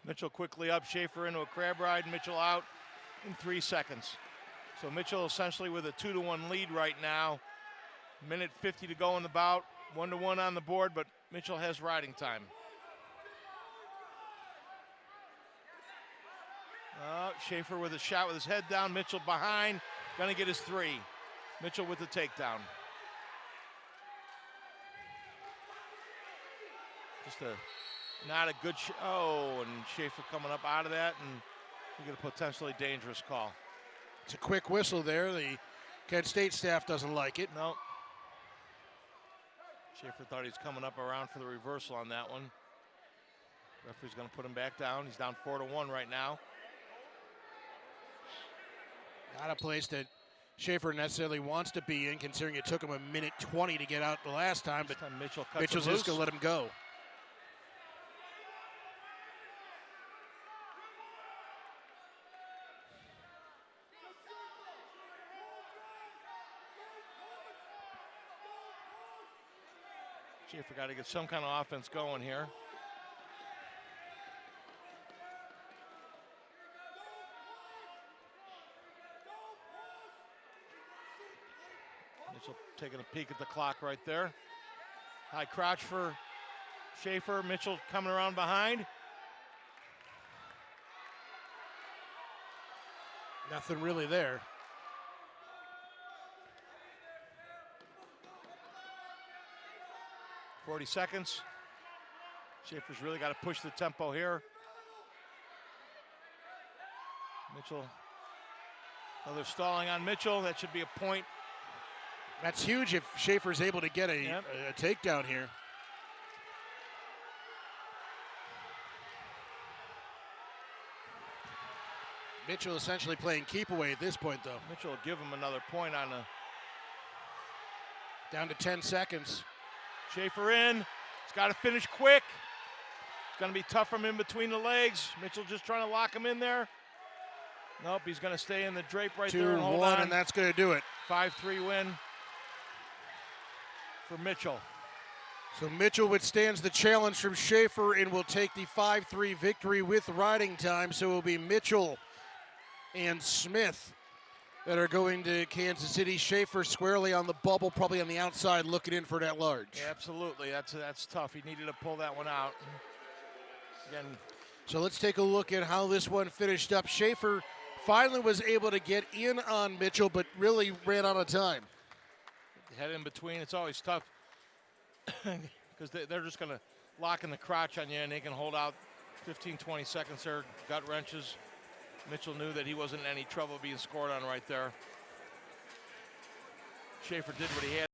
Mitchell quickly up, Schaefer into a crab ride, Mitchell out in 3 seconds. So Mitchell essentially with a 2-1 lead right now. Minute 50 to go in the bout, 1-1 on the board, but Mitchell has riding time. Schaefer with a shot with his head down, Mitchell behind, gonna get his 3. Mitchell with the takedown. Just not a good, and Schaefer coming up out of that, and we get a potentially dangerous call. It's a quick whistle there. The Kent State staff doesn't like it. No. Schaefer thought he was coming up around for the reversal on that one. Referee's going to put him back down. He's down 4-1 right now. Not a place that Schaefer necessarily wants to be in, considering it took him a minute 20 to get out the last time, but Mitchell's just going to let him go. Schaefer got to get some kind of offense going here. Mitchell taking a peek at the clock right there. High crouch for Schaefer. Mitchell coming around behind. Nothing really there. .40 seconds. Schaefer's really got to push the tempo here. Mitchell, another stalling on Mitchell. That should be a point. That's huge if Schaefer's able to get a takedown here. Mitchell essentially playing keep away at this point, though. Mitchell will give him another point on the. Down to 10 seconds. Schaefer in. He's got to finish quick. It's going to be tough from in between the legs. Mitchell just trying to lock him in there. Nope, he's going to stay in the drape right there and hold 2-1, on. and that's going to do it. 5-3 win for Mitchell. So Mitchell withstands the challenge from Schaefer and will take the 5-3 victory with riding time. So it will be Mitchell and Smith that are going to Kansas City. Schaefer squarely on the bubble, probably on the outside looking in for that large. Yeah, absolutely, that's tough. He needed to pull that one out. Again. So let's take a look at how this one finished up. Schaefer finally was able to get in on Mitchell, but really ran out of time. Head in between, it's always tough because they're just going to lock in the crotch on you, and they can hold out 15, 20 seconds there, gut wrenches. Mitchell knew that he wasn't in any trouble being scored on right there. Schaefer did what he had